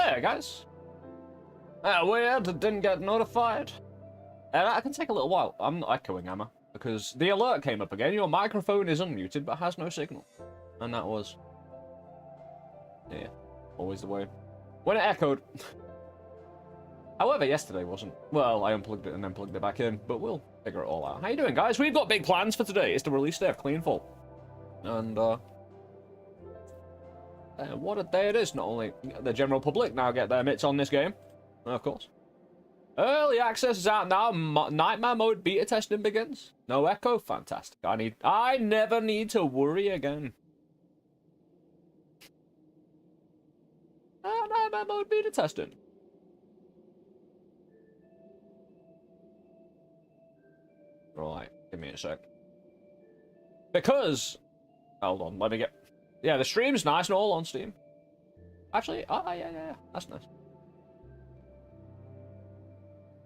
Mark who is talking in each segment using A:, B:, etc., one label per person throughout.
A: Hey guys. Weird, didn't get notified. That can take a little while. I'm not echoing, am I? Because the alert came up again. Your microphone is unmuted but has no signal. And that was... yeah, always the way. When it echoed. However, yesterday wasn't. Well, I unplugged it and then plugged it back in, but we'll figure it all out. How you doing, guys? We've got big plans for today. It's the release day of CleanFall. And, what a day it is. Not only the general public now get their mitts on this game, of course. Early access is out now. Nightmare mode beta testing begins. No echo? Fantastic. I never need to worry again. Nightmare mode beta testing. Right, give me a sec. Because... hold on, let me get... yeah, the stream's nice and all on Steam. Actually, yeah, that's nice.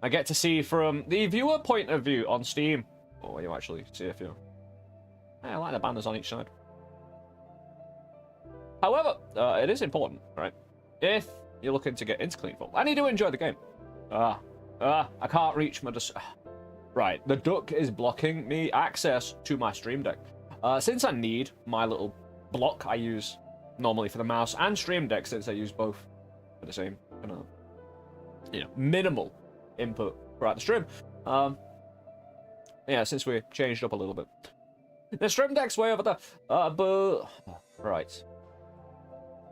A: I get to see from the viewer point of view on Steam. Oh, you actually see a few. I like the banners on each side. However, it is important, right? If you're looking to get into CleanFall, and you do enjoy the game. I can't reach my... right, the duck is blocking me access to my stream deck. Since I need my little block I use normally for the mouse and stream deck, since I use both for the same minimal input throughout the stream. Yeah, since we changed up a little bit. The stream deck's way over there. But right.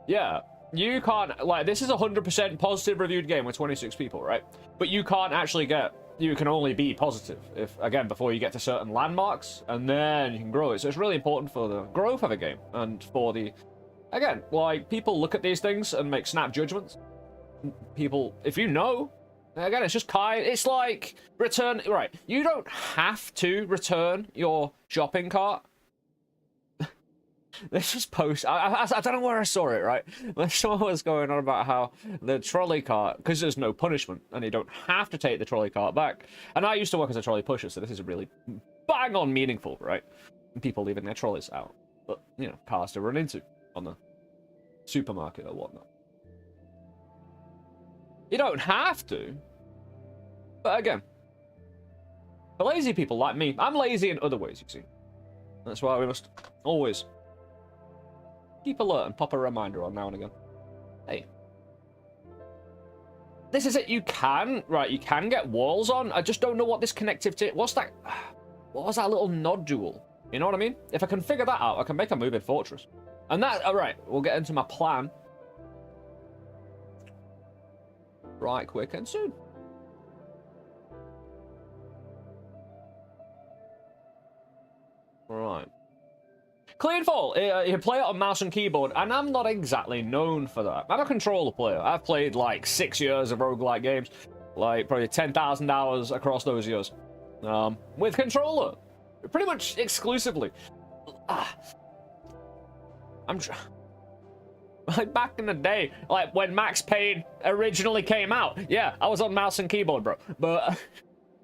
A: Yeah, you can't, like, this is a 100% positive reviewed game with 26 people, right? But you can't actually get, you can only be positive if, again, before you get to certain landmarks, and then you can grow it. So it's really important for the growth of a game, and for the, again, like, people look at these things and make snap judgments. People, if you know, again, it's just kind, it's like return, right, you don't have to return your shopping cart. This was post, I don't know where I saw it, right? Someone was going on about how the trolley cart, because there's no punishment, and you don't have to take the trolley cart back. And I used to work as a trolley pusher, so this is really bang on meaningful, right? People leaving their trolleys out. But, you know, cars to run into on the supermarket or whatnot. You don't have to. But again, for lazy people like me, I'm lazy in other ways, you see. That's why we must always keep alert and pop a reminder on now and again. Hey. This is it, you can get walls on. I just don't know what this connectivity, what's that? What was that little nodule? You know what I mean? If I can figure that out, I can make a moving fortress. And that, alright, we'll get into my plan. Right, quick and soon. Right. CleanFall, you play it on mouse and keyboard, and I'm not exactly known for that. I'm a controller player. I've played like 6 years of roguelike games, like probably 10,000 hours across those years, with controller, pretty much exclusively. Like back in the day, like when Max Payne originally came out, yeah, I was on mouse and keyboard, bro, but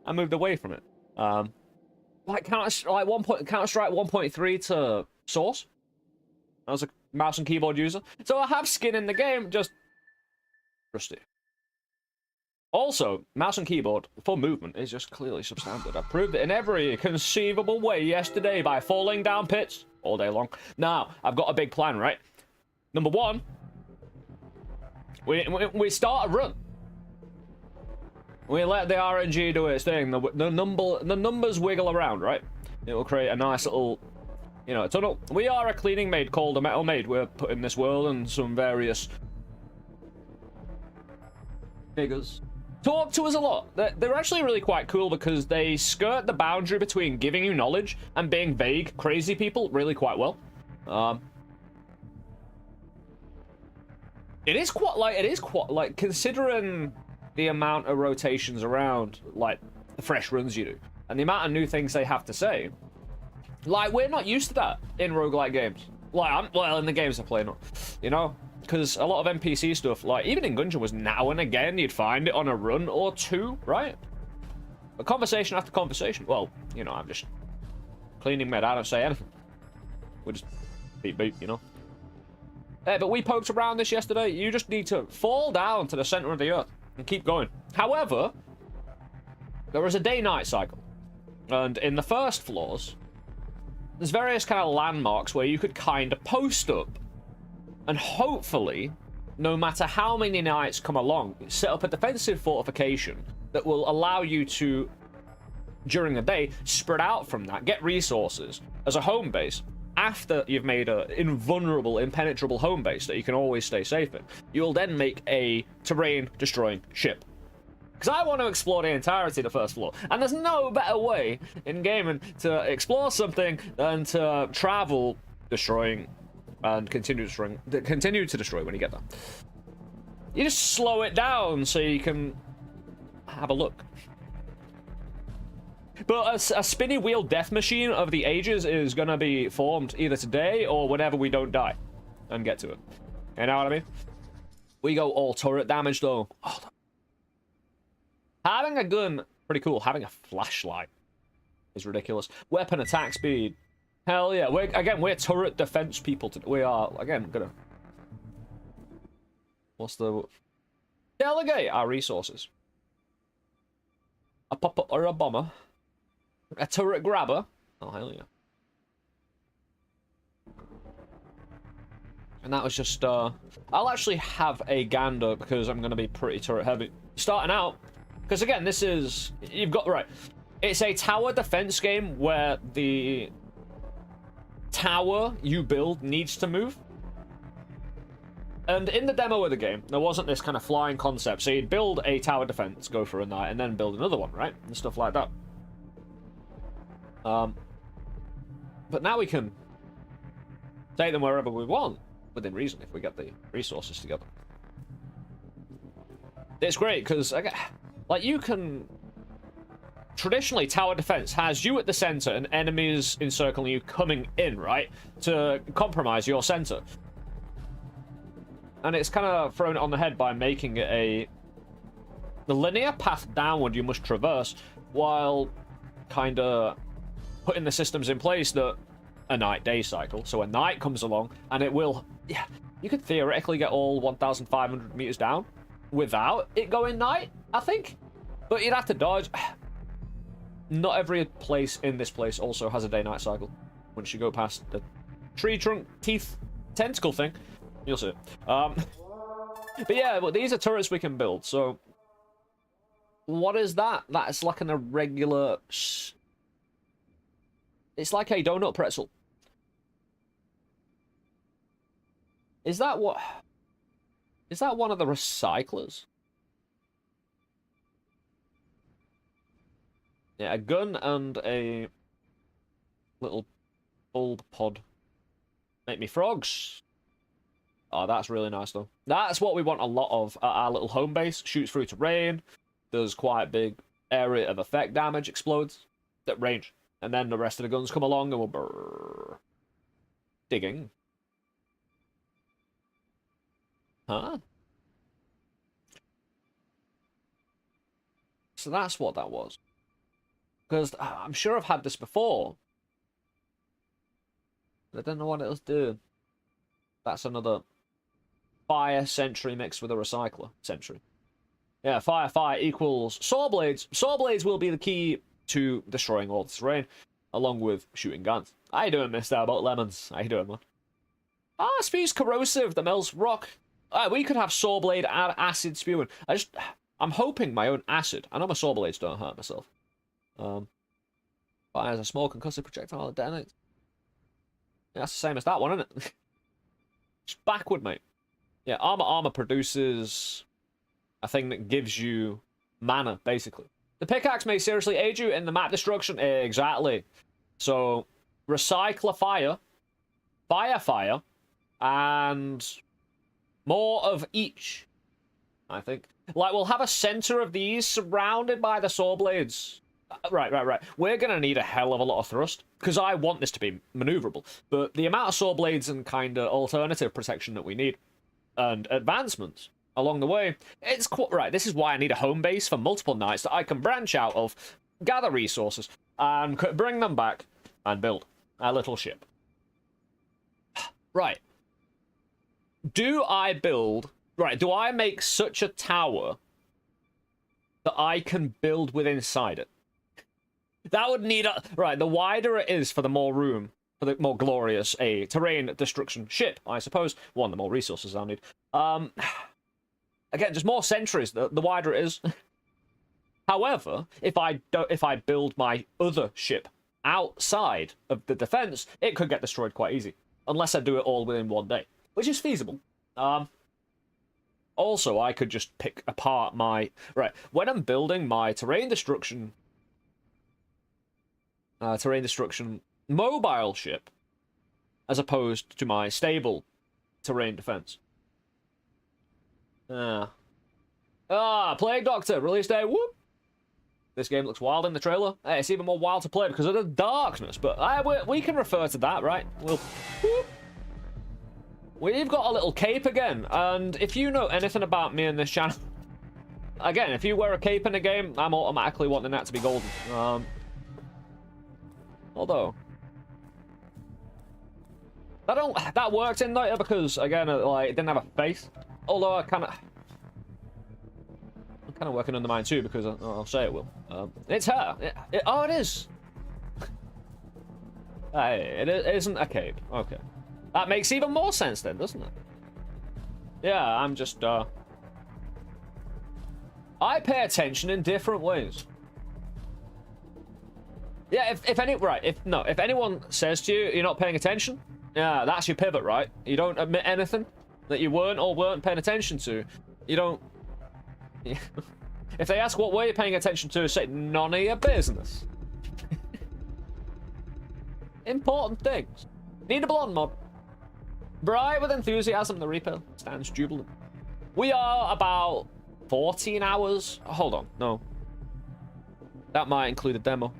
A: I moved away from it. Like Counter-Strike 1.3 to Source. I was a mouse and keyboard user, so I have skin in the game, just rusty. Also, mouse and keyboard for movement is just clearly substandard. I proved it in every conceivable way yesterday by falling down pits all day long. Now, I've got a big plan, right? Number one, we start a run. We let the RNG do its thing. The numbers wiggle around, right? It will create a nice little, you know, tunnel. We are a cleaning maid called a metal maid. We're putting this world and some various figures talk to us a lot. They're actually really quite cool because they skirt the boundary between giving you knowledge and being vague, crazy people really quite well. It is quite like considering the amount of rotations around, like the fresh runs you do, and the amount of new things they have to say. Like, we're not used to that in roguelike games. Like, well, in the games I play, not, you know, because a lot of NPC stuff, like even in Gungeon, was now and again you'd find it on a run or two, right? But conversation after conversation. Well, you know, I'm just cleaning Maid. I don't say anything. We just beep beep, you know. Hey, but we poked around this yesterday. You just need to fall down to the center of the earth and keep going. However, there is a day-night cycle. And in the first floors, there's various kind of landmarks where you could kind of post up. And hopefully, no matter how many nights come along, set up a defensive fortification that will allow you to, during the day, spread out from that, get resources as a home base. After you've made an invulnerable, impenetrable home base that you can always stay safe in, you will then make a terrain-destroying ship. Because I want to explore the entirety of the first floor. And there's no better way in gaming to explore something than to travel, destroying, and continue to destroy when you get there. You just slow it down so you can have a look. But a spinny wheel death machine of the ages is going to be formed either today or whenever we don't die and get to it. You know what I mean? We go all turret damage, though. Oh, having a gun, pretty cool. Having a flashlight is ridiculous. Weapon attack speed. Hell yeah. We're turret defense people. We are, again, gonna... What's the... Delegate our resources. A popper or a bomber. A turret grabber. Oh, hell yeah. And that was just, I'll actually have a gander because I'm going to be pretty turret heavy. Starting out, because again, this is... You've got... Right. It's a tower defense game where the tower you build needs to move. And in the demo of the game, there wasn't this kind of flying concept. So you'd build a tower defense, go for a night, and then build another one, right? And stuff like that. But now we can take them wherever we want, within reason, if we get the resources together. It's great, because, like, you can... Traditionally, tower defense has you at the center and enemies encircling you coming in, right? To compromise your center. And it's kind of thrown it on the head by making it the linear path downward you must traverse, while kind of putting the systems in place that a night-day cycle. So a night comes along, and it will... Yeah, you could theoretically get all 1,500 meters down without it going night, I think. But you'd have to dodge. Not every place in this place also has a day-night cycle. Once you go past the tree trunk, teeth, tentacle thing, you'll see it. But yeah, but these are turrets we can build, so... What is that? That's like an irregular... It's like a donut pretzel. Is that what... Is that one of the recyclers? Yeah, a gun and a little bulb pod. Make me frogs. Oh, that's really nice, though. That's what we want a lot of at our little home base. Shoots through terrain. Does quite big area of effect damage. Explodes. At range. And then the rest of the guns come along and we'll brrr. Digging. Huh? So that's what that was. Because I'm sure I've had this before. But I don't know what it was doing. That's another fire sentry mixed with a recycler sentry. Yeah, fire equals saw blades. Saw blades will be the key to destroying all the terrain, along with shooting guns. How you doing, mister? About lemons? How you doing, man? Ah, spews corrosive that melts rock. We could have saw blade and acid spewing. I'm hoping my own acid. I know my saw blades don't hurt myself. Fires a small concussive projectile that detonates. Yeah, that's the same as that one, isn't it? Just backward, mate. Yeah, armor produces a thing that gives you mana, basically. The pickaxe may seriously aid you in the map destruction. Exactly. So, recycle fire, fire, and more of each, I think. Like, we'll have a center of these surrounded by the saw blades. Right. We're going to need a hell of a lot of thrust, because I want this to be maneuverable. But the amount of saw blades and kind of alternative protection that we need, and advancements along the way, it's quite... Right, this is why I need a home base for multiple nights that I can branch out of, gather resources, and bring them back, and build a little ship. Right. do I build... Right, do I make such a tower that I can build with inside it? That would need a... Right, the wider it is for the more room, for the more glorious a terrain destruction ship, I suppose. One, the more resources I'll need. Again, just more sentries, the wider it is. However, if I build my other ship outside of the defense, it could get destroyed quite easy. Unless I do it all within one day, which is feasible. Also, I could just pick apart my... Right, when I'm building my terrain destruction mobile ship, as opposed to my stable terrain defense. Plague Doctor, release day, whoop! This game looks wild in the trailer. Hey, it's even more wild to play because of the darkness, but we can refer to that, right? We've got a little cape again, and if you know anything about me and this channel, again, if you wear a cape in a game, I'm automatically wanting that to be golden. Although that worked in there because again, like, it didn't have a face. Although I'm kind of working under mine too because I'll say it will. It's her. Oh, it is. Hey, it isn't a cape. Okay. That makes even more sense then, doesn't it? Yeah, I'm just, I pay attention in different ways. Yeah, if anyone says to you, you're not paying attention, yeah, that's your pivot, right? You don't admit anything that you weren't paying attention to. You don't... If they ask what were you paying attention to, say, none of your business. Important things. Need a blonde mod. Bright with enthusiasm, the Reaper stands jubilant. We are about 14 hours. Hold on, no. That might include a demo.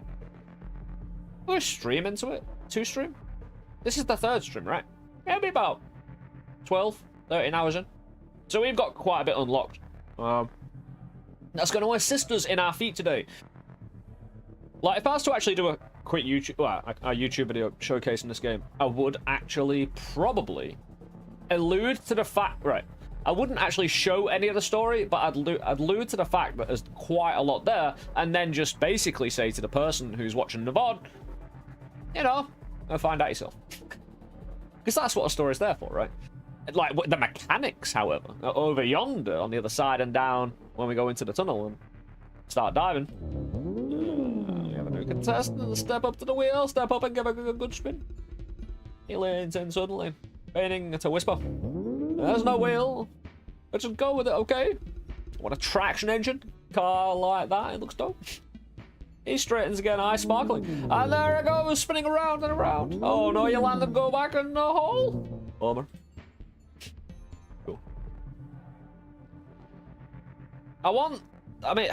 A: We're stream into it. 2 stream? This is the 3rd stream, right? Maybe about 12, 13 hours in. So we've got quite a bit unlocked. That's going to assist us in our feat today. Like, if I was to actually do a quick YouTube, well, a YouTube video showcasing this game, I would actually probably allude to the fact, right, I wouldn't actually show any of the story, but I'd allude to the fact that there's quite a lot there, and then just basically say to the person who's watching the VOD, you know, go find out yourself. Because that's what a story's there for, right? Like, the mechanics, however, are over yonder on the other side and down when we go into the tunnel and start diving. We have a new contestant. Step up to the wheel, step up and give a good spin. He leans in suddenly, feigning to whisper, "There's no wheel. Let's just go with it, okay?" What a traction engine. Car like that, it looks dope. He straightens again, eyes sparkling. And there it goes, spinning around and around. Oh no, you land and go back in the hole. Bummer. Cool. I mean...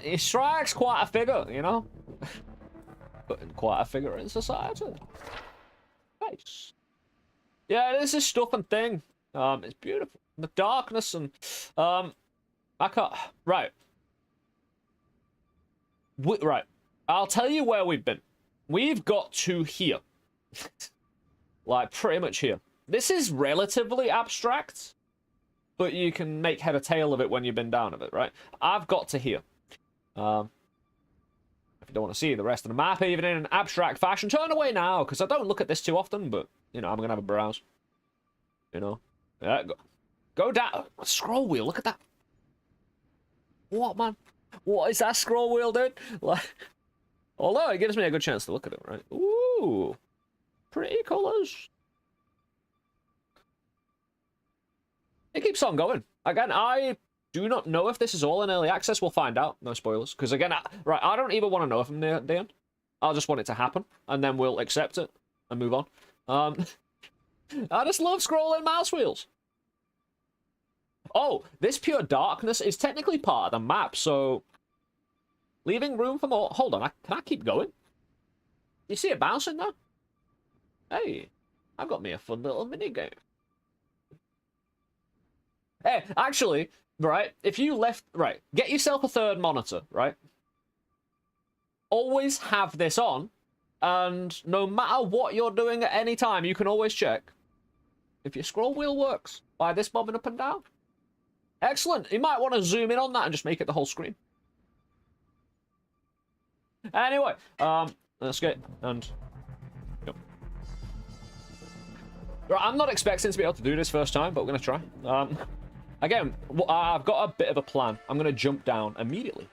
A: He strikes quite a figure, you know? But quite a figure in society. Nice. Yeah, this is stuff and thing. It's beautiful. The darkness and... I can't... Right. Right. I'll tell you where we've been. We've got to here. Like, pretty much here. This is relatively abstract, but you can make head or tail of it when you've been down of it, right? I've got to here. If you don't want to see the rest of the map, even in an abstract fashion, turn away now, because I don't look at this too often, but, you know, I'm going to have a browse. You know? Yeah, go down. Scroll wheel, look at that. What, man? What is that scroll wheel, dude? Like, although it gives me a good chance to look at it, right? Ooh. Pretty colours. It keeps on going. Again, I do not know if this is all in early access. We'll find out. No spoilers. Because again, I don't even want to know if I'm near the end. I'll just want it to happen. And then we'll accept it and move on. I just love scrolling mouse wheels. Oh, this pure darkness is technically part of the map, so... Leaving room for more... Hold on, can I keep going? You see it bouncing now? Hey, I've got me a fun little minigame. Hey, actually, right, if you left... Right, get yourself a 3rd monitor, right? Always have this on, And no matter what you're doing at any time, you can always check if your scroll wheel works by this bobbing up and down. Excellent. You might want to zoom in on that and just make it the whole screen. Anyway, let's get and go. Right, I'm not expecting to be able to do this first time, but we're gonna try. Again, I've got a bit of a plan. I'm gonna jump down immediately.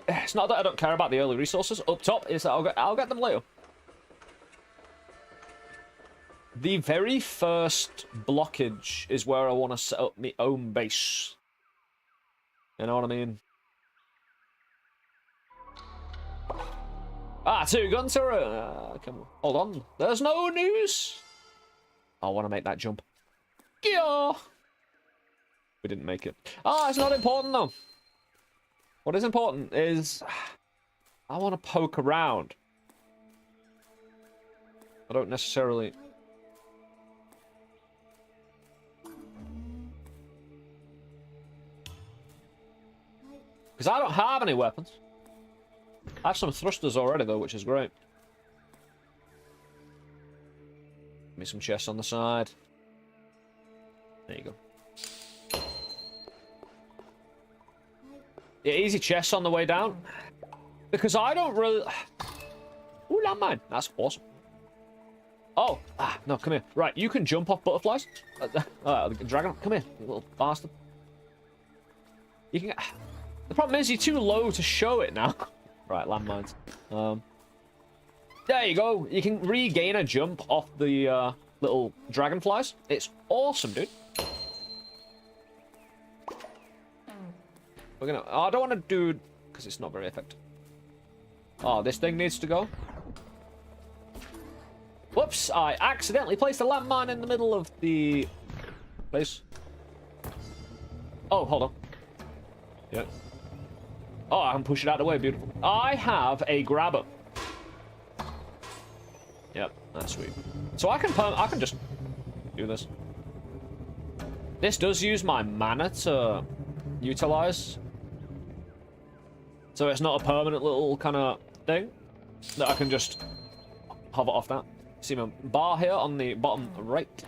A: It's not that I don't care about the early resources up top. It's that I'll get them later. The very first blockage is where I want to set up my own base. You know what I mean? Ah, 2 gun turret. Come on. Hold on. There's no news. I want to make that jump. Yeah. We didn't make it. Ah, it's not important though. What is important is I want to poke around. I don't necessarily. Because I don't have any weapons. I have some thrusters already, though, which is great. Give me some chests on the side. There you go. Yeah, easy chests on the way down. Because I don't really... Ooh, landmine. That's awesome. Oh, no, come here. Right, you can jump off butterflies. Dragon, come here, you little bastard. You can... The problem is you're too low to show it now. Right, landmines. There you go. You can regain a jump off the little dragonflies. It's awesome, dude. We're gonna... Oh, I don't want to do... Because it's not very effective. Oh, this thing needs to go. Whoops, I accidentally placed a landmine in the middle of the place. Oh, hold on. Yeah. Oh, I can push it out of the way. Beautiful. I have a grabber. Yep, that's sweet. So I can just do this. This does use my mana to utilize. So it's not a permanent little kind of thing that I can just hover off that. See my bar here on the bottom right.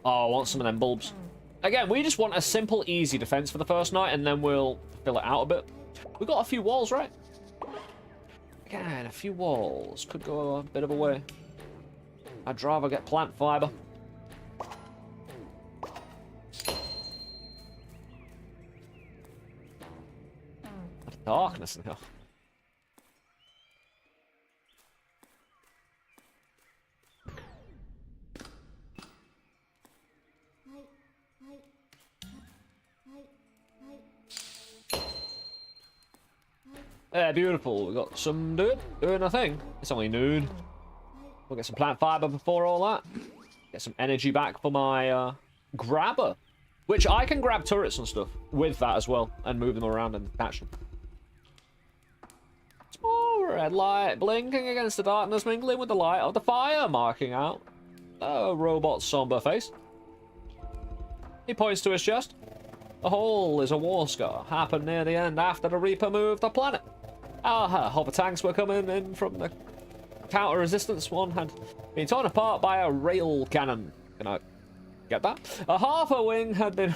A: Oh, I want some of them bulbs. Again, we just want a simple, easy defense for the first night, and then we'll fill it out a bit. We got a few walls, right? Again, a few walls could go a bit of a way. I'd rather get plant fiber. Darkness in here. Yeah, beautiful. We got some doing a thing. It's only noon. We'll get some plant fiber before all that. Get some energy back for my grabber, which I can grab turrets and stuff with that as well and move them around and catch them. Small red light blinking against the darkness, mingling with the light of the fire, marking out a robot's somber face. He points to his chest. The hole is a war scar, happened near the end after the Reaper moved the planet. Our hover tanks were coming in from the counter-resistance. One had been torn apart by a rail cannon. Can I get that? Half a wing had been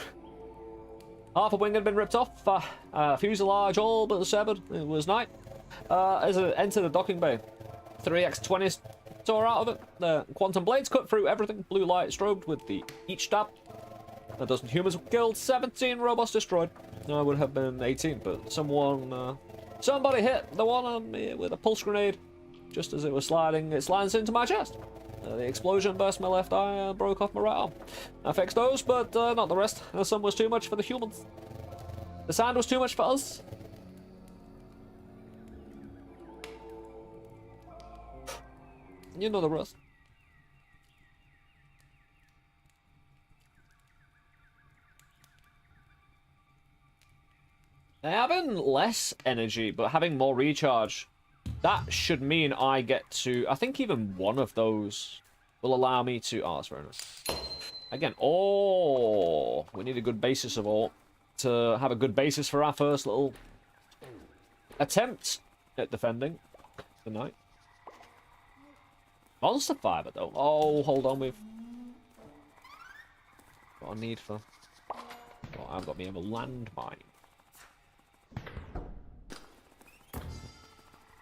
A: ripped off. Fuselage all but severed. It was night. As it entered the docking bay, 3x20s tore out of it. The quantum blades cut through everything. Blue light strobed with each stab. A dozen humans were killed, 17 robots destroyed. No, it would have been 18, but somebody hit the one on me with a pulse grenade just as it was sliding its lance into my chest. The explosion burst my left eye and broke off my right arm. I fixed those, but not the rest. The sun was too much for the humans. The sand was too much for us. You know the rest. Having less energy, but having more recharge, that should mean I get to... I think even one of those will allow me to... Oh, that's very nice. Again, oh, we need a good basis of all to have a good basis for our first little attempt at defending the knight. Monster fiber though. Oh, hold on, we've got a need for. Oh, I've got me a landmine.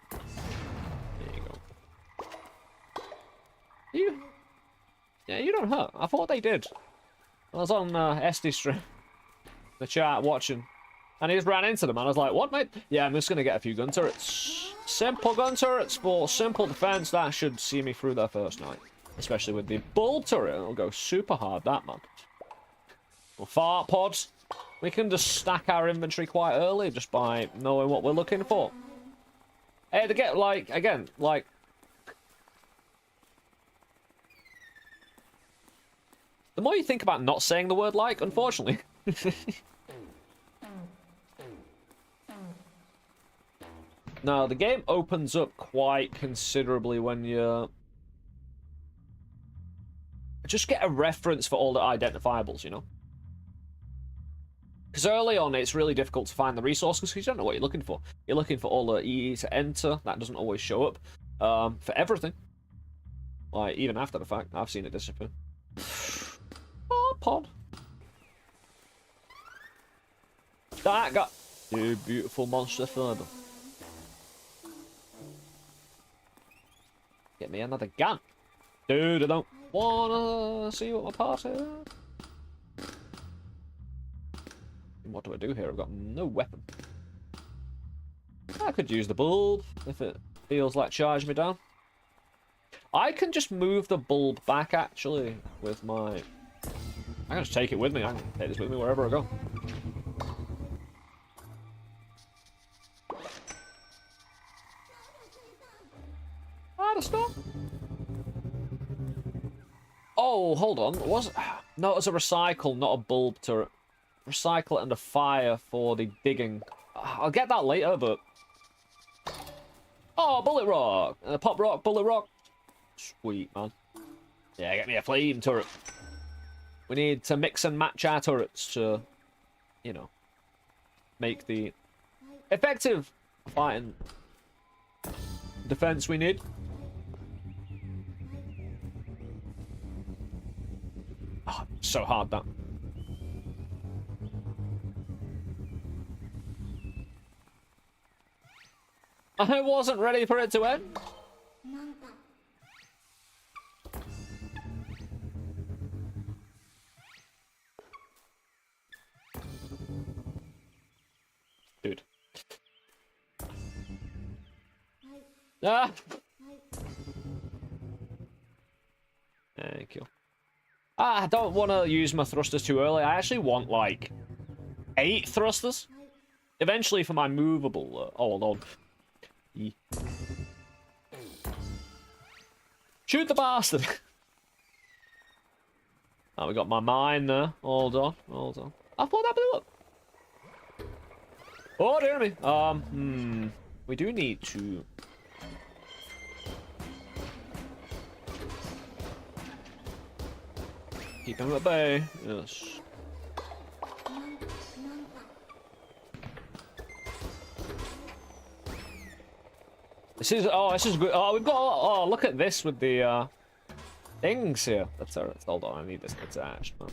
A: There you go. You? Yeah, you don't hurt. I thought they did. I was on SD stream, the chat watching, and he just ran into them, and I was like, "What, mate? Yeah, I'm just gonna get a few gun turrets. Simple gun turrets for simple defense. That should see me through their first night, especially with the bulb turret. It'll go super hard, that man." Well, fart pods. We can just stack our inventory quite early just by knowing what we're looking for. Hey, to get, like, again, like... The more you think about not saying the word like, unfortunately. No, the game opens up quite considerably when you... just get a reference for all the identifiables, you know? Because early on, it's really difficult to find the resources because you don't know what you're looking for. You're looking for all the EE to enter. That doesn't always show up. For everything. Like, even after the fact, I've seen it disappear. Oh, pod. That got... Dude, beautiful monster fiber. Get me another gun. Dude, I don't wanna see what my part is. What do I do here? I've got no weapon. I could use the bulb if it feels like charging me down. I can just move the bulb back actually with my... I can just take it with me. I can take this with me wherever I go. Ah, stop. Oh, hold on. No, it was a recycle, not a bulb turret. Recycle it and a fire for the digging. I'll get that later, but... Oh, bullet rock! Pop rock, bullet rock. Sweet, man. Yeah, get me a flame turret. We need to mix and match our turrets to, you know, make the effective fighting defense we need. Oh, so hard, that. I wasn't ready for it to end. Dude. Ah! Thank you. I don't want to use my thrusters too early. I actually want, like, 8 thrusters. Eventually for my movable... hold on. Shoot the bastard! Oh, we got my mine there. Hold on, hold on. I thought that blew up. Oh, dear me. We do need to... keep him at bay. Yes. This is good. Oh, we've got... Oh, look at this with the, things here. That's alright. Hold on, I need this attached. Oh.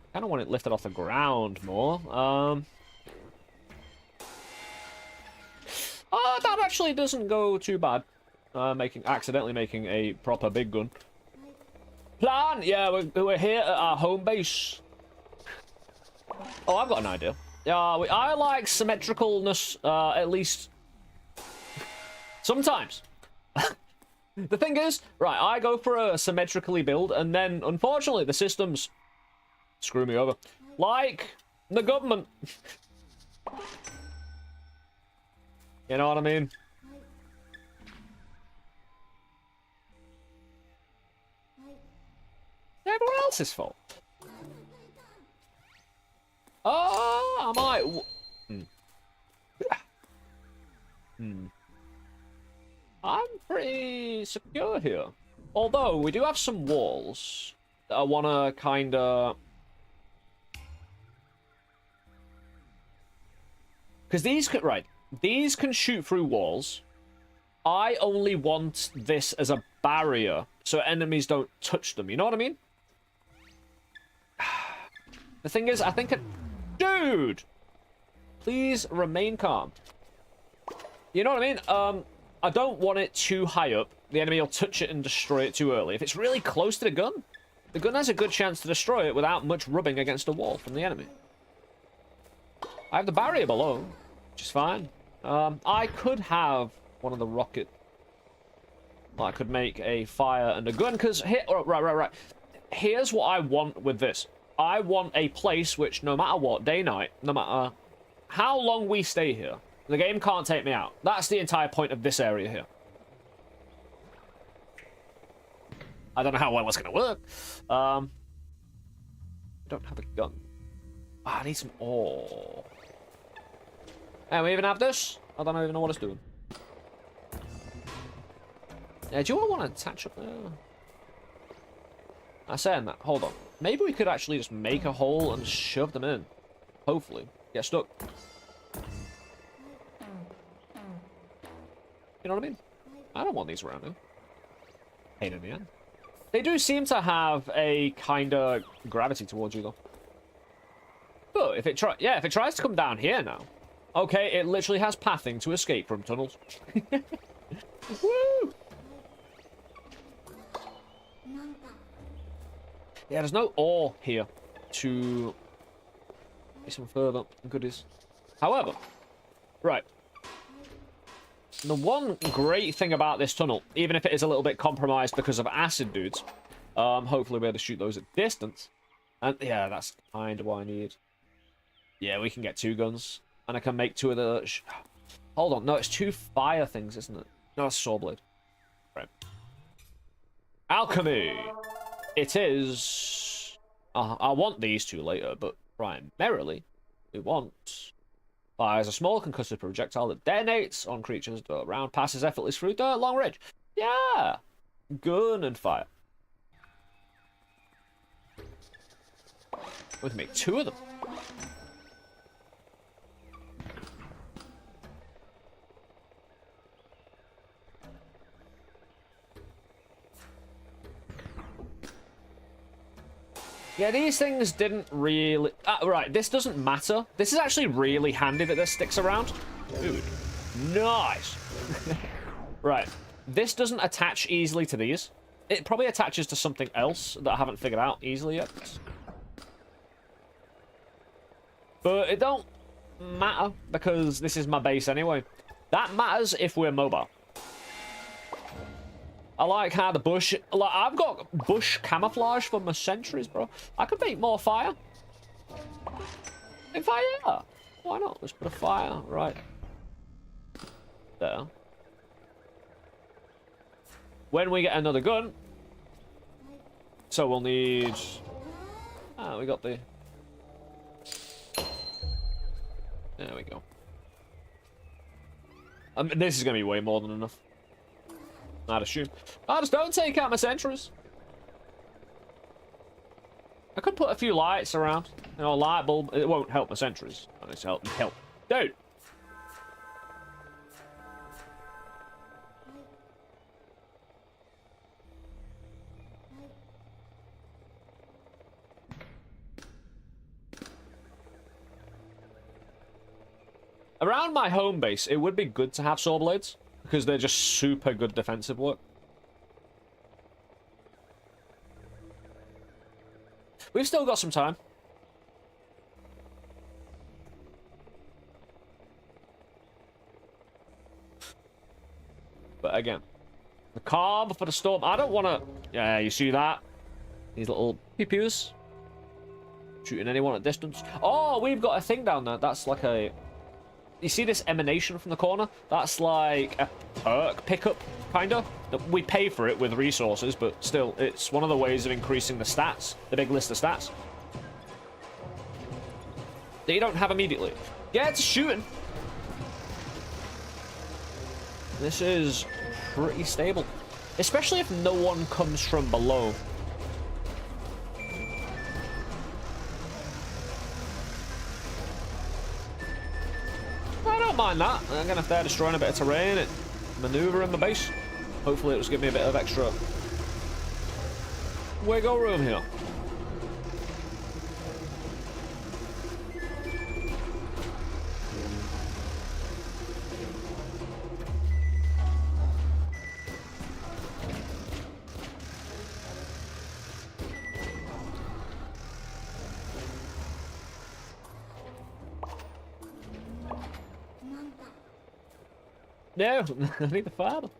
A: I kind of want it lifted off the ground more. That actually doesn't go too bad. Accidentally making a proper big gun. Plan? Yeah, we're here at our home base. Oh, I've got an idea. I like symmetricalness, at least sometimes. The thing is, right, I go for a symmetrically build, and then, unfortunately, the systems screw me over. Like the government. You know what I mean? Everyone else's fault. Oh, I might... I'm pretty secure here. Although, we do have some walls that I want to kind of... Because these can... Right. These can shoot through walls. I only want this as a barrier so enemies don't touch them. You know what I mean? The thing is, I think it... Dude! Please remain calm. You know what I mean? I don't want it too high up. The enemy will touch it and destroy it too early. If it's really close to the gun has a good chance to destroy it without much rubbing against a wall from the enemy. I have the barrier below, which is fine. I could have one of the rocket... I could make a fire and a gun, because... Right. Here's what I want with this. I want a place which, no matter what, day, night, no matter how long we stay here, the game can't take me out. That's the entire point of this area here. I don't know how well it's going to work. I don't have a gun. I need some ore. And we even have this? I don't even know what it's doing. Yeah, do you want to attach up there? I'm saying that. Hold on. Maybe we could actually just make a hole and shove them in. Hopefully. Get stuck. You know what I mean? I don't want these around here. Pain in the end. They do seem to have a kind of gravity towards you, though. But if it tries to come down here now. Okay, it literally has pathing to escape from tunnels. Woo! Yeah, there's no ore here to get some further goodies. However, right. The one great thing about this tunnel, even if it is a little bit compromised because of acid dudes, hopefully we'll be able to shoot those at distance. And yeah, that's kind of what I need. Yeah, we can get 2 guns. And I can make 2 of the... Hold on, no, it's 2 fire things, isn't it? No, it's saw blade. Right. Alchemy! It is... I want these 2 later, but primarily, we want... Fires a small concussive projectile that detonates on creatures that round passes effortlessly through dirt long range. Yeah! Gun and fire. We can make 2 of them. Yeah, these things didn't really... right, this doesn't matter. This is actually really handy that this sticks around. Dude, nice. Right, this doesn't attach easily to these. It probably attaches to something else that I haven't figured out easily yet. But it don't matter, because this is my base anyway. That matters if we're mobile. I like how the bush... Like, I've got bush camouflage for my sentries, bro. I could make more fire. In fact, yeah. Why not? Let's put a fire right there. When we get another gun... So we'll need... we got the... There we go. This is going to be way more than enough. I'd assume. I just don't take out my sentries. I could put a few lights around. You know, a light bulb. It won't help my sentries. It's help me help. Dude! Around my home base, it would be good to have saw blades. Because they're just super good defensive work. We've still got some time. But again, the calm for the storm. I don't want to... Yeah, you see that? These little pew-pews. Shooting anyone at distance. Oh, we've got a thing down there. That's like a... You see this emanation from the corner? That's like a perk pickup, kind of. We pay for it with resources, but still, it's one of the ways of increasing the stats, the big list of stats. That you don't have immediately. Yeah, it's shooting. This is pretty stable. Especially if no one comes from below. I don't mind that. Again, if they're destroying a bit of terrain, it maneuver in the base. Hopefully it'll just give me a bit of extra wiggle room here. No, I need the father.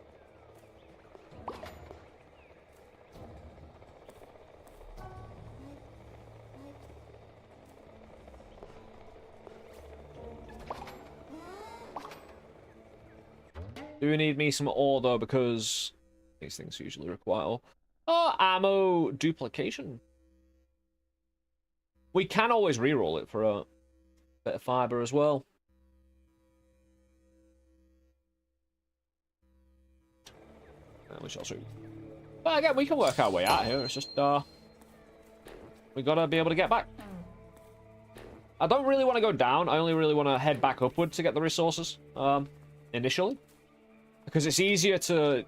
A: Do we need me some ore though, because these things usually require ore. Oh, ammo duplication. We can always reroll it for a bit of fiber as well. We shall see. But again, we can work our way out here. It's just, we gotta be able to get back. I don't really want to go down. I only really want to head back upward to get the resources, initially. Because it's easier to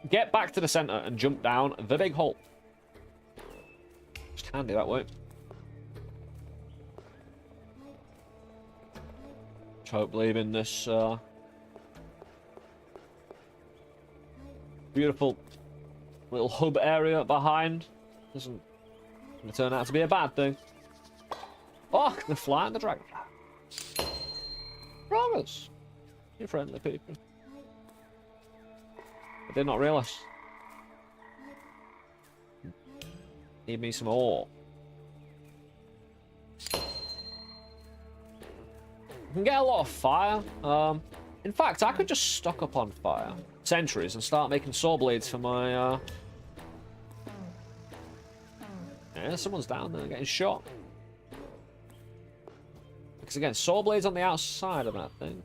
A: get back to the center and jump down the big hole. Just handy that way. Just hope leaving this, beautiful little hub area behind isn't going to turn out to be a bad thing. Oh, they're flying the dragon. Promise. You friendly people. I did not realize. Need me some ore. You can get a lot of fire. In fact, I could just stock up on fire sentries and start making saw blades for my yeah, someone's down there getting shot. Because again, saw blades on the outside of that thing.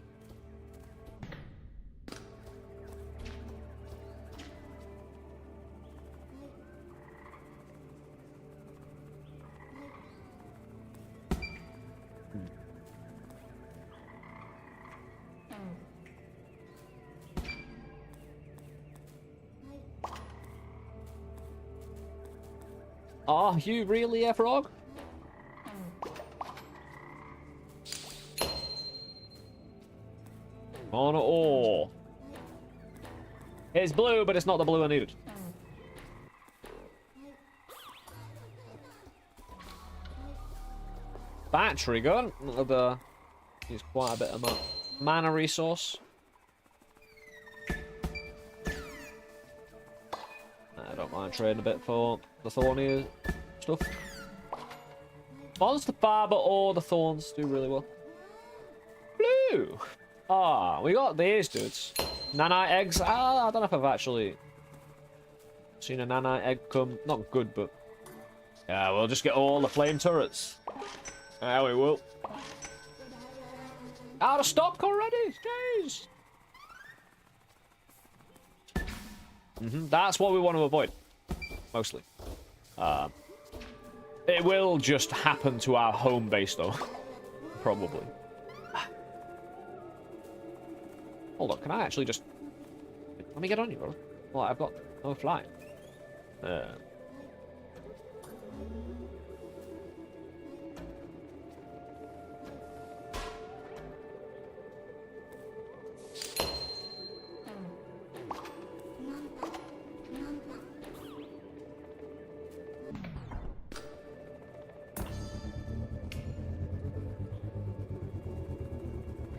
A: Are you really a frog? On ore. It's blue, but it's not the blue I needed. Battery gun. Use quite a bit of my mana resource. I don't mind trading a bit for the thorny stuff. Monster fiber or the thorns do really well. Blue! Ah, we got these dudes. Nanite eggs. Ah, I don't know if I've actually seen a nanite egg come. Not good, but yeah, we'll just get all the flame turrets. Yeah, we will. Out of stock already? Jeez. That's what we want to avoid. Mostly. It will just happen to our home base, though. Probably. Hold on, can I actually just... Let me get on you, bro. Well, I've got no flying.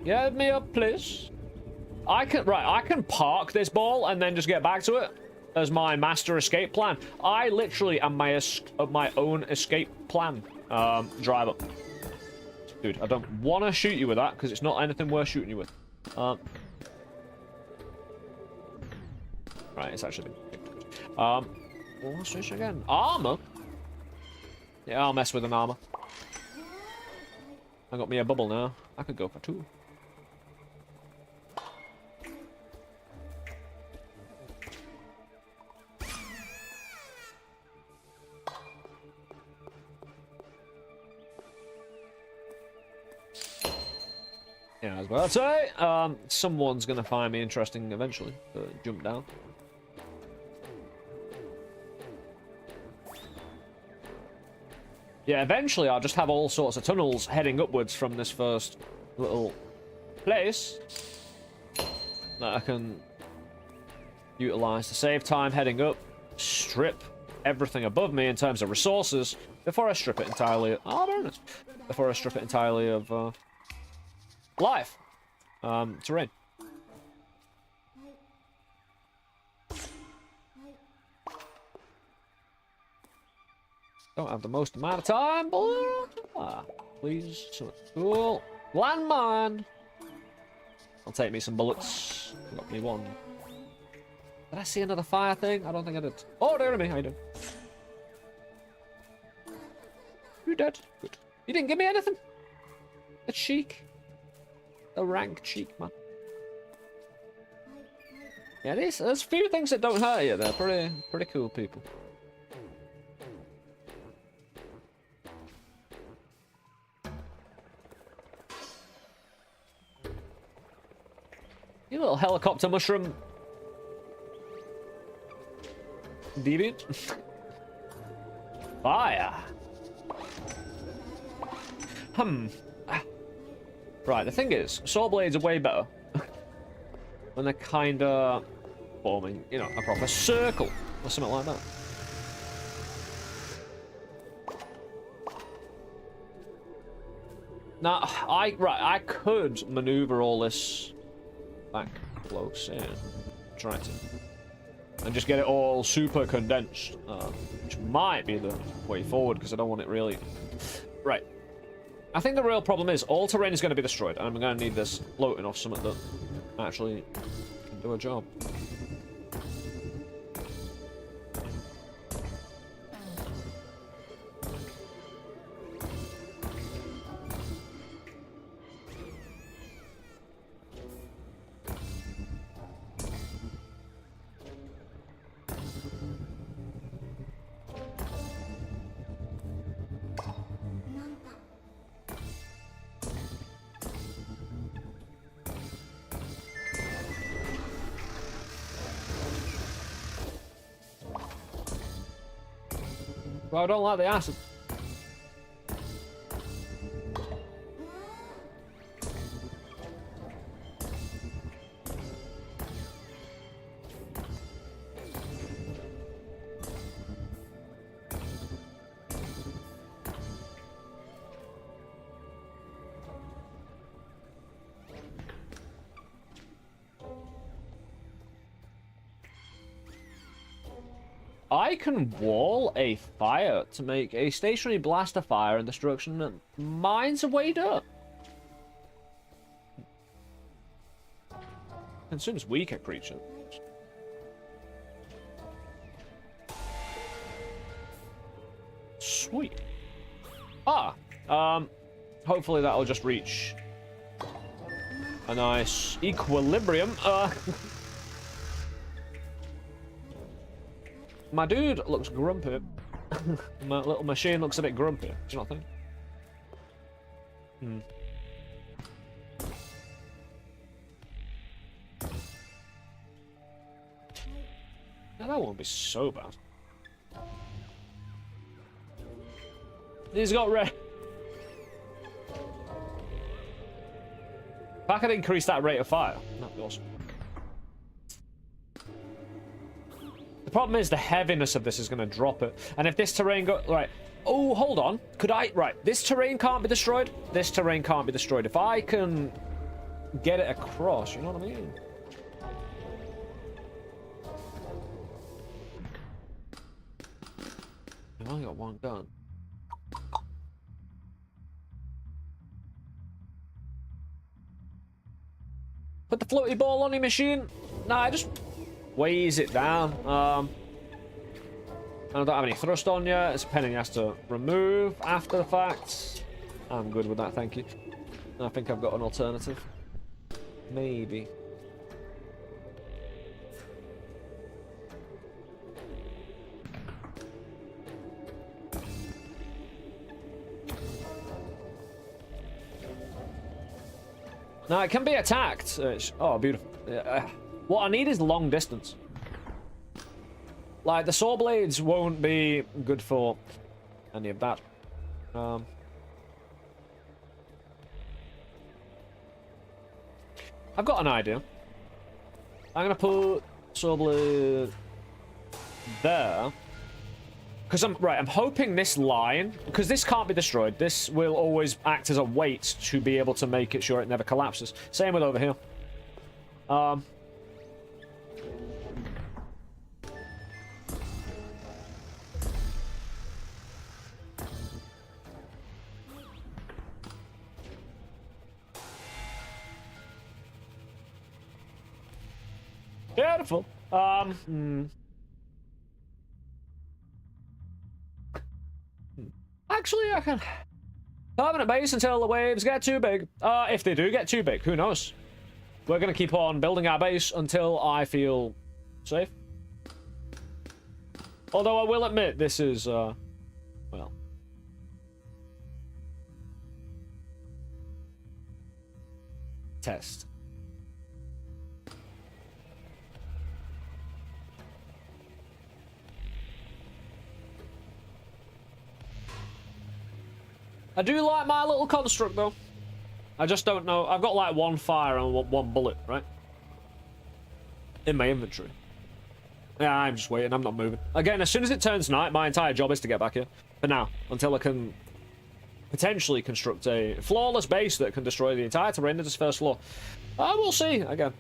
A: Get me up, please. I can park this ball and then just get back to it as my master escape plan. I literally am my own escape plan driver. Dude, I don't want to shoot you with that because it's not anything worth shooting you with. Right, it's actually what's this again? Armor? Yeah, I'll mess with an armor. I got me a bubble now. I could go for 2. Yeah, I was about to say, someone's gonna find me interesting eventually to jump down. Yeah, eventually I'll just have all sorts of tunnels heading upwards from this first little place that I can utilize to save time heading up, strip everything above me in terms of resources before I strip it entirely. Oh, very nice. Before I strip it entirely of life, terrain. Don't have the most amount of time, but please, so cool. Landmine. I'll take me some bullets. Got me one. Did I see another fire thing? I don't think I did. Oh, dear me, how you doing? You dead? Good. You didn't give me anything. A cheek. A rank cheek, man. Yeah, there's a few things that don't hurt you. They're pretty cool people. You little helicopter mushroom. Deviant. Fire. Right, the thing is, saw blades are way better when they're kinda forming, you know, a proper circle or something like that. Now, I could maneuver all this back close in, try to, and just get it all super condensed, which might be the way forward because I don't want it really. Right. I think the real problem is all terrain is going to be destroyed, and I'm going to need this floating off something that actually can do a job. Well, I don't like the acid. I can wall a fire to make a stationary blast of fire and destruction that mines are weighed up. Consumes weaker creatures. Sweet. Hopefully that'll just reach a nice equilibrium. My dude looks grumpy. My little machine looks a bit grumpy. Do you not think? Now that won't be so bad. He's got red. If I could increase that rate of fire, that'd be awesome. The problem is the heaviness of this is going to drop it. And if this terrain right. Oh, hold on. Could I... Right. This terrain can't be destroyed. This terrain can't be destroyed. If I can get it across, you know what I mean? I've only got one gun. Put the floaty ball on your machine. Nah, just weighs it down. I don't have any thrust on yet. It's a penny he has to remove after the fact. I'm good with that, thank you. I think I've got an alternative. Maybe. Now, it can be attacked. Oh, beautiful. What I need is long distance. Like, the saw blades won't be good for any of that. I've got an idea. I'm gonna put saw blade there. Because I'm hoping this line, because this can't be destroyed. This will always act as a weight to be able to make it sure it never collapses. Same with over here. Beautiful. Actually, I can permanent base until the waves get too big. If they do get too big, who knows? We're gonna keep on building our base until I feel safe. Although I will admit, this is well, test. I do like my little construct, though. I just don't know. I've got, like, one fire and one bullet, right? In my inventory. Yeah, I'm just waiting. I'm not moving. Again, as soon as it turns night, my entire job is to get back here. For now. Until I can potentially construct a flawless base that can destroy the entire terrain of this first floor. We'll see. Again,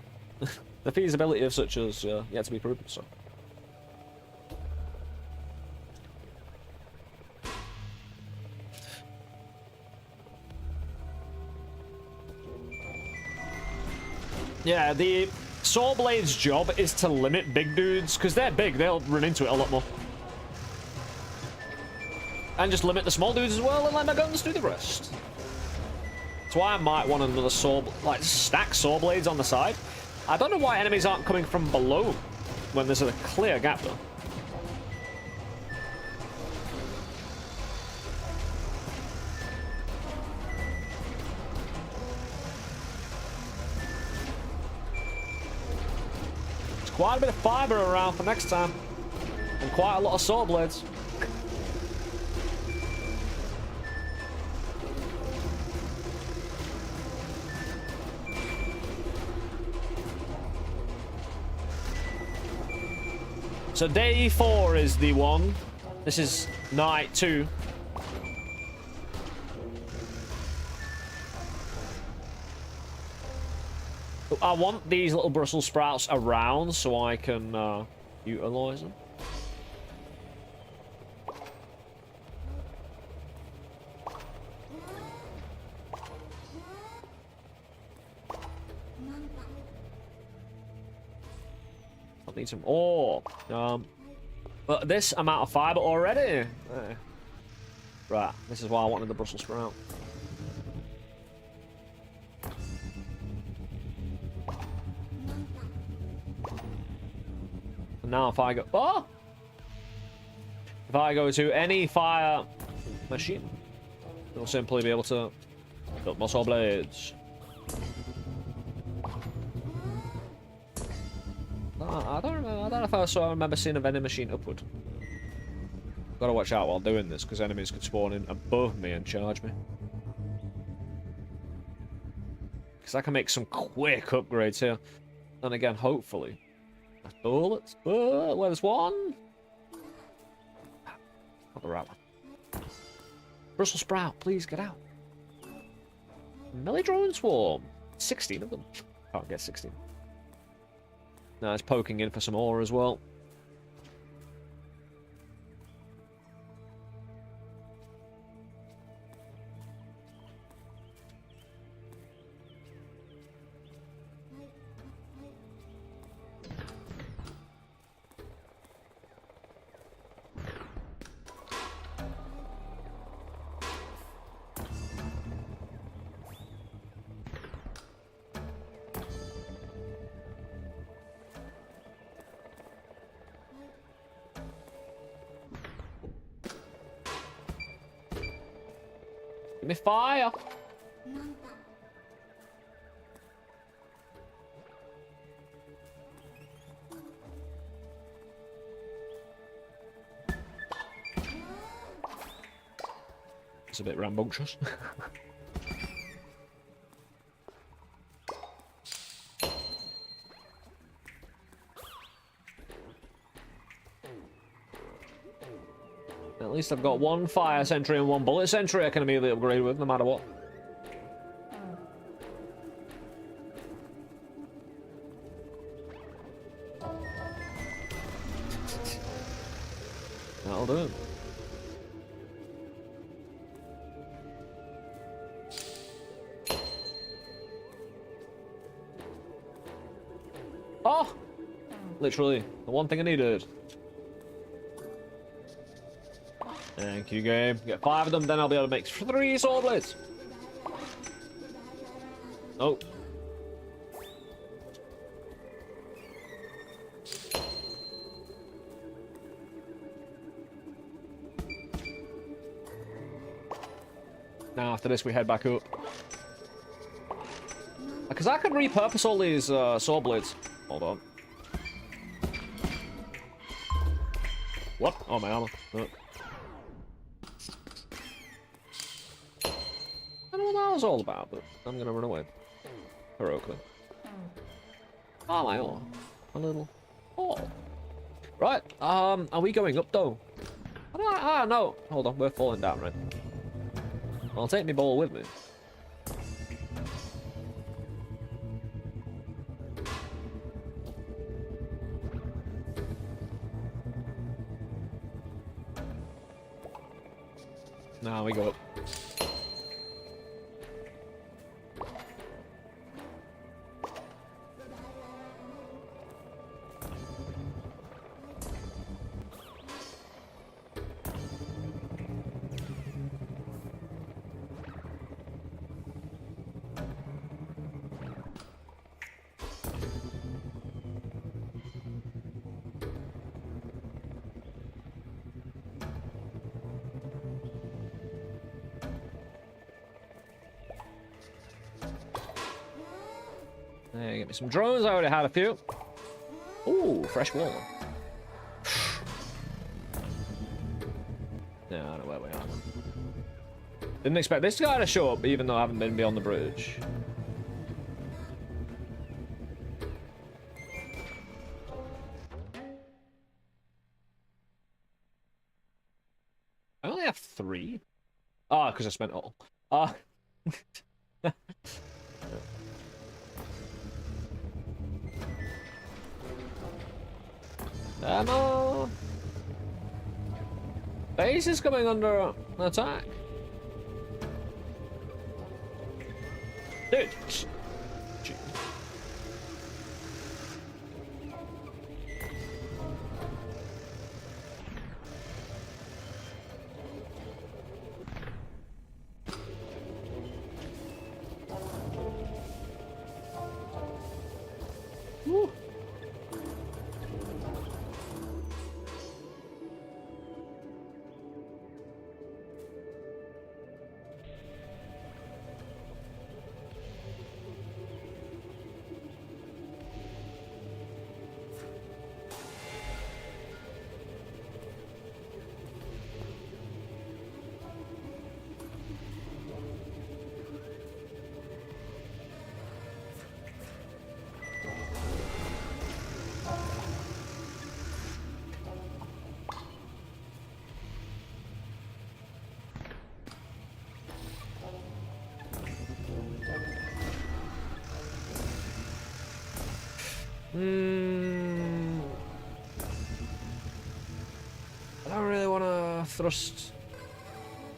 A: the feasibility of such is yet to be proven, so. Yeah, the saw blade's job is to limit big dudes, because they're big, they'll run into it a lot more. And just limit the small dudes as well, and let my guns do the rest. That's why I might want another saw, like, stack saw blades on the side. I don't know why enemies aren't coming from below when there's a clear gap, though. Quite a bit of fiber around for next time. And quite a lot of saw blades. So day 4 is the one. This is night 2. I want these little Brussels sprouts around so I can utilize them. I need some ore. But this amount of fiber already. Right, this is why I wanted the Brussels sprout. Now if I go, if I go to any fire machine, it'll simply be able to build more saw blades. I don't know if I remember seeing a vending machine upward. Gotta watch out while doing this, because enemies could spawn in above me and charge me. Because I can make some quick upgrades here. And again, hopefully. Bullets. Well, there's one. Not the right one. Brussels sprout, please get out. Melee drone swarm. 16 of them. Can't get 16. Now it's poking in for some ore as well. Give me fire. It's a bit rambunctious. At least I've got one fire sentry and one bullet sentry I can immediately upgrade with, no matter what. That'll do it. Oh! Literally, the one thing I needed. Thank you, game. Get 5 of them, then I'll be able to make 3 sword blades. Oh. Now after this we head back up. Because I could repurpose all these sword blades. Hold on. What? Oh, my armor. Oh. I don't know what that was all about, but I'm gonna run away. Heroically. Oh, my armor. A little. Oh. Right. Are we going up though? No. Hold on, we're falling down, right? I'll take my ball with me. Now we go up. There, get me some drones. I already had a few. Ooh, fresh water. Yeah, I don't know where we are. Didn't expect this guy to show up, even though I haven't been beyond the bridge. I only have 3. Ah, because I spent all. Ammo! Base is coming under attack. Dude! Woo. I don't really want to thrust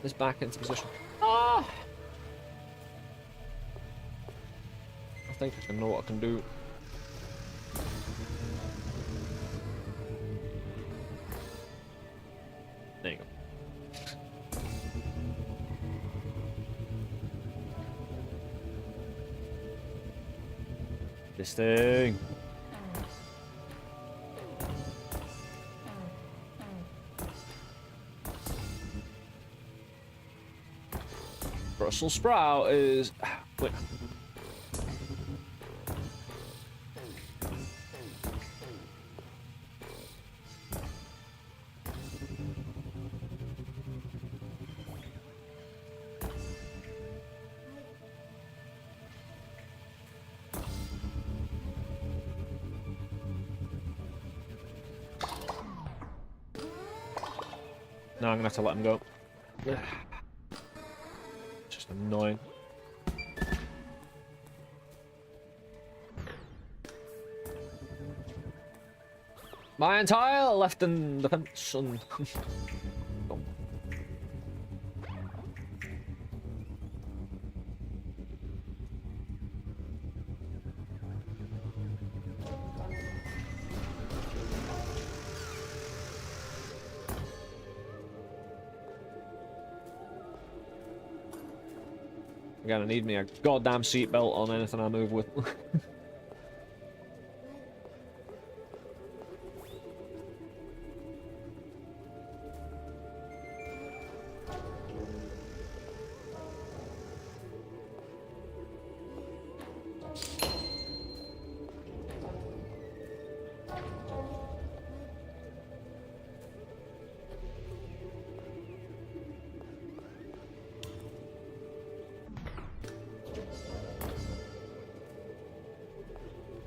A: this back into position. Ah! I think I know what I can do. There you go. This thing. Brussels sprout is... Wait. No, I'm gonna have to let him go. Just annoying. My entire left and defense and I'm gonna need me a goddamn seatbelt on anything I move with.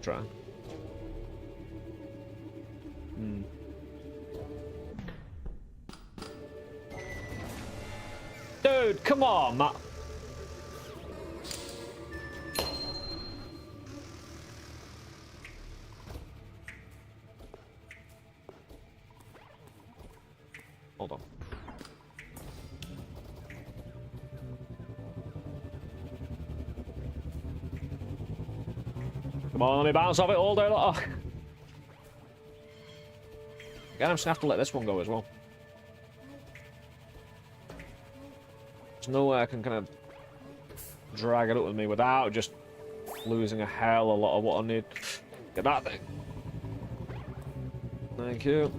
A: Try. Dude, come on, Matt. Hold on. Come on, let me bounce off it all day long. Again, I'm just gonna have to let this one go as well. There's no way I can kind of drag it up with me without just losing a hell of a lot of what I need. Get that thing. Thank you.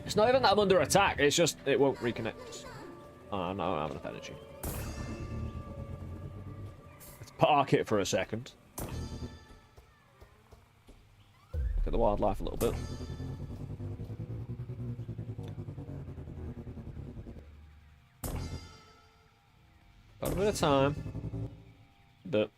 A: It's not even that I'm under attack, it's just it won't reconnect. Oh no, I don't have enough energy. Let's park it for a second. Look at the wildlife a little bit. Got a bit of time, but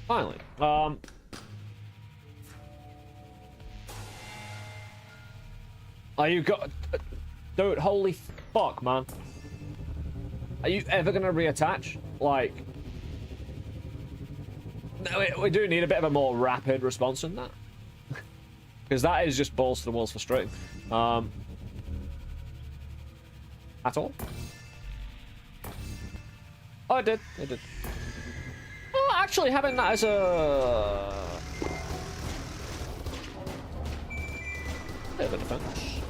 A: finally, are you got, dude? Holy fuck, man! Are you ever gonna reattach? Like, no, we do need a bit of a more rapid response than that, because that is just balls to the walls frustrating. At all? Oh, it did. It did. Oh, actually, having that as a bit of a defense.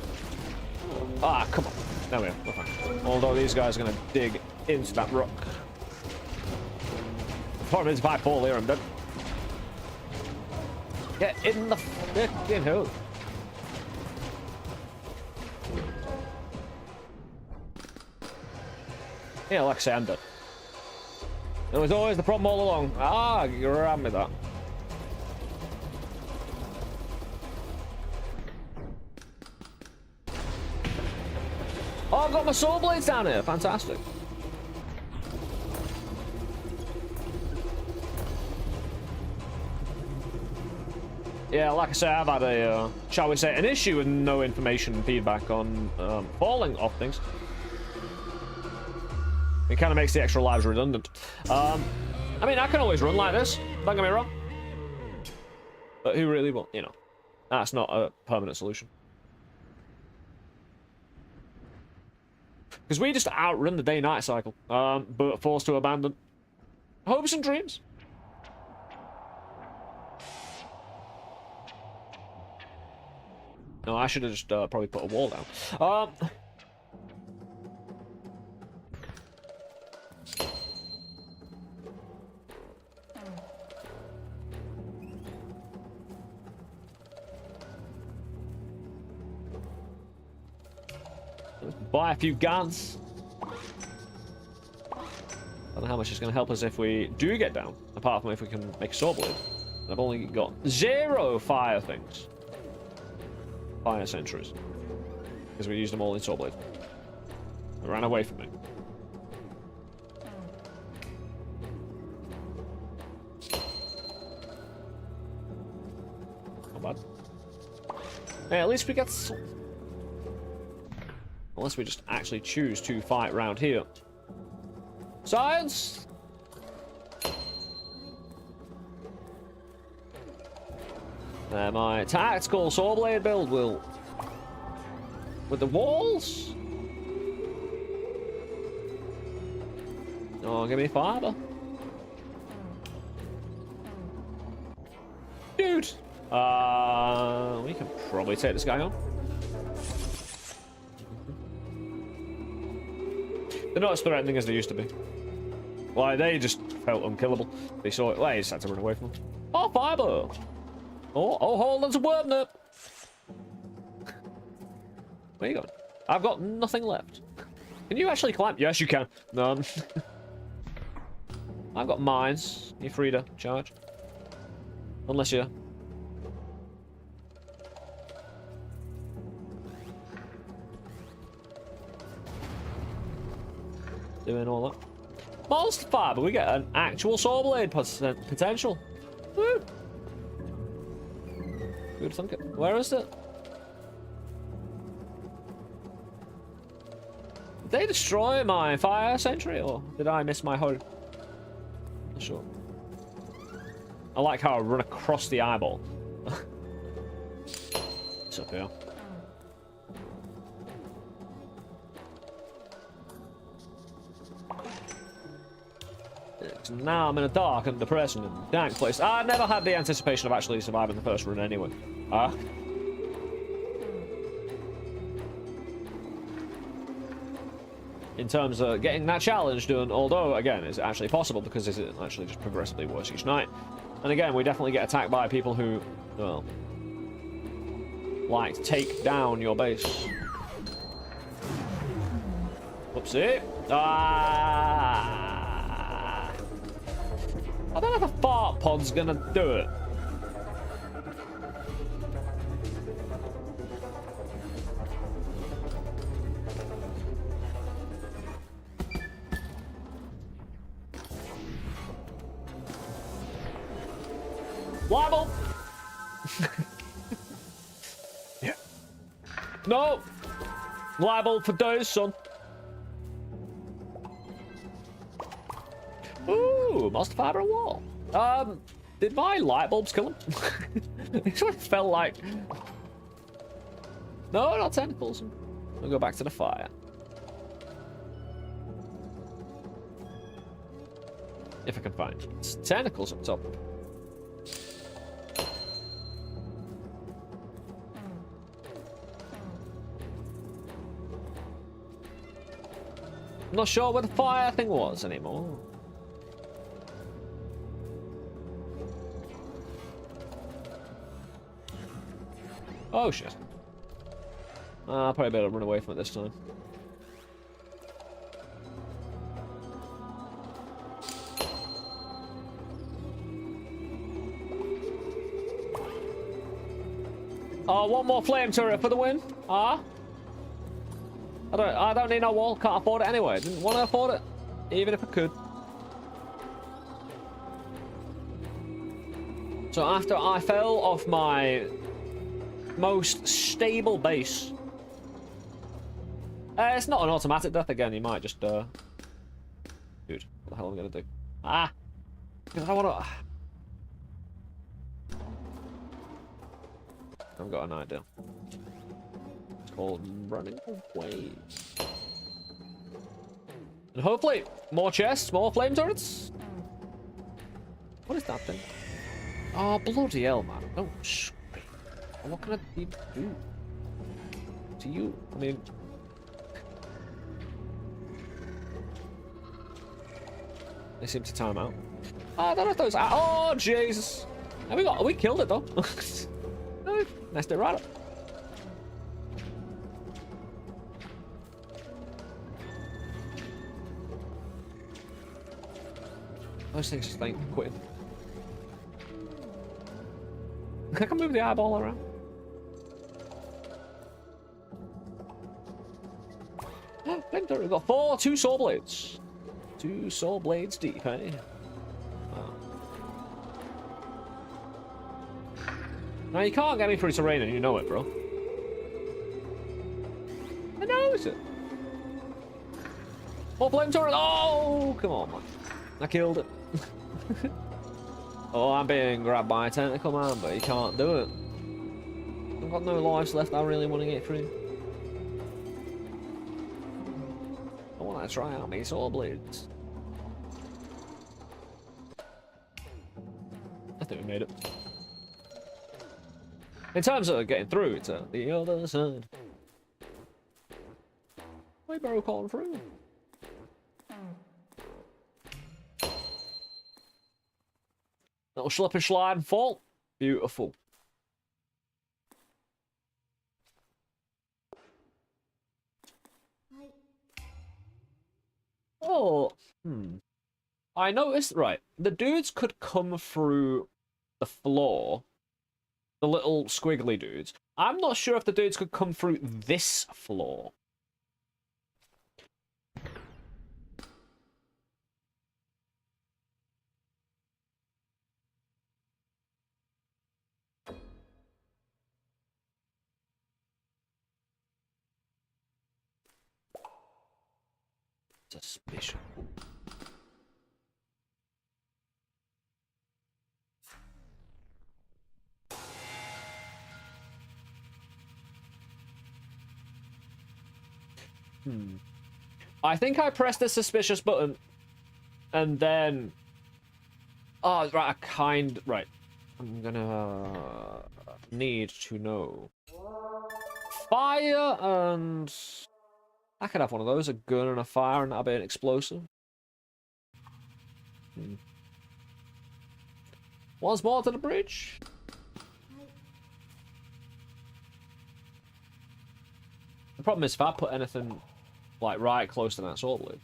A: Ah, come on. There we go. We're fine. Although these guys are gonna dig into that rock. The problem is if I fall here, I'm dead. Get in the fucking hole. Yeah, like I say, I'm dead. There was always the problem all along. Ah, you're around with that. Oh, I've got my soul blades down here. Fantastic. Yeah, like I say, I've had a, shall we say, an issue with no information and feedback on falling off things. It kind of makes the extra lives redundant. I mean, I can always run like this, don't get me wrong. But who really will, you know, that's not a permanent solution. Because we just outrun the day-night cycle, but forced to abandon hopes and dreams. No, I should have just probably put a wall down. Let's buy a few guns. I don't know how much it's going to help us if we do get down, apart from if we can make a saw blade. I've only got 0 fire things. fire sentries. Because we used them all in Swordblade. They ran away from me. Not bad. Hey, at least we get some. Unless we just actually choose to fight round here. Science! My tactical Swordblade build will... With the walls? Oh, give me fiber. Dude! We can probably take this guy on. They're not as threatening as they used to be. Well, they just felt unkillable. They saw it. Well, they just had to run away from them. Oh, fiber! Oh, hold on to worm nip. Where you going? I've got nothing left. Can you actually climb? Yes, you can. None. I've got mines. You're free to charge. Unless you're... doing all that. Monster fiber, we get an actual Swordblade potential. Woo! Good thinking. Where is it? Did they destroy my fire sentry, or did I miss my horde? Not sure. I like how I run across the eyeball. It's up here. Now I'm in a dark and depressing and dank place. I never had the anticipation of actually surviving the first run anyway. In terms of getting that challenge done, although, again, it's actually possible because it's actually just progressively worse each night. And again, we definitely get attacked by people who, well, like to take down your base. Whoopsie. I don't know if a fart pod's gonna do it. Wobble! Yeah. No! Liable for days, son. Ooh, must fiber a wall. Did my light bulbs kill him? This one felt like... No, not tentacles. We'll go back to the fire. If I can find it. It's tentacles up top. I'm not sure where the fire thing was anymore. Oh shit. I'll probably better run away from it this time. Oh, one more flame turret for the win. I don't need no wall. Can't afford it anyway. Didn't want to afford it, even if I could. So after I fell off my most stable base, it's not an automatic death again. You might just, dude, what the hell am I gonna do? Because I wanna. I've got an idea. It's called running away. And hopefully, more chests, more flame turrets. What is that thing? Oh, bloody hell, man. Don't scream. What can I even do to you? I mean... They seem to time out. Oh, I don't know if those... Oh, Jesus. We killed it, though. No, messed it right up. Those things just ain't quitting. I can move the eyeball around. Flamethrower, we've got two soul blades. 2 soul blades deep, eh? Wow. Now you can't get me through terrain and you know it, bro. I know it. More flamethrower! Oh, come on, man. I killed it. Oh, I'm being grabbed by a tentacle, man, but you can't do it. I've got no lives left. I really want to get through. I want to try out my soul blades. I think we made it. In terms of getting through, it's the other side. We broke on through. Little slip and slide and fall. Beautiful. Oh, I noticed, right, the dudes could come through the floor. The little squiggly dudes. I'm not sure if the dudes could come through this floor. Suspicious. I think I pressed the suspicious button and then oh right, right. I'm gonna need to know. Fire and I could have one of those, a gun and a fire, and that'll be an explosive. Once more to the bridge. The problem is if I put anything like right close to that soul blade.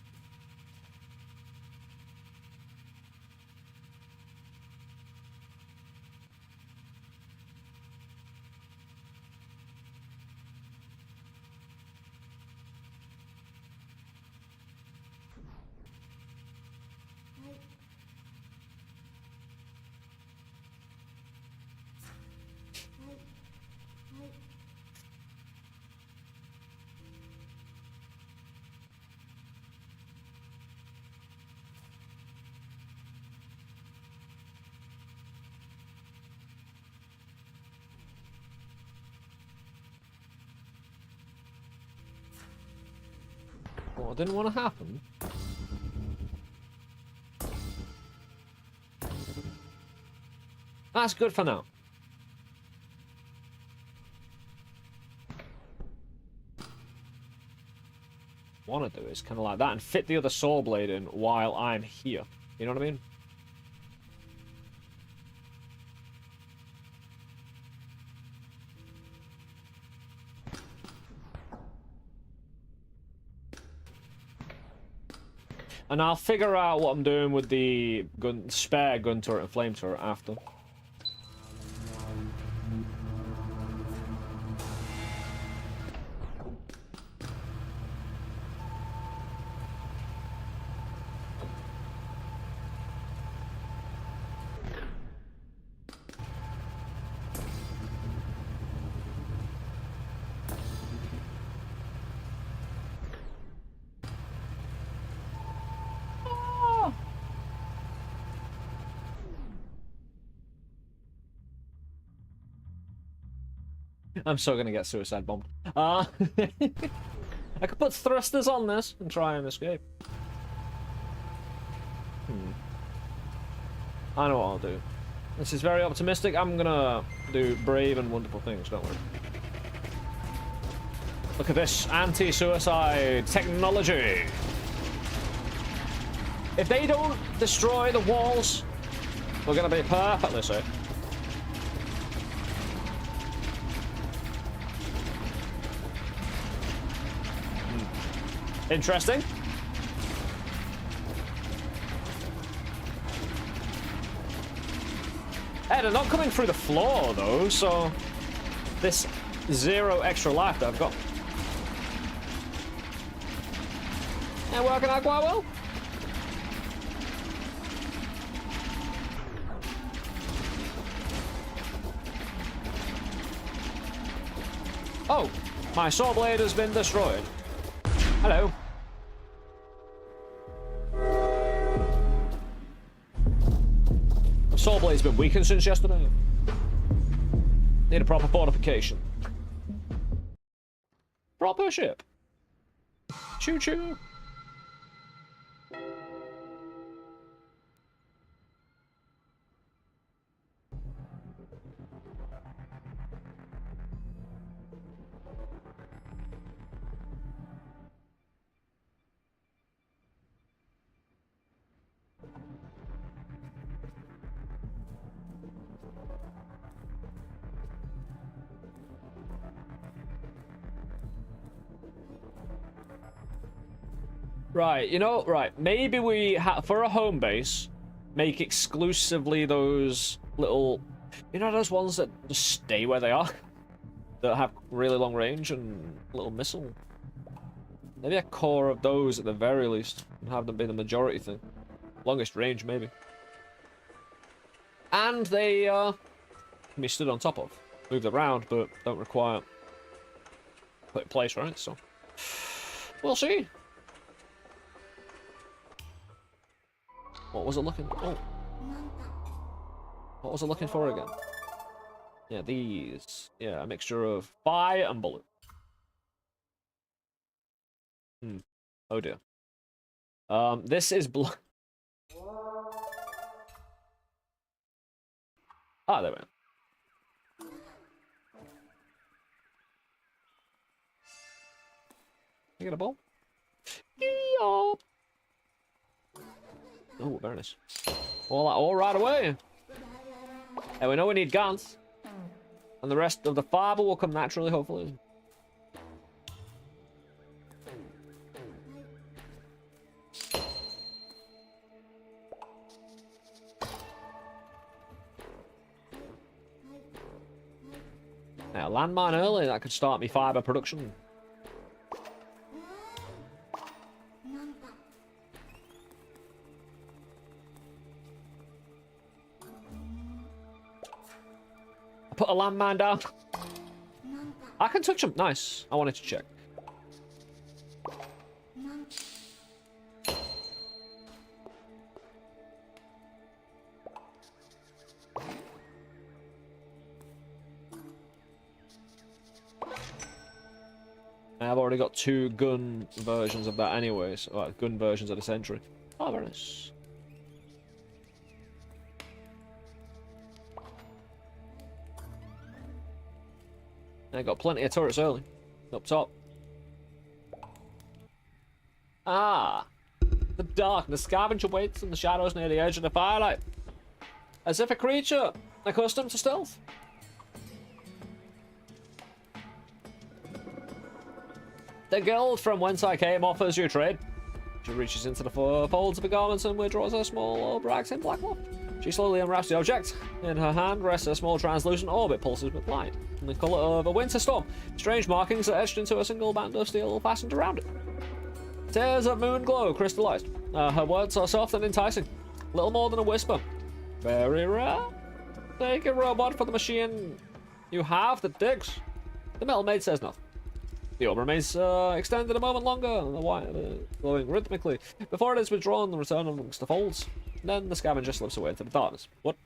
A: Oh, it didn't want to happen. That's good for now. Want to do is kind of like that and fit the other soul blade in while I'm here. You know what I mean? And I'll figure out what I'm doing with the spare gun turret and flame turret after. I'm so gonna get suicide bombed. I could put thrusters on this and try and escape. I know what I'll do. This is very optimistic. I'm gonna do brave and wonderful things, don't worry. Look at this anti-suicide technology. If they don't destroy the walls, we're gonna be perfectly safe. Interesting. Hey, they're not coming through the floor though, so this 0 extra life that I've got. And working out quite well. Oh, my saw blade has been destroyed. Hello. The saw blade's been weakened since yesterday. Need a proper fortification. Proper ship. Choo choo. Right, you know, right, maybe we, for a home base, make exclusively those little, you know, those ones that just stay where they are? That have really long range and little missile. Maybe a core of those at the very least, and have them be the majority thing. Longest range, maybe. And they, can be stood on top of. Moved around, but don't require put in place, right? So, we'll see. What was it looking? Oh, what was it looking for again? Yeah, these. Yeah, a mixture of fire and bullet. Oh dear. This is blood. Ah, there we are. You get a ball? Yeah. Oh, very nice. All right away. And we know we need guns. And the rest of the fiber will come naturally, hopefully. Now, landmine early, that could start me fiber production. Put a landmine down. I can touch them. Nice. I wanted to check. I've already got 2 gun versions of that anyway, so gun versions of the Sentry. Oh, very nice. I got plenty of turrets early. Up top. Ah! The darkness. Scavenger waits in the shadows near the edge of the firelight. As if a creature accustomed to stealth. The guild from whence I came offers you trade. She reaches into the folds of her garments and withdraws her small braxton black cloth. She slowly unwraps the object. In her hand rests a small translucent orb. It pulses with light. In the colour of a winter storm. Strange markings are etched into a single band of steel fastened around it. Tears of moon glow crystallized. Her words are soft and enticing. Little more than a whisper. Very rare. Take a robot for the machine you have that digs. The metal maid says nothing. The orb remains extended a moment longer, the white glowing rhythmically, before it is withdrawn and returned amongst the folds. Then the scavenger slips away into the darkness. What?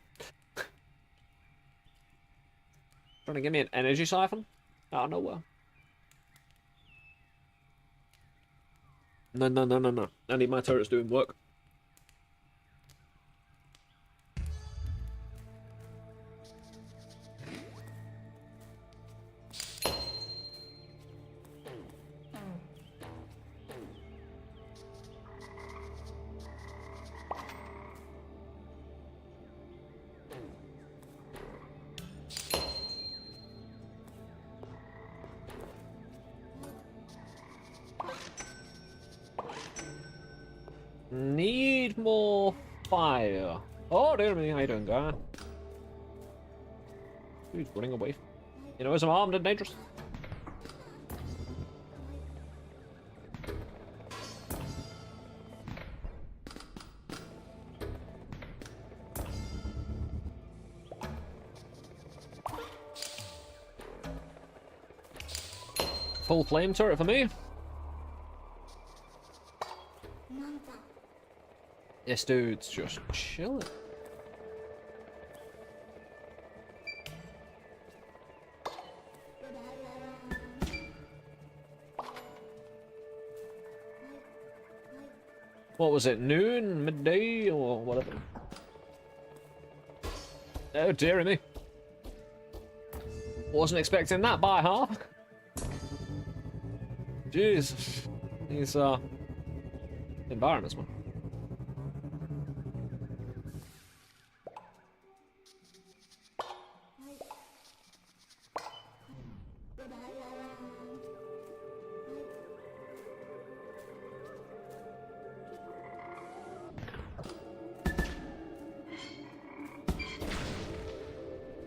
A: Trying to give me an energy siphon? Out of nowhere. No. I need my turrets doing work. Need more fire. Oh, dear me, how you doing, guy? Who's running away? You know, I'm armed and dangerous. full flame turret for me. This dude's just chilling. What was it, noon, midday, or whatever? Oh, dearie me. Wasn't expecting that by half. Jeez. These, environments, man.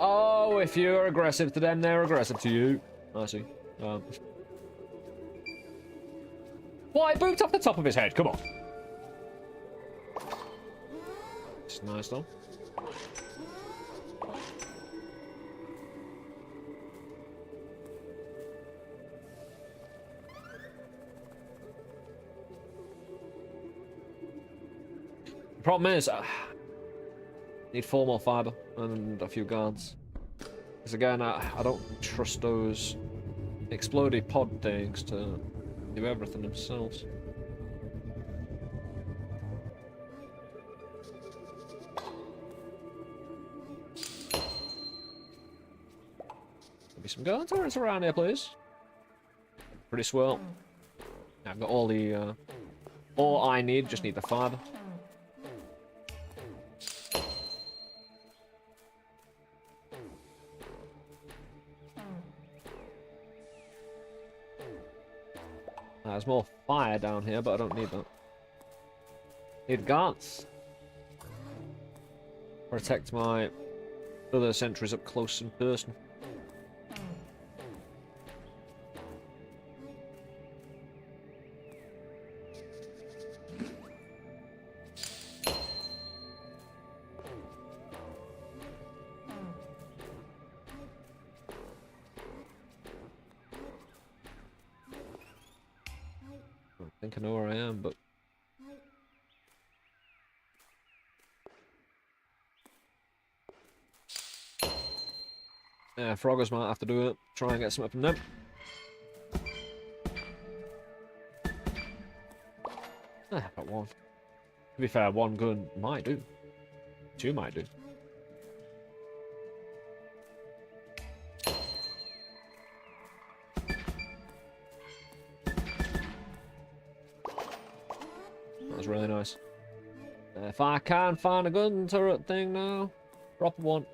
A: Oh, if you're aggressive to them, they're aggressive to you. I see. What? I booped off the top of his head. Come on. It's nice, though. The problem is, need 4 more fiber and a few guards. Because again, I don't trust those explodey pod things to do everything themselves. Maybe some guard turrets around here, please. Pretty swell. I've got all the all I need, just need the fiber. There's more fire down here, but I don't need that. Need guards. Protect my other sentries up close in person. I think I know where I am, but yeah, Froggers might have to do it. Try and get something from them. Got one. To be fair, one gun might do. 2 might do. That's really nice. If I can find a gun turret thing now, proper one.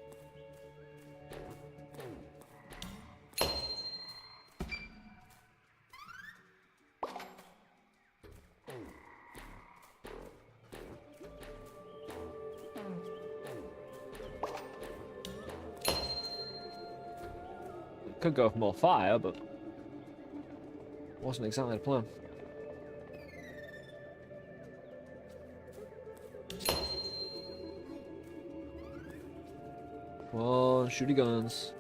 A: Could go for more fire, but wasn't exactly the plan. Oh, shooty guns.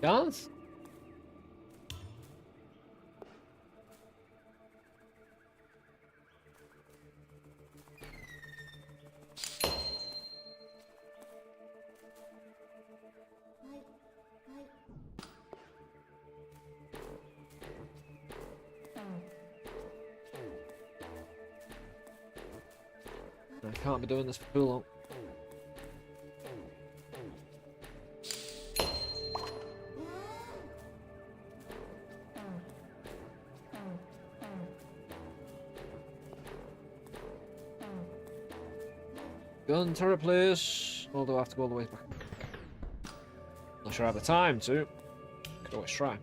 A: Guns? I can't be doing this for too long. Gun turret, please. Although I have to go all the way back. Not sure I have the time to. Could always try.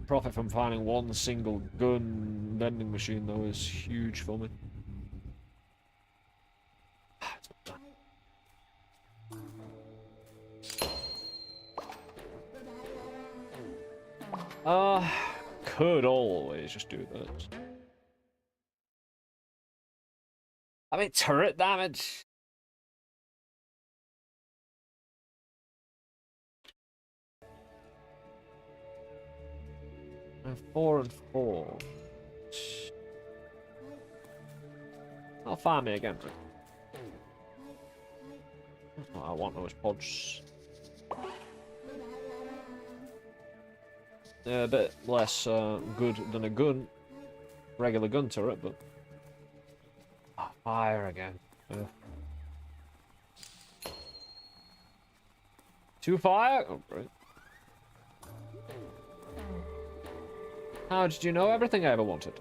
A: Profit from finding one single gun vending machine though is huge for me. Could always just do that. I mean, turret damage. And 4 and 4. I'll farm me again. That's what I want, those pods. Yeah, a bit less good than a gun. Regular gun turret, but... Oh, fire again. 2 fire? Oh, great. How did you know everything I ever wanted?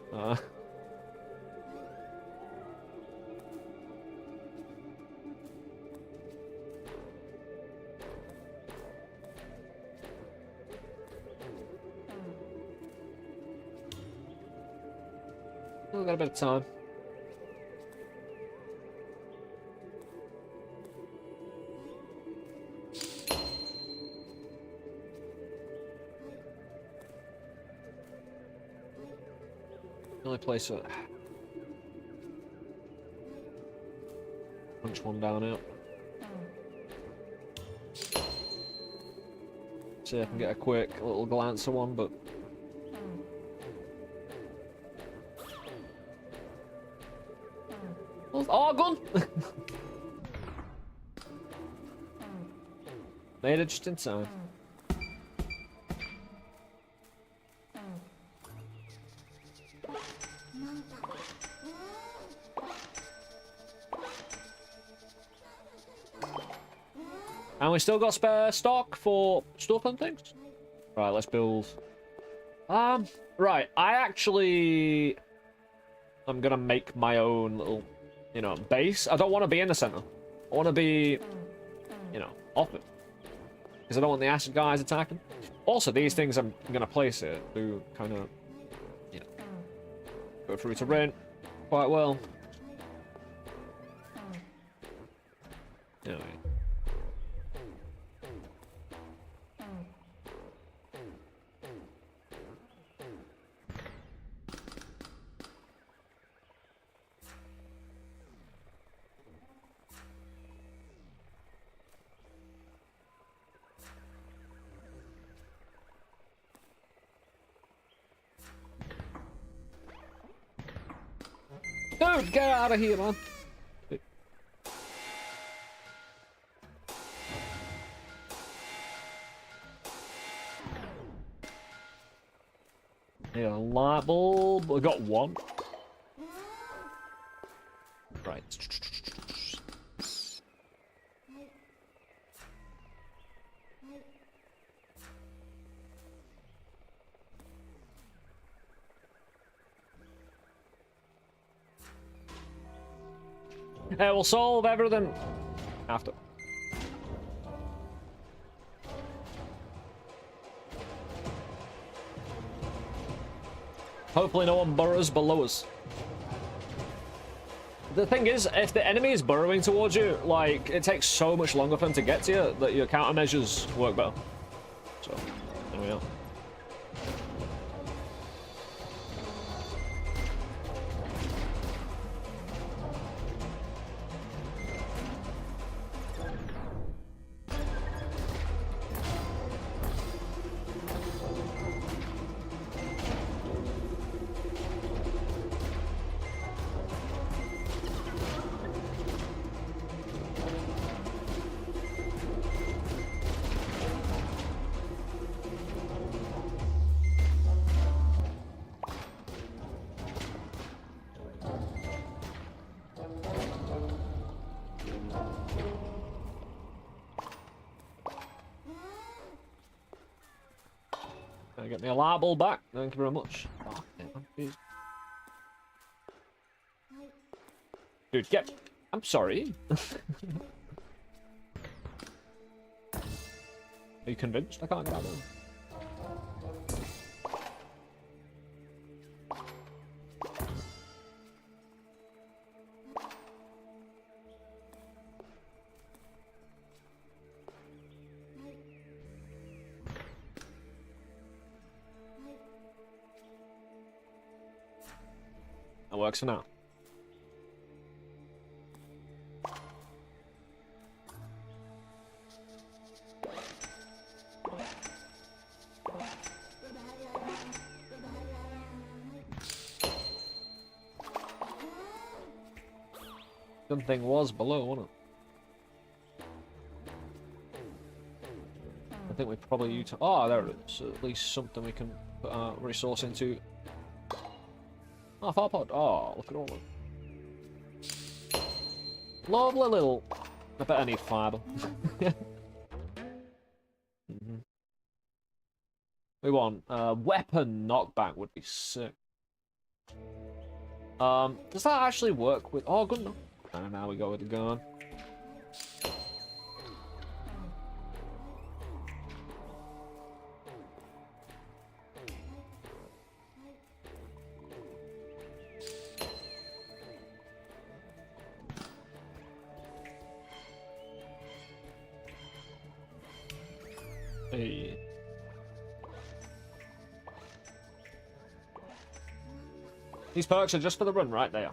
A: Still got a bit of time. The only place that... Punch one down out. See if I can get a quick little glance at one, but... Oh, gun! Made it just in time. And we still got spare stock for stuff and things. Right, let's build. Right, I'm gonna make my own little, you know, base. I don't want to be in the center. I want to be, you know, off it. Because I don't want the acid guys attacking. Also, these things I'm gonna place here do kind of, you know, go through terrain quite well. Anyway. Dude, get out of here, man. Yeah, light bulb. I got one. Right. We'll solve everything after. Hopefully no one burrows below us. The thing is, if the enemy is burrowing towards you, like, it takes so much longer for them to get to you that your countermeasures work better. So, there we are. Get me a light bulb back. Thank you very much. Oh, Dude, get... I'm sorry. Are you convinced I can't get out of there? That works for now. Something was below, wasn't it? I think we probably utilize... Oh, there it is. At least something we can put our resource into. Oh, far pod. Oh, look at all of them. Lovely little... I bet I need fibre. We want weapon knockback would be sick. Does that actually work with... Oh, good enough. And now we go with the gun. Hey. These perks are just for the run, right? They are.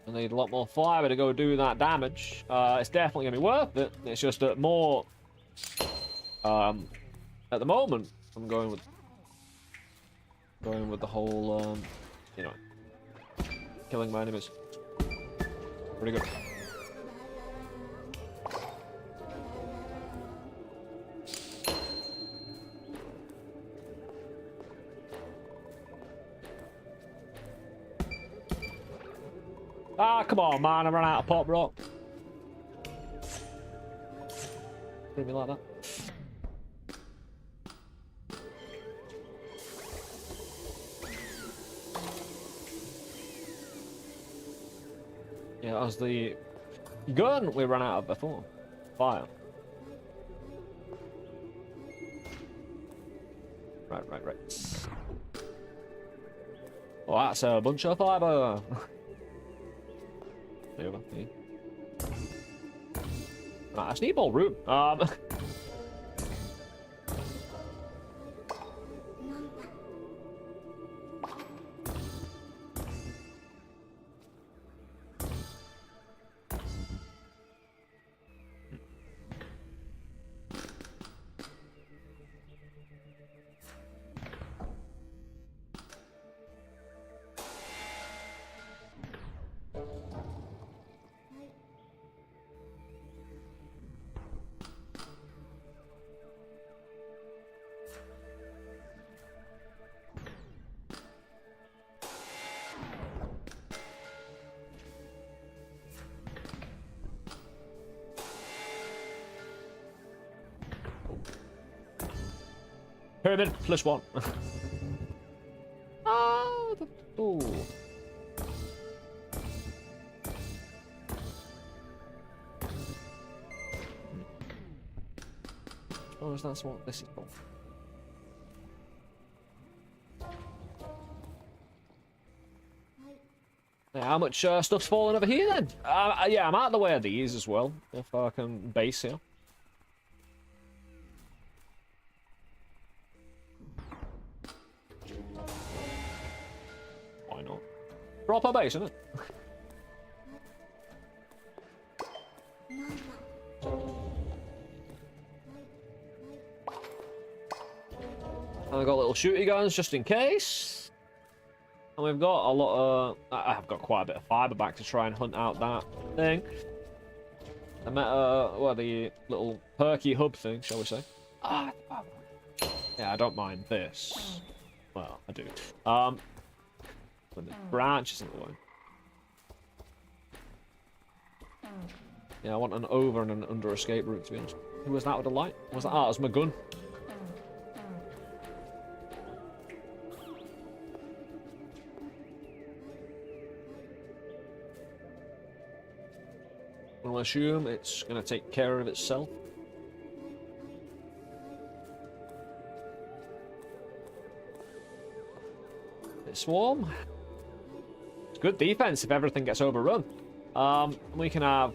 A: I need a lot more fiber to go do that damage. It's definitely gonna be worth it. It's just that more. At the moment, I'm going with the whole, you know, killing my enemies. Pretty good. Ah, come on, man! I ran out of pop rock. Treat me like that. Yeah, that was the gun we ran out of before. Fire. Right. Oh, that's a bunch of fiber. Right, I just need more room. Pyramid +1. Ah, oh. Oh, is that what this is for? Yeah, how much stuff's falling over here then? Yeah, I'm out of the way of these as well, if I can base here. Why not? Proper base, isn't it? I've got little shooty guns just in case. And we've got a lot of... I've got quite a bit of fiber back to try and hunt out that thing. I met well, the little perky hub thing, shall we say. Yeah, I don't mind this. Well, I do. When the branch isn't the way. Yeah, I want an over and an under escape route, to be honest. Who was that with the light? Was that? Ah, it was my gun. I'll assume it's going to take care of itself. It's swarm. It's good defense if everything gets overrun. We can have...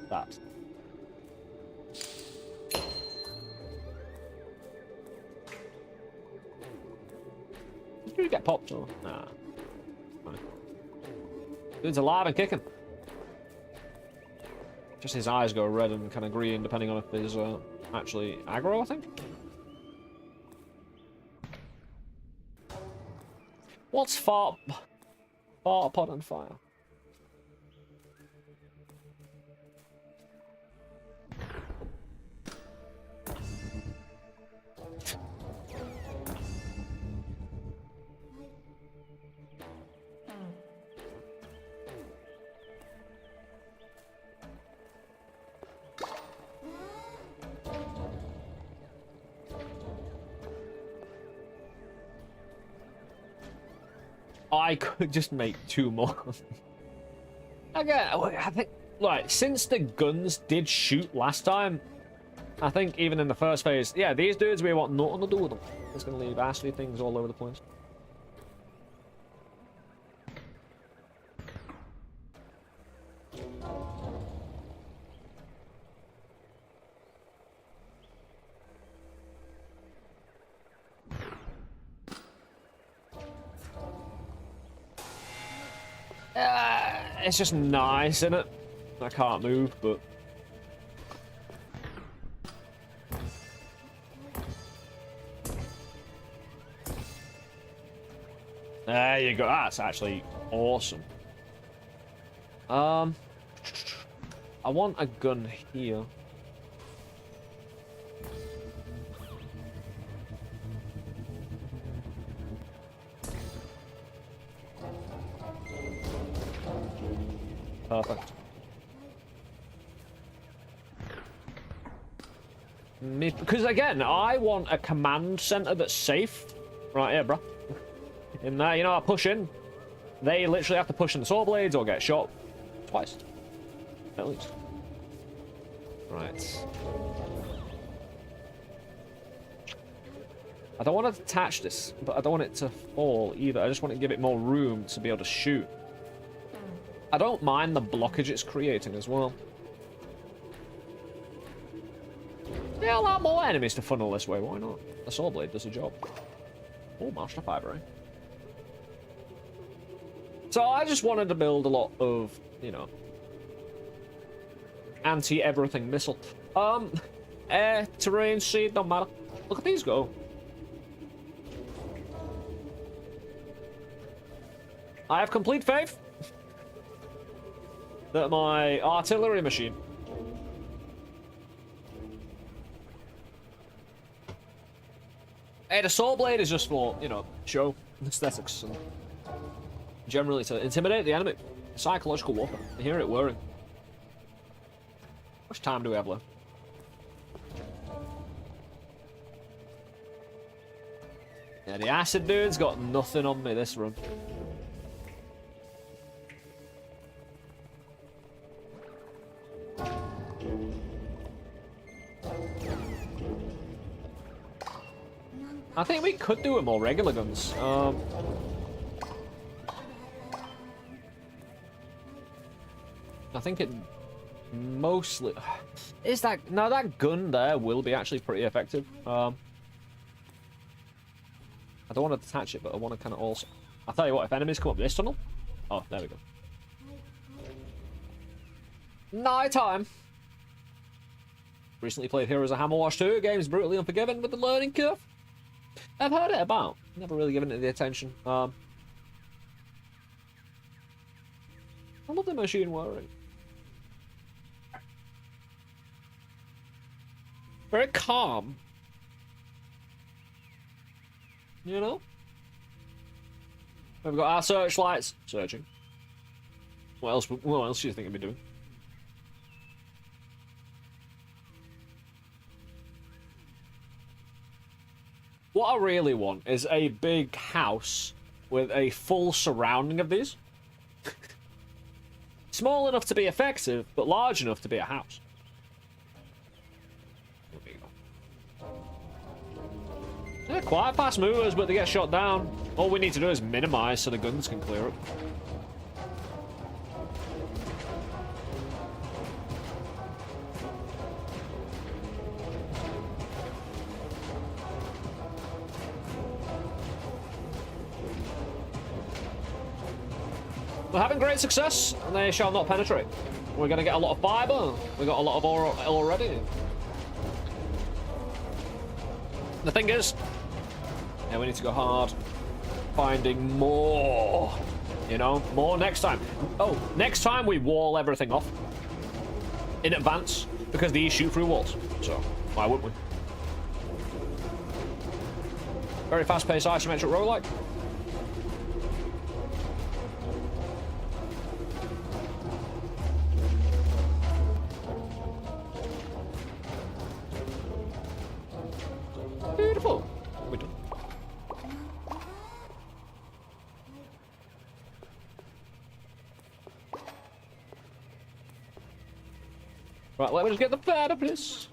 A: that. Did you get popped or? Nah. Fine. Dude's alive and kicking. Just his eyes go red and kind of green depending on if there's actually aggro, I think. What's fart pot on fire? I could just make 2 more. Again, I think, like, since the guns did shoot last time, I think even in the first phase, yeah, these dudes, we want nothing to do with them. It's going to leave nasty things all over the place. It's just nice, isn't it? I can't move, but... There you go. That's actually awesome. I want a gun here. Perfect. Because again, I want a command center that's safe. Right here, bro. In there, you know, I push in. They literally have to push in the saw blades or get shot twice. At least. Right. I don't want to detach this, but I don't want it to fall either. I just want to give it more room to be able to shoot. I don't mind the blockage it's creating as well. Yeah, a lot more enemies to funnel this way, why not? The saw blade does the job. Oh, master fiber, eh? So I just wanted to build a lot of, you know, anti-everything missile. Air, terrain, seed, don't matter. Look at these go. I have complete faith that my artillery machine the saw blade is just for, you know, show, aesthetics, and generally to intimidate the enemy. Psychological warfare. I hear it whirring. How much time do we have left? Yeah, the acid dude's got nothing on me this run. I think we could do it more regular guns. I think it mostly is that. No, that gun there will be actually pretty effective. I don't want to detach it, but I want to kind of also. I'll tell you what, if enemies come up this tunnel. Oh, there we go. Night time. Recently played Heroes of Hammerwatch 2. Game's brutally unforgiving with the learning curve. I've heard it about. Never really given it the attention. I love the machine whirring. Very calm. You know? We've got our searchlights. Searching. What else do you think we'd be doing? What I really want is a big house with a full surrounding of these. Small enough to be effective, but large enough to be a house. There we go. They're quite fast movers, but they get shot down. All we need to do is minimize so the guns can clear up. We're having great success, and they shall not penetrate. We're going to get a lot of fiber. We got a lot of ore already. The thing is, yeah, we need to go hard. Finding more. You know, more next time. Oh, next time we wall everything off in advance, because these shoot through walls. So, why wouldn't we? Very fast-paced isometric roguelike. Beautiful. We're done. Right, let me just get the pad of this.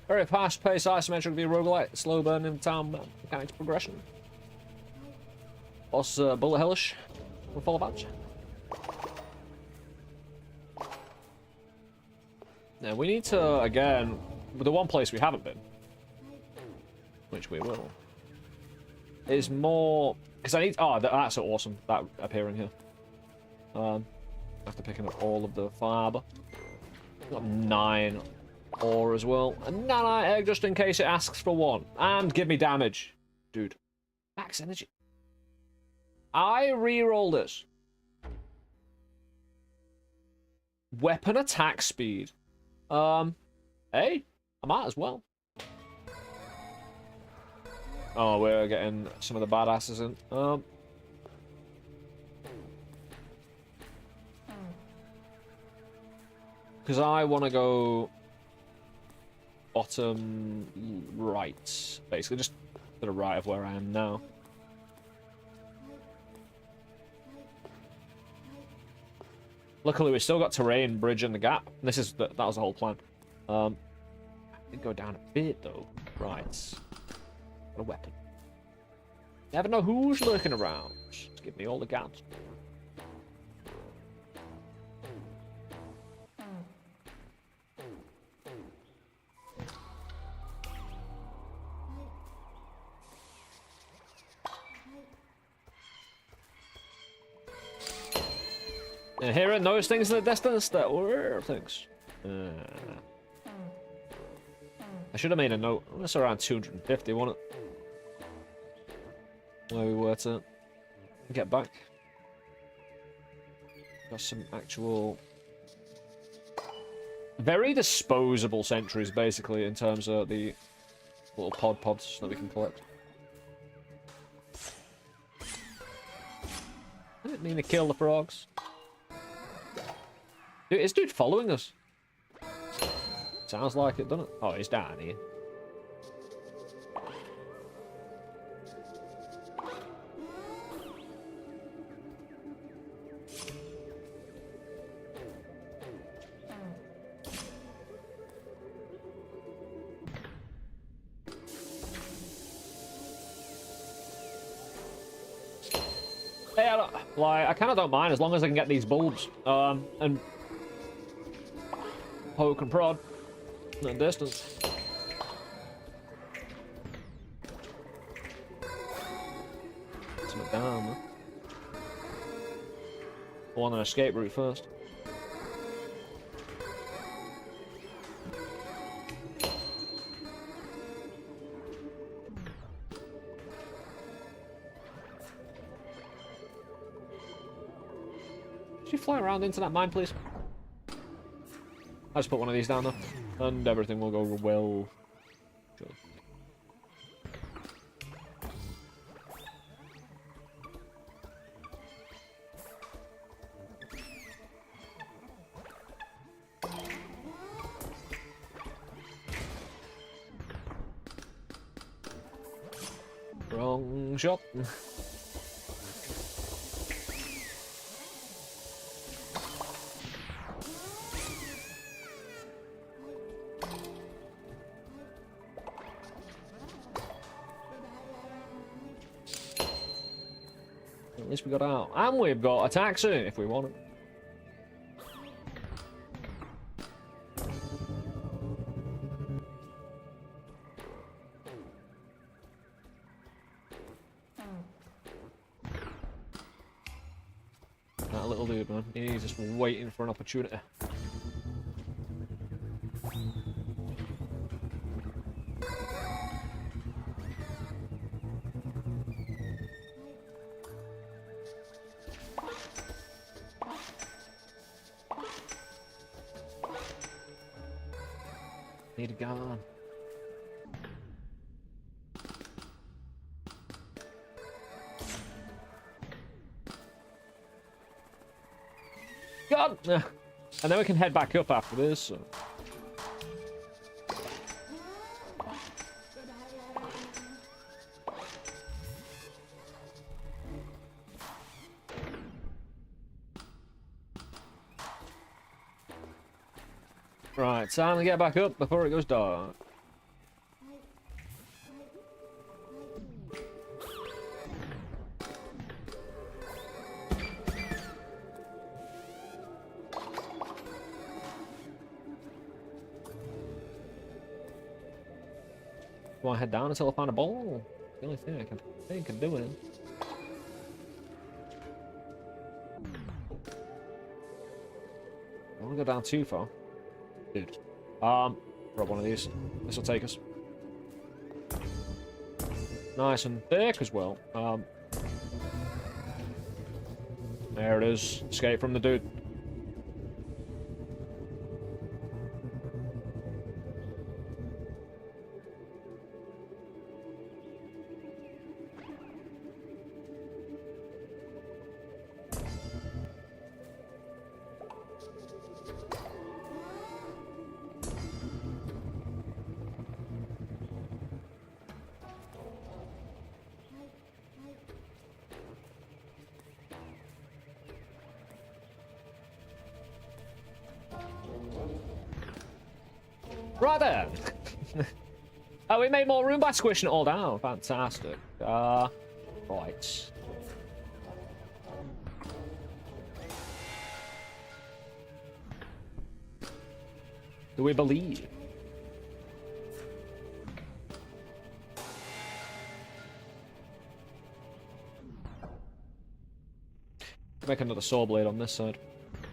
A: Very fast-paced isometric view roguelite, slow burning time mechanics progression. Boss bullet hellish. We'll follow badge. Now we need to again. The one place we haven't been, which we will, is more because I need. Oh, that's so awesome! That appearing here. After picking up all of the fiber, got 9 ore as well, a nanite egg just in case it asks for one, and give me damage, dude. Max energy. I re-roll this. Weapon attack speed. Hey. I might as well. Oh, we're getting some of the badasses in. Because I want to go bottom right, basically, just to the right of where I am now. Luckily, we still got terrain, bridge, and the gap. This is that was the whole plan. Did go down a bit though. Right. What a weapon. Never know who's lurking around. Just give me all the guns. And hearing those things in the distance that were things. I should have made a note. That's around 250, wasn't it? Where we were to get back. Got some actual very disposable sentries, basically, in terms of the little pods that we can collect. I didn't mean to kill the frogs. Dude, is dude following us? Sounds like it, doesn't it? Oh, he's down here. Yeah, like, I kind of don't mind as long as I can get these bulbs, and poke and prod in the distance. Something down, man. Go on an escape route first. Could you fly around into that mine, please? I just put one of these down there, and everything will go well. Sure. Wrong slingshot. At least we got out. And we've got attacks in if we want it. That little dude, man. He's just waiting for an opportunity. Need a gun. God! And then we can head back up after this. So. Right, time to get back up before it goes dark. Do I head down until I find a ball? The only thing I can think of doing. I don't want to go down too far. Dude. Grab one of these. This will take us. Nice and thick as well. There it is. Escape from the dude. Right there. Oh, we made more room by squishing it all down. Fantastic. Right. Do we believe? Make another saw blade on this side.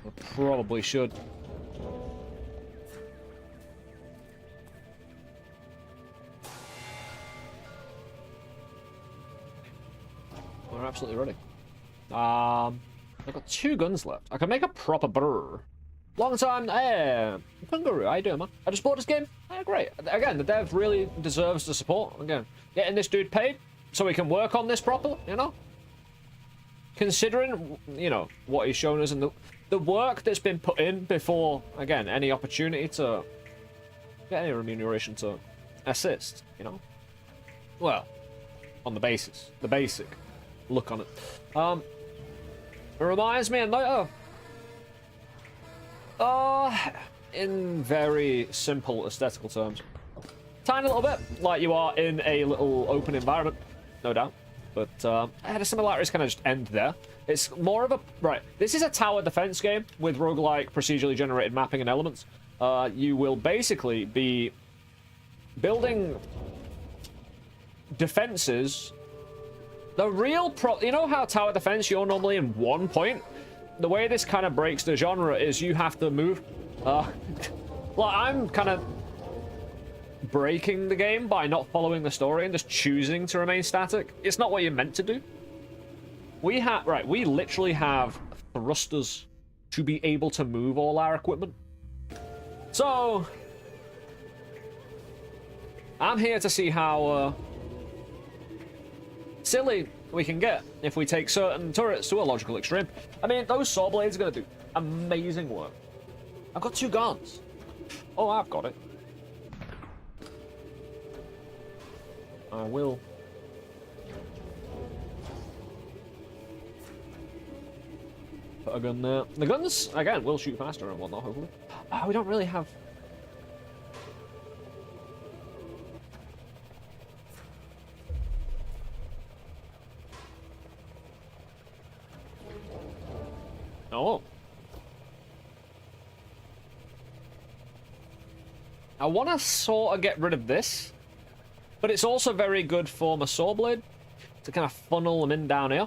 A: I probably should. We're absolutely ready. I've got 2 guns left. I can make a proper brr. Long time, Kangaroo, how you doing, man? I just bought this game. Great. Again, the dev really deserves the support. Again, getting this dude paid so we can work on this properly, you know? Considering, you know, what he's shown us and the work that's been put in before, again, any opportunity to get any remuneration to assist, you know? Well, on the basis, the basic look on it. It reminds me of in very simple aesthetical terms, tiny little bit like you are in a little open environment, no doubt. But the similarities kind of just end there. It's more of a right. This is a tower defense game with roguelike procedurally generated mapping and elements. You will basically be building defenses. The real you know how tower defense you're normally in one point? The way this kind of breaks the genre is you have to move. Well, I'm kind of breaking the game by not following the story and just choosing to remain static. It's not what you're meant to do. We literally have thrusters to be able to move all our equipment. So I'm here to see how silly we can get if we take certain turrets to a logical extreme. I mean, those saw blades are going to do amazing work. I've got 2 guns. Oh, I've got it. I will Put a gun there. The guns, again, will shoot faster and whatnot, hopefully. Oh, we don't really have... Oh. I want to sort of get rid of this, but it's also very good for my saw blade to kind of funnel them in down here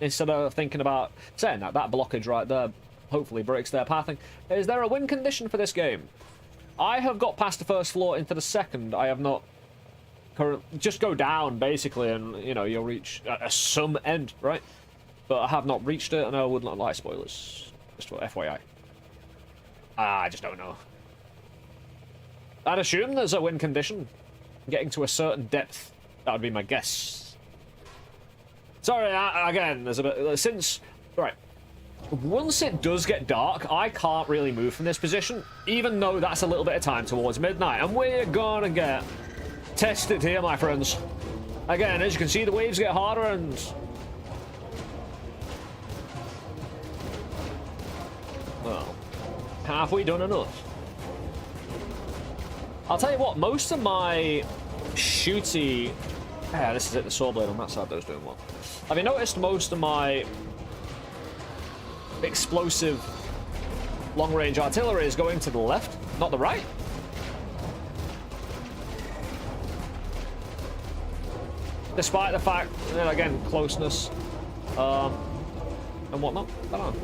A: instead of thinking about saying that blockage right there hopefully breaks their pathing. Is there a win condition for this game? I have got past the first floor into the second. I have not just go down basically, and you know you'll reach some end, right? But I have not reached it, and I would not like spoilers. Just for FYI. I just don't know. I'd assume there's a win condition. Getting to a certain depth. That would be my guess. Sorry, again, there's a bit... Since... Right. Once it does get dark, I can't really move from this position, even though that's a little bit of time towards midnight. And we're gonna get tested here, my friends. Again, as you can see, the waves get harder and... Well, have we done enough? I'll tell you what, most of my shooty... Yeah, this is it, the saw blade on that side those doing well. Have you noticed most of my explosive long-range artillery is going to the left, not the right? Despite the fact, again, closeness, and whatnot. I don't know.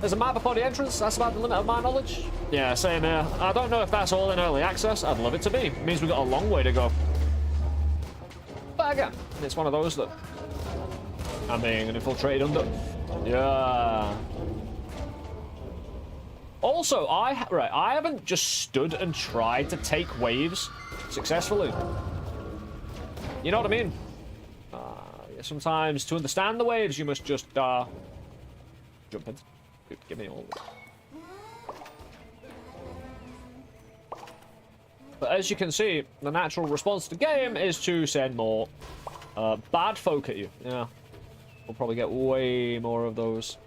A: There's a map before the entrance. That's about the limit of my knowledge. Yeah, same here. I don't know if that's all in early access. I'd love it to be. It means we've got a long way to go. But again, it's one of those that I'm being infiltrated under. Yeah. Also, I haven't just stood and tried to take waves successfully. You know what I mean? Sometimes to understand the waves, you must just jump in. Give me all of it. But as you can see, the natural response to the game is to send more bad folk at you. Yeah. We'll probably get way more of those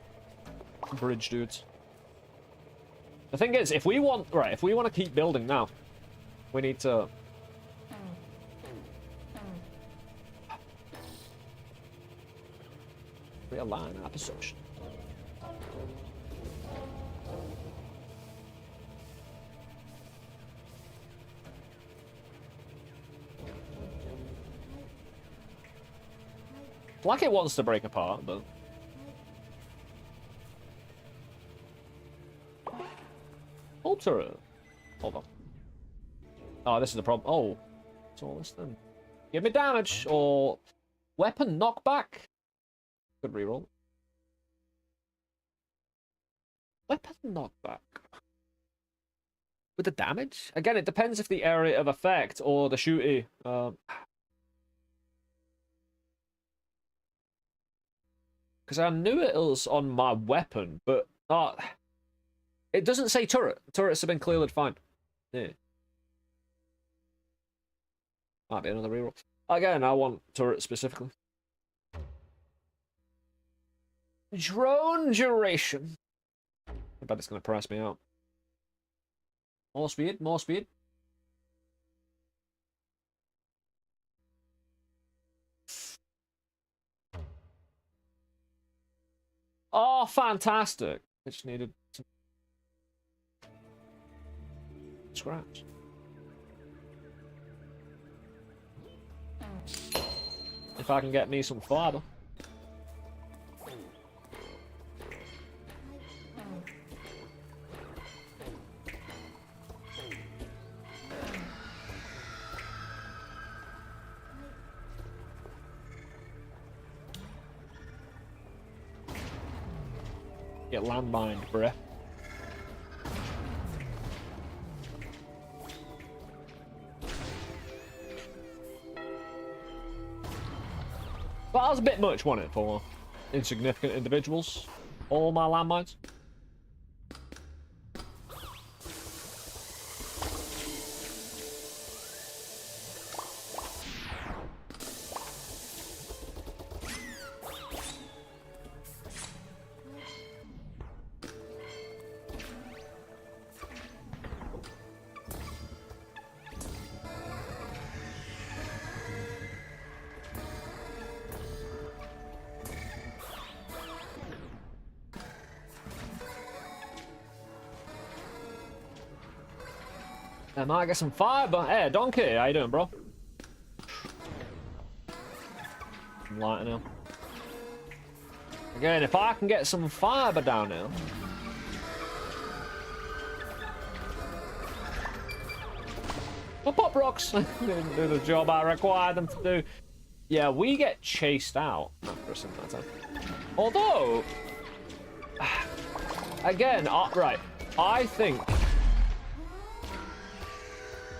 A: bridge dudes. The thing is, if we want to keep building now, we need to realign our perception. Like it wants to break apart, but... Alter it. Hold on. Oh, this is the problem. Oh. What's all this then? Give me damage, or... Weapon knockback? Good reroll. Weapon knockback. With the damage? Again, it depends if the area of effect or the shooty... Because I knew it was on my weapon, but it doesn't say turret. Turrets have been cleared fine. Yeah. Might be another reroll. Again, I want turret specifically. Drone duration. I bet it's going to price me out. More speed, more speed. Oh, fantastic. I just needed some scraps. If I can get me some fiber. Get landmined, bruh. But that was a bit much, wasn't it, for insignificant individuals? All my landmines. I might get some fiber. Hey, Donkey, how you doing, bro? I'm lighting now. Again, if I can get some fiber down here. Well, pop rocks. Didn't do the job I required them to do. Yeah, we get chased out after a certain time. Although, again, right, I think.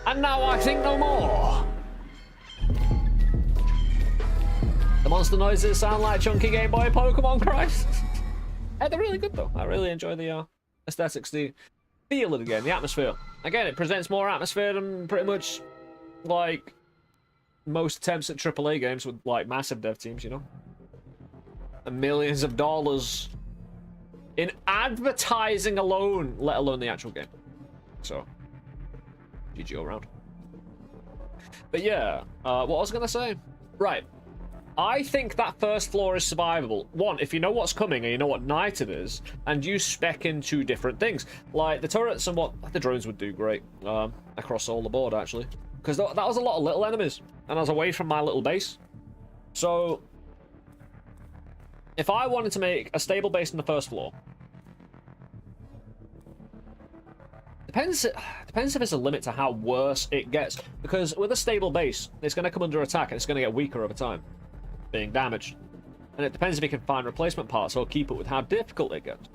A: And now I think no more. The monster noises sound like chunky Game Boy Pokemon, Christ. Hey, they're really good though. I really enjoy the aesthetics, the feel of the game, the atmosphere. Again, it presents more atmosphere than pretty much like most attempts at AAA games with like massive dev teams, you know, and millions of dollars in advertising alone, let alone the actual game. So, GG all around. But yeah, what I was gonna say, right? I think that first floor is survivable. One, if you know what's coming and you know what night it is, and you spec into different things. Like, the turrets and what the drones would do great across all the board, actually. Because that was a lot of little enemies, and I was away from my little base. So, if I wanted to make a stable base on the first floor, depends if there's a limit to how worse it gets. Because with a stable base, it's going to come under attack, and it's going to get weaker over time, being damaged. And it depends if you can find replacement parts or keep up with how difficult it gets.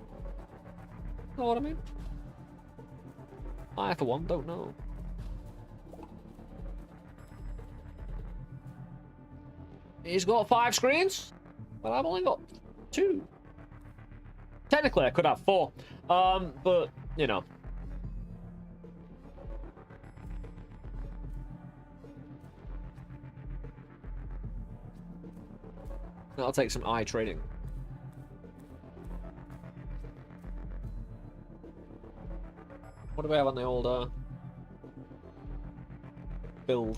A: Know what I mean? I, for one, don't know. He's got 5 screens, but I've only got 2. Technically, I could have 4. But, you know. That'll take some eye trading. What do we have on the old build?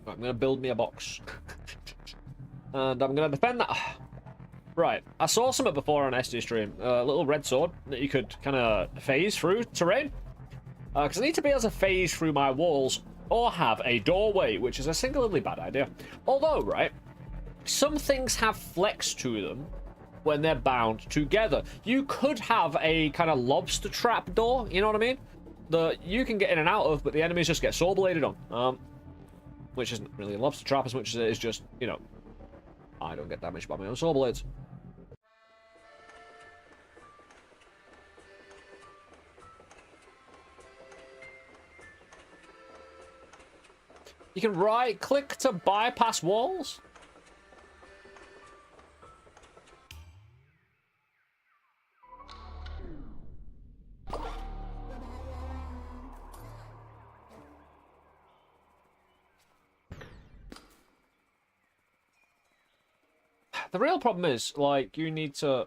A: I'm gonna build me a box. And I'm gonna defend that. Right, I saw something before on SD stream. A little red sword that you could kind of phase through terrain. Because I need to be able to phase through my walls or have a doorway, which is a singularly bad idea. Although, right, some things have flex to them when they're bound together. You could have a kind of lobster trap door, you know what I mean? That you can get in and out of, but the enemies just get saw bladed on. Which isn't really a lobster trap as much as it is just, you know, I don't get damaged by my own saw blades. You can right-click to bypass walls? The real problem is, like, you need to...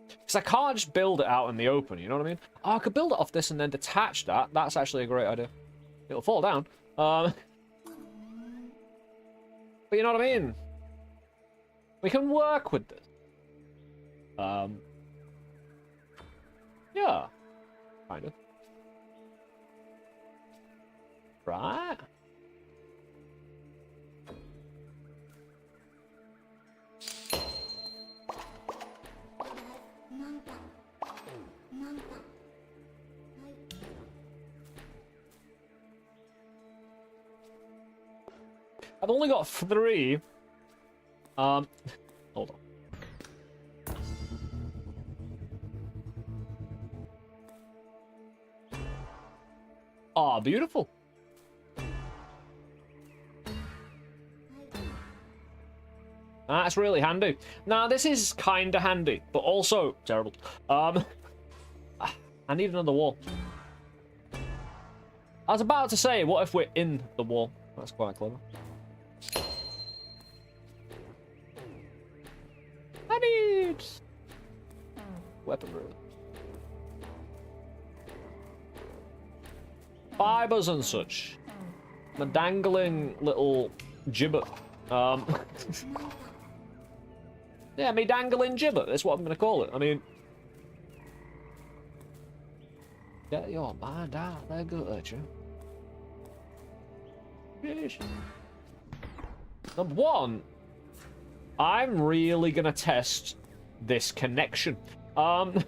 A: Because I can't just build it out in the open, you know what I mean? Oh, I could build it off this and then detach that. That's actually a great idea. It'll fall down. But you know what I mean? We can work with this. Yeah. Kind of. Right. I've only got 3. Hold on. Ah, beautiful. That's really handy. Now, this is kind of handy, but also terrible. I need another wall. I was about to say, what if we're in the wall? That's quite clever. I need weaponry. Fibers and such. The dangling little gibbet. Yeah, me dangling gibbet. That's what I'm gonna call it. I mean, get your mind out. They're good at you. Yeesh. Number one, I'm really gonna test this connection. And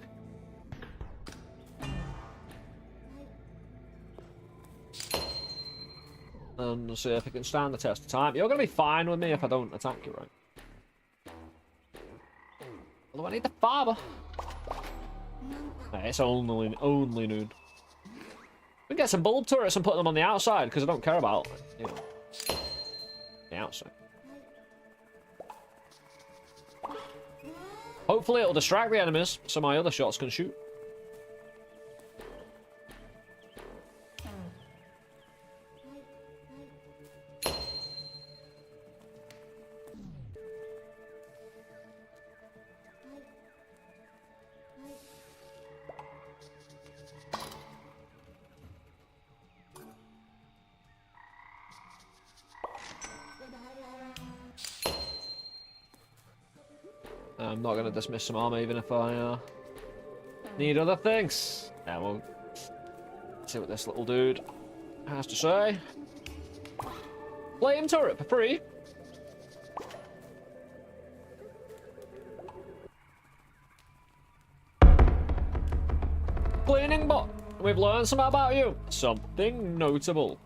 A: see if it can stand the test of time. You're gonna be fine with me if I don't attack you, right? Although I need the fiber. Hey, it's only noon. We can get some bulb turrets and put them on the outside because I don't care about, you know, the outside. Hopefully it'll distract the enemies so my other shots can shoot. I'm not going to dismiss some armor even if I need other things. Yeah, we'll see what this little dude has to say. Flame turret for free. Cleaning bot. We've learned something about you. Something notable.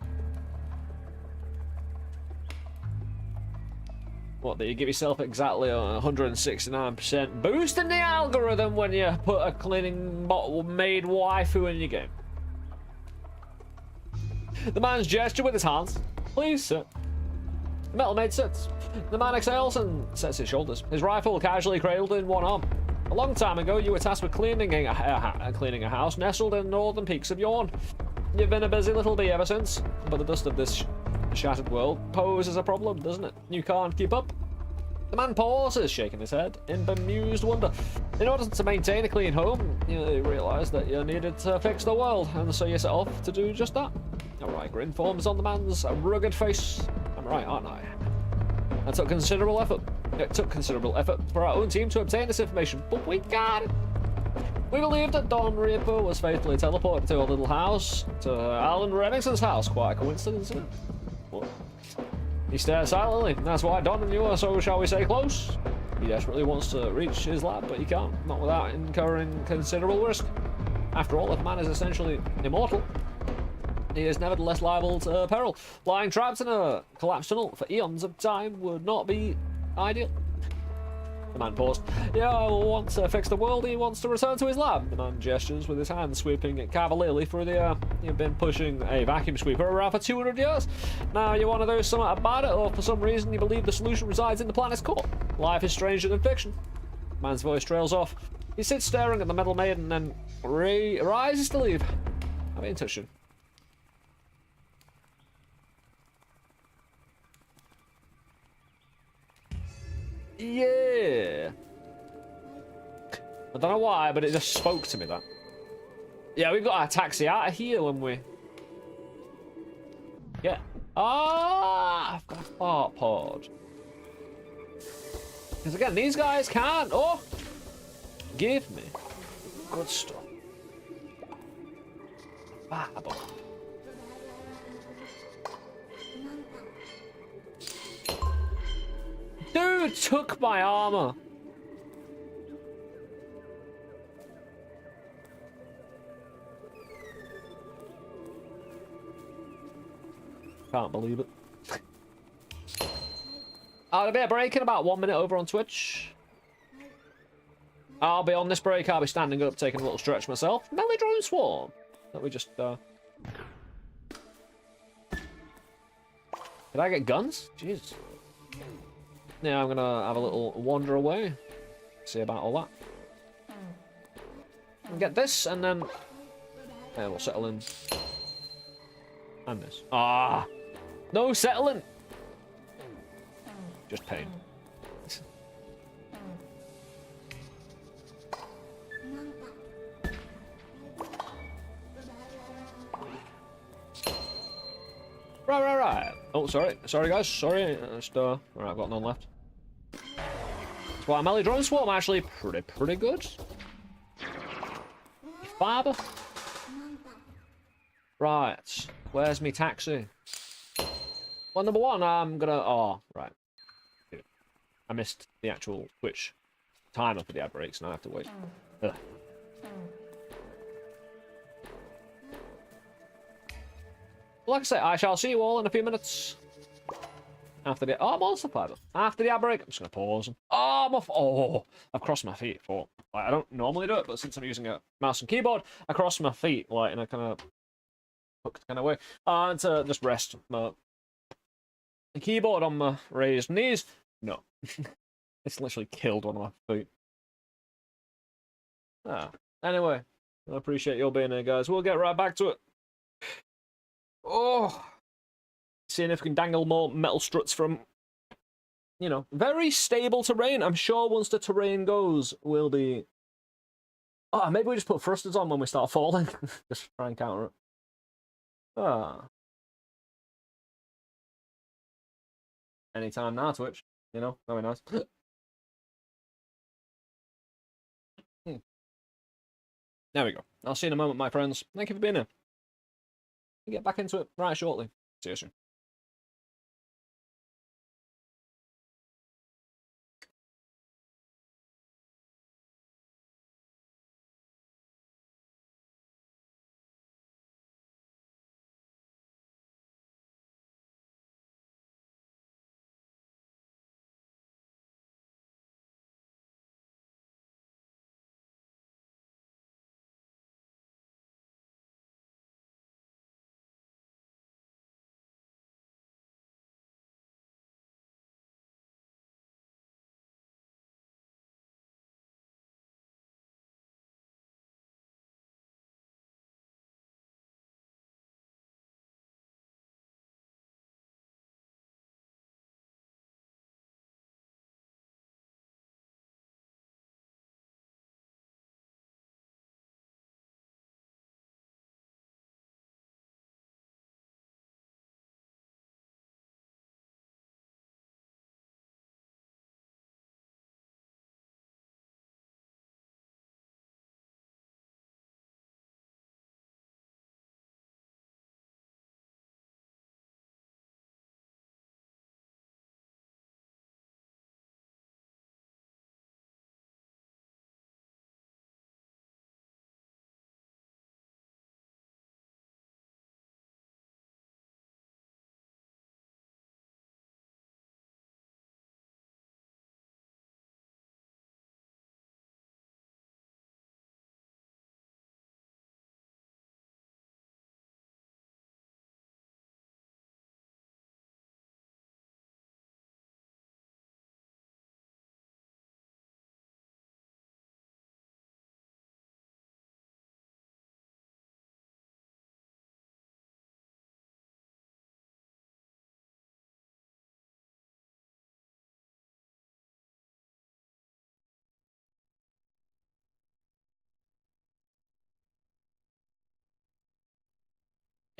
A: What, that you give yourself exactly 169% boost in the algorithm when you put a cleaning bot Maid waifu in your game. The man's gesture with his hands. Please sit. The metal maid sits. The man exhales and sets his shoulders. His rifle casually cradled in one arm. A long time ago, you were tasked with cleaning a house nestled in the northern peaks of Yorn. You've been a busy little bee ever since, but the dust of this shattered world poses a problem, doesn't it? You can't keep up. The man pauses, shaking his head in bemused wonder. In order to maintain a clean home, you realise that you needed to fix the world, and so you set off to do just that. A wry grin forms on the man's rugged face. I'm right, aren't I? It took considerable effort. It took considerable effort for our own team to obtain this information, but we got it. We believed that Don Reaper was faithfully teleported to a little house, to Alan Remington's house. Quite a coincidence, isn't it? What? He stared silently. That's why Don and you are so, shall we say, close. He desperately wants to reach his lab, but he can't, not without incurring considerable risk. After all, if man is essentially immortal, he is nevertheless liable to peril. Lying trapped in a collapsed tunnel for eons of time would not be ideal. The man paused. Yeah, I want to fix the world. He wants to return to his lab. The man gestures with his hand, sweeping it cavalierly through the air. You've been pushing a vacuum sweeper around for 200 years. Now you want to do something about it, or for some reason you believe the solution resides in the planet's core. Life is stranger than fiction. The man's voice trails off. He sits staring at the metal maid and then rises to leave. I'll be in touch soon. Yeah. I don't know why, but it just spoke to me, that. Yeah, we've got our taxi out of here when we... Yeah. Ah, I've got a fart pod. Because again, these guys can't... Oh! Give me good stuff. Fireball. Dude took my armor. Can't believe it. I'll be a break in about 1 minute over on Twitch. I'll be on this break. I'll be standing up, taking a little stretch myself. Melee drone swarm. Let me just. Did I get guns? Jesus. Yeah, I'm gonna have a little wander away. See about all that. And get this, and then Yeah, we'll settle in. And this. Ah! No settling! Just pain. Right. Oh, sorry, guys. Sorry. Alright, I've got none left. Swarm melee drone swarm actually pretty good. Fiber. Right. Where's me taxi? Well, number one, I'm gonna. Oh, right. I missed the actual Twitch timer for the ad breaks, and I have to wait. Ugh. Like I say, I shall see you all in a few minutes. After the monster fiber. After the ad break, I'm just gonna pause. Oh, I've crossed my feet. Like, I don't normally do it, but since I'm using a mouse and keyboard, I cross my feet like in a kind of hooked kind of way, and to just rest my keyboard on my raised knees. No, it's literally killed one of my feet. Anyway, I appreciate you all being here, guys. We'll get right back to it. Oh, seeing if we can dangle more metal struts from, you know, very stable terrain. I'm sure once the terrain goes, we'll be. Oh, maybe we just put thrusters on when we start falling. Just try and counter it. Anytime now, Twitch. You know, very nice. There we go. I'll see you in a moment, my friends. Thank you for being here. We'll get back into it right shortly. See you soon.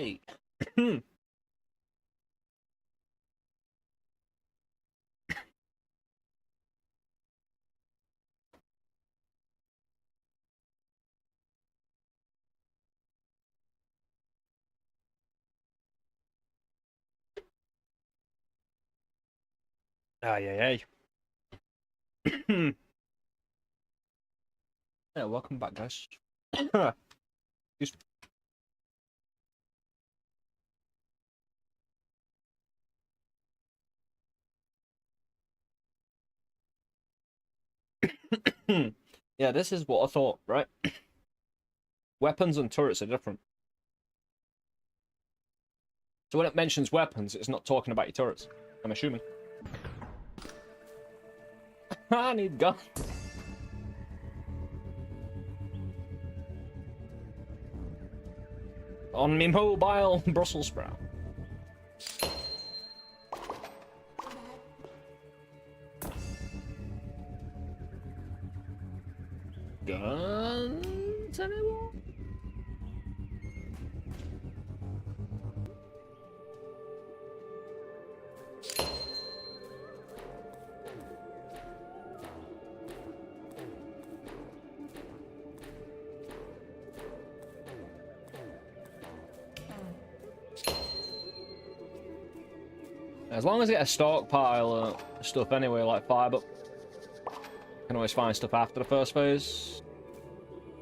A: Hey. Ay. Yeah, welcome back, guys. Yeah, this is what I thought, right? Weapons and turrets are different. So when it mentions weapons, it's not talking about your turrets, I'm assuming. I need gun. on me mobile Brussels sprout. Guns, anyone? As long as I get a stockpile of stuff anyway, like fiber, I can always find stuff after the first phase.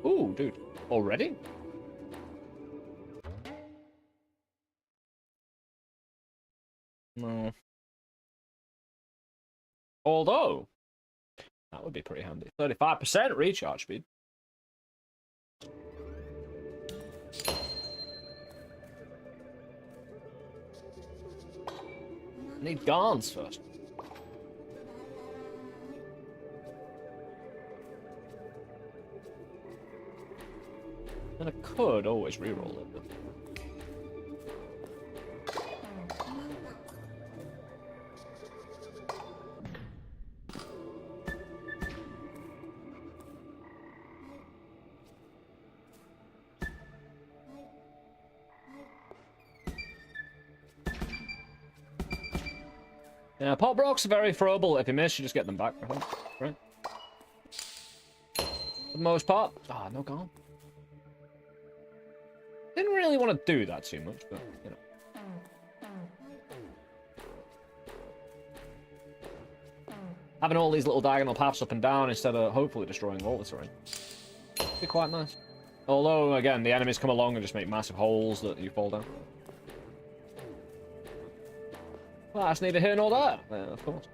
A: Ooh, dude. Already? No. Although, that would be pretty handy. 35% recharge speed. I need guards first. And I could always reroll it. But... yeah, pop rocks are very throwable. If you miss, you just get them back, I think. Right? For the most part. Ah, no gone. Didn't really want to do that too much, but, you know. Having all these little diagonal paths up and down instead of hopefully destroying all the terrain. Be quite nice. Although, again, the enemies come along and just make massive holes that you fall down. Well, that's neither here nor there. Yeah, of course.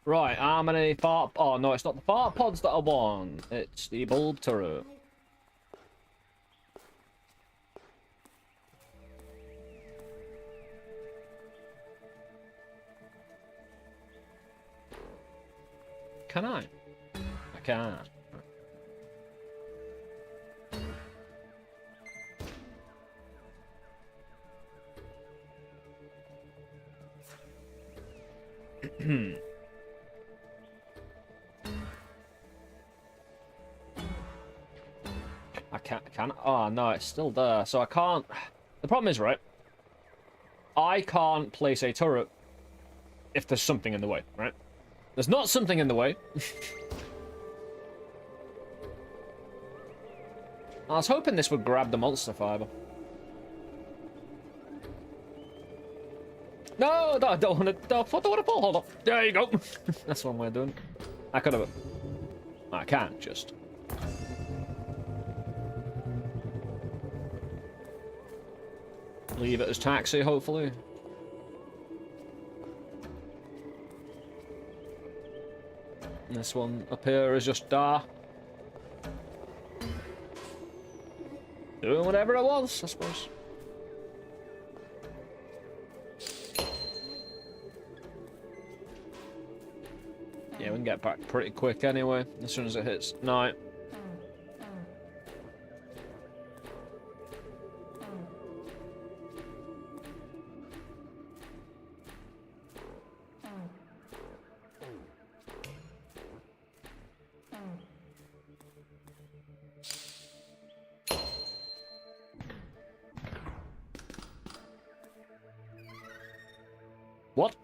A: Right, how many fart... oh, no, it's not the fart pods that I want. It's the bulb turret. Can I? I can. I can't. Oh, no, it's still there. So I can't... the problem is, right? I can't place a turret if there's something in the way, right? There's not something in the way. I was hoping this would grab the monster fiber. No, I don't want to. Don't want to fall. Hold on. There you go. That's one way of doing it. I could have. I can't just. Leave it as taxi, hopefully. This one up here is just doing whatever it wants, I suppose. Yeah, we can get back pretty quick anyway, as soon as it hits night. What?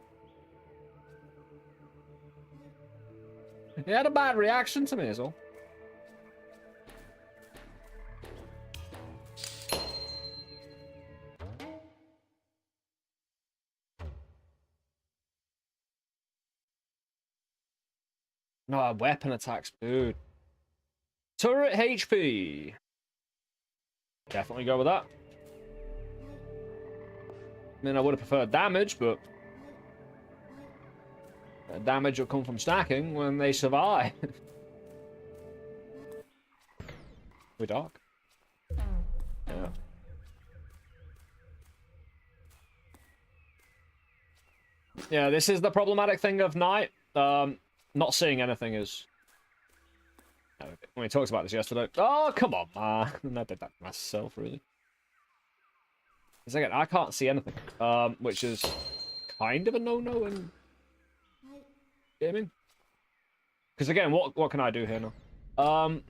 A: He had a bad reaction to me as well. No, weapon attacks, dude. Turret HP. Definitely go with that. I mean, I would have preferred damage, but... damage will come from stacking when they survive. We're dark. Yeah. Yeah, this is the problematic thing of night. Not seeing anything is... We talked about this yesterday. Oh, come on, man. I did that myself, really. Again, I can't see anything, which is kind of a no-no in gaming. Because again, what can I do here now?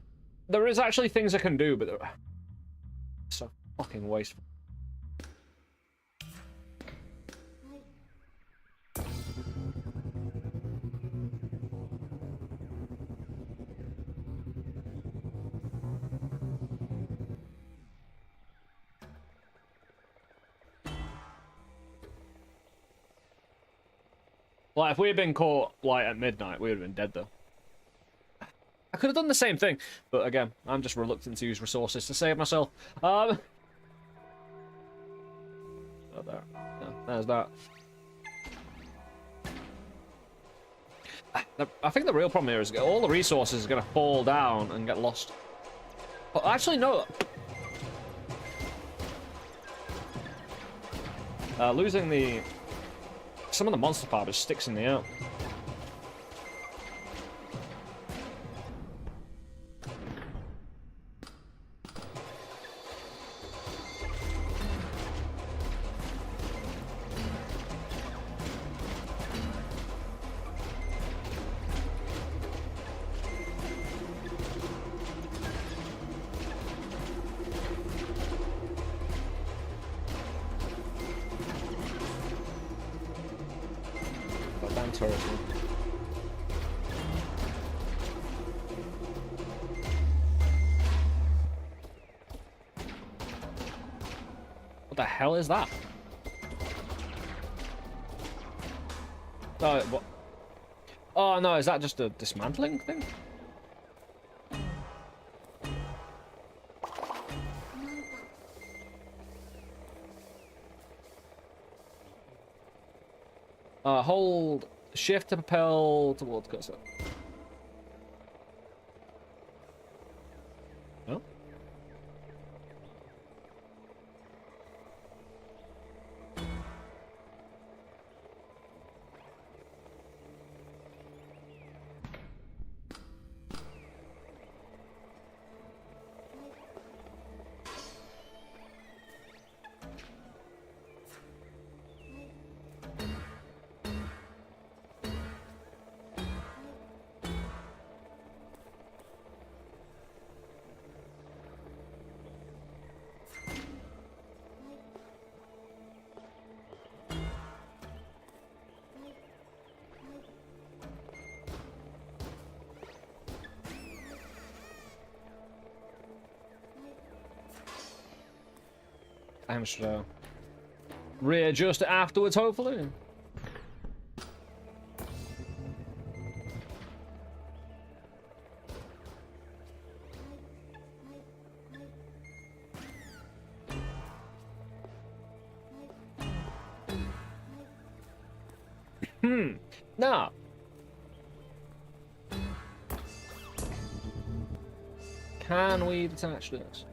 A: There is actually things I can do, but they're so fucking wasteful. Like, if we had been caught, like, at midnight, we would have been dead, though. I could have done the same thing, but again, I'm just reluctant to use resources to save myself. Oh, there. No, there's that. I think the real problem here is all the resources are going to fall down and get lost. But actually, no. Losing the... Some of the monster power just sticks in the air. What the hell is that? Oh, what? Oh no, is that just a dismantling thing? Hold shift to propel towards cursor. No? I'm sure. Readjust it afterwards, hopefully. Now. Can we detach this?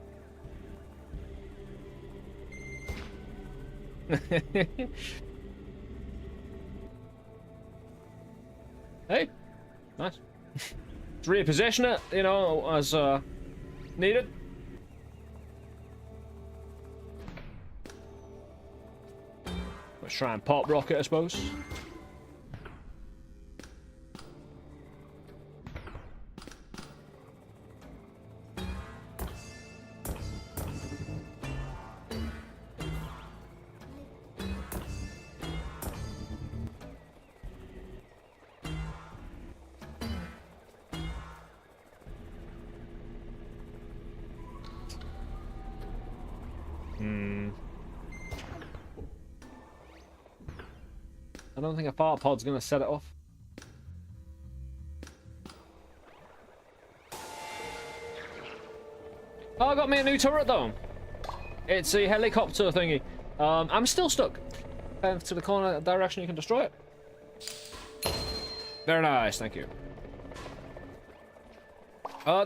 A: Hey, nice. Let's reposition it, you know, as needed. Let's try and pop rocket, I suppose. I don't think a fart pod's gonna set it off. Oh, I got me a new turret though. It's a helicopter thingy. I'm still stuck. To the corner direction, you can destroy it. Very nice, thank you.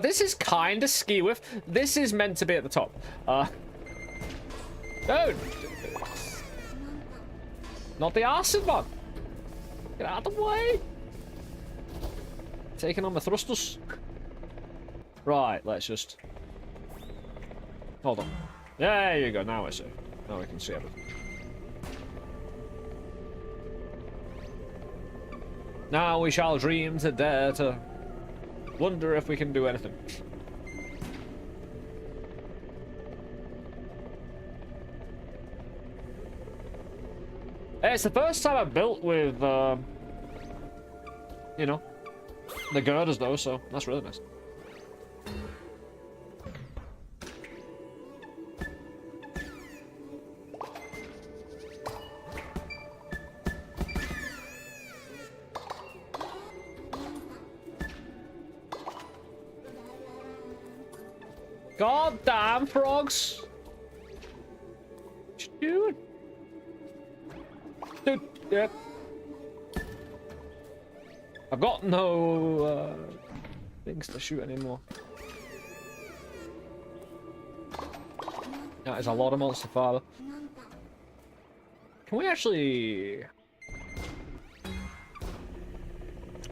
A: This is kind of ski-whiff. This is meant to be at the top. Dude! Not the acid one! Get out of the way! Taking on the thrusters. Right, let's just... Hold on. There you go, now I see. Now we can see everything. Now we shall dream to dare to wonder if we can do anything. It's the first time I've built with, you know, the girders though, so that's really nice. God damn frogs! What you doing? Dude, yeah. I've got no things to shoot anymore. That is a lot of monster fire. Can we actually...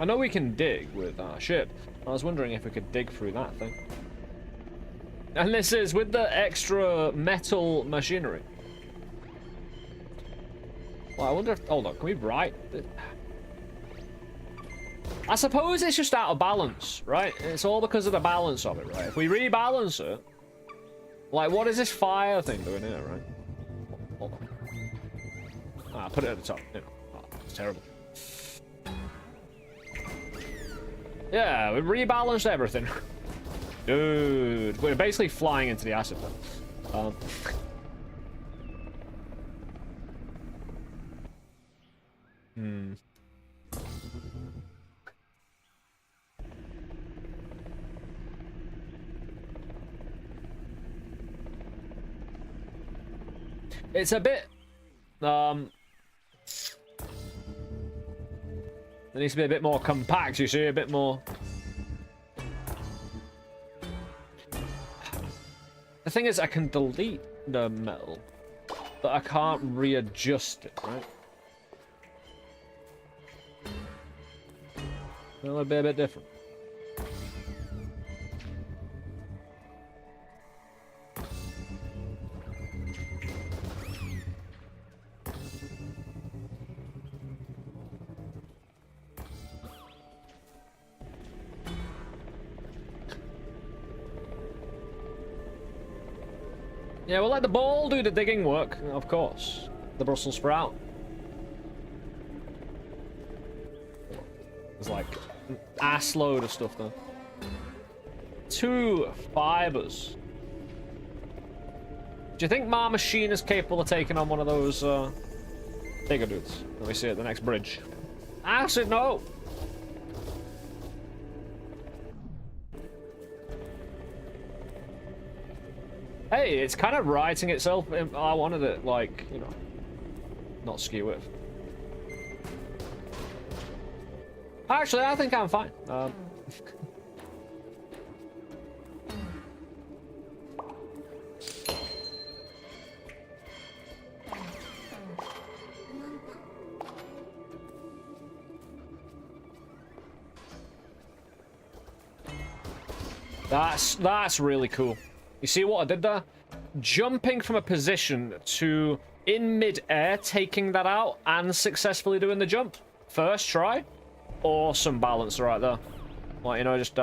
A: I know we can dig with our ship. I was wondering if we could dig through that thing. And this is with the extra metal machinery. Well, I wonder if... Hold on, can we write? I suppose it's just out of balance, right? It's all because of the balance of it, right? If we rebalance it... Like, what is this fire thing doing here, right? Hold on. Ah, put it at the top. You know, oh, it's terrible. Yeah, we rebalanced everything. Dude, we're basically flying into the acid though. It's a bit, it needs to be a bit more compact, you see, a bit more... The thing is, I can delete the metal, but I can't readjust it, right? It'll be a bit different. Yeah, we'll let the ball do the digging work, of course. The Brussels sprout. There's like an ass load of stuff though. 2 fibers. Do you think my machine is capable of taking on one of those bigger dudes that we see at the next bridge? Actually, no. Hey, it's kind of writing itself. I wanted it, like, you know, not skew it. Actually, I think I'm fine. That's really cool. You see what I did there? Jumping from a position to in mid-air, taking that out and successfully doing the jump. First try. Awesome balance right there. Like, you know, just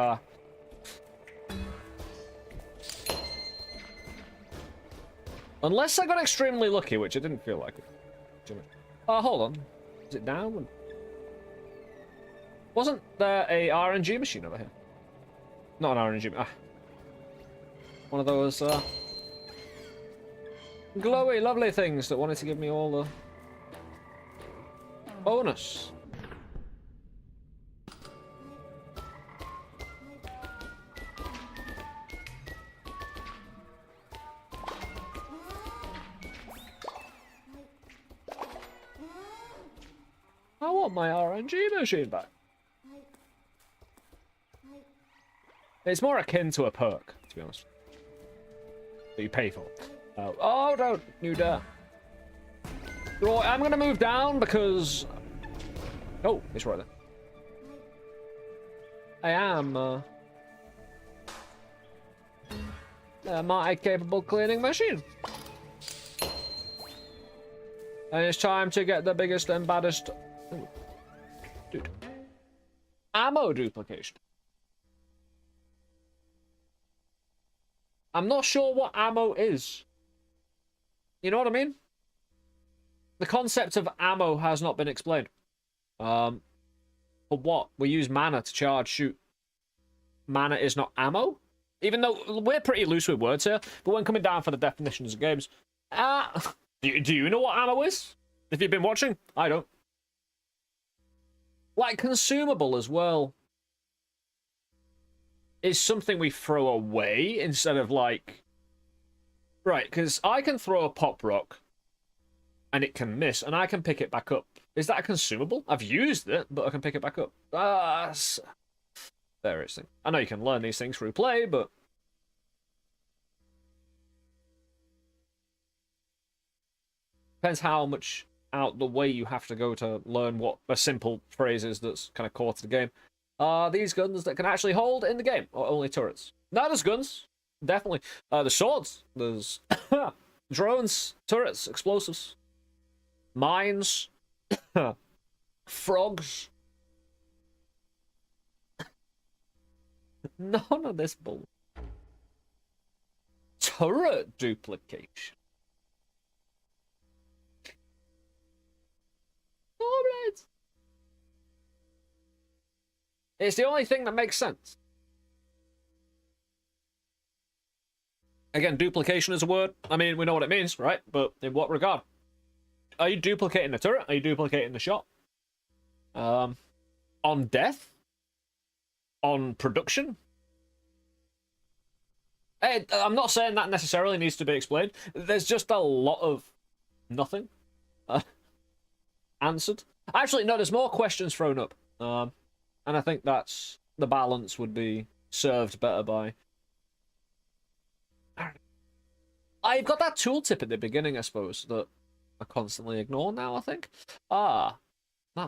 A: unless I got extremely lucky, which it didn't feel like it. Hold on. Is it down? Wasn't there a RNG machine over here? Not an RNG. One of those glowy, lovely things that wanted to give me all the bonus. I want my RNG machine back. It's more akin to a perk, to be honest. That you pay for. Oh, don't you dare. Right, I'm gonna move down because Oh, it's right there. I am a multi-capable cleaning machine. And it's time to get the biggest and baddest... Ooh. Dude. Ammo duplication. I'm not sure what ammo is. You know what I mean? The concept of ammo has not been explained. For what? We use mana to charge, shoot. Mana is not ammo? Even though we're pretty loose with words here, but when coming down for the definitions of games... do you know what ammo is? If you've been watching? I don't. Like, consumable as well is something we throw away instead of, like... Right, because I can throw a pop rock and it can miss, and I can pick it back up. Is that a consumable? I've used it, but I can pick it back up. Various things. I know you can learn these things through play, but... Depends how much out the way you have to go to learn what a simple phrase is that's kind of core to the game. Are these guns that can actually hold in the game, or only turrets? No, there's guns. Definitely. There's swords. There's drones, turrets, explosives, mines, frogs. None of this bull. Turret duplication. Alright. It's the only thing that makes sense. Again, duplication is a word. I mean, we know what it means, right? But in what regard? Are you duplicating the turret? Are you duplicating the shot? On death? On production? Hey, I'm not saying that necessarily needs to be explained. There's just a lot of nothing answered. Actually, no, there's more questions thrown up. And I think that's the balance would be served better by... I've got that tooltip at the beginning, I suppose, that I constantly ignore now, I think. That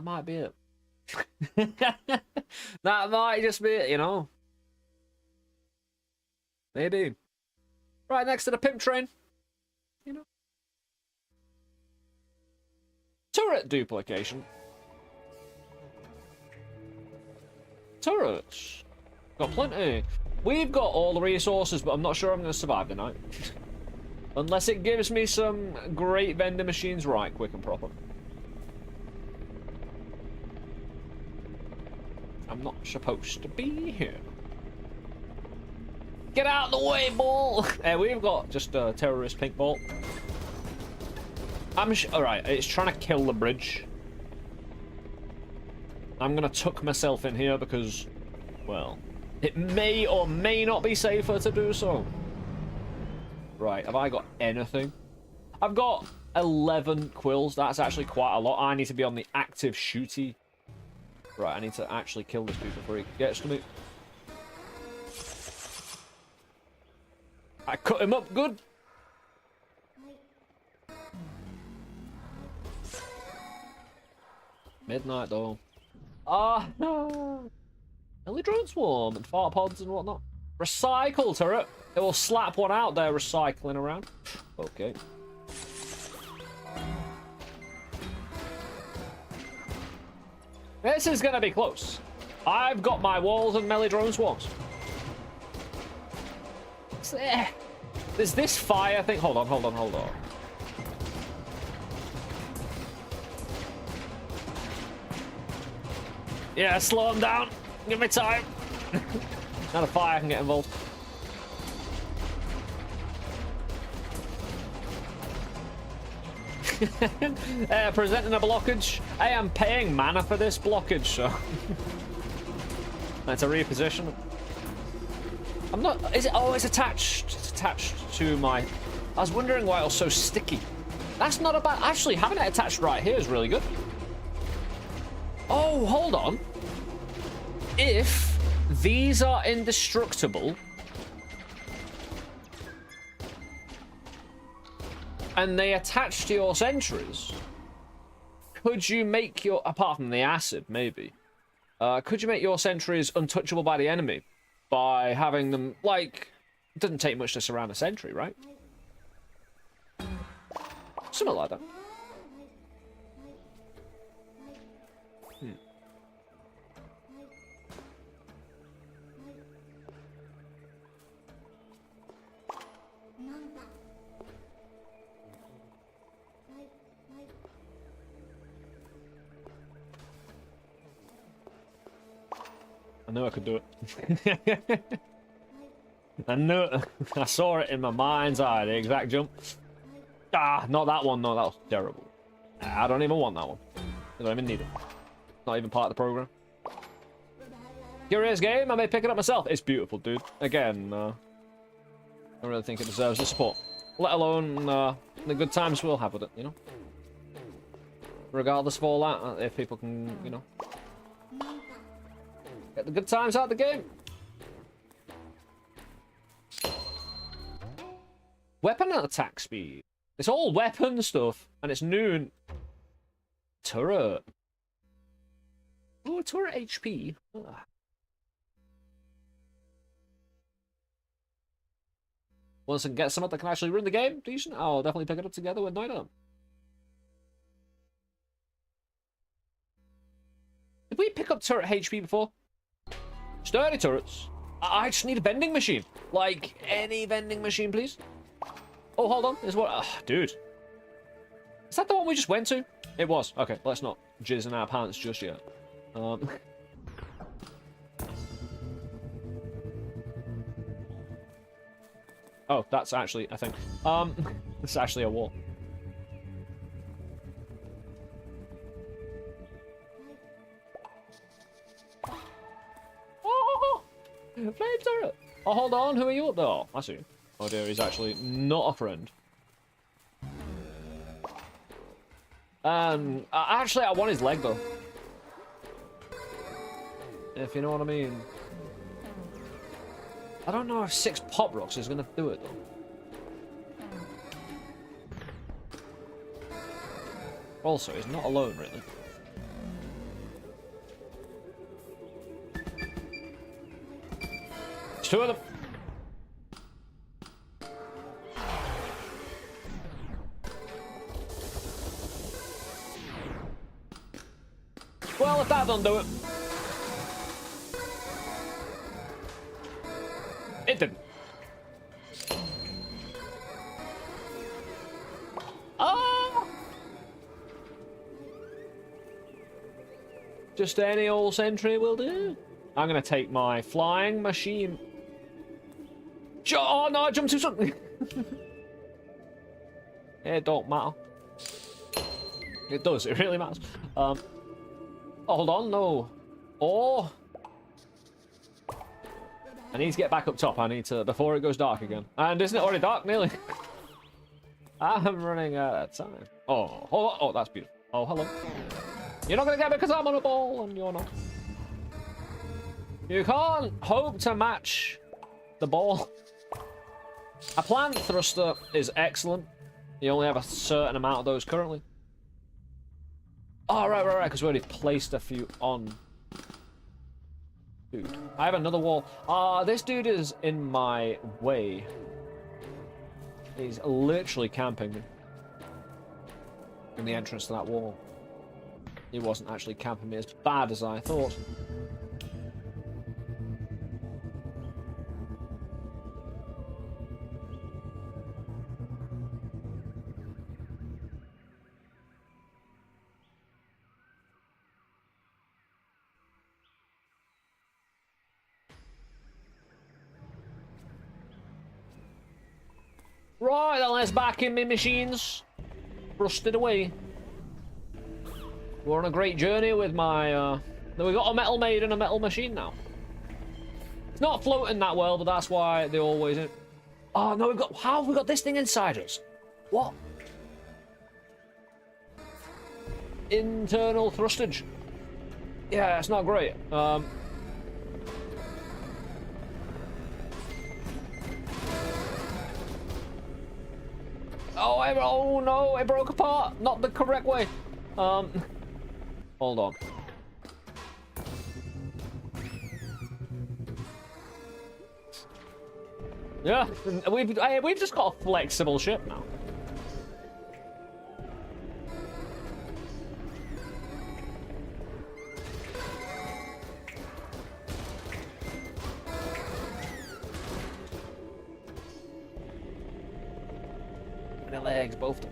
A: might be it. That might just be it, you know. Maybe. Right next to the pimp train. You know. Turret duplication. Turrets. Got plenty. We've got all the resources, but I'm not sure I'm going to survive the night. Unless it gives me some great vending machines right quick and proper. I'm not supposed to be here. Get out of the way, ball! We've got just a terrorist pink ball. Alright, it's trying to kill the bridge. I'm gonna tuck myself in here because, well, it may or may not be safer to do so. Right, have I got anything? I've got 11 quills. That's actually quite a lot. I need to be on the active shooty. Right, I need to actually kill this dude before he gets to me. I cut him up good. Midnight though. No. Only drone swarm and fart pods and whatnot. Recycle turret. It will slap one out there recycling around. Okay. This is gonna be close. I've got my walls and melee drone swarms. There's this fire thing. Hold on. Yeah, slow him down. Give me time. Not a fire can get involved. Presenting a blockage. I am paying mana for this blockage, so that's a reposition. I'm not. Is it? Oh, it's attached. It's attached to my. I was wondering why it was so sticky. That's not a bad. Actually, having it attached right here is really good. Oh, hold on. If these are indestructible and they attach to your sentries, could you make your, apart from the acid, maybe, could you make your sentries untouchable by the enemy by having them, like, it doesn't take much to surround a sentry, right? Something like that. I knew I could do it. I knew it. I saw it in my mind's eye, the exact jump. Ah, not that one. No, that was terrible. I don't even want that one. I don't even need it. Not even part of the program. Curious game, I may pick it up myself. It's beautiful, dude. Again, I don't really think it deserves the support. Let alone the good times we'll have with it, you know? Regardless of all that, if people can, you know, get the good times out of the game. Weapon and attack speed. It's all weapon stuff, and it's noon. Turret. Oh, turret HP. Ah. Once I can get something that can actually run the game, decent, I'll definitely pick it up together with Night Arm. Did we pick up turret HP before? Sturdy turrets. I just need a vending machine. Like, any vending machine, please. Oh, hold on. Is what? Dude. Is that the one we just went to? It was. Okay, let's not jizz in our pants just yet. Oh, that's actually a thing. It's actually a wall. Oh, flame turret. Oh, hold on. Who are you up there? Oh, I see you. Oh dear, he's actually not a friend. Actually, I want his leg though. If you know what I mean. I don't know if 6 pop rocks is gonna do it though. Also, he's not alone really. There's 2 of them. Well, if that don't do it. It didn't. Ah! Just any old sentry will do. I'm gonna take my flying machine. Oh no, I jumped too soon. It don't matter. It does, it really matters. Oh, hold on, no. Oh! I need to get back up top. I need to, before it goes dark again. And isn't it already dark, nearly? I'm running out of time. Oh, hold on. Oh, that's beautiful. Oh, hello. You're not going to get me because I'm on a ball and you're not. You can't hope to match the ball. A plant thruster is excellent. You only have a certain amount of those currently. Oh, right, because we already placed a few on. Dude, I have another wall. This dude is in my way. He's literally camping me. In the entrance to that wall. He wasn't actually camping me as bad as I thought. Right, then let's back in my machines. Rusted away. We're on a great journey with my, we've got a metal maid and a metal machine now. It's not floating that well, but that's why they always... Oh, no, how have we got this thing inside us? What? Internal thrustage. Yeah, it's not great. Oh no, it broke apart. Not the correct way. Hold on. Yeah, we've just got a flexible ship now. The legs, both of them.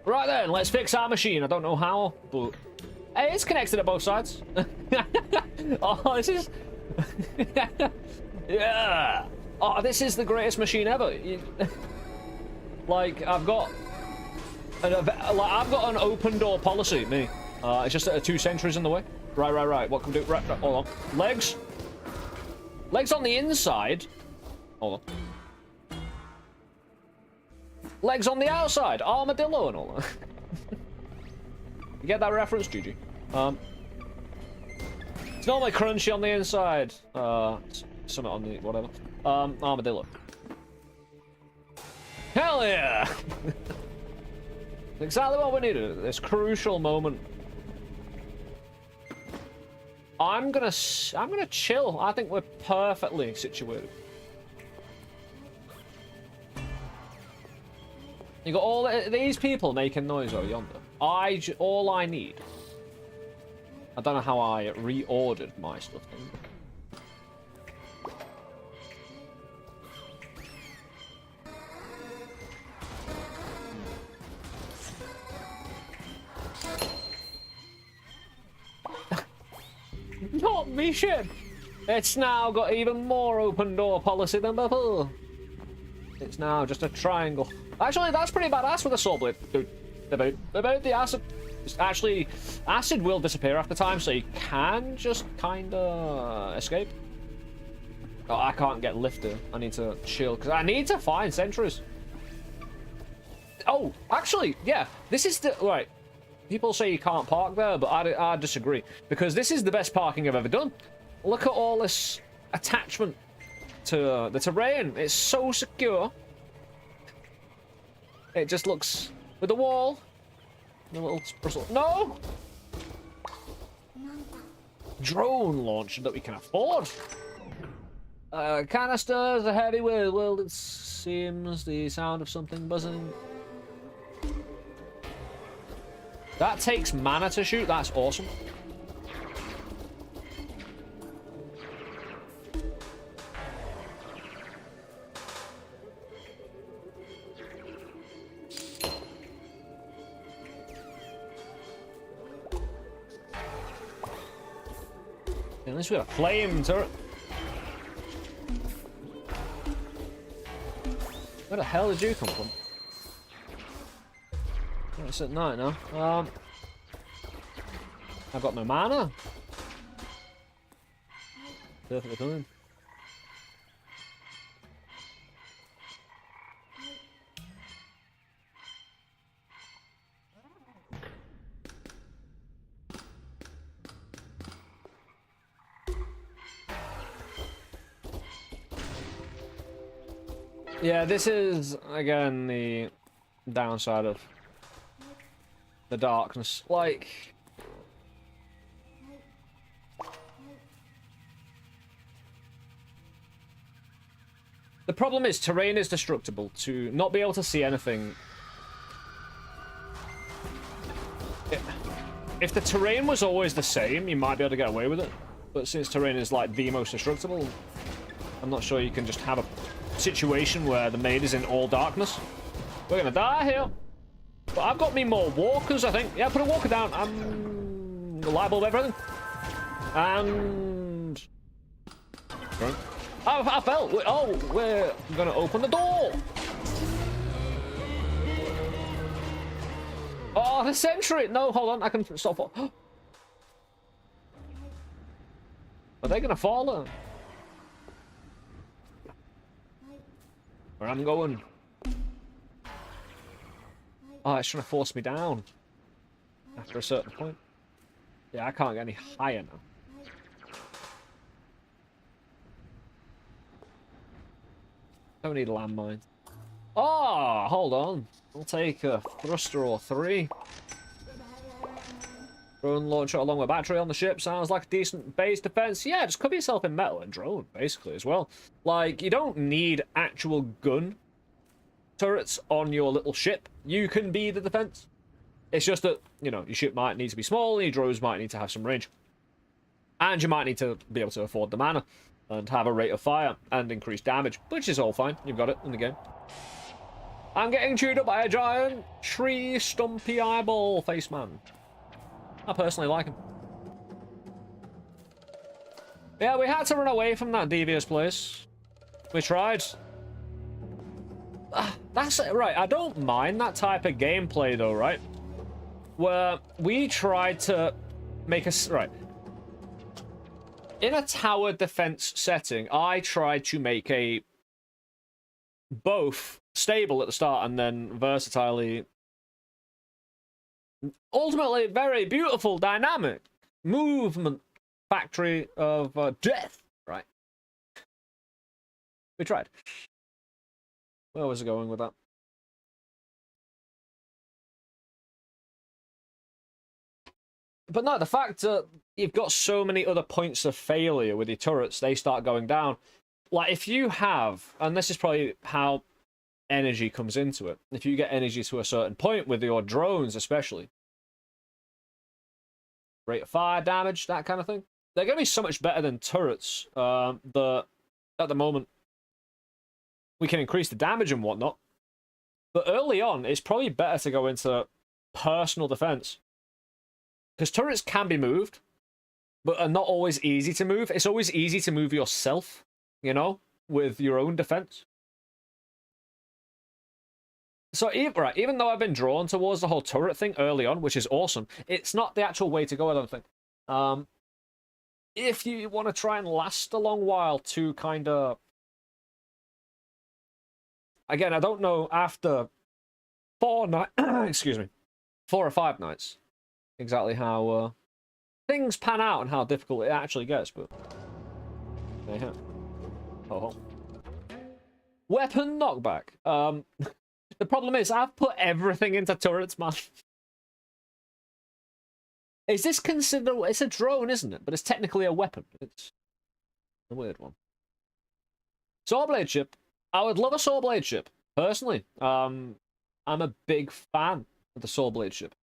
A: Right then, let's fix our machine. I don't know how, but hey, it's connected at both sides. Oh, this is yeah. Oh, this is the greatest machine ever. Like I've got an open door policy. Me, it's just that 2 sentries in the way. Right. What can we do? Right. Hold on. Legs on the inside. Hold on. Legs on the outside, armadillo and all that. You get that reference, GG? It's normally crunchy on the inside. Something on the whatever. Armadillo. Hell yeah! Exactly what we needed at this crucial moment. I'm gonna chill. I think we're perfectly situated. You got all these people making noise over yonder. All I need. I don't know how I reordered my stuff. Not me ship. It's now got even more open door policy than before. It's now just a triangle. Actually, that's pretty badass with a saw blade. Dude, about the acid. Actually, acid will disappear after time, so you can just kinda escape. Oh, I can't get lifted. I need to chill because I need to find sentries. Oh, actually, yeah. This is the right. People say you can't park there, but I disagree because this is the best parking I've ever done. Look at all this attachment to the terrain. It's so secure. It just looks with the wall. A little bristle. No! Drone launcher that we can afford. Canisters, a heavy well, it seems the sound of something buzzing. That takes mana to shoot. That's awesome. At least we got a flame turret. Where the hell did you come from? Oh, it's at night now. I've got no mana. Perfectly fine. Yeah, this is, again, the downside of the darkness. Like, the problem is terrain is destructible. To not be able to see anything. If the terrain was always the same, you might be able to get away with it. But since terrain is like the most destructible, I'm not sure you can just have a situation where the maid is in all darkness. We're gonna die here. But I've got me more walkers, I think. Yeah, put a walker down. I'm reliable with everything. And I fell. Oh, we're gonna open the door. Oh, the sentry. No, hold on. I can stop. Are they gonna fall? Where I'm going. Oh, it's trying to force me down. After a certain point. Yeah, I can't get any higher now. Don't need a landmine. Oh, hold on. I'll take a thruster or 3. Drone launcher along with battery on the ship sounds like a decent base defense. Yeah, just cover yourself in metal and drone, basically, as well. Like, you don't need actual gun turrets on your little ship. You can be the defense. It's just that, you know, your ship might need to be small, and your drones might need to have some range. And you might need to be able to afford the mana, and have a rate of fire, and increase damage, which is all fine. You've got it in the game. I'm getting chewed up by a giant tree stumpy eyeball face man. I personally like him. Yeah, we had to run away from that devious place. We tried. That's it, right. I don't mind that type of gameplay, though, right? Where we tried to make us... Right. In a tower defense setting, I tried to make a... both stable at the start and then versatilely... ultimately very beautiful, dynamic movement factory of death, right? We tried. Where was I going with that? But no, the fact that you've got so many other points of failure with your turrets, they start going down. Like, if you have, and this is probably how energy comes into it, if you get energy to a certain point with your drones especially, rate of fire, damage, that kind of thing, they're going to be so much better than turrets that at the moment we can increase the damage and whatnot. But early on, it's probably better to go into personal defense. Because turrets can be moved, but are not always easy to move. It's always easy to move yourself, you know, with your own defense. So, even though I've been drawn towards the whole turret thing early on, which is awesome, it's not the actual way to go, I don't think. If you want to try and last a long while to kind of... Again, I don't know after 4 nights... excuse me. 4 or 5 nights. Exactly how things pan out and how difficult it actually gets, but... Yeah. Oh. Weapon knockback. The problem is, I've put everything into turrets, man. Is this considered... It's a drone, isn't it? But it's technically a weapon. It's a weird one. Sawblade ship. I would love a Sawblade ship, personally. I'm a big fan of the Sawblade ship.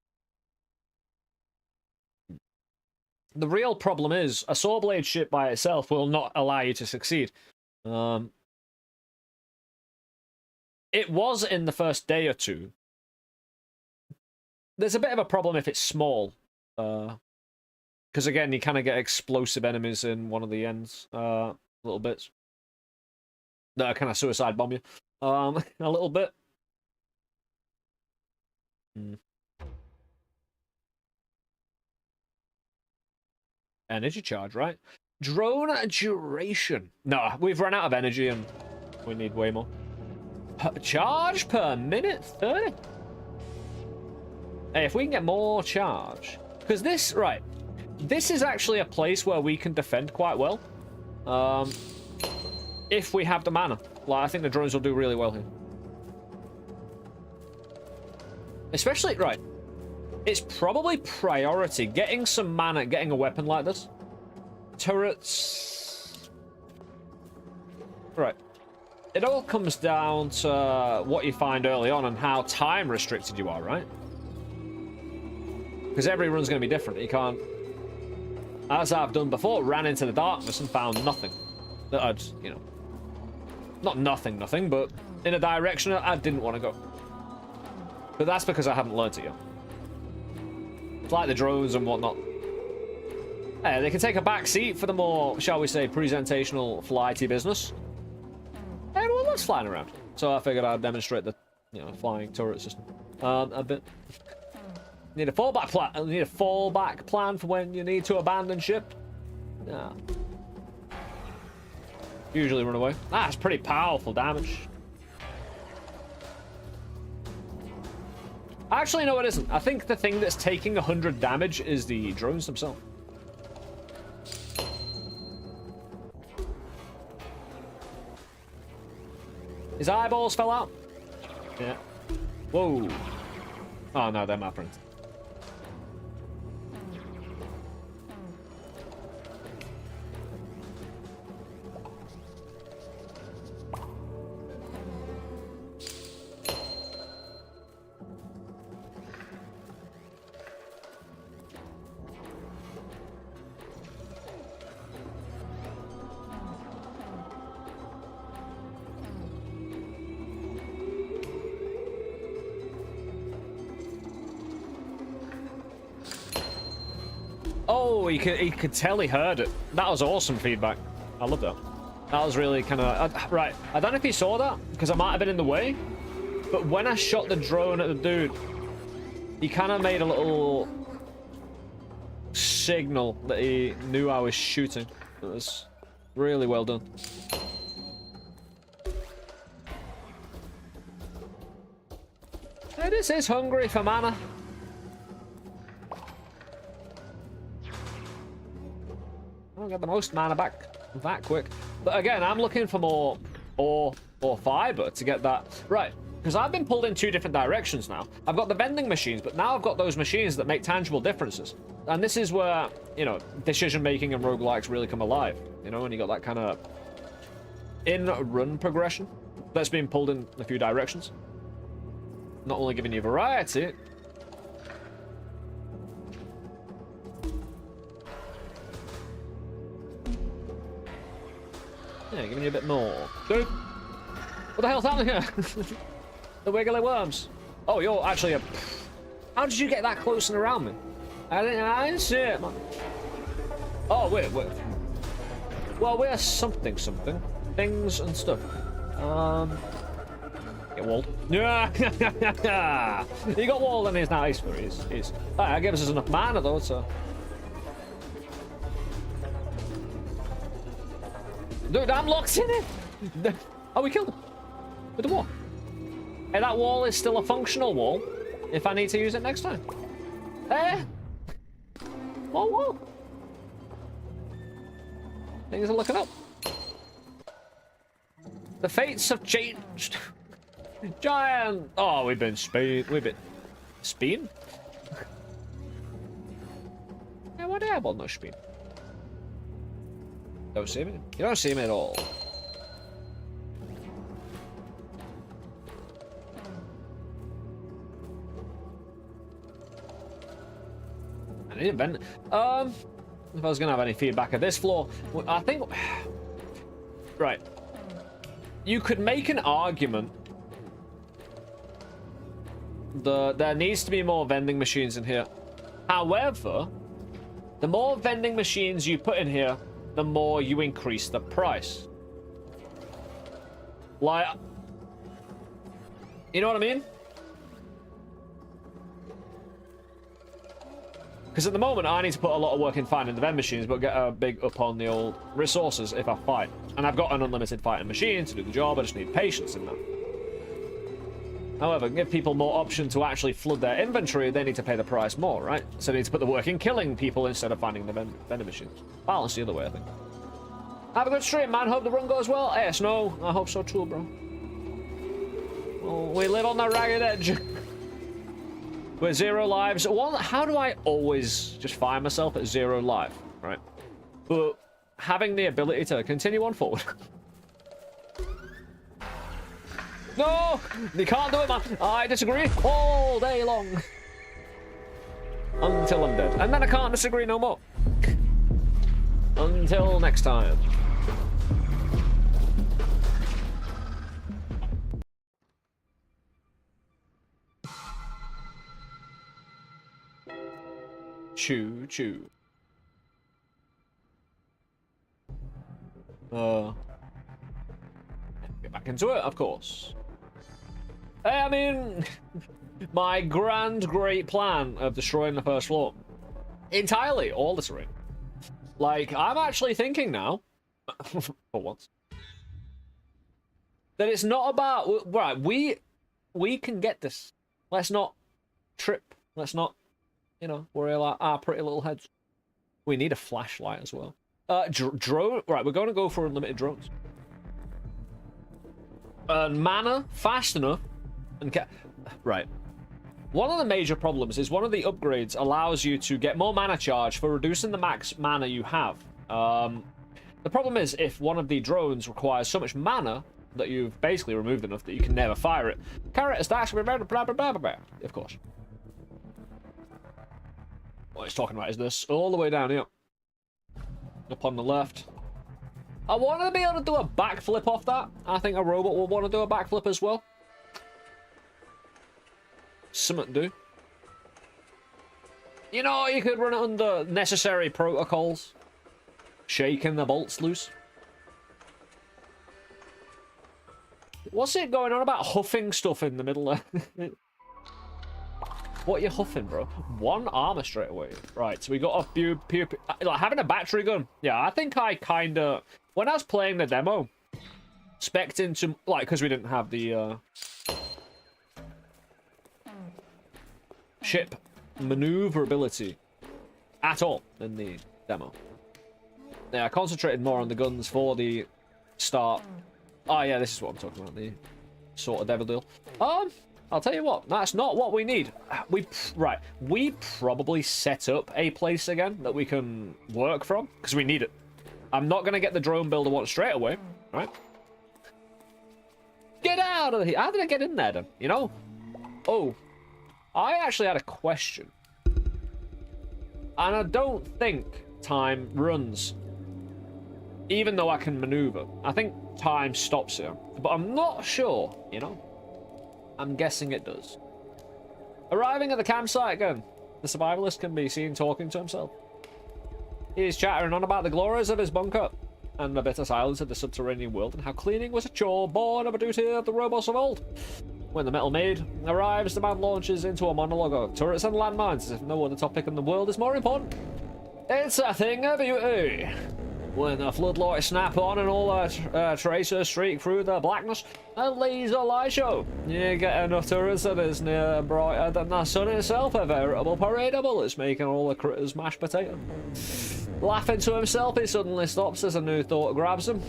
A: The real problem is, a Sawblade ship by itself will not allow you to succeed. It was in the first day or two. There's a bit of a problem if it's small. Because again, you kind of get explosive enemies in one of the ends. Little bits. That kind of suicide bomb you. A little bit. Energy charge, right? Drone duration. No, we've run out of energy and we need way more. Charge per minute? 30? Hey, if we can get more charge. Because this, right. This is actually a place where we can defend quite well. If we have the mana. Like, I think the drones will do really well here. Especially, right. It's probably priority. Getting some mana, getting a weapon like this. Turrets. Right. It all comes down to what you find early on and how time restricted you are, right? Because every run's going to be different. You can't... As I've done before, ran into the darkness and found nothing. That I'd, you know... Not nothing, but in a direction I didn't want to go. But that's because I haven't learned it yet. It's like the drones and whatnot. Hey, they can take a back seat for the more, shall we say, presentational flighty business. Everyone loves flying around. So I figured I'd demonstrate the, you know, flying turret system. A bit. Need a fallback plan. Need a fallback plan for when you need to abandon ship. Yeah. Usually run away. That's pretty powerful damage. Actually, no, it isn't. I think the thing that's taking 100 damage is the drones themselves. His eyeballs fell out. Yeah. Whoa. Oh no, they're my friends. Oh, he could tell he heard it. That was awesome feedback. I love that. That was really kind of... right, I don't know if he saw that, because I might have been in the way. But when I shot the drone at the dude, he kind of made a little signal that he knew I was shooting. It was really well done. Hey, this is hungry for mana. I'll get the most mana back that quick. But again, I'm looking for more ore or fiber to get that right. Because I've been pulled in two different directions now. I've got the vending machines, but now I've got those machines that make tangible differences. And this is where, you know, decision making and roguelikes really come alive. You know, when you got that kind of in-run progression that's being pulled in a few directions. Not only giving you variety. Yeah, giving you a bit more. Dude, what the hell's happening here? The wiggly worms. Oh, you're actually a... How did you get that close and around me? I didn't see it, man. Oh, wait. Well, we're something. Things and stuff. Get walled. Yeah! He got walled and he's nice for it. He's... That gives us enough mana, though, so... Dude, I'm locked in it! Oh, we killed him. With the wall. Hey, that wall is still a functional wall. If I need to use it next time. Hey! Wall. Things are looking up. The fates have changed. Giant! Oh, we've been speed. Speed? Yeah, what happened? No speed. Don't see me? You don't see me at all. I need a vent. If I was gonna have any feedback at this floor, I think... Right. You could make an argument that there needs to be more vending machines in here. However, the more vending machines you put in here, the more you increase the price. Like, you know what I mean? Because at the moment, I need to put a lot of work in finding the vending machines, but get a big up on the old resources if I fight. And I've got an unlimited fighting machine to do the job, I just need patience in that. However, give people more option to actually flood their inventory, they need to pay the price more, right? So they need to put the work in killing people instead of finding the vending machines. Balance the other way, I think. Have a good stream, man. Hope the run goes well. Yes, no. I hope so too, bro. Oh, we live on the ragged edge. We're 0 lives. How do I always just find myself at 0 life, right? But having the ability to continue on forward. No! You can't do it, man. I disagree all day long. Until I'm dead. And then I can't disagree no more. Until next time. Choo choo. Get back into it, of course. Hey, I mean, my great plan of destroying the first floor. Entirely, all the terrain. Like, I'm actually thinking now, for once, that it's not about, right, we can get this. Let's not trip. Let's not, you know, worry about our pretty little heads. We need a flashlight as well. Drone, right, we're going to go for unlimited drones. mana fast enough and right. One of the major problems is one of the upgrades allows you to get more mana charge for reducing the max mana you have. The problem is if one of the drones requires so much mana that you've basically removed enough that you can never fire it. Carrot stash, blah, blah, blah, blah, blah, blah. Of course. What he's talking about is this all the way down here. Up on the left. I want to be able to do a backflip off that. I think a robot will want to do a backflip as well. Something to do. You know, you could run it under necessary protocols. Shaking the bolts loose. What's it going on about huffing stuff in the middle there? What are you huffing, bro? One armor straight away. Right, so we got a few... Like, having a battery gun. Yeah, I think I kind of... When I was playing the demo, expecting to... Like, because we didn't have the... ship maneuverability at all in the demo. Yeah, I concentrated more on the guns for the start. Oh, yeah, this is what I'm talking about. The sort of devil deal. I'll tell you what, that's not what we need. We probably set up a place again that we can work from, because we need it. I'm not going to get the drone builder one straight away, right? Get out of here. How did I get in there, then? You know? Oh, I actually had a question. And I don't think time runs, even though I can maneuver. I think time stops here, but I'm not sure, you know? I'm guessing it does. Arriving at the campsite again, the survivalist can be seen talking to himself. He is chattering on about the glories of his bunker and the bitter silence of the subterranean world and how cleaning was a chore born of a duty of the robots of old. When the metal maid arrives, the man launches into a monologue of turrets and landmines as if no other topic in the world is more important. It's a thing of beauty. When the floodlights snap on and all the tracers streak through the blackness, a laser light show. You get enough turrets that is near brighter than the sun itself, a veritable parade of bullets making all the critters mashed potato. Laughing to himself, he suddenly stops as a new thought grabs him.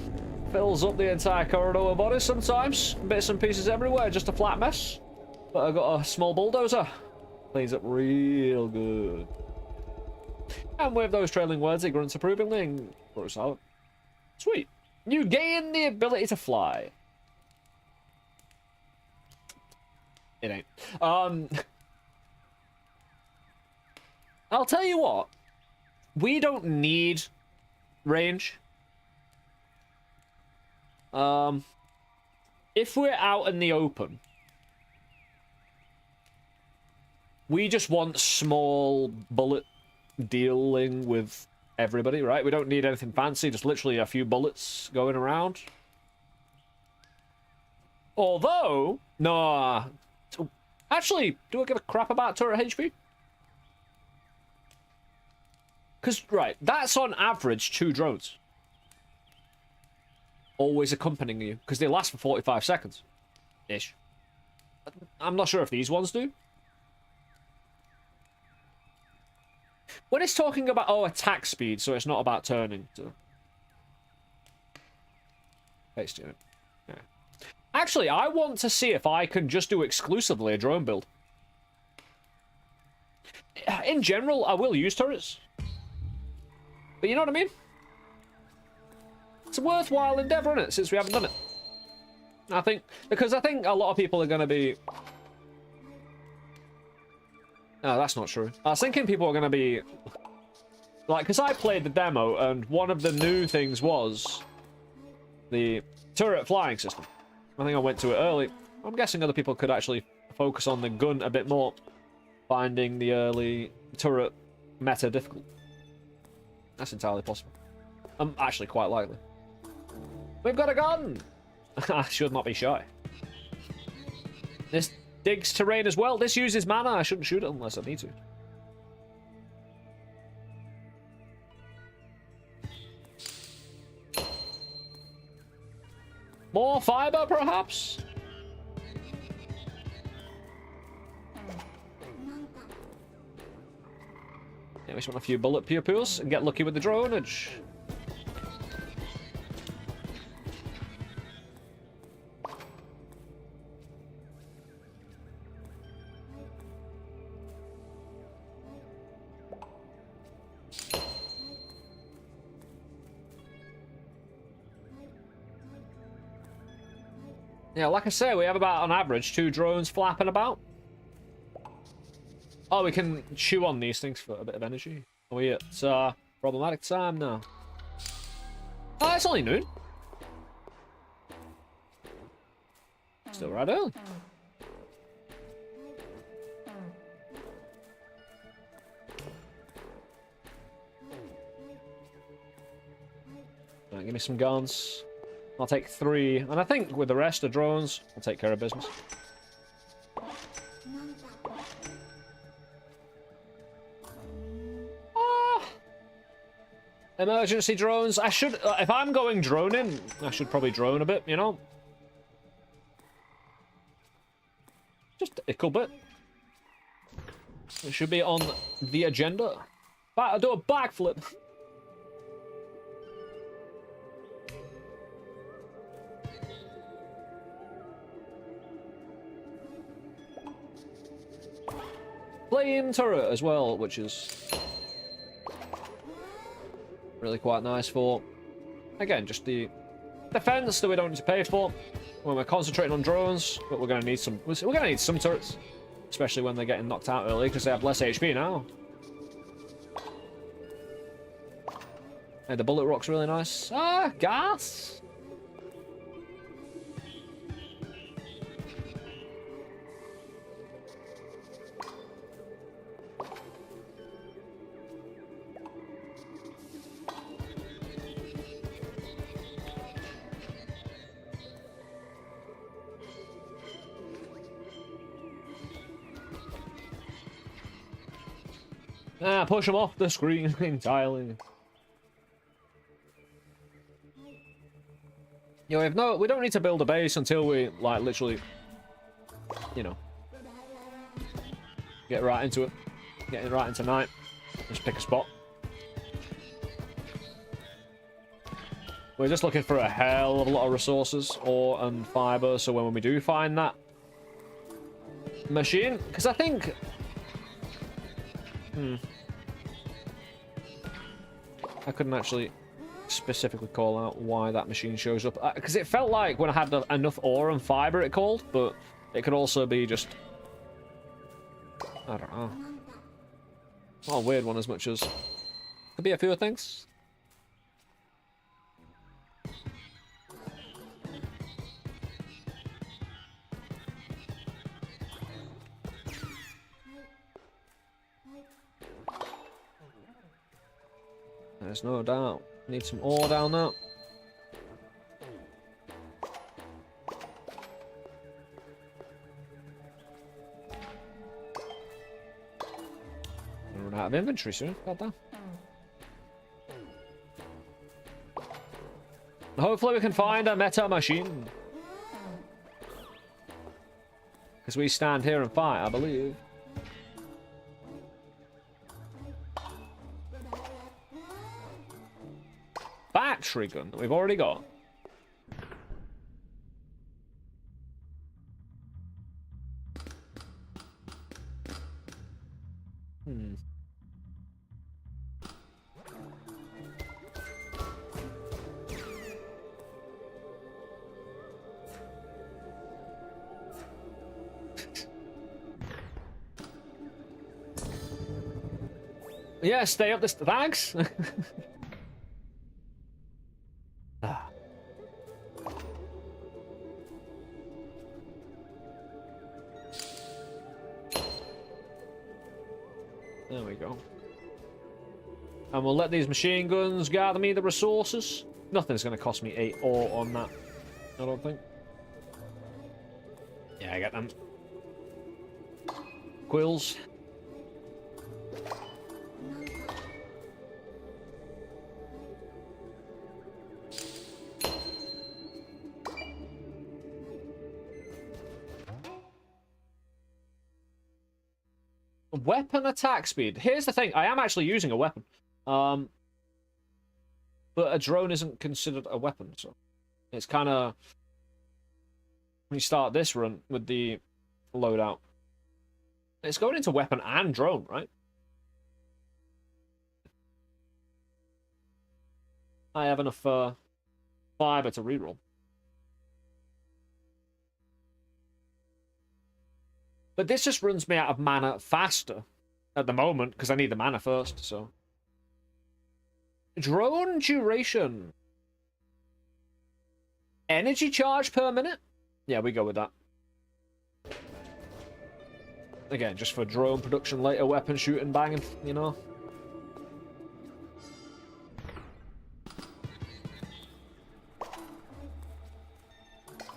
A: Fills up the entire corridor with bodies sometimes, bits and pieces everywhere, just a flat mess. But I got a small bulldozer. Cleans up real good. And with those trailing words, he grunts approvingly and grows out. Sweet. You gain the ability to fly. It ain't. I'll tell you what. We don't need range. If we're out in the open, we just want small bullet dealing with everybody, right? We don't need anything fancy, just literally a few bullets going around. Although, no, actually, do I give a crap about turret HP? Because, right, that's on average 2 drones. Always accompanying you, because they last for 45 seconds. Ish. I'm not sure if these ones do. When it's talking about, oh, attack speed, so it's not about turning. So. Paste it. Yeah. Actually, I want to see if I can just do exclusively a drone build. In general, I will use turrets. But you know what I mean? It's a worthwhile endeavour, isn't it, since we haven't done it? I think, because I think a lot of people are going to be... No, that's not true. I was thinking people are going to be... Like, because I played the demo, and one of the new things was the turret flying system. I think I went to it early. I'm guessing other people could actually focus on the gun a bit more, finding the early turret meta difficult. That's entirely possible. Actually, quite likely. We've got a gun! I should not be shy. This digs terrain as well. This uses mana. I shouldn't shoot it unless I need to. More fiber, perhaps? Yeah, we just want a few bullet pew-pews and get lucky with the dronage. Yeah, like I say, we have about, on average, 2 drones flapping about. Oh, we can chew on these things for a bit of energy. Are we at problematic time now? Oh, it's only noon. Still right early. Right, give me some guns. I'll take 3, and I think with the rest of drones, I'll take care of business. Emergency drones. I should, if I'm going droning, I should probably drone a bit, you know? Just a ickle bit. It should be on the agenda. I'll do a backflip. Flame turret as well, which is really quite nice for, again, just the defense that we don't need to pay for when we're concentrating on drones. But we're gonna need some turrets, especially when they're getting knocked out early because they have less HP now. Hey, the bullet rock's really nice. Ah, gas. Ah, push them off the screen entirely. You know, we don't need to build a base until we, like, literally, you know, get right into it. Getting right into night. Just pick a spot. We're just looking for a hell of a lot of resources, ore and fiber, so when we do find that machine, because I think... I couldn't actually specifically call out why that machine shows up. Because it felt like when I had enough ore and fiber it called, but it could also be just... I don't know. Not a weird one as much as... Could be a few things. There's no doubt. Need some ore down there. Run out of inventory soon. God damn. Hopefully we can find a meta machine. Because we stand here and fight, I believe. Battery gun that we've already got. Yeah, stay up this. Thanks. There we go. And we'll let these machine guns gather me the resources. Nothing's going to cost me 8 ore on that, I don't think. Yeah, I get them. Quills. Weapon attack speed. Here's the thing. I am actually using a weapon. But a drone isn't considered a weapon, so it's kind of... When you start this run with the loadout, it's going into weapon and drone, right? I have enough fiber to reroll. But this just runs me out of mana faster at the moment, because I need the mana first, so. Drone duration. Energy charge per minute? Yeah, we go with that. Again, just for drone production later, weapon shooting, banging, you know.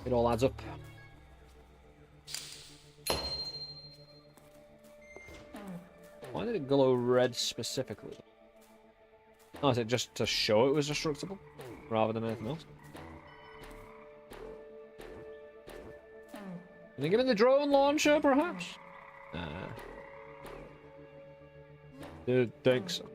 A: It all adds up. Why did it glow red specifically? Oh, is it just to show it was destructible? Rather than anything else? Can they give it the drone launcher, perhaps? Nah. Didn't think so.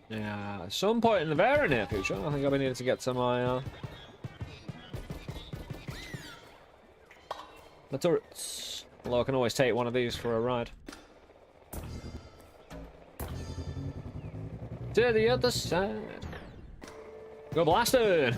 A: Yeah, at some point in the very near future, I think I'll be needing to get to my the turrets. Although I can always take one of these for a ride. To the other side. Go blasting!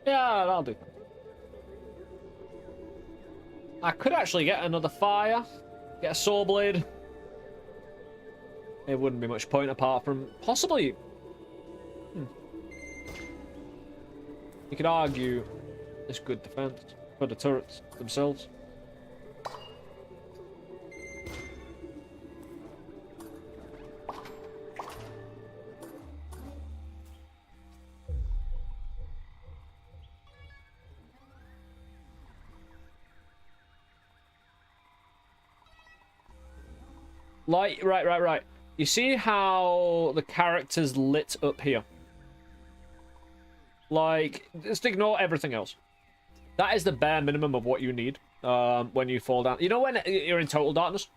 A: Yeah, that'll do. I could actually get another fire. Get a saw blade. It wouldn't be much point apart from possibly... You could argue it's good defense for the turrets themselves. Like, right. You see how the character's lit up here? Like, just ignore everything else. That is the bare minimum of what you need when you fall down. You know when you're in total darkness?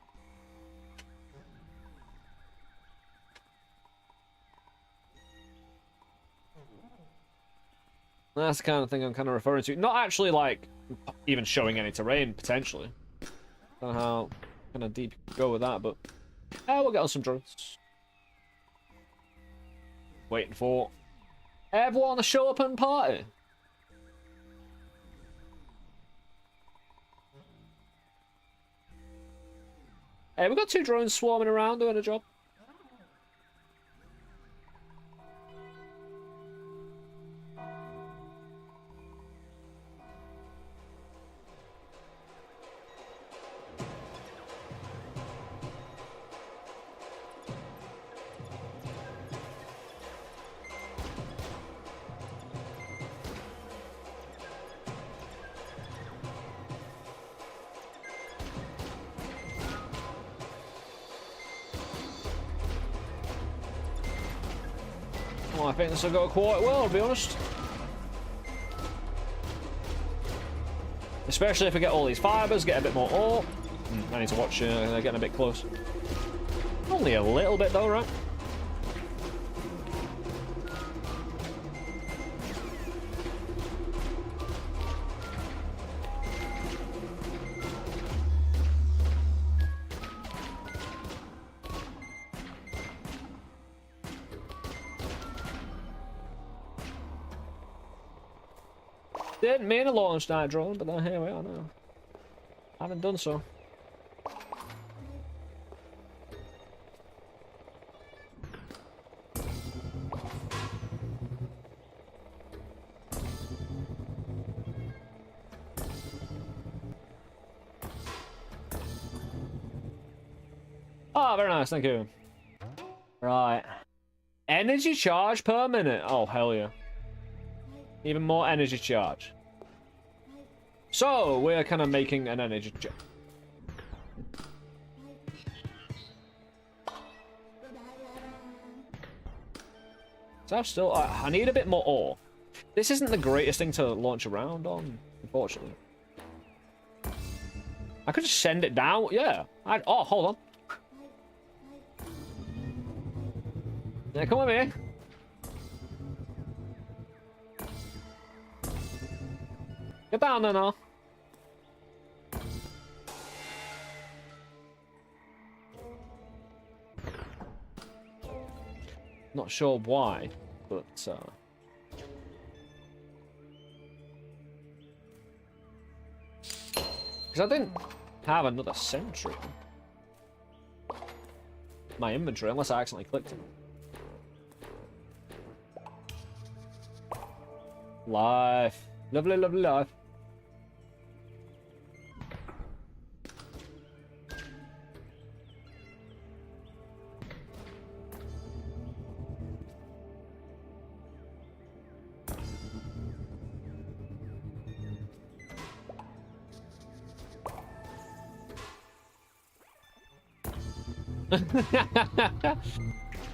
A: That's the kind of thing I'm kind of referring to. Not actually, like, even showing any terrain, potentially. I don't know how kind of deep you can go with that, but... we'll get on some drones. Waiting for everyone to show up and party. Hey, we've got 2 drones swarming around doing a job. Well, I think this will go quite well, to be honest. Especially if we get all these fibers, get a bit more ore. I need to watch, they're getting a bit close. Only a little bit though, right? Didn't mean to launch that drone, but here we are now. I haven't done so. Oh, very nice, thank you. Right. Energy charge per minute. Oh, hell yeah. Even more energy charge. So, we're kind of making an energy charge. So still, I need a bit more ore. This isn't the greatest thing to launch around on, unfortunately. I could just send it down. Yeah. Oh, hold on. Yeah, come with me. Get down there now. Not sure why, but because I didn't have another sentry in my inventory unless I accidentally clicked it. Life. Lovely, lovely life.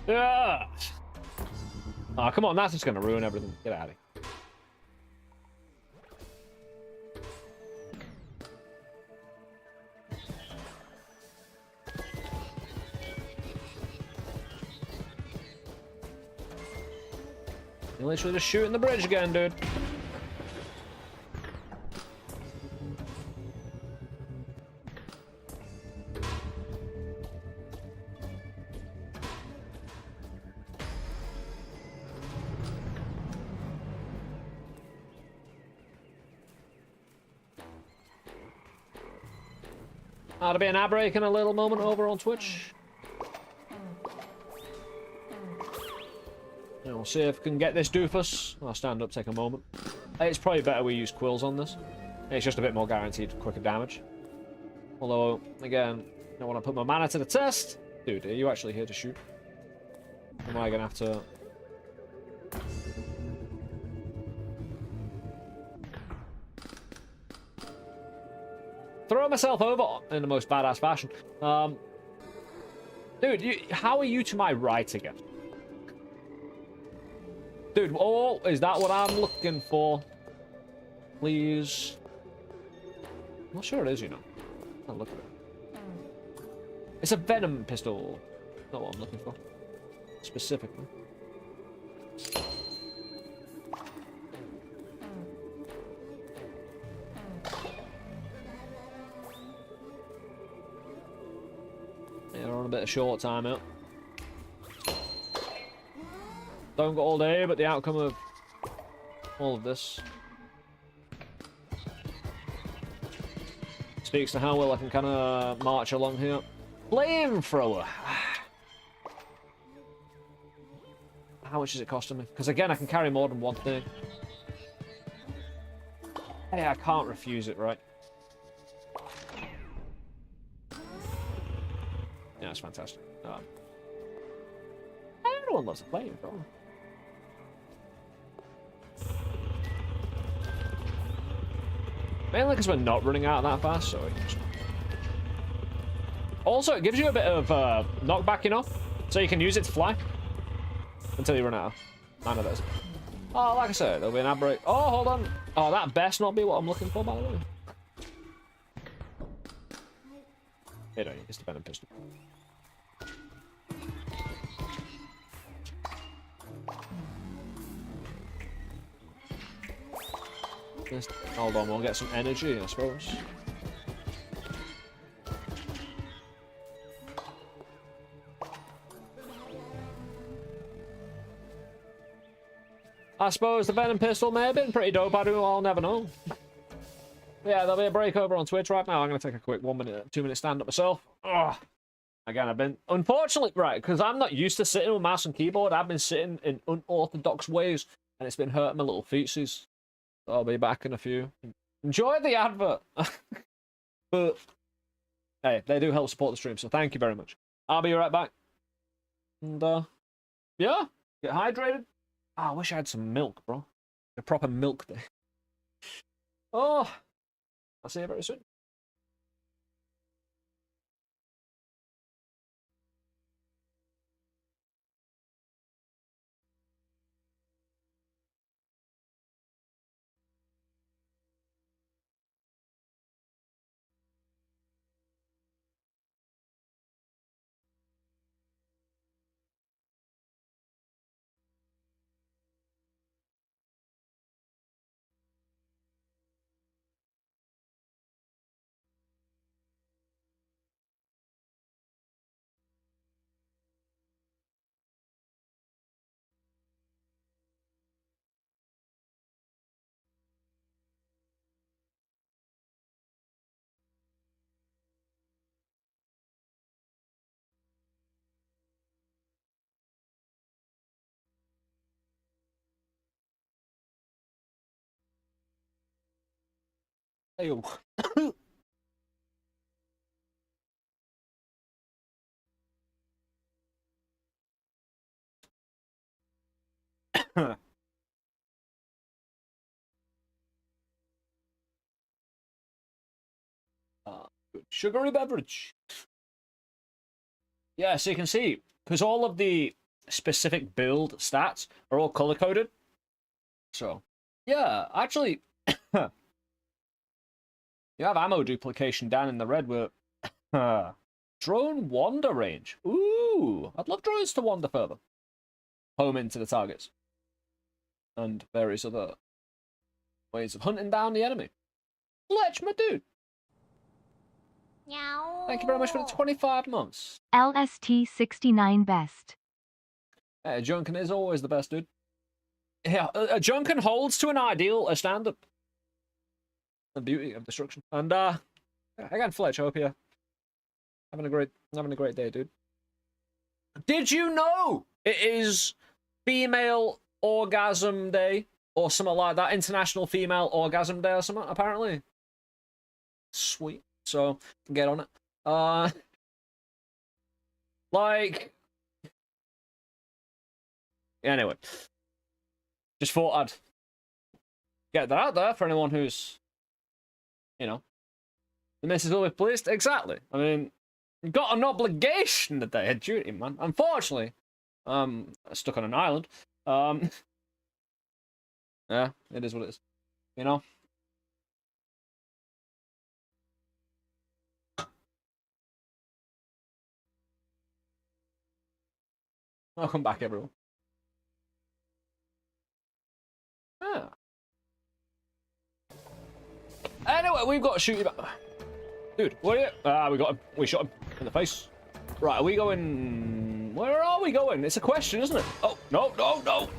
A: Yeah. Oh, come on, that's just gonna ruin everything. Get out of here. You're literally just shooting the bridge again, dude. That'll be an ad break in a little moment over on Twitch. And we'll see if we can get this doofus. I'll stand up, take a moment. It's probably better we use quills on this. It's just a bit more guaranteed quicker damage. Although, again, I don't want to put my mana to the test. Dude, are you actually here to shoot? Am I gonna have to... throw myself over in the most badass fashion. Dude, how are you to my right again? Dude, oh, is that what I'm looking for? Please. I'm not sure it is, you know. I'll look at it. It's a venom pistol. Not what I'm looking for. Specifically. Yeah, we're on a bit of short time out. Don't go all day, but the outcome of all of this speaks to how well I can kind of march along here. Flamethrower. How much is it costing me? Because again, I can carry more than one thing. Hey, I can't refuse it, right? Yeah, it's fantastic. Everyone loves a flamethrower. Mainly because we're not running out that fast, so also, it gives you a bit of knockback, you know? So you can use it to fly. Until you run out of mana, that is. Oh, like I said, there'll be an ad break. Oh, hold on. Oh, that best not be what I'm looking for, by the way. Hey, don't you? It's the venom pistol. Just hold on, we'll get some energy, I suppose. I suppose the venom pistol may have been pretty dope. I'll never know. Yeah, there'll be a break over on Twitch right now. I'm going to take a quick 1 minute, 2 minute stand up myself. Ugh. Again, I've been, unfortunately, right, because I'm not used to sitting with mouse and keyboard. I've been sitting in unorthodox ways, and it's been hurting my little feetsies. So I'll be back in a few. Enjoy the advert. But, hey, they do help support the stream, so thank you very much. I'll be right back. And, yeah, get hydrated. Oh, I wish I had some milk, bro. A proper milk day. Oh, I'll see you very soon. Hey, good sugary beverage. Yeah, so you can see, because all of the specific build stats are all color-coded. So, yeah, actually, you have ammo duplication down in the red with drone wander range. Ooh, I'd love drones to wander further. Home into the targets. And various other ways of hunting down the enemy. Fletch, my dude. Thank you very much for the 25 months.
B: LST69 best.
A: Junkin is always the best, dude. Yeah, Junkin holds to an ideal, a standard. The beauty of destruction. And again, Fletch, I hope you're having a great day, dude. Did you know it is female orgasm day or something like that? International female orgasm day or something, apparently. Sweet. So get on it. Like, anyway, just thought I'd get that out there for anyone who's, you know, the missus will be pleased. Exactly. I mean, you've got an obligation today, a duty, man. Unfortunately, stuck on an island. Yeah, it is what it is. You know. Welcome back, everyone. Ah. Anyway, we've got to shoot you back. Dude, what are you? We got him. We shot him in the face. Right, are we going... Where are we going? It's a question, isn't it? Oh, no, no, no.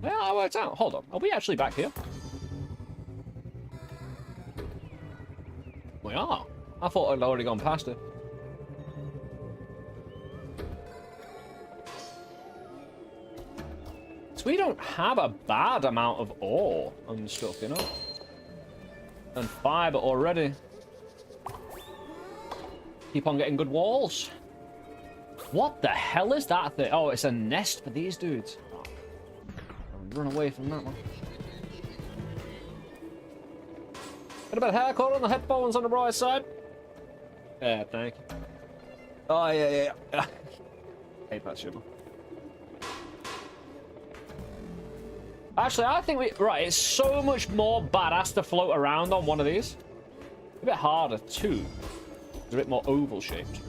A: Yeah, I worked out. Hold on. Are we actually back here? We are. I thought I'd already gone past it. So we don't have a bad amount of ore and stuff, you know? And fiber already. Keep on getting good walls. What the hell is that thing? Oh, it's a nest for these dudes. I'll run away from that one. Got a bit of haircut on the headphones on the right side. Yeah, thank you. Oh, yeah. Hate that shit. Actually, I think right, it's so much more badass to float around on one of these. A bit harder, too. It's a bit more oval shaped.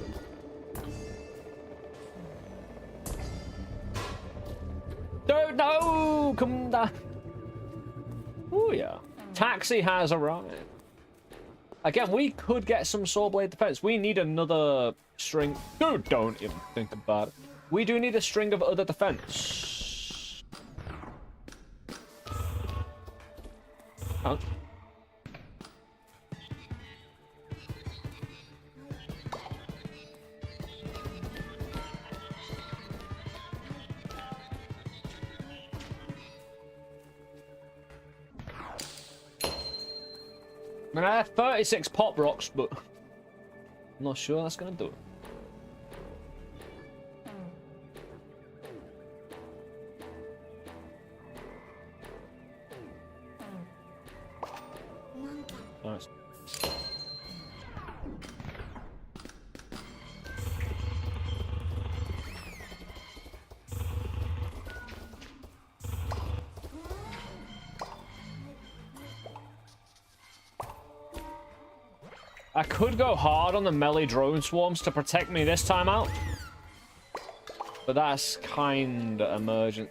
A: Don't know! Come down. Oh, yeah. Taxi has arrived. Again, we could get some saw blade defense. We need another string. Dude, don't even think about it. We do need a string of other defense. Huh? I mean, I have 36 pop rocks, but... not sure that's gonna do it. Nice. I could go hard on the melee drone swarms to protect me this time out, but that's kind of emergent.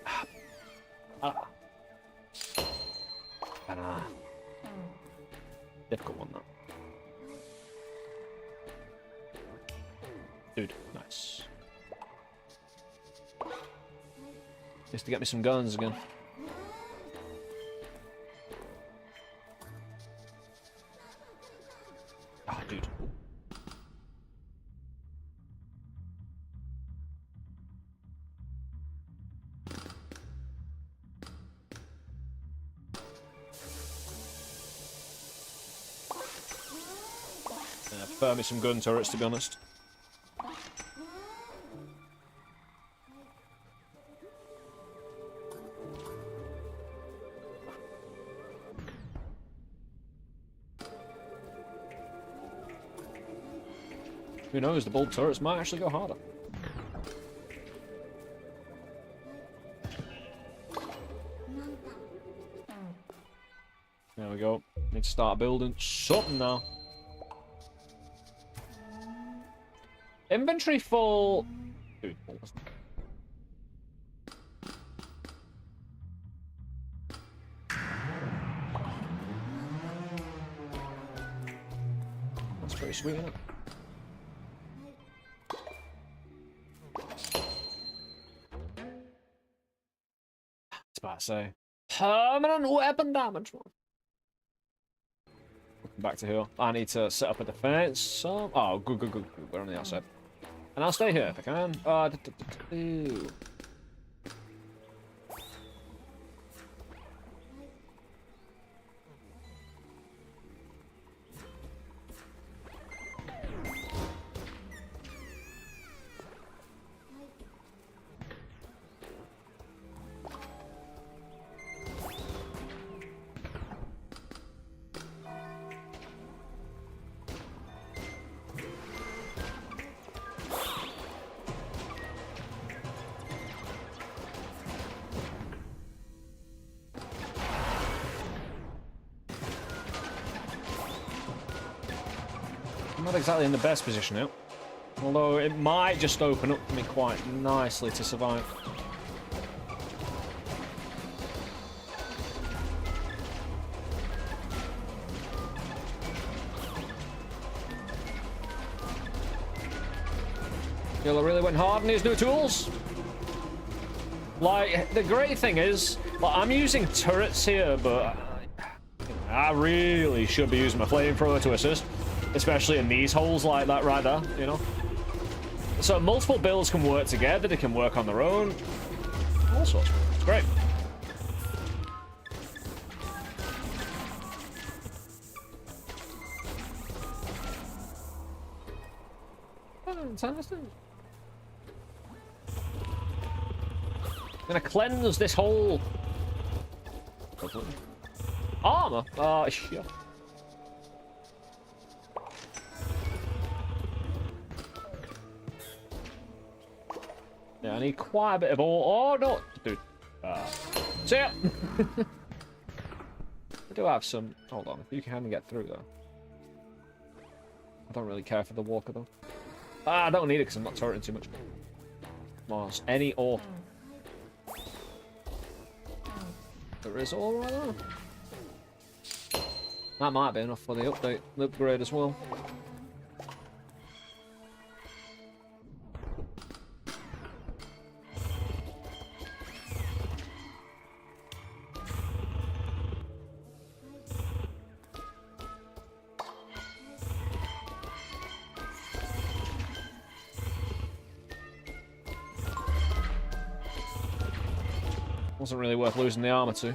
A: Difficult one, though. Dude, nice. Just to get me some guns again. Ah, oh, dude. Yeah, prefer me some gun turrets, to be honest. Who knows, the bulb turrets might actually go harder. There we go. Need to start building something now. Inventory full. Dude, that's pretty sweet, isn't it? About to say permanent weapon damage. Back to here. I need to set up a defense. So, oh, good. We're on the outside, and I'll stay here if I can. I'm not exactly in the best position now, although it might just open up for me quite nicely to survive. Feel I really went hard on these new tools. Like, the great thing is, like, I'm using turrets here, but I really should be using my flamethrower to assist. Especially in these holes like that right there, you know? So multiple builds can work together, they can work on their own. All sorts. It's great. Fantastic. Gonna cleanse this whole armor. Shit. Yeah, I need quite a bit of ore. Oh, no! Dude. See ya! I do have some... Hold on. You can get through, though. I don't really care for the walker, though. I don't need it, because I'm not turreting too much. Mars. Any ore. There is ore right there. That might be enough for the update. The upgrade as well. Wasn't really worth losing the armor to.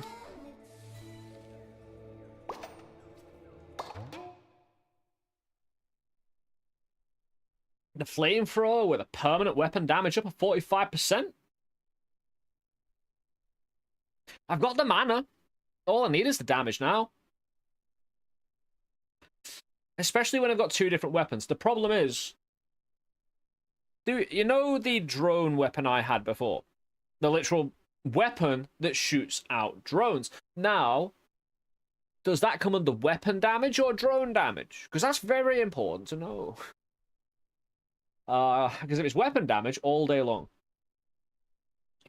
A: The flamethrower with a permanent weapon damage up of 45%? I've got the mana. All I need is the damage now. Especially when I've got two different weapons. The problem is... you know the drone weapon I had before? The literal weapon that shoots out drones. Now, does that come under weapon damage or drone damage? Because that's very important to know. Because if it's weapon damage, all day long.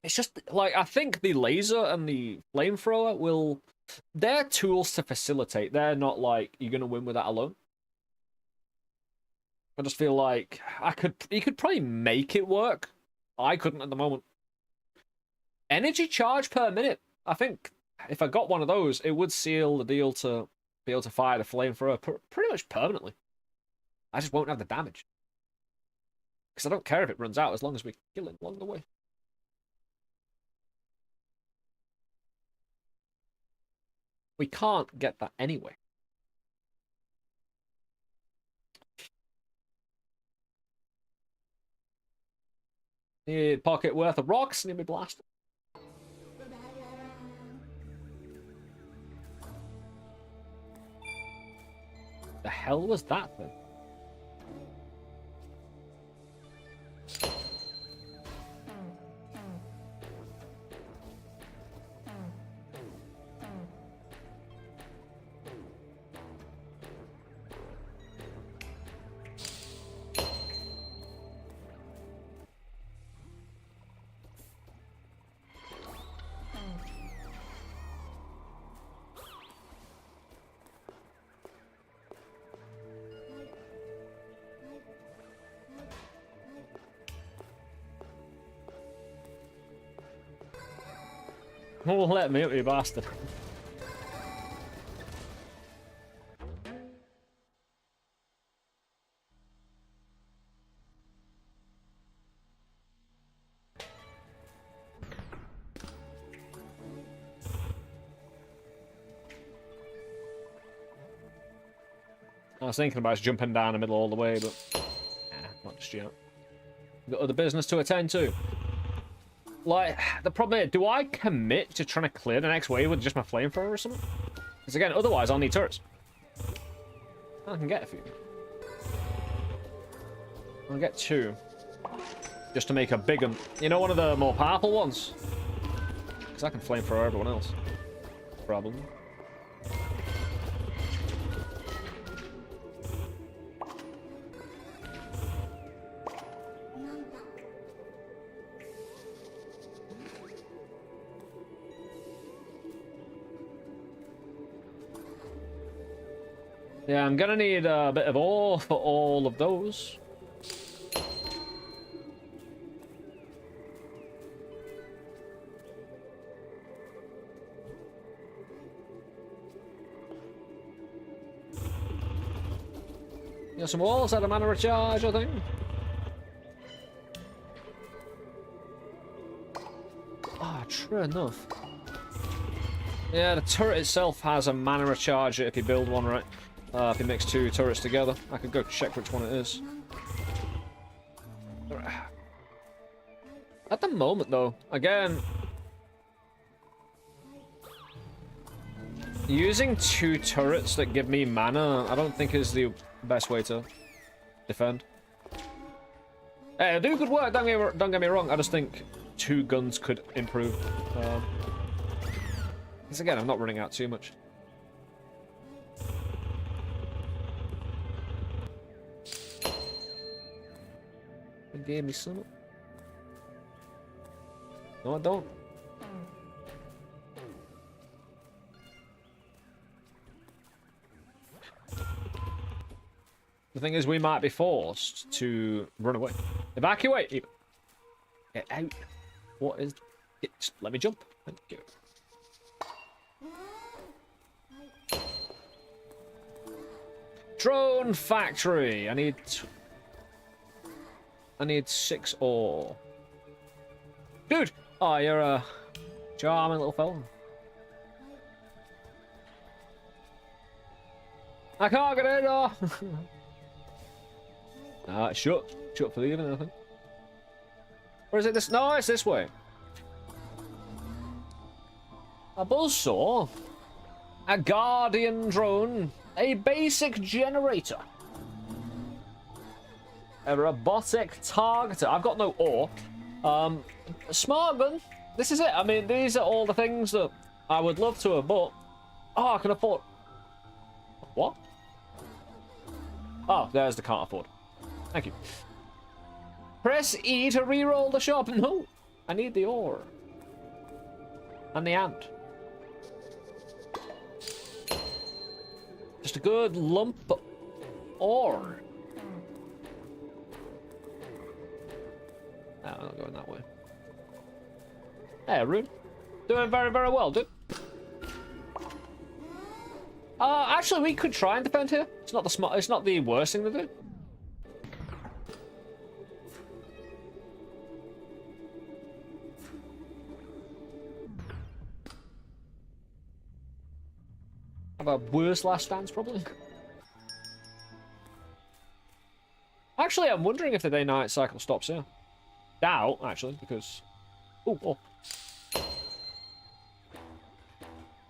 A: It's just, like, I think the laser and the flamethrower will... They're tools to facilitate. They're not like, you're going to win with that alone. I just feel like you could probably make it work. I couldn't at the moment. Energy charge per minute. I think if I got one of those, it would seal the deal to be able to fire the flamethrower pretty much permanently. I just won't have the damage. Because I don't care if it runs out as long as we kill it along the way. We can't get that anyway. Need pocket worth of rocks, need me blasted. The hell was that then? Oh, let me up, you bastard. I was thinking about jumping down the middle all the way, but not just yet. Got other business to attend to. Like, the problem is, do I commit to trying to clear the next wave with just my flamethrower or something? Because again, otherwise I'll need turrets. I can get a few. I'll get two. Just to make a big one. You know, one of the more powerful ones? Because I can flamethrower everyone else. Problem. Yeah, I'm gonna need a bit of ore for all of those. Got some walls out of mana recharge, I think. Ah, true enough. Yeah, the turret itself has a mana recharge if you build one right. If you mix two turrets together. I could go check which one it is. At the moment, though, again... using two turrets that give me mana, I don't think is the best way to defend. Hey, do good work, don't get me wrong, I just think two guns could improve. Because again, I'm not running out too much. It gave me some. No, I don't. The thing is, we might be forced to run away. Evacuate! Get out. What is... Just let me jump. Thank you. Drone factory! I need 6 ore. Dude! Oh, you're a charming little fella. I can't get in! Oh. Shut for leaving, I think. Or is it this? No, it's this way. A buzzsaw. A guardian drone. A basic generator. A robotic targeter. I've got no ore. A smart gun. This is it. I mean, these are all the things that I would love to have bought. Oh, I can afford. What? Oh, there's the can't afford. Thank you. Press E to re-roll the shop. No, I need the ore. And the ant. Just a good lump of ore. No, I'm not going that way. Hey, Rune. Doing very, very well, dude. Actually, we could try and defend here. It's not the smart. It's not the worst thing to do. Have a worse last stance, probably. Actually, I'm wondering if the day-night cycle stops here. Doubt, actually, because... Oh.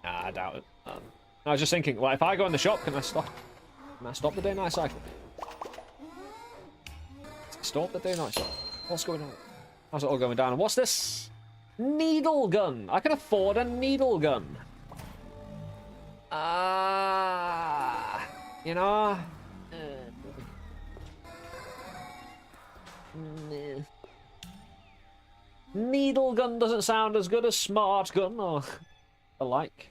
A: Nah, I doubt it. I was just thinking, like, if I go in the shop, can I stop the day-night cycle? Stop the day-night cycle. What's going on? How's it all going down? And what's this? Needle gun. I can afford a needle gun. You know? Needle gun doesn't sound as good as smart gun or the like.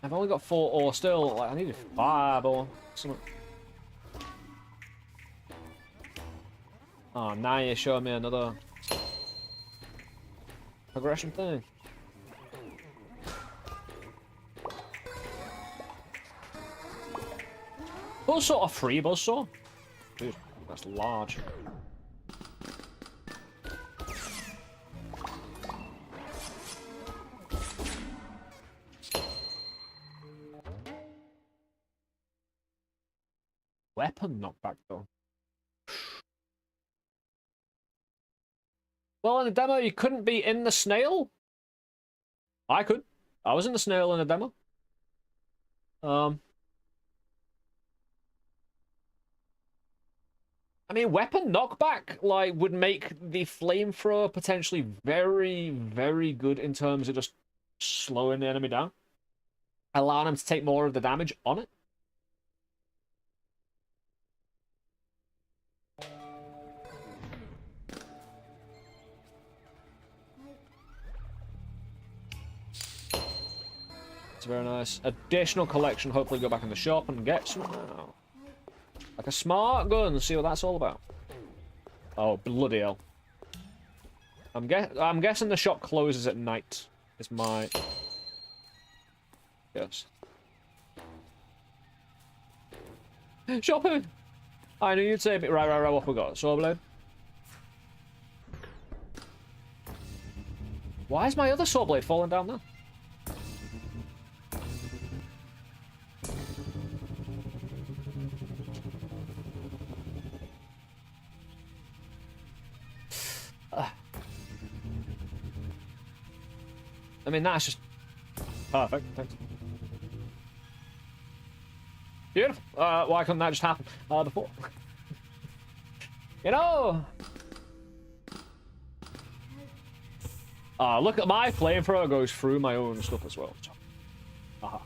A: I've only got 4 ore still. Like, I needed 5 or something. Oh, now you're showing me another progression thing. Buzzsaw, a free buzzsaw? Dude, that's large. Weapon knockback though. Well, in the demo, you couldn't be in the snail. I could. I was in the snail in the demo. I mean, weapon knockback, like, would make the flamethrower potentially very, very good in terms of just slowing the enemy down. Allowing them to take more of the damage on it. It's very nice. Additional collection. Hopefully go back in the shop and get some now. Like a smart gun. See what that's all about. Oh, bloody hell. I'm guessing the shop closes at night. Is my guess. Shopping! I knew you'd say it. Right. What we got? Saw blade. Why is my other saw blade falling down there? I mean, that's just perfect. Thanks. Beautiful. Why couldn't that just happen before? You know. Look at my flamethrower goes through my own stuff as well. Aha.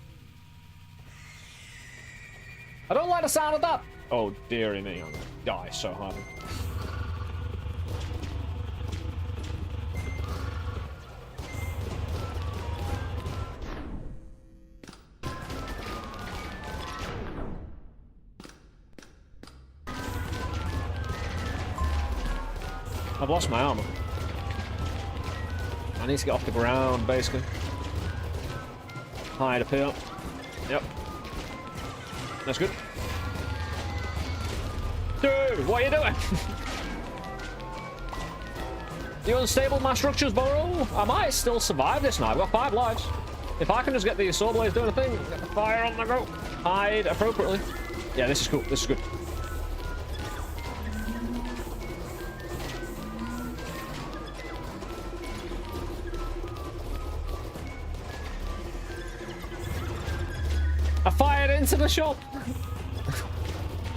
A: I don't like the sound of that. Oh dearie me, I'm gonna die so hard. I've lost my armor. I need to get off the ground, basically. Hide up here. Yep. That's good. Dude, what are you doing? You unstable my structures, Burrow? I might still survive this now. I've got 5 lives. If I can just get the sword blades doing a thing, get the fire on the go, hide appropriately. Yeah, this is cool. This is good. I fired into the shop.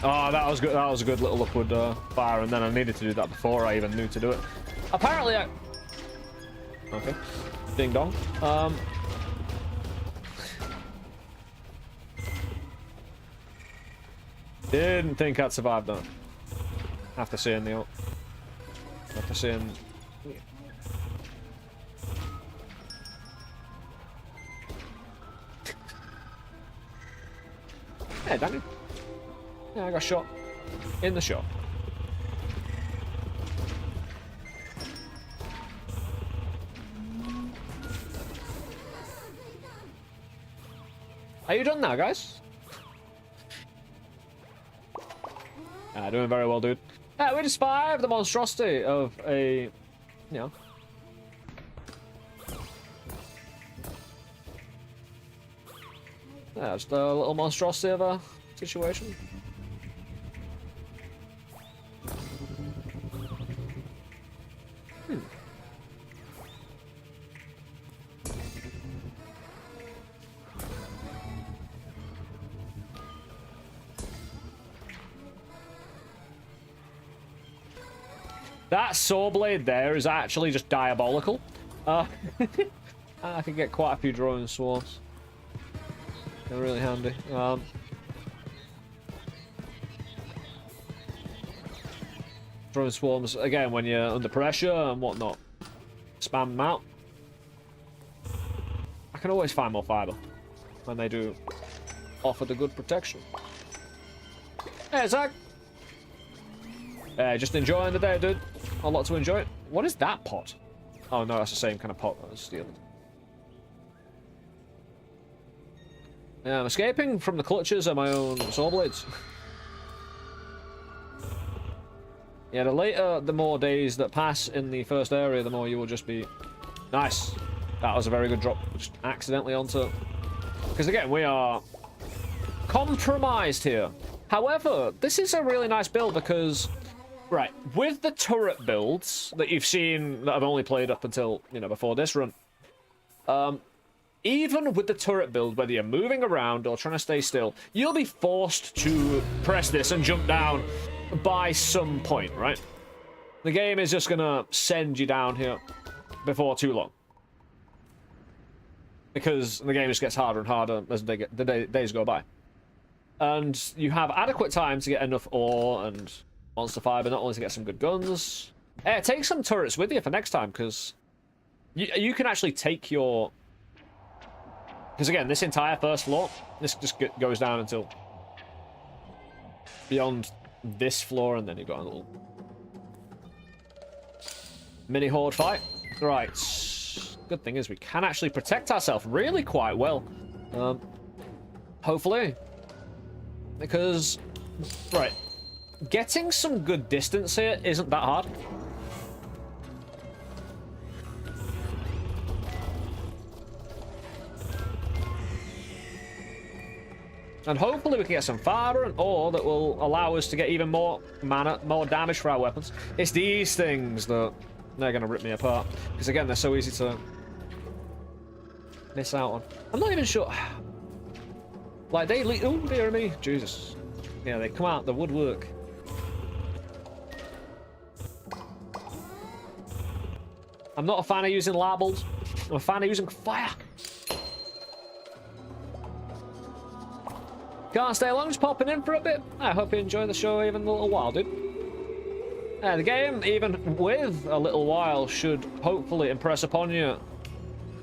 A: Oh, that was good. That was a good little upward fire, and then I needed to do that before I even knew to do it. Apparently, I... Okay. Ding dong. Didn't think I'd survive that. After seeing the ult. After seeing... Hey, Danny. Yeah, I got shot. In the shot. Are you done now, guys? Doing very well, dude. We just survived the monstrosity of a, you know. Yeah, just a little monstrosity of a situation. That saw blade there is actually just diabolical. I can get quite a few drawing swords. They're really handy. Throwing swarms, again, when you're under pressure and whatnot. Spam them out. I can always find more fiber when they do offer the good protection. Hey, Zach! Just enjoying the day, dude. A lot to enjoy. What is that pot? Oh, no, that's the same kind of pot as the other. Yeah, I'm escaping from the clutches of my own saw blades. Yeah, the later, the more days that pass in the first area, the more you will just be... Nice. That was a very good drop. Just accidentally onto... Because again, we are compromised here. However, this is a really nice build because... Right, with the turret builds that you've seen that I've only played up until, you know, before this run. Even with the turret build, whether you're moving around or trying to stay still, you'll be forced to press this and jump down by some point, right? The game is just gonna send you down here before too long. Because the game just gets harder and harder as the days go by. And you have adequate time to get enough ore and monster fiber, not only to get some good guns. Take some turrets with you for next time, because you can actually take your... Because again, this entire first floor, this just goes down until beyond this floor, and then you've got a little mini horde fight. Right. Good thing is we can actually protect ourselves really quite well. Hopefully. Because, right, getting some good distance here isn't that hard. And hopefully we can get some fiber and ore that will allow us to get even more mana, more damage for our weapons. It's these things that they're going to rip me apart. Because again, they're so easy to miss out on. I'm not even sure. Like, they lead... Oh, dear me. Jesus. Yeah, they come out the woodwork. I'm not a fan of using labels. I'm a fan of using fire. Can't stay long, just popping in for a bit. I hope you enjoy the show even a little while, dude. The game, even with a little while, should hopefully impress upon you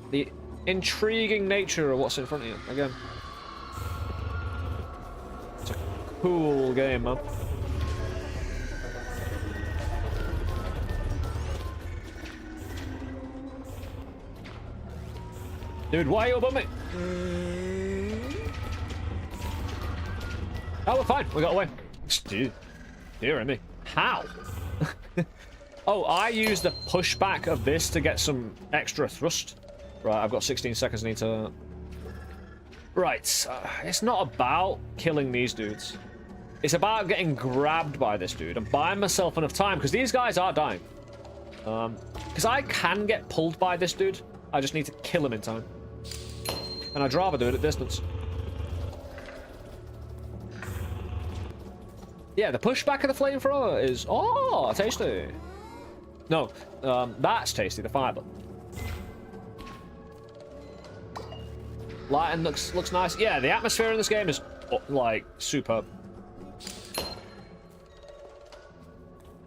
A: the intriguing nature of what's in front of you. Again, it's a cool game, man. Dude, why are you above me? Oh, we're fine. We got away. Dude, dear me. How? Oh, I use the pushback of this to get some extra thrust. Right, I've got 16 seconds. I need to... Right, it's not about killing these dudes. It's about getting grabbed by this dude and buying myself enough time, because these guys are dying. Because I can get pulled by this dude. I just need to kill him in time. And I'd rather do it at distance. Yeah, the pushback of the flamethrower is... Oh, tasty. No, that's tasty, the fiber. Lighting looks nice. Yeah, the atmosphere in this game is, like, superb.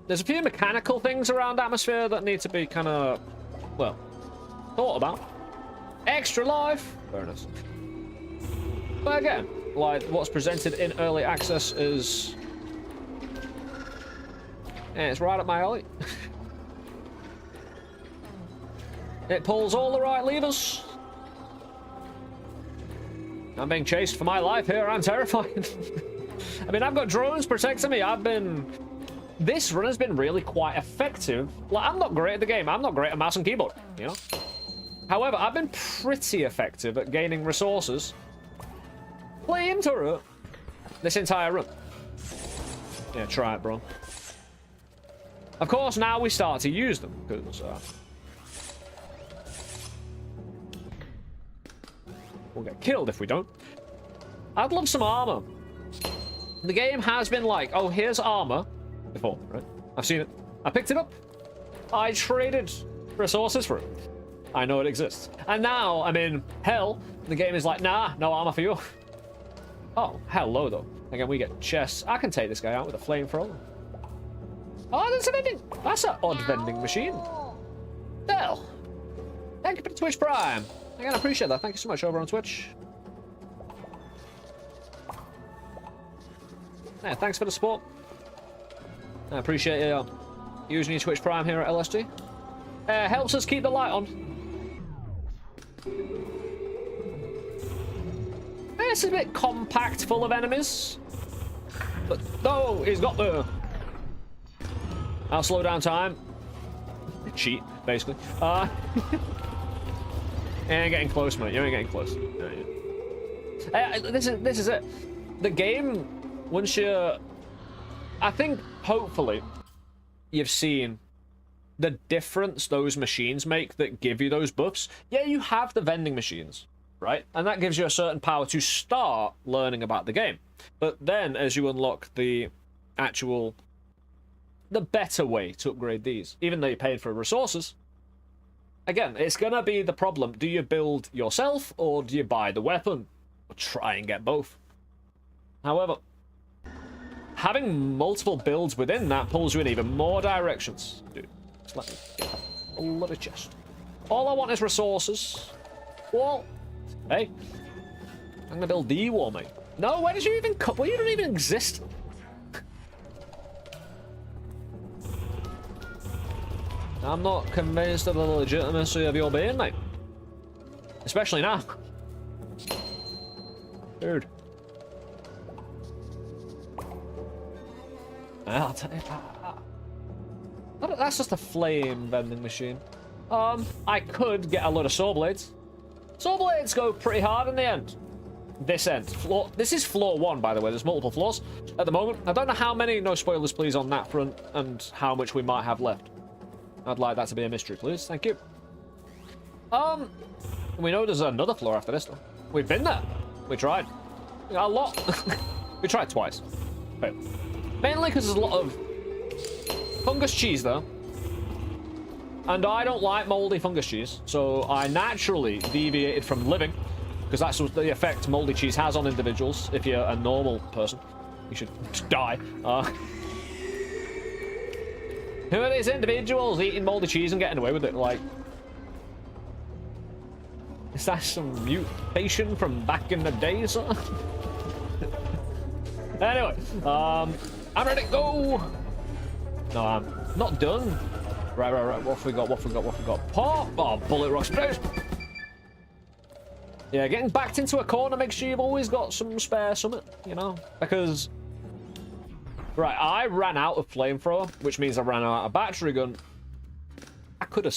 A: There's a few mechanical things around atmosphere that need to be kind of, well, thought about. Extra life. Very nice. But again, like, what's presented in early access is... Yeah, it's right up my alley. It pulls all the right levers. I'm being chased for my life here. I'm terrified. I mean, I've got drones protecting me. This run has been really quite effective. Like, I'm not great at the game. I'm not great at mouse and keyboard, you know? However, I've been pretty effective at gaining resources. Playing turret this entire run. Yeah, try it, bro. Of course, now we start to use them, because... we'll get killed if we don't. I'd love some armor. The game has been like, oh, here's armor. Before, right? I've seen it. I picked it up. I traded resources for it. I know it exists. And now I'm in hell. The game is like, nah, no armor for you. Oh, hello, though. Again, we get chests. I can take this guy out with a flamethrower. Oh, there's a vending. That's an odd vending machine. Well, thank you for the Twitch Prime. Again, I appreciate that. Thank you so much over on Twitch. Yeah, thanks for the support. I appreciate you using your Twitch Prime here at LSG. Helps us keep the light on. It's a bit compact, full of enemies. But no, he's got the... I'll slow down time. Cheat, basically. You ain't getting close, mate. You ain't getting close. No, this is it. The game, once you... I think, hopefully, you've seen the difference those machines make that give you those buffs. Yeah, you have the vending machines, right? And that gives you a certain power to start learning about the game. But then, as you unlock the actual... the better way to upgrade these, even though you paid for resources... Again, it's gonna be the problem. Do you build yourself, or do you buy the weapon? Or try and get both. However, having multiple builds within that pulls you in even more directions. Dude, just let me get a lot of chest. All I want is resources. Wall. Hey. I'm gonna build the wall, mate. No, where did you even come? Well, you don't even exist. I'm not convinced of the legitimacy of your being, mate. Especially now. Dude. I'll tell you. That's just a flame vending machine. I could get a load of saw blades. Saw blades go pretty hard in the end. This end. This is floor 1, by the way. There's multiple floors at the moment. I don't know how many, no spoilers please, on that front, and how much we might have left. I'd like that to be a mystery, please. Thank you. We know there's another floor after this, though. We've been there. We tried. A lot. We tried twice. Failed. Mainly because there's a lot of fungus cheese, though. And I don't like moldy fungus cheese, so I naturally deviated from living, because that's the effect moldy cheese has on individuals. If you're a normal person, you should die. Who are these individuals eating moldy cheese and getting away with it? Like, is that some mutation from back in the day, sir? Anyway, I'm ready to go. No, I'm not done. Right. What have we got? Pop! Oh, bullet rocks. Yeah, getting backed into a corner makes sure you've always got some spare summit, you know? Because... Right, I ran out of flamethrower, which means I ran out of battery gun. I could have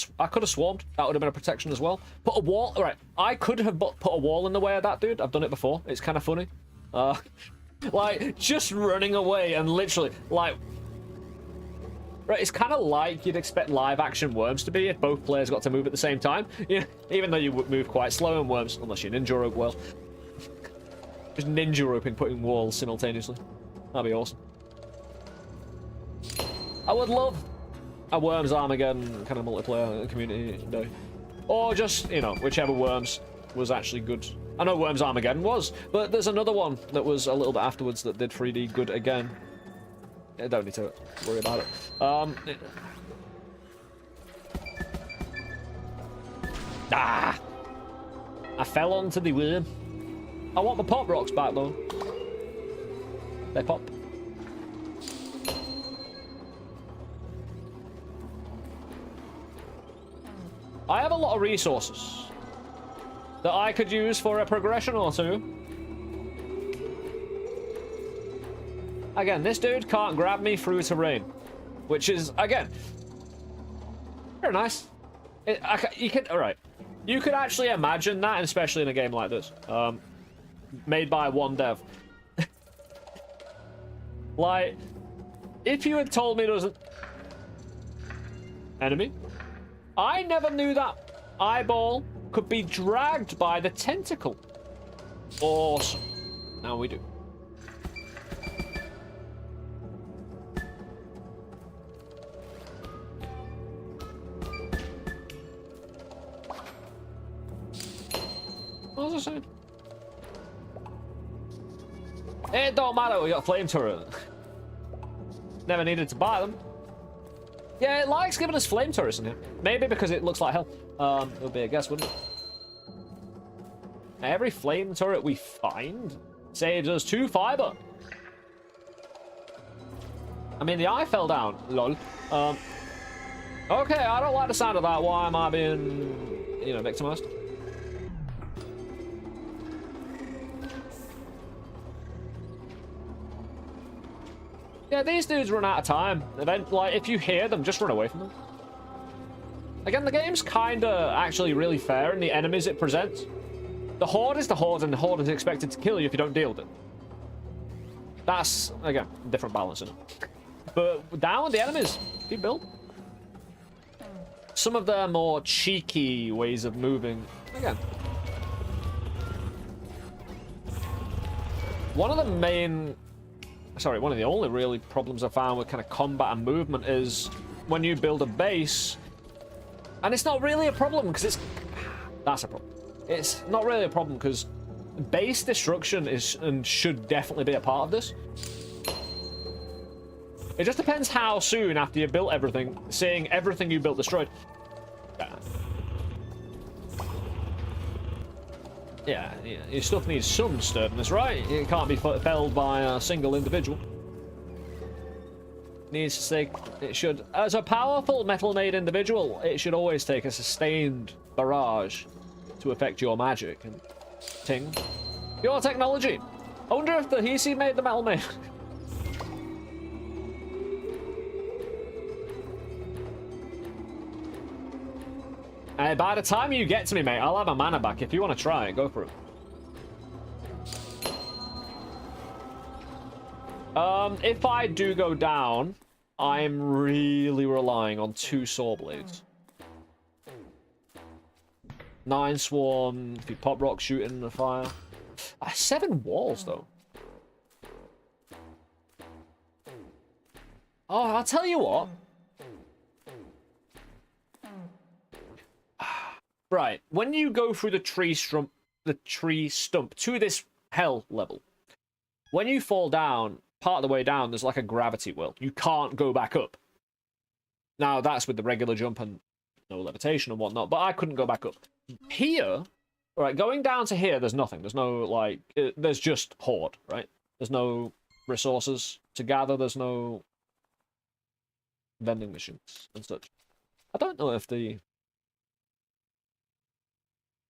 A: swarmed. That would have been a protection as well. Put a wall... Right, I could have put a wall in the way of that dude. I've done it before. It's kind of funny. Like, just running away and literally, like... Right, it's kind of like you'd expect live action worms to be if both players got to move at the same time. Yeah, even though you would move quite slow in worms, unless you ninja rope well. Just ninja roping, putting walls simultaneously. That'd be awesome. I would love a Worms Armageddon kind of multiplayer community day. Or just, you know, whichever Worms was actually good. I know Worms Armageddon was, but there's another one that was a little bit afterwards that did 3D good again. I don't need to worry about it. I fell onto the worm. I want my pop rocks back though. They pop. I have a lot of resources that I could use for a progression or two. Again, this dude can't grab me through terrain, which is, again, very nice. You could, all right, you could actually imagine that, especially in a game like this, made by one dev. Like, if you had told me there was an enemy, I never knew that eyeball could be dragged by the tentacle. Awesome. Now we do. What was I saying? It don't matter, we got flame turret. Never needed to buy them. Yeah, it likes giving us flame turrets in here. Maybe because it looks like hell. It would be a guess, wouldn't it? Every flame turret we find saves us 2 fiber. I mean, the eye fell down. Lol. Okay, I don't like the sound of that. Why am I being, you know, victimized? Yeah, these dudes run out of time. Like, if you hear them, just run away from them. Again, the game's kinda actually really fair in the enemies it presents. The Horde is the Horde, and the Horde is expected to kill you if you don't deal with it. That's, again, different balance in it. But down with the enemies. Keep build. Some of their more cheeky ways of moving. Again. One of the main... Sorry, one of the only really problems I found with kind of combat and movement is when you build a base, and it's not really a problem because it's... That's a problem. It's not really a problem because base destruction is and should definitely be a part of this. It just depends how soon after you built everything, seeing everything you built destroyed. Yeah, your stuff needs some sturdiness, right? It can't be felled by a single individual. Needs to stay. It should, as a powerful metal-made individual, it should always take a sustained barrage to affect your magic and ting. Your technology. I wonder if the Hisi made the metal maid. By the time you get to me, mate, I'll have a mana back. If you want to try it, go for it. If I do go down, I'm really relying on 2 saw blades. 9 swarm, if you pop rock shooting in the fire. 7 walls, though. Oh, I'll tell you what. Right, when you go through the tree stump to this hell level, when you fall down, part of the way down, there's like a gravity well. You can't go back up. Now, that's with the regular jump and no levitation and whatnot, but I couldn't go back up. Here, right, going down to here, there's nothing. There's no, like, there's just Horde, right? There's no resources to gather. There's no vending machines and such. I don't know if the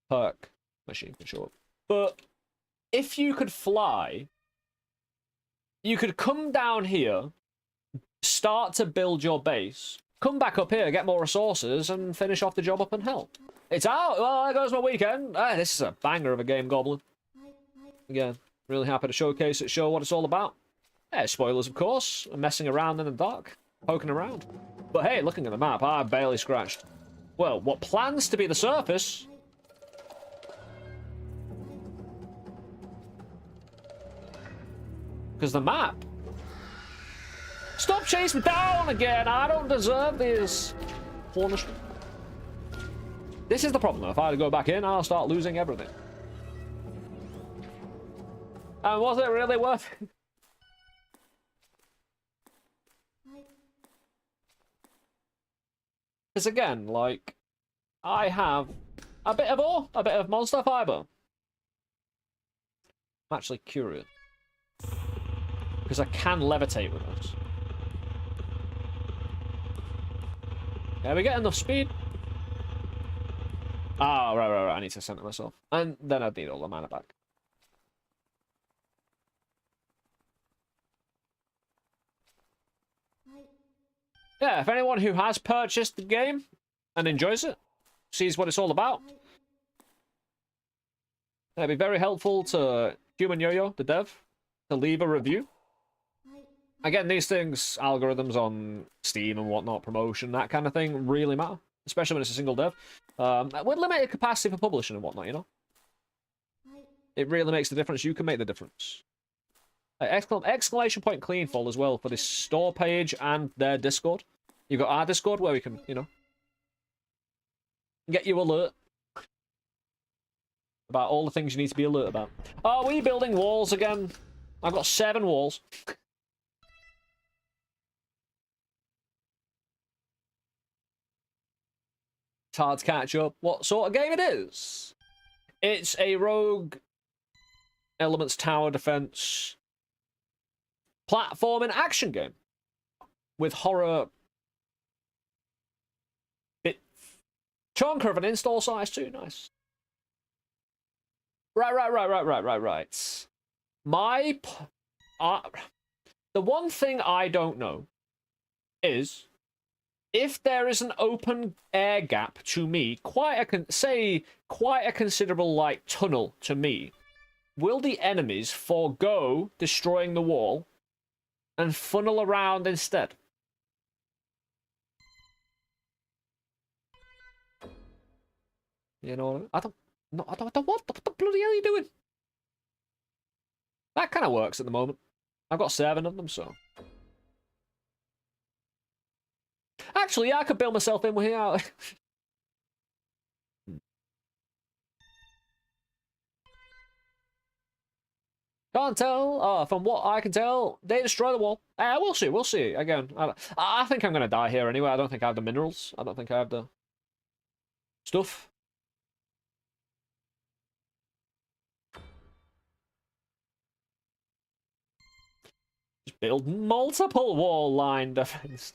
A: perk machine can show up. But if you could fly, you could come down here, start to build your base, come back up here, get more resources, and finish off the job up in hell. It's out! Well, there goes my weekend. This is a banger of a game, Goblin. Again, really happy to showcase it, show what it's all about. Yeah, spoilers, of course. I'm messing around in the dark, poking around. But hey, looking at the map, I barely scratched. Well, what plans to be the surface... Because the map... Stop chasing me down again! I don't deserve this punishment. This is the problem, though. If I had to go back in, I'll start losing everything. And was it really worth it? Because again, like, I have a bit of ore, a bit of monster fiber. I'm actually curious. Because I can levitate with this. Yeah, we get enough speed. Ah, right. I need to center myself. And then I'd need all the mana back. Yeah, if anyone who has purchased the game and enjoys it, sees what it's all about, it'd be very helpful to Humanyoyo, the dev, to leave a review. Again, these things, algorithms on Steam and whatnot, promotion, that kind of thing, really matter. Especially when it's a single dev. With limited capacity for publishing and whatnot, you know? It really makes the difference. You can make the difference. Exclamation point CleanFall as well for this store page and their Discord. You've got our Discord where we can, you know, get you alert about all the things you need to be alert about. Are we building walls again? I've got 7 walls. It's hard to catch up. What sort of game it is? It's a rogue elements tower defense platform and action game with horror bit chunker of an install size too. Nice. Right. The one thing I don't know is if there is an open air gap to me, quite a considerable like tunnel to me, will the enemies forego destroying the wall and funnel around instead? You know, I don't what the bloody hell are you doing? That kind of works at the moment. I've got 7 of them, so. Actually, yeah, I could build myself in here. Can't tell. From what I can tell, they destroy the wall. We'll see. We'll see. Again, I think I'm going to die here anyway. I don't think I have the minerals. I don't think I have the stuff. Just build multiple wall line defense.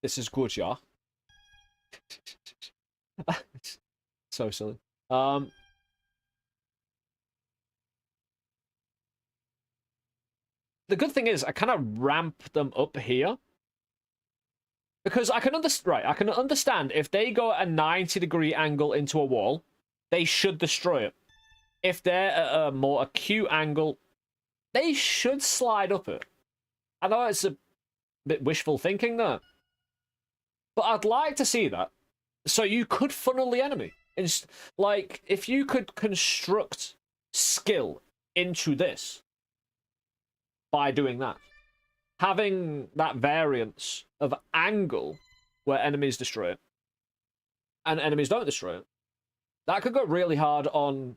A: This is good, yeah. So silly. The good thing is I kind of ramp them up here. Because I can understand if they go at a 90-degree angle into a wall, they should destroy it. If they're at a more acute angle, they should slide up it. I know it's a bit wishful thinking there. But I'd like to see that. So you could funnel the enemy. Like, if you could construct skill into this by doing that. Having that variance of angle where enemies destroy it and enemies don't destroy it. That could go really hard on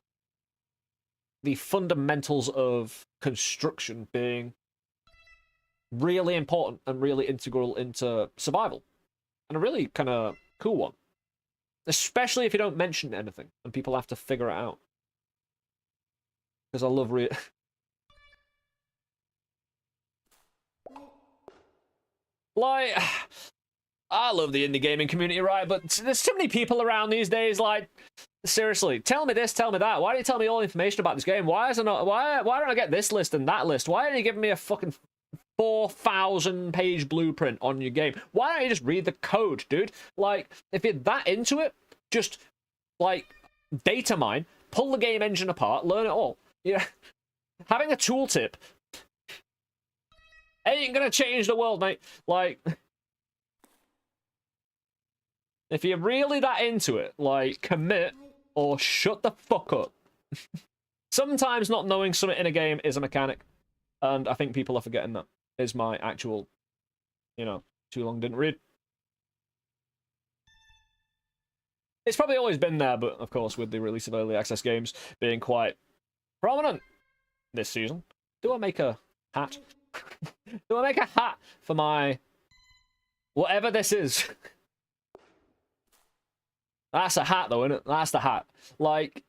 A: the fundamentals of construction being really important and really integral into survival. And a really kind of cool one. Especially if you don't mention anything and people have to figure it out. Because I love like, I love the indie gaming community, right? But there's too many people around these days, like, seriously, tell me this, tell me that. Why don't you tell me all the information about this game? Why don't I get this list and that list? Why aren't you giving me a fucking 4,000 page blueprint on your game? Why don't you just read the code, dude? Like, if you're that into it, just, like, data mine, pull the game engine apart, learn it all. Yeah. Having a tooltip ain't gonna change the world, mate. Like, if you're really that into it, like, commit or shut the fuck up. Sometimes not knowing something in a game is a mechanic, and I think people are forgetting that. Is my actual, you know, too long didn't read. It's probably always been there, but of course, with the release of early access games being quite prominent this season, do I make a hat? Do I make a hat for my whatever this is? That's a hat, though, isn't it? That's the hat. Like,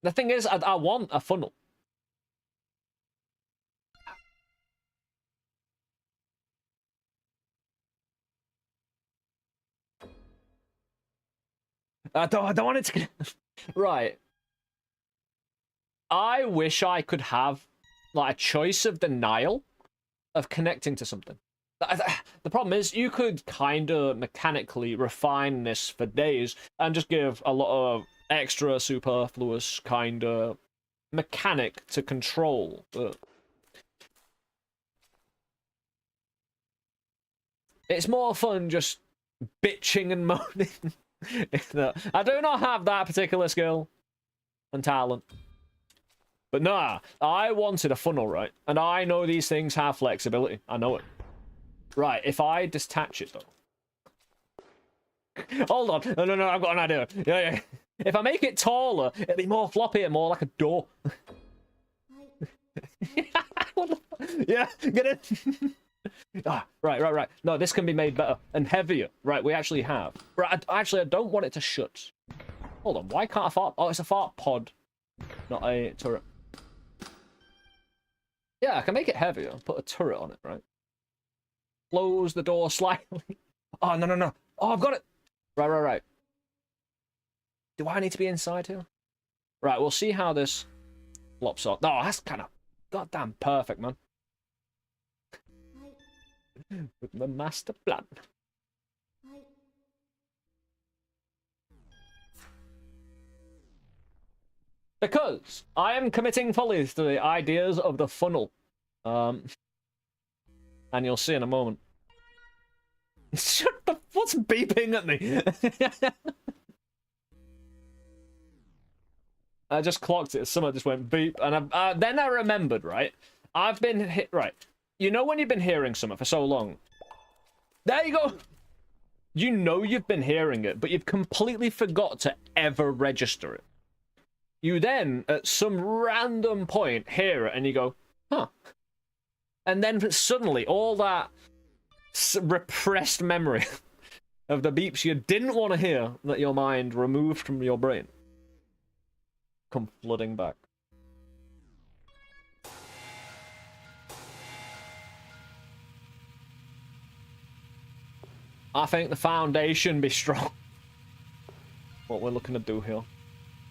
A: the thing is, I want a funnel. I don't want it to... Right. I wish I could have, like, a choice of denial of connecting to something. The problem is, you could kind of mechanically refine this for days and just give a lot of extra superfluous kind of mechanic to control. It's more fun just bitching and moaning. I do not have that particular skill and talent. But nah, I wanted a funnel, right? And I know these things have flexibility. I know it. Right, if I detach it, though. Hold on. No, I've got an idea. Yeah. If I make it taller, it'll be more floppy and more like a door. Yeah, get it? Right. No, this can be made better and heavier. Right, we actually have. Right, I don't want it to shut. Hold on, why can't I fart? Oh, it's a fart pod, not a turret. Yeah, I can make it heavier. Put a turret on it, right? Close the door slightly. Oh, no. Oh, I've got it. Right. Do I need to be inside here? Right, we'll see how this flops on. No, that's kind of goddamn perfect, man. With the master plan. Because I am committing fully to the ideas of the funnel. And you'll see in a moment. Shut the... What's beeping at me? I just clocked it. Someone just went beep. And then I remembered, right? I've been... Right. You know when you've been hearing something for so long? There you go! You know you've been hearing it, but you've completely forgot to ever register it. You then, at some random point, hear it and you go, huh. And then suddenly, all that repressed memory of the beeps you didn't want to hear that your mind removed from your brain come flooding back. I think the foundation be strong. What we're looking to do here.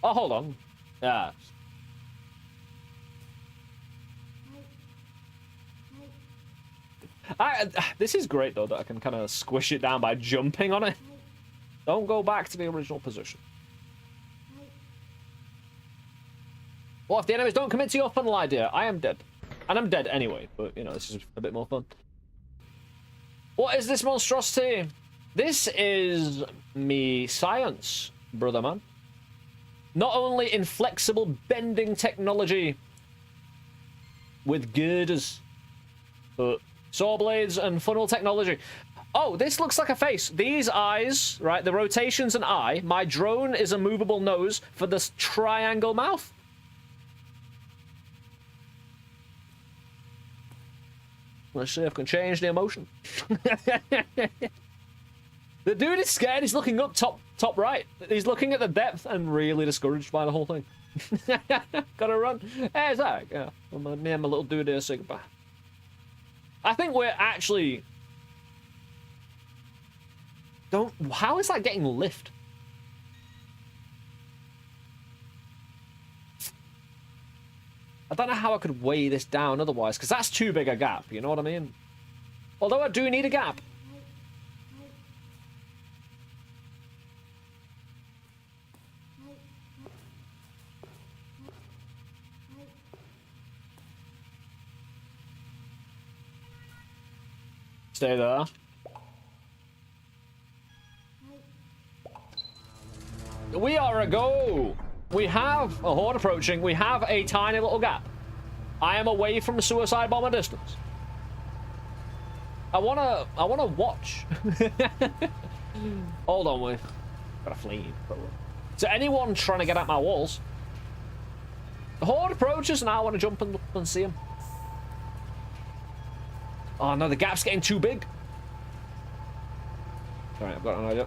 A: Oh, hold on. Yeah. This is great, though, that I can kind of squish it down by jumping on it. Don't go back to the original position. Well, if the enemies don't commit to your funnel idea, I am dead. And I'm dead anyway, but, you know, this is a bit more fun. What is this monstrosity? This is me science, brother man. Not only inflexible bending technology with girders, but saw blades and funnel technology. Oh, this looks like a face. These eyes, right? The rotation's an eye. My drone is a movable nose for this triangle mouth. Let's see if I can change the emotion. The dude is scared. He's looking up top right. He's looking at the depth and really discouraged by the whole thing. Gotta run. Hey, Zach. Yeah, me and my little dude here say goodbye. I think we're actually... How is that getting lift? I don't know how I could weigh this down otherwise, because that's too big a gap, you know what I mean? Although I do need a gap. Stay there. We are a go! We have a horde approaching. We have a tiny little gap. I am away from suicide bomber distance. I wanna watch. Hold on, we gotta flee. So anyone trying to get at my walls? The horde approaches, and I want to jump and see him. Oh no, the gap's getting too big. Alright, I've got an idea.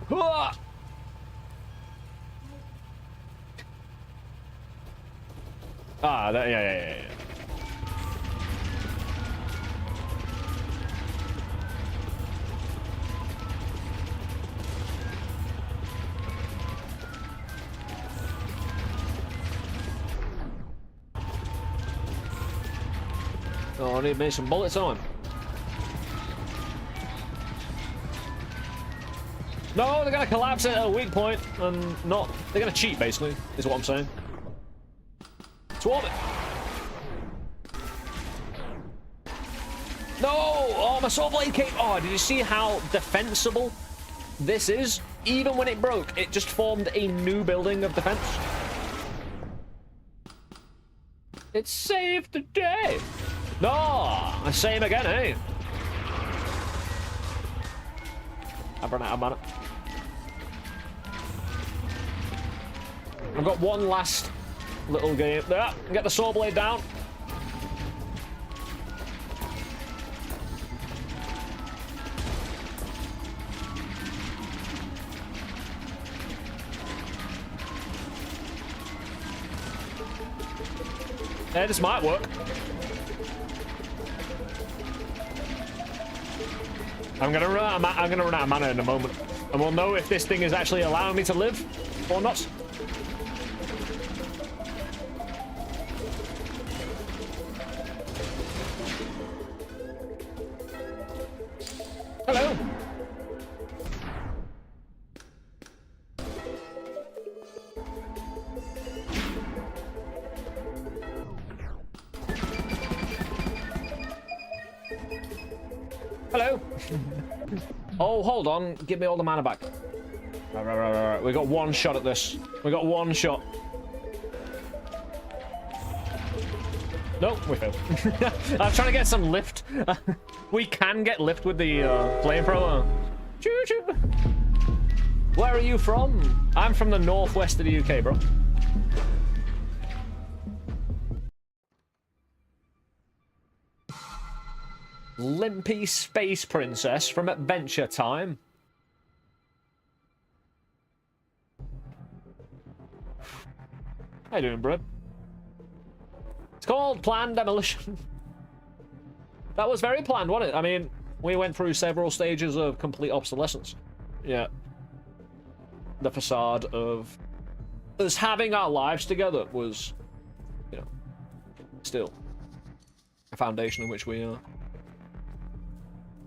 A: Ah, yeah. Oh, I need me some bullets on him. No, they're gonna collapse it at a weak point and not. They're gonna cheat, basically, is what I'm saying. Swarm it. No! Oh, my sword blade came. Oh, did you see how defensible this is? Even when it broke, it just formed a new building of defense. It saved the day. No, same again, eh? I've run out of mana. I've got one last little game. There, get the sword blade down. Yeah, this might work. I'm gonna run out of mana in a moment, and we'll know if this thing is actually allowing me to live or not. Hello. Hello. Oh, hold on. Give me all the mana back. Right. We got one shot at this. We got one shot. Nope, we failed. I'm trying to get some lift. We can get lift with the flamethrower. Choo-choo. Where are you from? I'm from the northwest of the UK, bro. Limpy Space Princess from Adventure Time. How you doing, bro? It's called planned demolition. That was very planned, wasn't it? I mean, we went through several stages of complete obsolescence. Yeah. The facade of us having our lives together was, you know, still a foundation in which we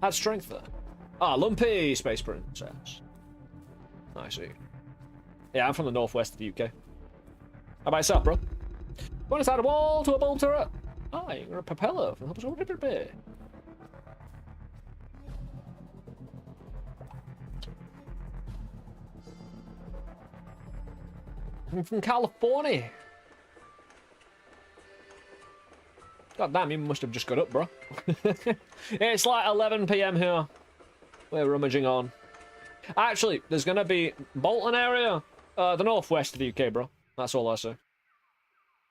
A: had strength there. Ah, Lumpy Space Princess. I see. Yeah, I'm from the northwest of the UK. How about yourself, bro? Going inside a wall to a bolt turret. Ah, you're a propeller from the River Bay. I'm from California. God damn, you must have just got up, bro. It's like 11 PM here. We're rummaging on. Actually, there's gonna be Bolton area, the northwest of the UK, bro. That's all I say.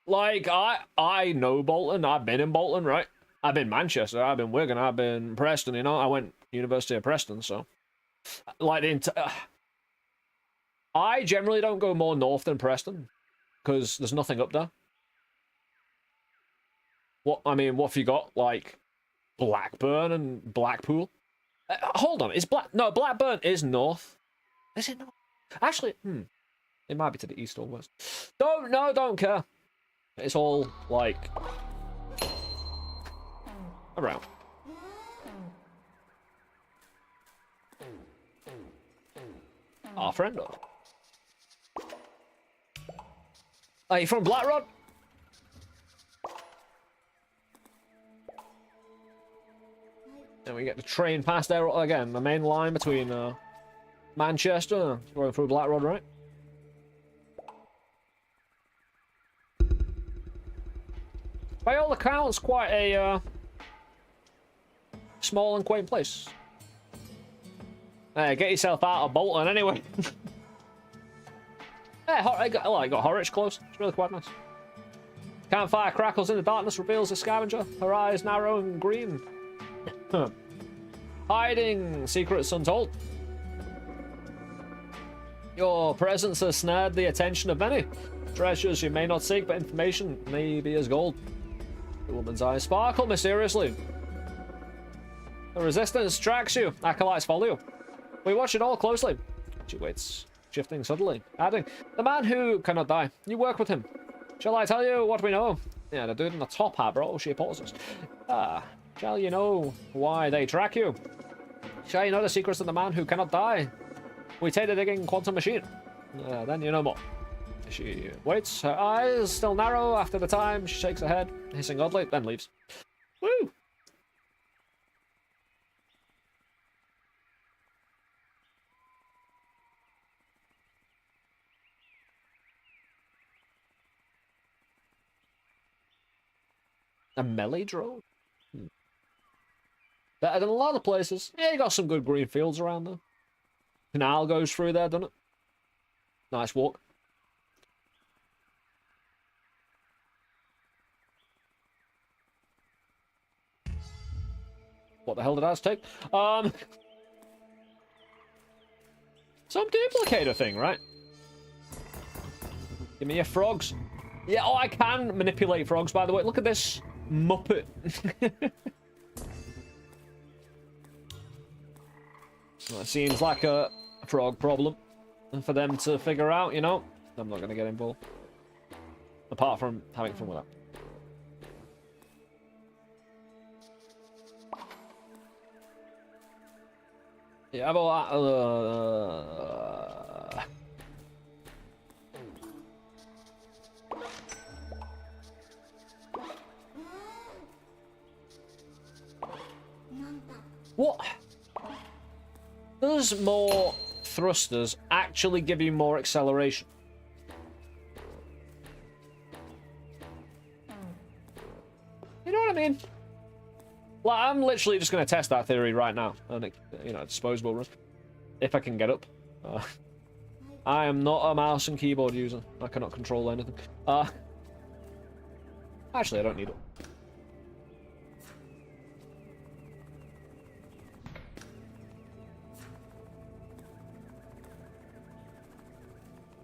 A: Like, I know Bolton. I've been in Bolton, right? I've been Manchester. I've been Wigan. I've been Preston. You know, I went University of Preston, so Like I generally don't go more north than Preston because there's nothing up there. What I mean, what have you got? Like Blackburn and Blackpool? Hold on, no, Blackburn is north. Is it not? Actually, it might be to the east or west. Don't care. It's all like around. Our friend up. Are you from Blackrod? And we get the train past there again. The main line between Manchester going through Blackrod, right? By all accounts, quite a small and quaint place. Get yourself out of Bolton anyway. Yeah, I got Horwich close. It's really quite nice. Campfire crackles in the darkness, reveals a scavenger. Her eyes narrow and green. Hiding secrets untold. Your presence has snared the attention of many. Treasures you may not seek, but information may be as gold. The woman's eyes sparkle mysteriously. The resistance tracks you. Acolytes follow you. We watch it all closely. She waits, shifting subtly, adding, the man who cannot die. You work with him. Shall I tell you what we know? Yeah, the dude in the top hat, bro. She pauses. Shall you know why they track you? Shall you know the secrets of the man who cannot die? We take the digging quantum machine. Then you know more. She waits, her eyes still narrow after the time. She shakes her head, hissing oddly, then leaves. Woo! A melee drone? Better than a lot of places. Yeah, you got some good green fields around there. Canal goes through there, doesn't it? Nice walk. What the hell did I just take? Some duplicator thing, right? Give me your frogs. Yeah, oh, I can manipulate frogs, by the way. Look at this muppet. Well, it seems like a frog problem for them to figure out, you know? I'm not going to get involved. Apart from having fun with that. Yeah, but what? Does more thrusters actually give you more acceleration? You know what I mean? Like, I'm literally just going to test that theory right now. And, you know, disposable run. If I can get up. I am not a mouse and keyboard user. I cannot control anything. Actually, I don't need it.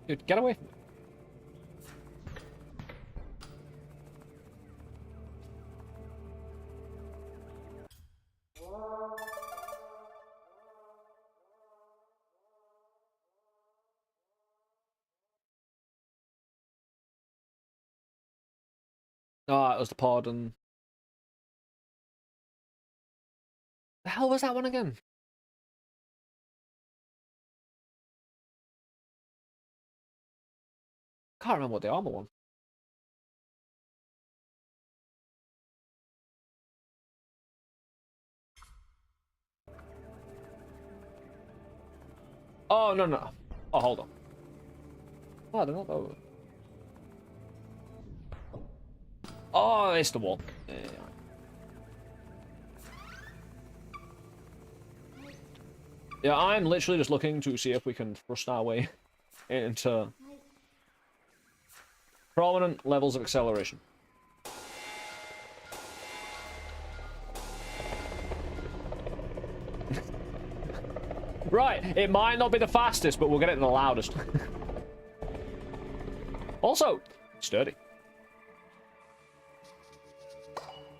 A: Dude, get away from me. Oh, it was the pod and... The hell was that one again? Can't remember what the armor one. Oh, no, no. Oh, hold on. Oh, I don't know. Oh, it's the wall. Yeah. Yeah, I'm literally just looking to see if we can thrust our way into prominent levels of acceleration. Right, it might not be the fastest, but we'll get it the loudest. Also, sturdy.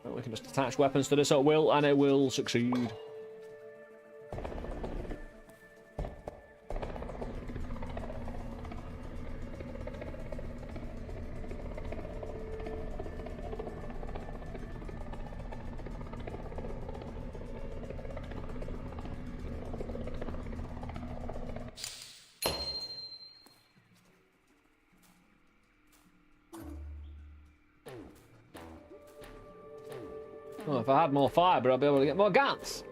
A: Well, we can just attach weapons to this at will, and it will succeed. Well, if I had more fibre, I'd be able to get more guns.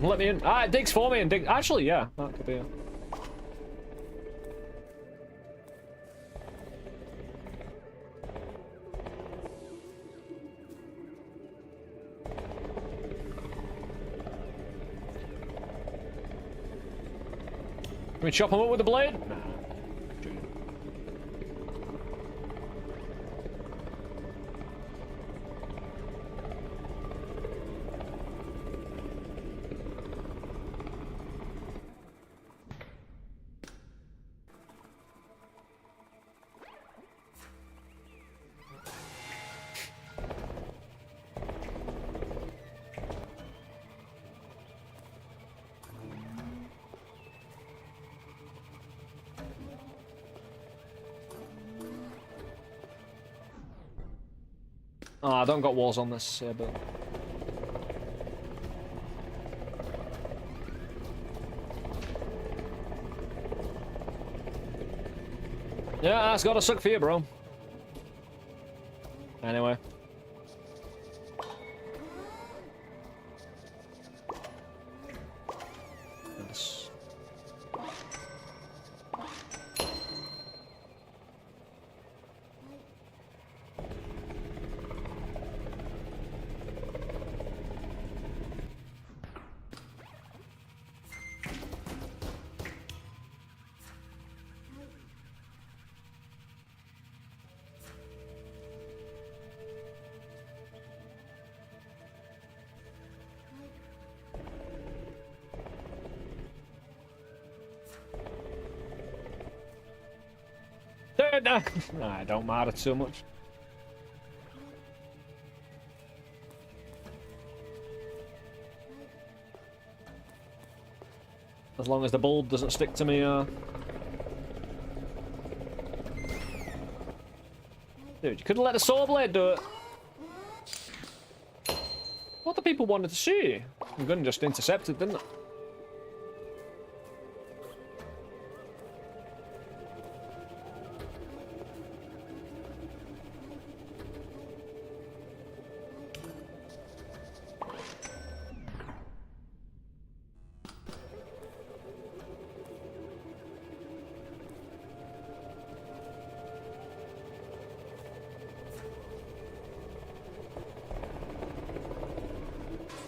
A: Let me in. Ah, it digs for me and dig. Actually, yeah, that could be it. Can we chop him up with the blade? Nah. Oh, I don't got walls on this, yeah, but... Yeah, that's gotta suck for you, bro. Anyway. Yes. Nah, it don't matter too much. As long as the bulb doesn't stick to me, Dude, you could have let the saw blade do it. What the people wanted to see? The gun just intercepted, didn't it?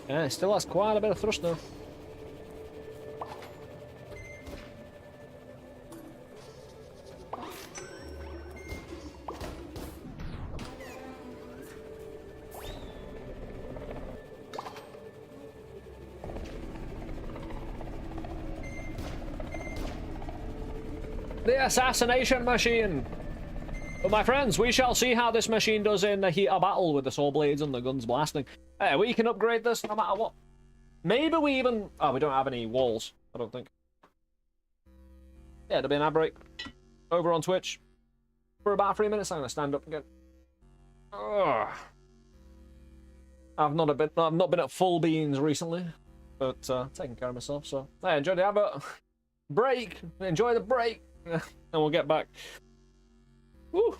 A: Yeah, it still has quite a bit of thrust though. The assassination machine! But my friends, we shall see how this machine does in the heat of battle with the saw blades and the guns blasting. Hey, we can upgrade this no matter what. Maybe we even... Oh, we don't have any walls, I don't think. Yeah, there'll be an ad break over on Twitch for about 3 minutes. I'm gonna stand up again. Ugh. I've not been at full beans recently, but taking care of myself. So hey, enjoy the advert break. Enjoy the break, and we'll get back. Woo.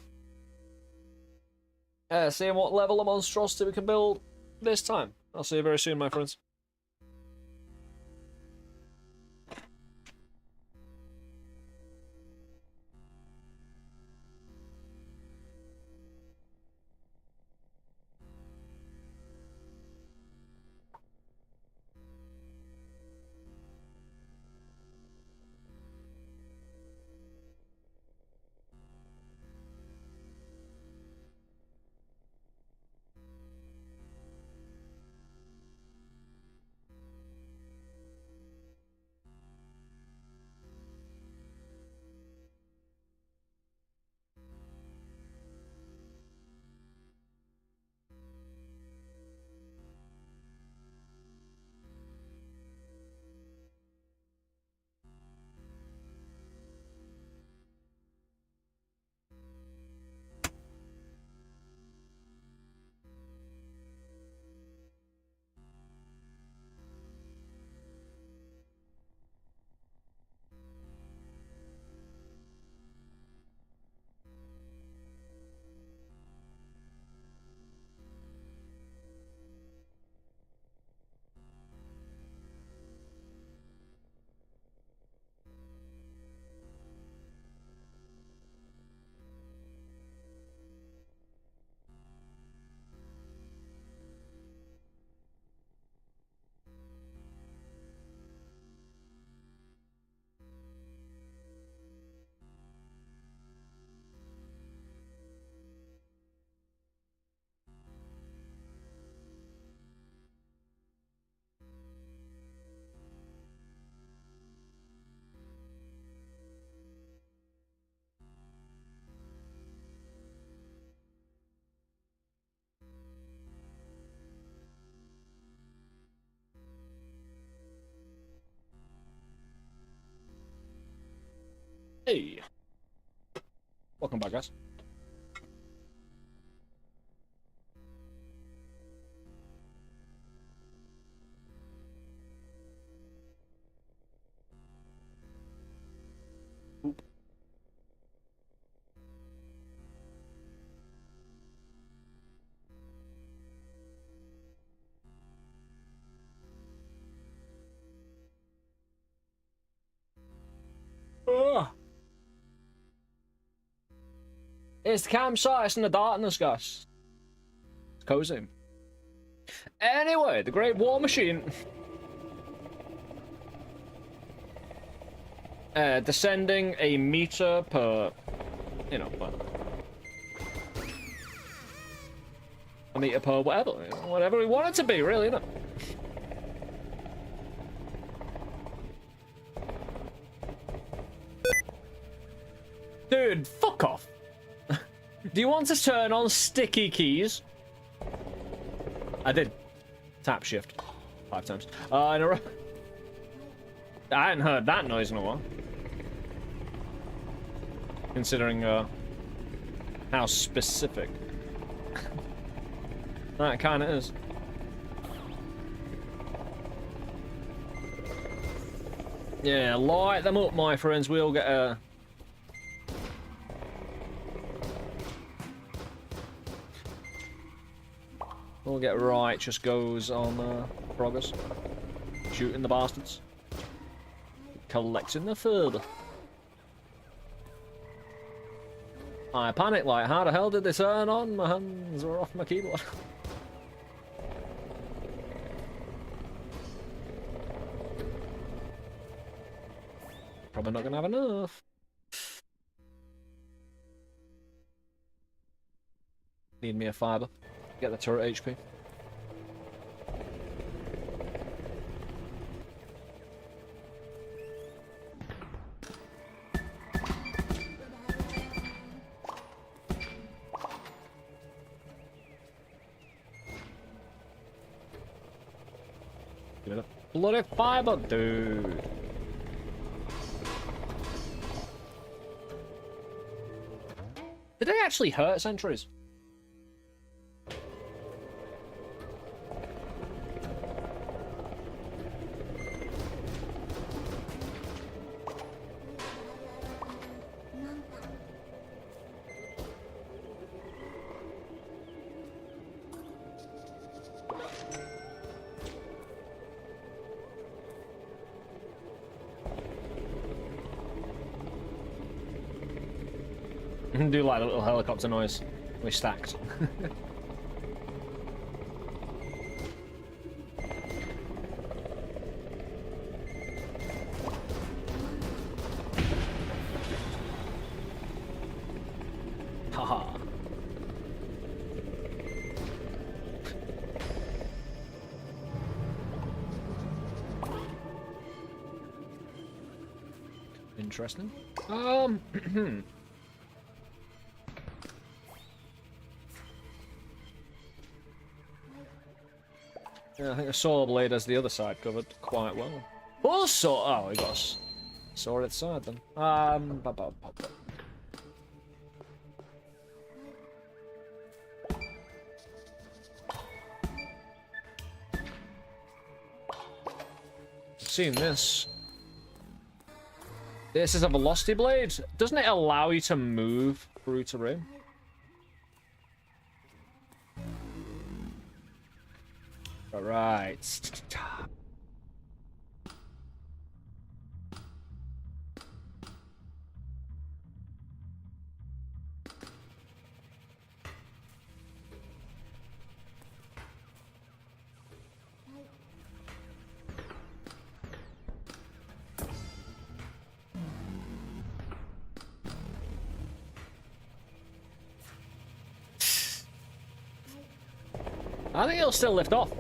A: Seeing what level of monstrosity we can build this time. I'll see you very soon, my friends. Hey. Welcome back, guys. Oop. Ugh. It's the campsite, it's in the darkness, guys. It's cozy. Anyway, the Great War Machine. Descending a meter per, you know, well, a meter per whatever, you know, whatever we want it to be, really, isn't it? Dude, fuck off. Do you want to turn on sticky keys? I did. Tap shift 5 times. In a row. I hadn't heard that noise in a while. Considering how specific that kind of is. Yeah, light them up, my friends. We'll get a... We'll get righteous goes on progress. Shooting the bastards. Collecting the food. I panicked like, how the hell did they turn on? My hands were off my keyboard. Probably not gonna have enough. Need me a fiber. Get the turret HP. Give me the bloody fiber, dude. Did they actually hurt sentries? Do like a little helicopter noise. We're stacked. Haha. Interesting. Yeah, I think the saw blade has the other side covered quite well. Also, oh, we got a sword at the side then. I've seen this. This is a velocity blade. Doesn't it allow you to move through terrain? All right. I think it'll still lift off.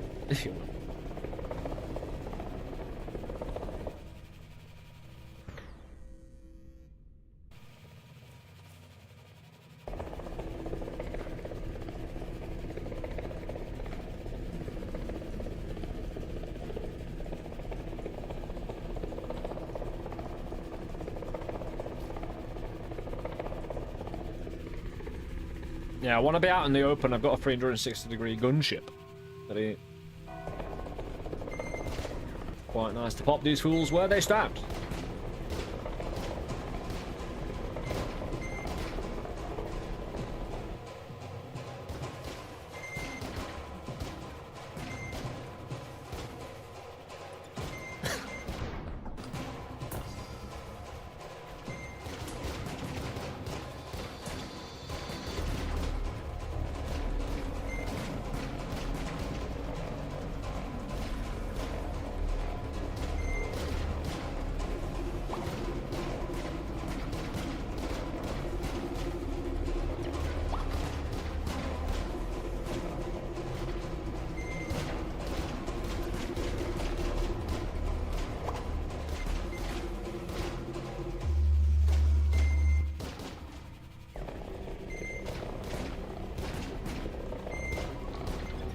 A: Yeah, I want to be out in the open. I've got a 360-degree gunship. Quite nice to pop these fools where they stand.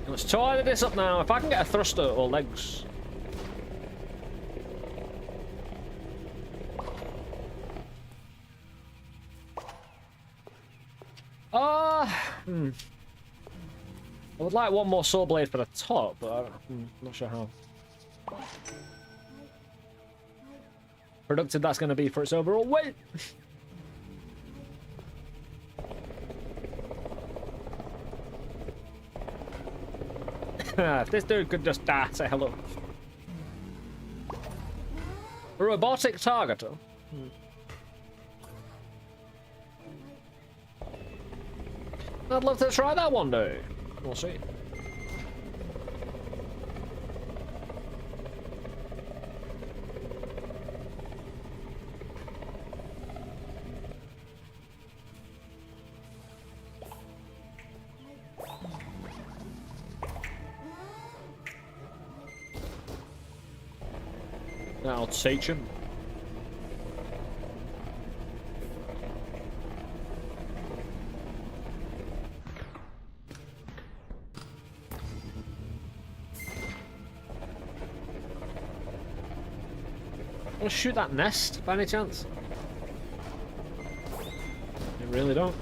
A: Let's tidy this up now. If I can get a thruster or legs. I would like one more saw blade for the top, but I'm not sure how productive that's going to be for its overall weight. If this dude could just die, say hello. A robotic targeter. I'd love to try that one day. We'll see. I'll teach him. Want to shoot that nest by any chance? I really don't.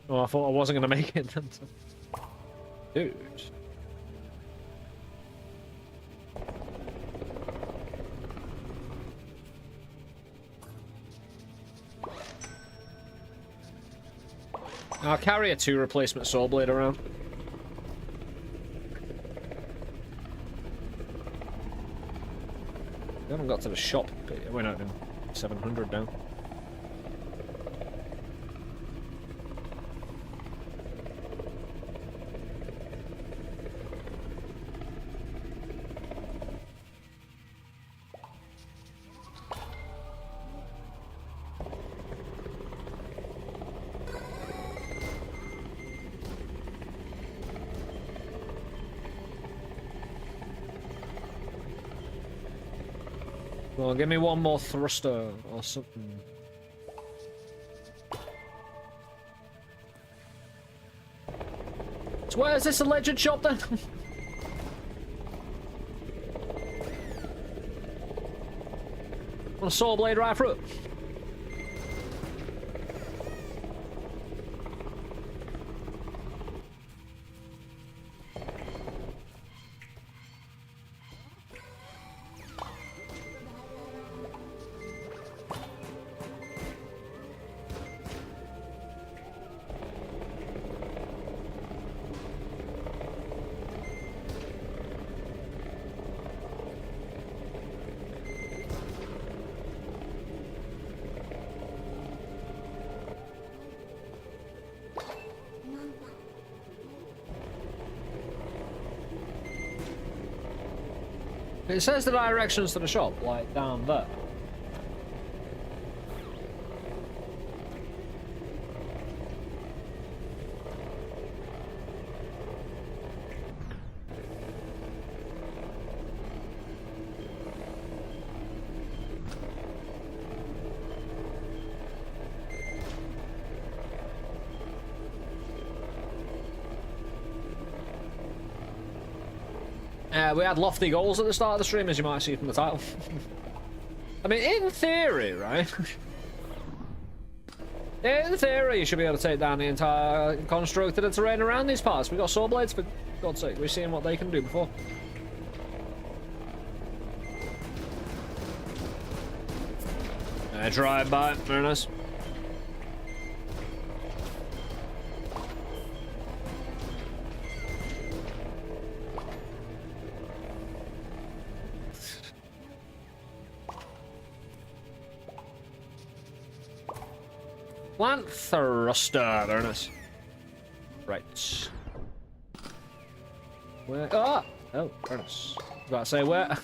A: Oh, I thought I wasn't going to make it. Dude. I'll carry a 2 replacement saw blade around. I haven't got to the shop. We're not doing 700 down. Well, give me one more thruster or something. So where is this alleged shop then? On a saw blade right through it. It says the directions to the shop, like down there. We had lofty goals at the start of the stream, as you might see from the title. I mean, in theory, right? In theory, you should be able to take down the entire construct of the terrain around these parts. We got saw blades, for God's sake. We've seen what they can do before. Drive by. Very nice. Plant thruster, very nice. Right. Where? Ah! Oh, very nice. I was about to say where.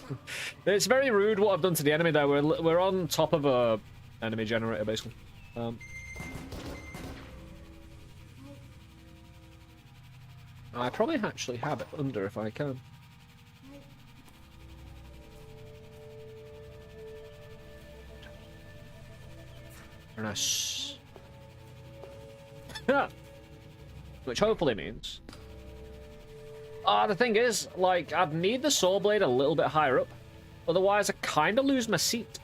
A: It's very rude what I've done to the enemy there. We're on top of a enemy generator basically. I probably actually have it under if I can. Very nice. Which hopefully means... the thing is, like, I'd need the saw blade a little bit higher up. Otherwise, I kind of lose my seat.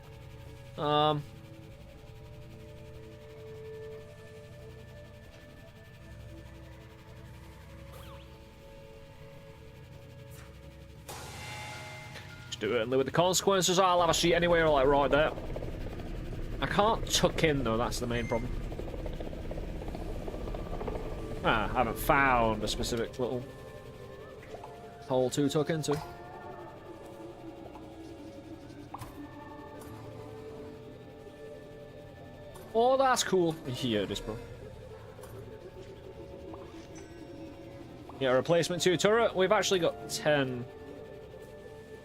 A: Just do it and live with the consequences. I'll have a seat anywhere, like, right there. I can't tuck in, though. That's the main problem. I haven't found a specific little hole to tuck into. Oh, that's cool. Yeah, it is, bro. Yeah, replacement 2 turret. We've actually got 10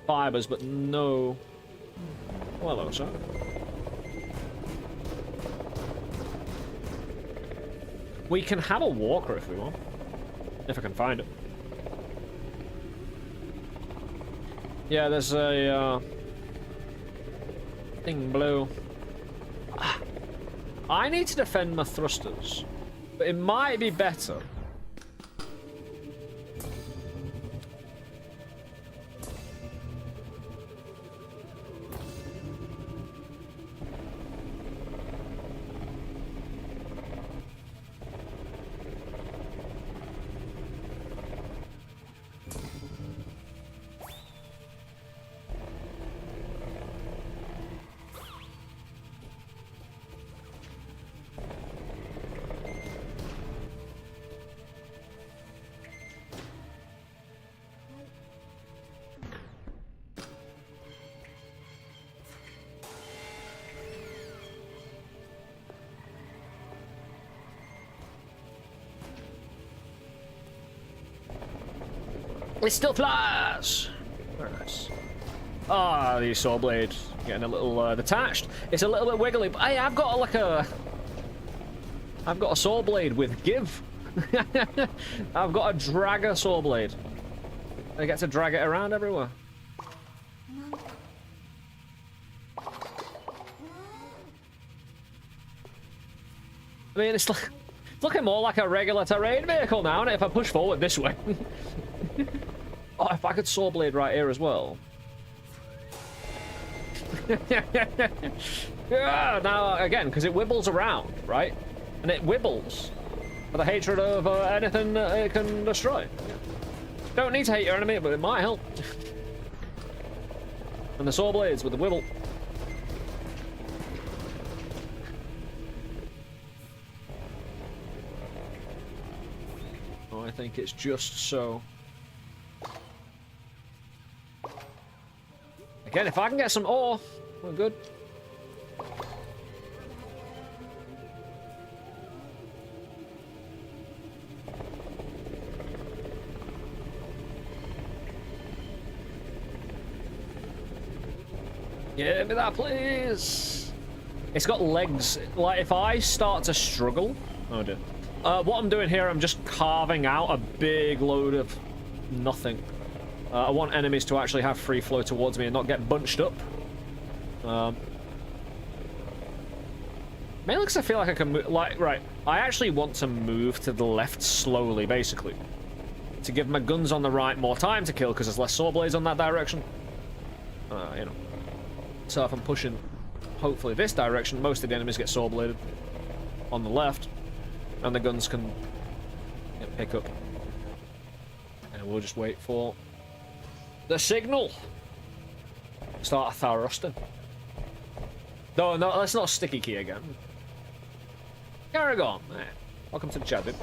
A: fibers, but no... Well, hello, sir. We can have a walker if we want. If I can find it. Yeah, there's a thing below. I need to defend my thrusters, but it might be better. It still flies! Very nice. Ah, the saw blade getting a little detached. It's a little bit wiggly, but hey, I've got a saw blade with give. I've got a dragger saw blade. I get to drag it around everywhere. I mean, it's looking more like a regular terrain vehicle now, isn't it, if I push forward this way? Oh, if I could saw blade right here as well. Yeah, now, again, because it wibbles around, right? And it wibbles for the hatred of anything it can destroy. Don't need to hate your enemy, but it might help. And the saw blades with the wibble. Oh, I think it's just so. Again, if I can get some ore, we're good. Give me that, please. It's got legs. Like, if I start to struggle... Oh, dear. What I'm doing here, I'm just carving out a big load of nothing. I want enemies to actually have free flow towards me and not get bunched up. Mainly because I feel like I can move... Like, right. I actually want to move to the left slowly, basically. To give my guns on the right more time to kill, because there's less saw blades on that direction. You know. So if I'm pushing hopefully this direction, most of the enemies get saw bladed on the left, and the guns can pick up. And we'll just wait for the signal. Start thrusting. No, let's not sticky key again. Aragon, welcome to the chat, dude.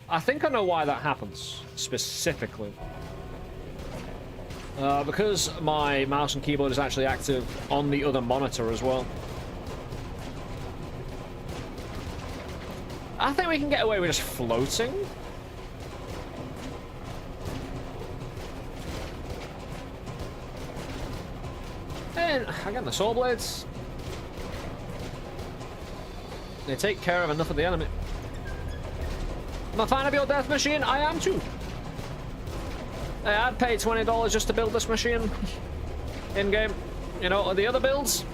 A: I think I know why that happens, specifically. Because my mouse and keyboard is actually active on the other monitor as well. I think we can get away with just floating. And again, the saw blades. They take care of enough of the enemy. I'm a fan of your death machine. I am too. Hey, I'd pay $20 just to build this machine in game. You know, the other builds.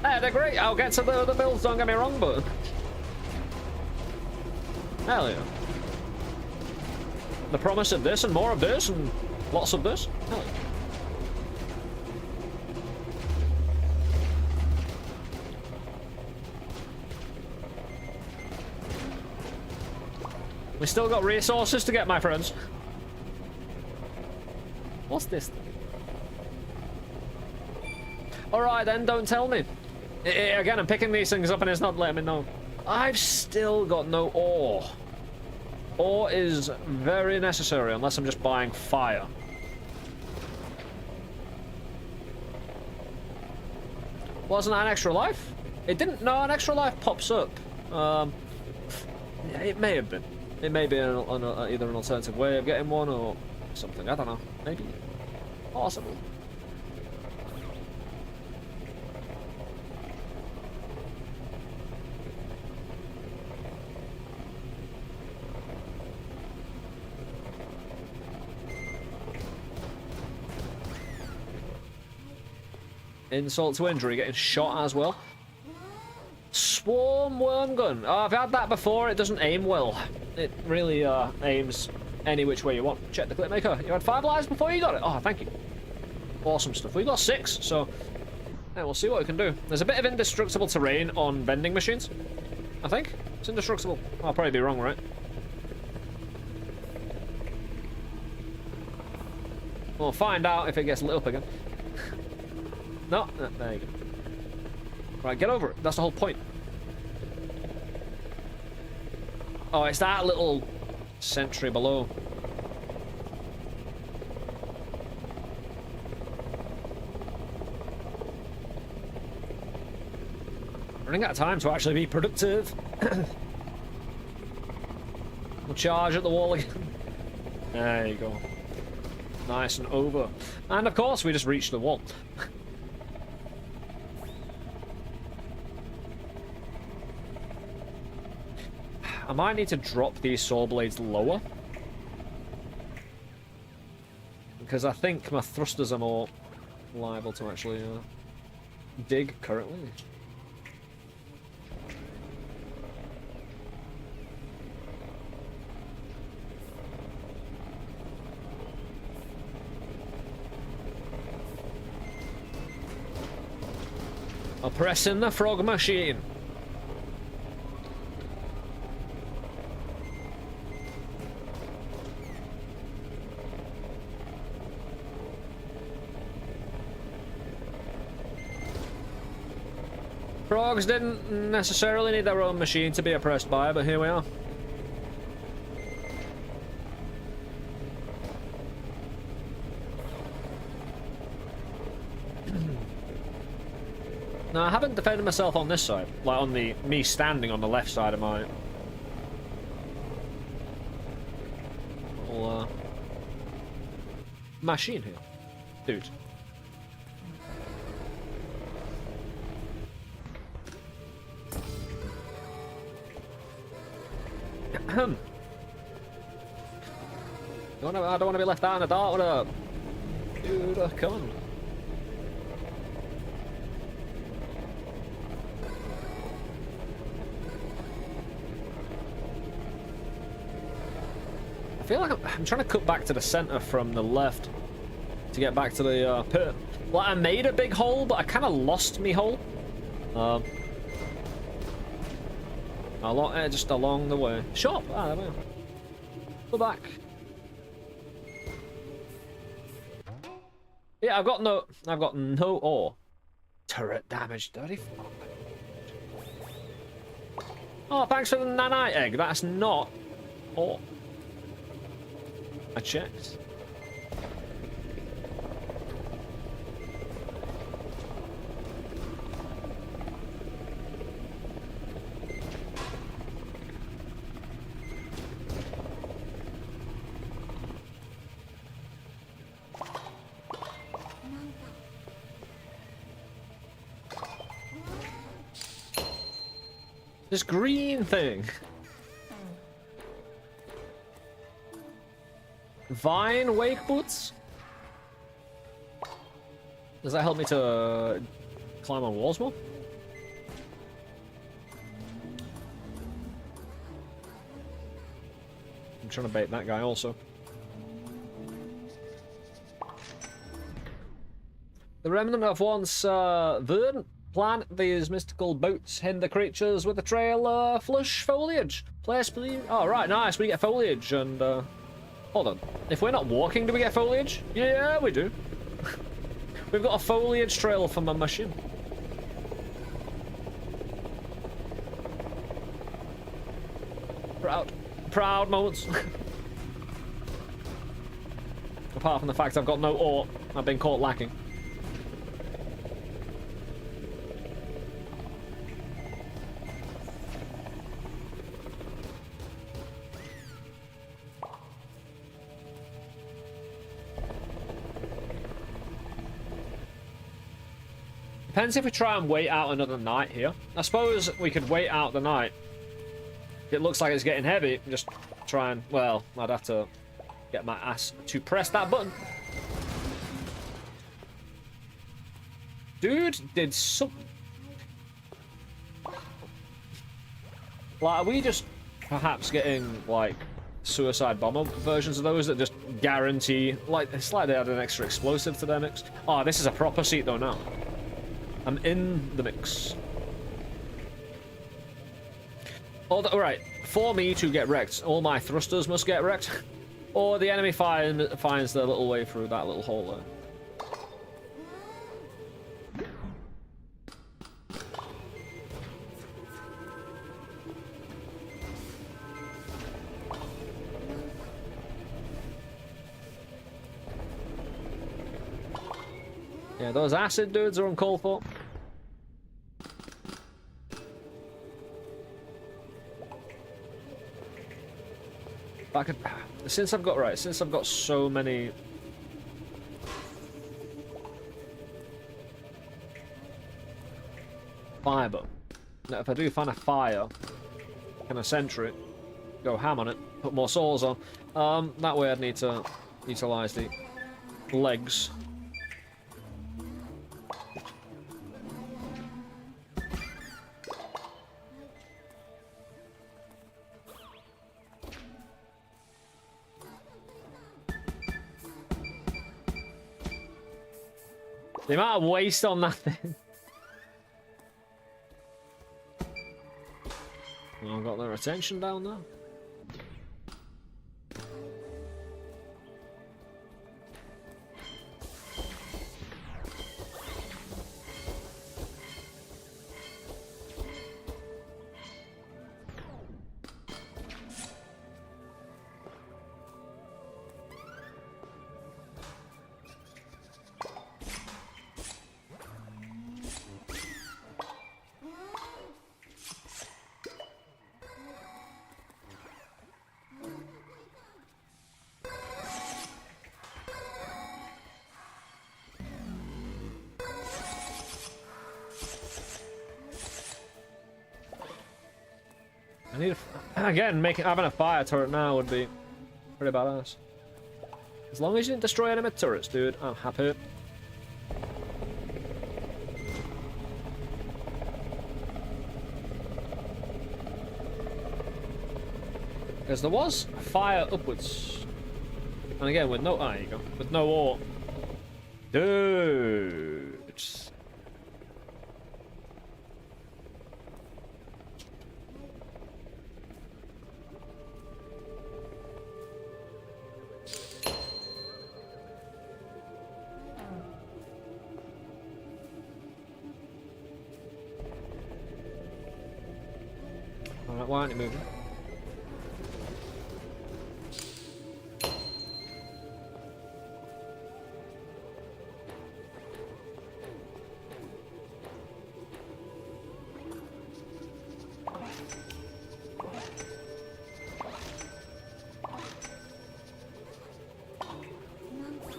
A: Hey, they're great. I'll get to the other builds. Don't get me wrong, but hell yeah. The promise of this and more of this and lots of this. Hell yeah. We still got resources to get, my friends. What's this thing? Alright then, don't tell me. Again, I'm picking these things up and it's not letting me know. I've still got no ore. Ore is very necessary unless I'm just buying fire. Wasn't that an extra life? It didn't. No, an extra life pops up. It may have been. It may be either an alternative way of getting one or something. I don't know. Maybe. Possible. Insult to injury, getting shot as well. Swarm worm gun. Oh, I've had that before. It doesn't aim well. It really aims any which way you want. Check the clip maker. You had 5 lives before you got it. Oh, thank you. Awesome stuff. We got 6, so yeah, we'll see what we can do. There's a bit of indestructible terrain on vending machines. I think it's indestructible. I'll probably be wrong, right? We'll find out if it gets lit up again. No, there you go. Right, get over it. That's the whole point. Oh, it's that little sentry below. Running out of time to actually be productive. We'll charge at the wall again. There you go. Nice and over. And of course, we just reached the wall. I might need to drop these saw blades lower. Because I think my thrusters are more liable to actually dig currently. I'm pressing the frog machine. Frogs didn't necessarily need their own machine to be oppressed by, but here we are. Now, I haven't defended myself on this side, like on the me standing on the left side of my little machine here, dude. I don't want to be left out in the dark with a dude. Come on. I feel like I'm trying to cut back to the center from the left to get back to the pit. Like, I made a big hole, but I kind of lost me hole. Just along the way. Shop! Ah, there we go. Go back. Yeah, I've got no ore. Turret damage, 34. Oh, thanks for the nanite egg. That's not ore. I checked. This green thing. Vine wake boots? Does that help me to climb on walls more? I'm trying to bait that guy also. The remnant of once verdant plant, these mystical boots hinder creatures with a trail flush foliage. Place believe. Oh, right, nice. We get foliage and hold on. If we're not walking, do we get foliage? Yeah, we do. We've got a foliage trail from a machine. Proud moments. Apart from the fact I've got no ore, I've been caught lacking. Depends if we try and wait out another night here. I suppose we could wait out the night. It looks like it's getting heavy. Just try and, well, I'd have to get my ass to press that button. Dude did some... Like, are we just perhaps getting, like, suicide bomber versions of those that just guarantee... Like, it's like they had an extra explosive to their mix. Oh, this is a proper seat, though, now. I'm in the mix. Alright, for me to get wrecked, all my thrusters must get wrecked. Or the enemy finds their little way through that little hole there. Yeah, those acid dudes are uncalled for. Since I've got so many fiber. Now if I do find a fire, can I center it, go ham on it, put more souls on. That way I'd need to utilize the legs. The amount of waste on that thing. Well, I've got their attention down there. I need again, having a fire turret now would be pretty badass. As long as you didn't destroy enemy turrets, dude, I'm happy. Because there was fire upwards. And again, with no... Ah, there you go. With no ore. Dude. Alright, why aren't you moving?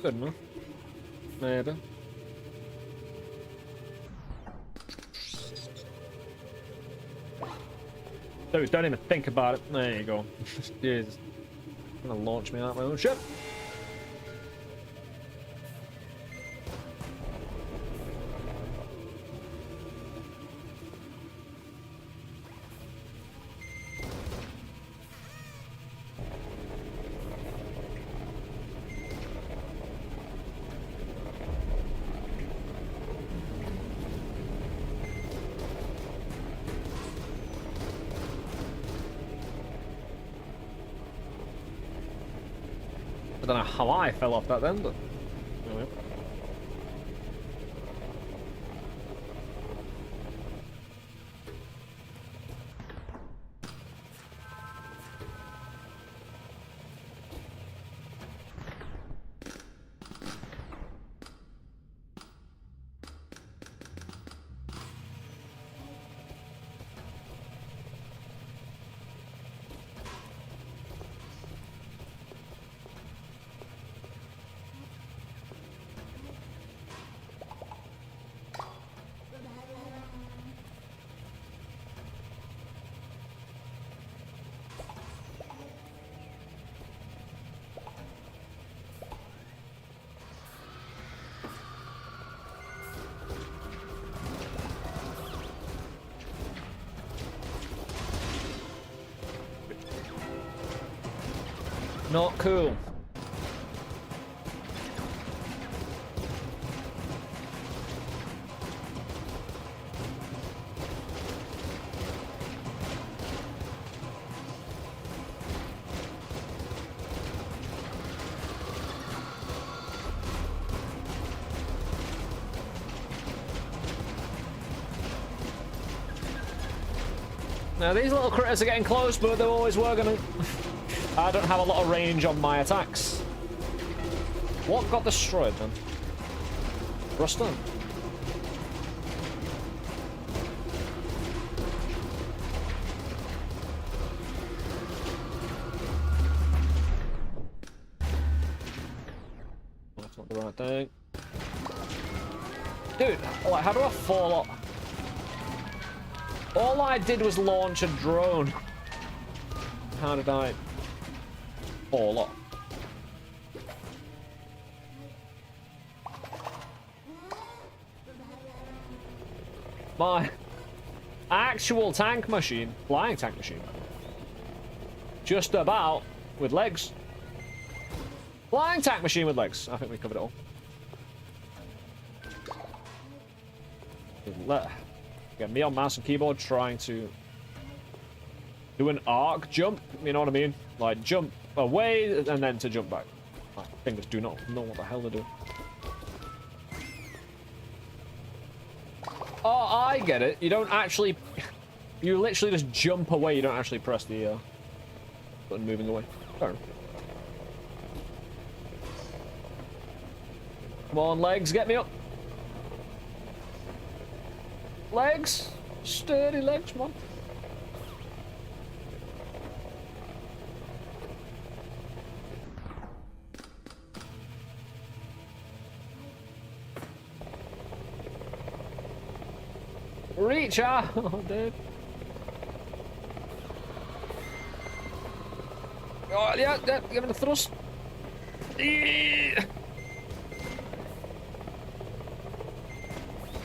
A: Good enough. Maybe. Dude, don't even think about it. There you go. Jesus. I'm gonna launch me out my own ship. I don't know how I fell off that then, but anyway. Not cool. Now these little critters are getting close, but they always were gonna... I don't have a lot of range on my attacks. What got destroyed then? Ruston? That's not the right thing. Dude, like, how do I fall off? All I did was launch a drone. How did I fall off? My actual tank machine, flying tank machine, just about with legs. Flying tank machine with legs. I think we covered it all. Get me on mouse and keyboard trying to do an arc jump, you know what I mean? Like jump away and then to jump back. My fingers do not know what the hell they're doing. Oh, I get it. You don't actually... You literally just jump away. You don't actually press the button moving away. Fair enough. Come on, legs, get me up. Legs. Sturdy legs, man. Reach, ah! Oh, dude. Oh, yeah, give it a thrust. It's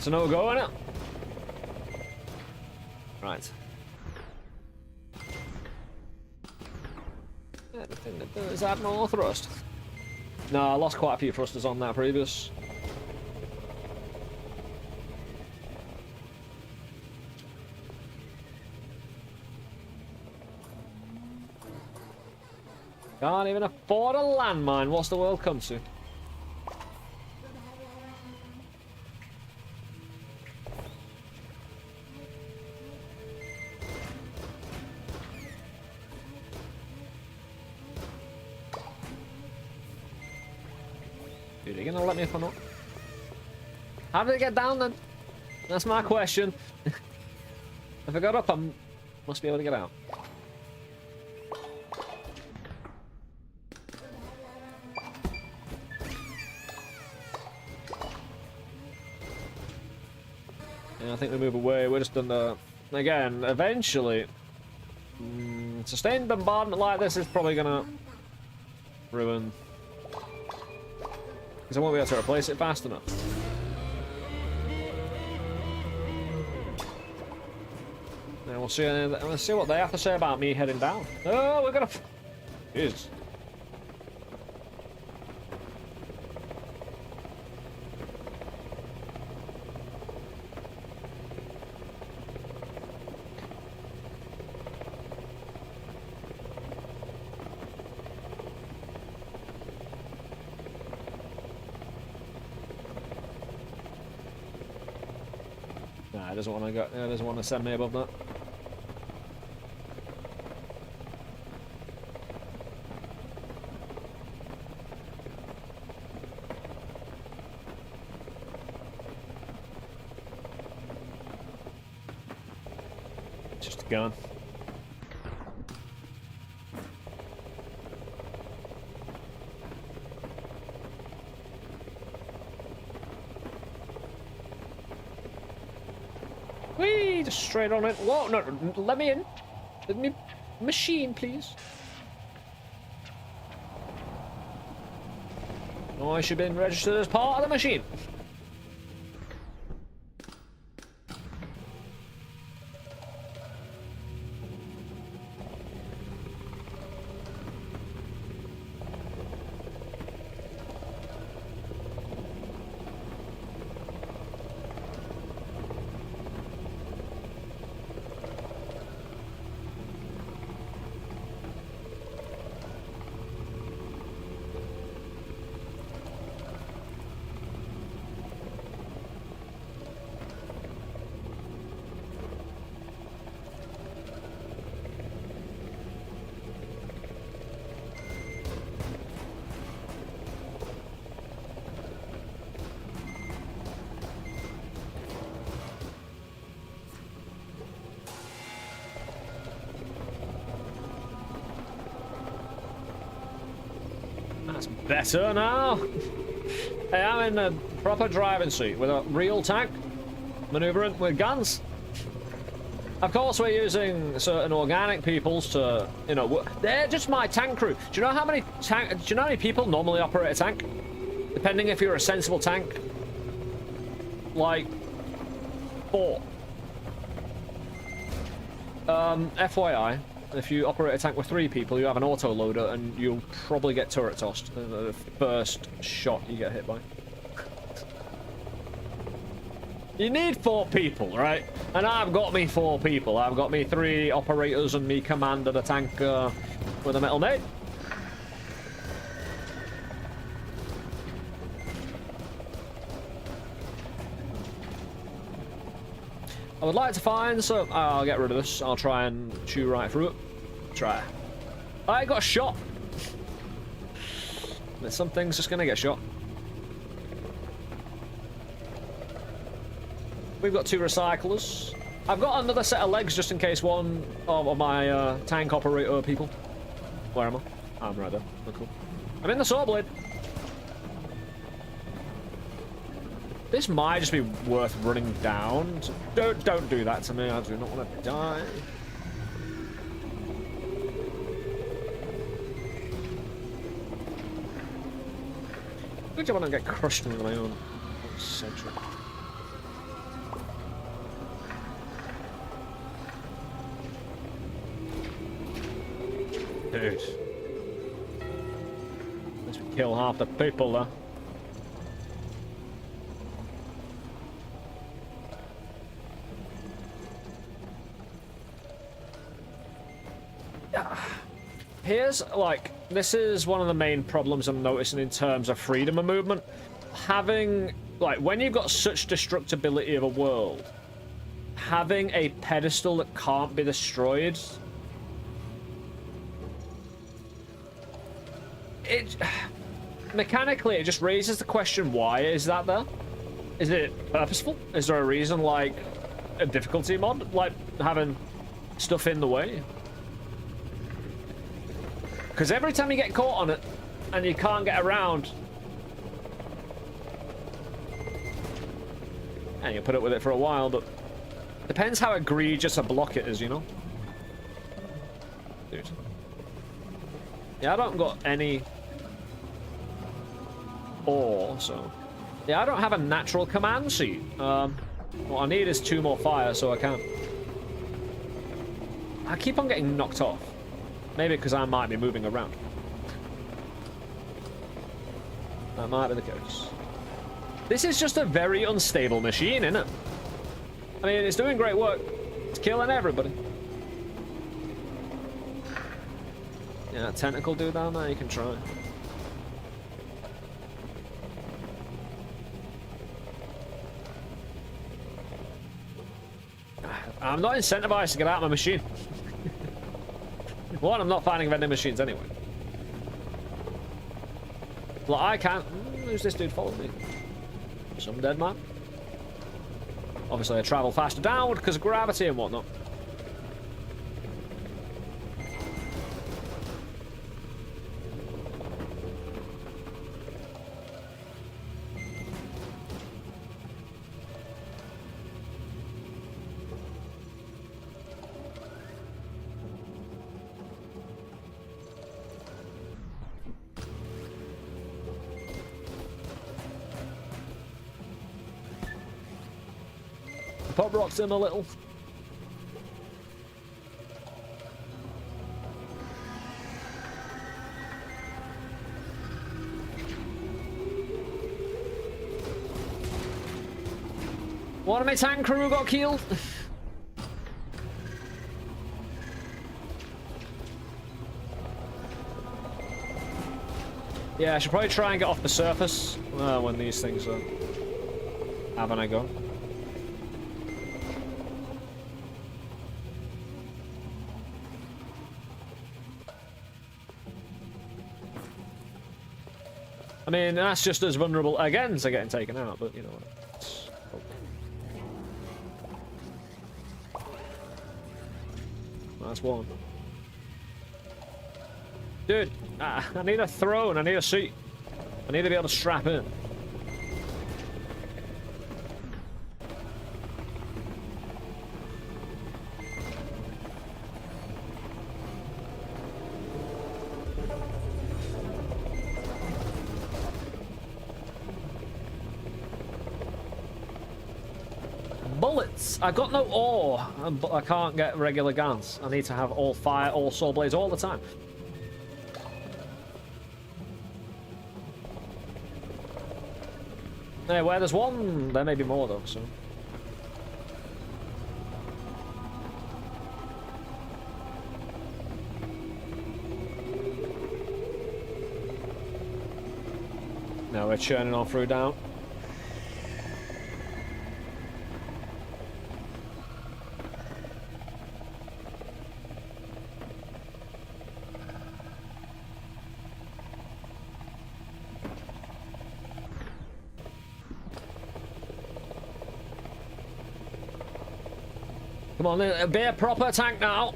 A: a no-go, innit? Right. Does that more thrust? No, I lost quite a few thrusters on that previous. Can't even afford a landmine. What's the world come to? Dude, are you gonna let me up or not? How did it get down then? That's my question. If I got up, I must be able to get out. Yeah, I think we move away. We're just done again, eventually. Sustained bombardment like this is probably gonna ruin. Because I won't be able to replace it fast enough. And we'll see what they have to say about me heading down. Oh, we're gonna. Jeez. Nah, it doesn't want to go. It doesn't want to send me above that. Just a gun. Whee! Just straight on it. Whoa, no, let me in. Let me machine, please. Oh, I should have been registered as part of the machine. That's better now. Hey, I'm in a proper driving seat with a real tank, maneuvering with guns. Of course, we're using certain organic peoples to, you know, they're just my tank crew. Do you know how many people normally operate a tank? Depending if you're a sensible tank, like 4. FYI. If you operate a tank with 3 people, you have an auto-loader, and you'll probably get turret tossed the first shot you get hit by. You need 4 people, right? And I've got me 4 people. I've got me 3 operators and me commander, the tank with a metal Maid. I would like to find some. I'll get rid of this. I'll try and chew right through it. Try. I got shot. Something's just gonna get shot. We've got 2 recyclers. I've got another set of legs just in case one of my tank operator people. Where am I? I'm right there. Oh, cool. I'm in the saw blade. This might just be worth running down. So don't do that to me. I do not want to die. Good job I don't get crushed with my own century. Dude. kill half the people there. Here's, like, this is one of the main problems I'm noticing in terms of freedom of movement. Having, like, when you've got such destructibility of a world, having a pedestal that can't be destroyed, mechanically, it just raises the question, why is that there? Is it purposeful? Is there a reason, like, a difficulty mod? Like, having stuff in the way? Because every time you get caught on it, and you can't get around, and you put up with it for a while, but depends how egregious a block it is, you know? Dude. Yeah, I don't got any ore, so... Yeah, I don't have a natural command seat. What I need is 2 more fire, so I can. I keep on getting knocked off. Maybe because I might be moving around. That might be the case. This is just a very unstable machine, isn't it? I mean, it's doing great work. It's killing everybody. Yeah, that tentacle dude down there, you can try. I'm not incentivized to get out of my machine. One, I'm not finding vending machines anyway. Well, I can't... Who's this dude following me? Some dead man. Obviously, I travel faster downward because of gravity and whatnot. Pop rocks him a little. One of my tank crew got killed. Yeah, I should probably try and get off the surface when these things are having a go. I mean, that's just as vulnerable again to getting taken out, but you know what? That's one. Dude, I need a throne, I need a seat. I need to be able to strap in. Bullets! I got no ore, but I can't get regular guns. I need to have all fire, all soul blades all the time. Hey, where there's one, there may be more though, so... Now we're churning on through down. Come on, be a proper tank now.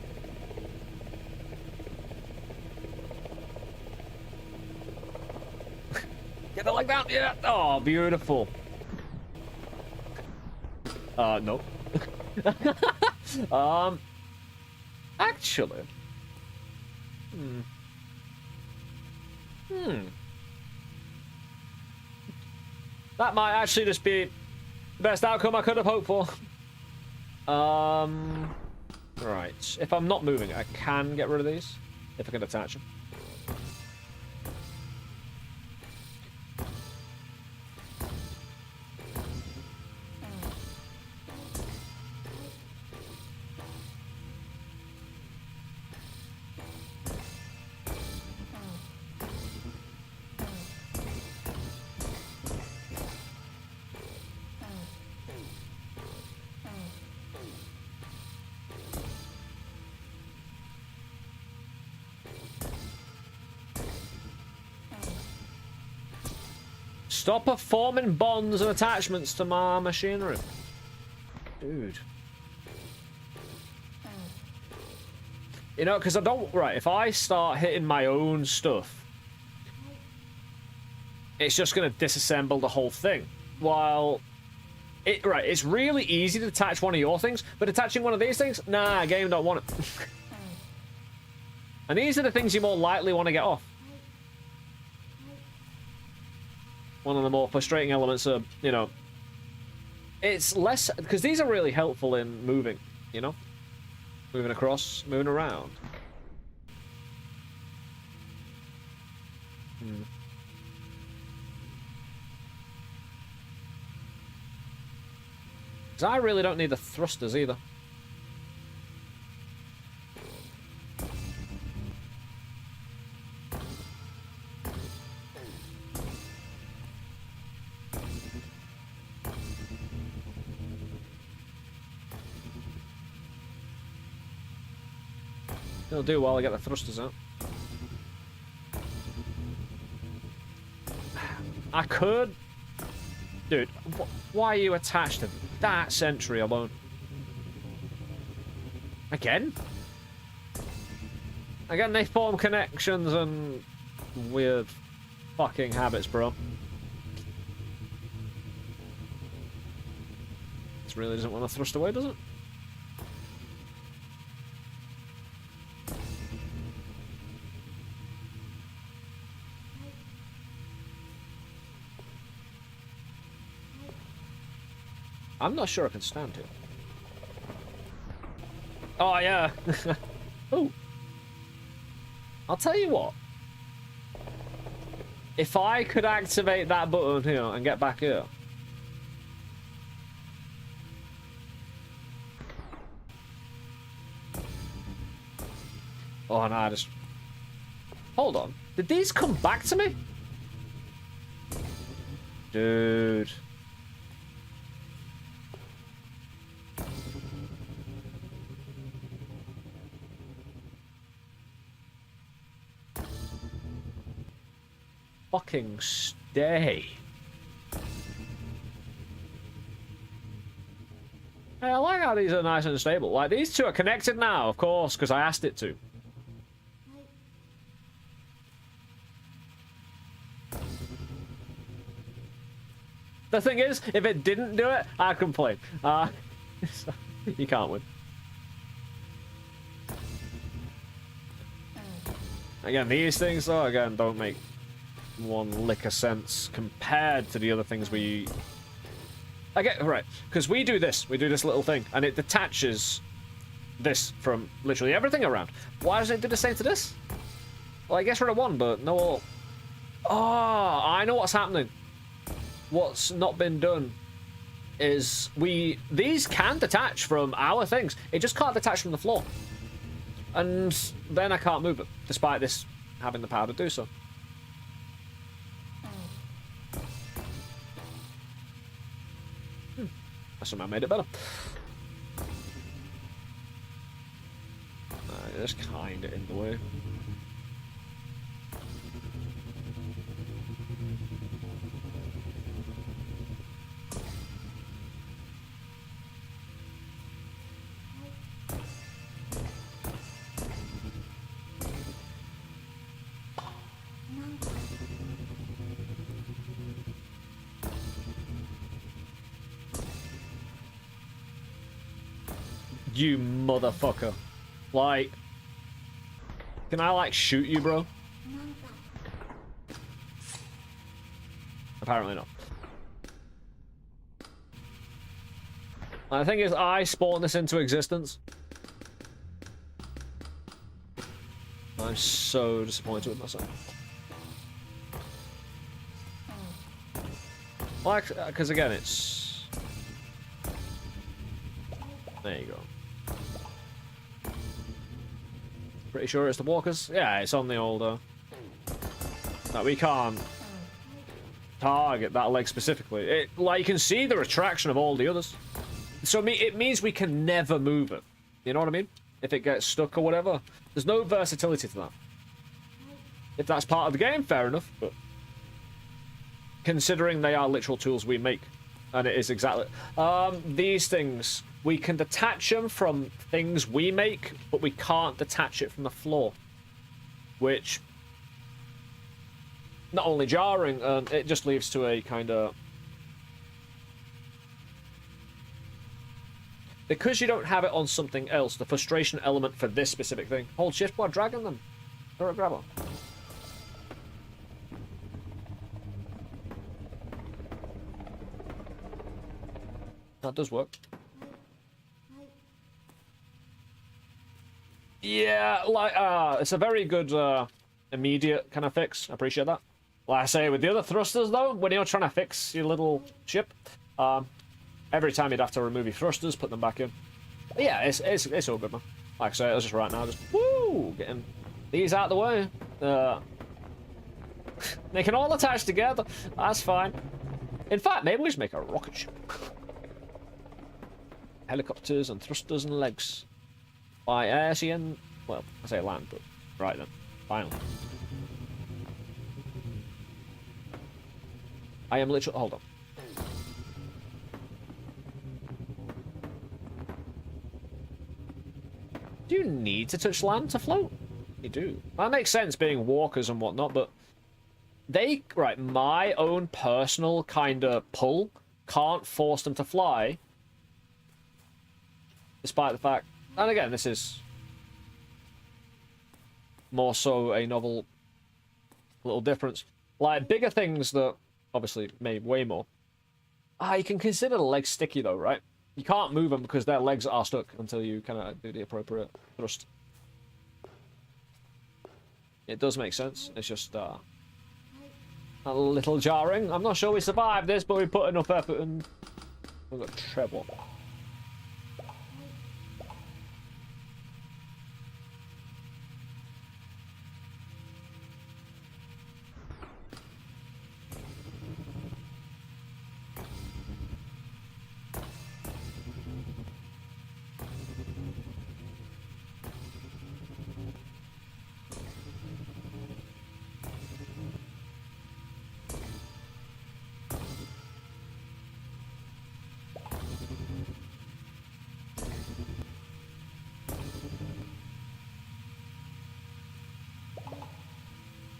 A: Get the leg down, yeah. Oh, beautiful. No. Actually. That might actually just be the best outcome I could have hoped for. Right. If I'm not moving, I can get rid of these. If I can attach them. Stop performing bonds and attachments to my machinery. Dude. You know, because I don't... Right, if I start hitting my own stuff, it's just going to disassemble the whole thing. While... Right, it's really easy to attach one of your things, but attaching one of these things? Nah, game don't want it. And these are the things you more likely want to get off. One of the more frustrating elements of, you know... It's less... Because these are really helpful in moving, you know? Moving across, moving around. Because I really don't need the thrusters either. It'll do while I get the thrusters out. I could... Dude, why are you attached to that sentry alone? Again? Again, they form connections and weird fucking habits, bro. This really doesn't want to thrust away, does it? I'm not sure I can stand it. Oh, yeah. Oh. I'll tell you what. If I could activate that button here and get back here. Oh, no, I just... Hold on. Did these come back to me? Dude. Fucking stay. Hey, I like how these are nice and stable. Like, these two are connected now, of course, because I asked it to. The thing is, if it didn't do it, I'd complain. You can't win. Again, these things, though, again, don't make one lick of sense compared to the other things we... I get, right, because we do this little thing, and it detaches this from literally everything around. Why doesn't it do the same to this? Well, I guess we're at one, but no all. Oh, I know what's happening. What's not been done is these can detach from our things. It just can't detach from the floor. And then I can't move it, despite this having the power to do so. I somehow made it better. Just kinda in the way. You motherfucker. Like, can I, like, shoot you, bro? Apparently not. The thing is, I spawned this into existence. I'm so disappointed with myself. Like, because again, it's... There you go. Pretty sure it's the walkers. Yeah, it's on the old... No, we can't target that leg specifically. Like, you can see the retraction of all the others. So it means we can never move it. You know what I mean? If it gets stuck or whatever. There's no versatility to that. If that's part of the game, fair enough, but... considering they are literal tools we make. And it is exactly... these things, we can detach them from things we make, but we can't detach it from the floor. Which... not only jarring, it just leads to a kind of... because you don't have it on something else, the frustration element for this specific thing. Hold shift while dragging them. Or a grabber. That does work. Yeah, like, it's a very good, immediate kind of fix. I appreciate that. Like I say, with the other thrusters, though, when you're trying to fix your little ship, every time you'd have to remove your thrusters, put them back in. But yeah, it's all good, man. Like I say, it's just right now, just, woo, getting these out of the way. They can all attach together. That's fine. In fact, maybe we just make a rocket ship. Helicopters and thrusters and legs. By air, sea, and... well, I say land, but... right then. Finally. I am literally... hold on. Do you need to touch land to float? You do. That makes sense, being walkers and whatnot, but... they... right, my own personal kind of pull can't force them to fly. Despite the fact... and again, this is... more so a novel little difference. Like, bigger things that obviously made way more. You can consider the legs sticky though, right? You can't move them because their legs are stuck until you kind of do the appropriate thrust. It does make sense. It's just a little jarring. I'm not sure we survived this, but we put enough effort and we've got treble.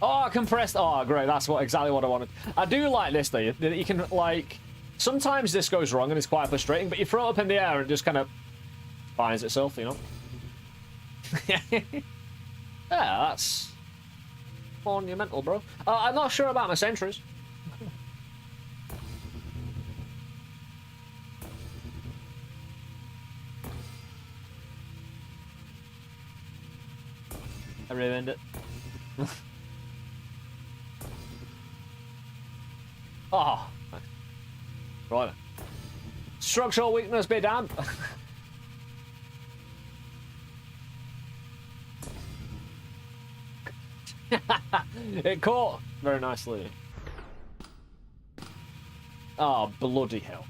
A: Oh, compressed. Oh, great. That's exactly what I wanted. I do like this, though. You can, like... sometimes this goes wrong and it's quite frustrating, but you throw it up in the air and it just kind of finds itself, you know? Yeah, that's monumental, bro. I'm not sure about my sentries. I ruined it. Oh, right. Structural weakness be damned. It caught very nicely. Oh, bloody hell.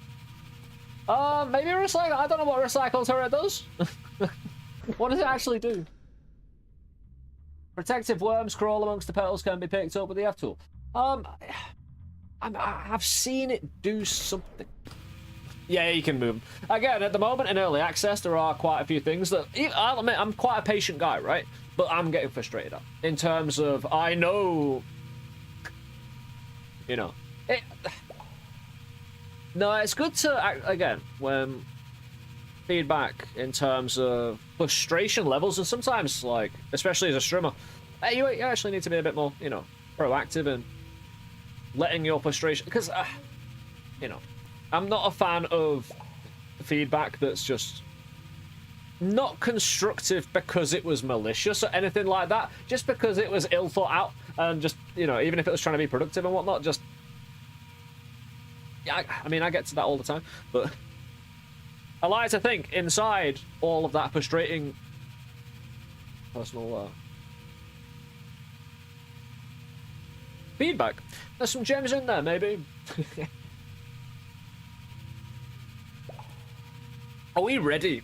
A: Maybe a recycle. I don't know what recycle turret does. What does it actually do? Protective worms crawl amongst the petals, can be picked up with the F tool. I've seen it do something. Yeah, you can move them. Again, at the moment in early access, there are quite a few things that... I'll admit, I'm quite a patient guy, right? But I'm getting frustrated at. In terms of, I know... you know. No, it's good to, again, when... feedback in terms of frustration levels, and sometimes, like, especially as a streamer, you actually need to be a bit more, you know, proactive and letting your frustration, because you know, I'm not a fan of feedback that's just not constructive because it was malicious or anything like that, just because it was ill thought out, and just, you know, even if it was trying to be productive and whatnot, just, yeah, I mean, I get to that all the time, but I like to think inside all of that frustrating personal feedback, there's some gems in there, maybe. Are we ready?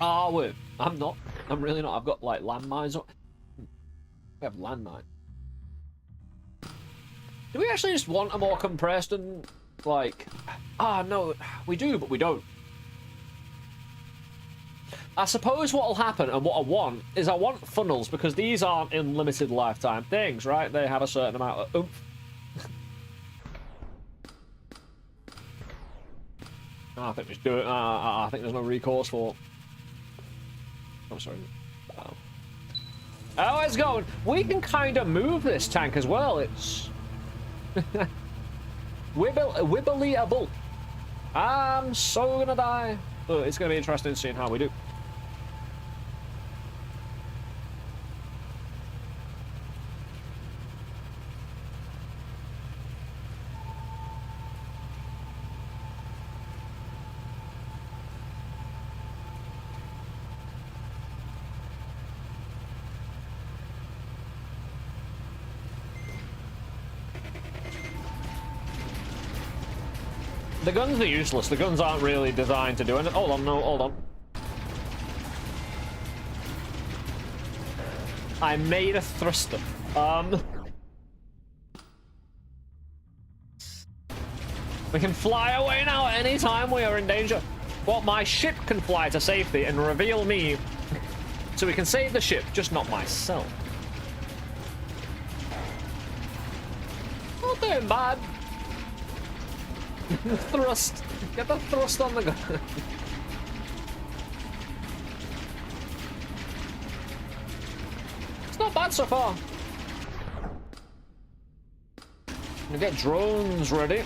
A: Are we? I'm not. I'm really not. I've got, like, landmines. We have landmine. Do we actually just want a more compressed and, like... Ah, no, we do, but we don't. I suppose what will happen, and what I want, is I want funnels, because these aren't unlimited lifetime things, right? They have a certain amount of oomph. I think we should do it. I think there's no recourse for... I'm sorry. Oh, it's going. We can kind of move this tank as well. It's... Wibbly-able. I'm so gonna die. But it's gonna be interesting seeing how we do. The guns are useless. The guns aren't really designed to do anything. Hold on, no, hold on. I made a thruster. We can fly away now at any time we are in danger. Well, my ship can fly to safety and reveal me. So we can save the ship, just not myself. Not doing bad. Thrust. Get the thrust on the gun. It's not bad so far. Gonna get drones ready.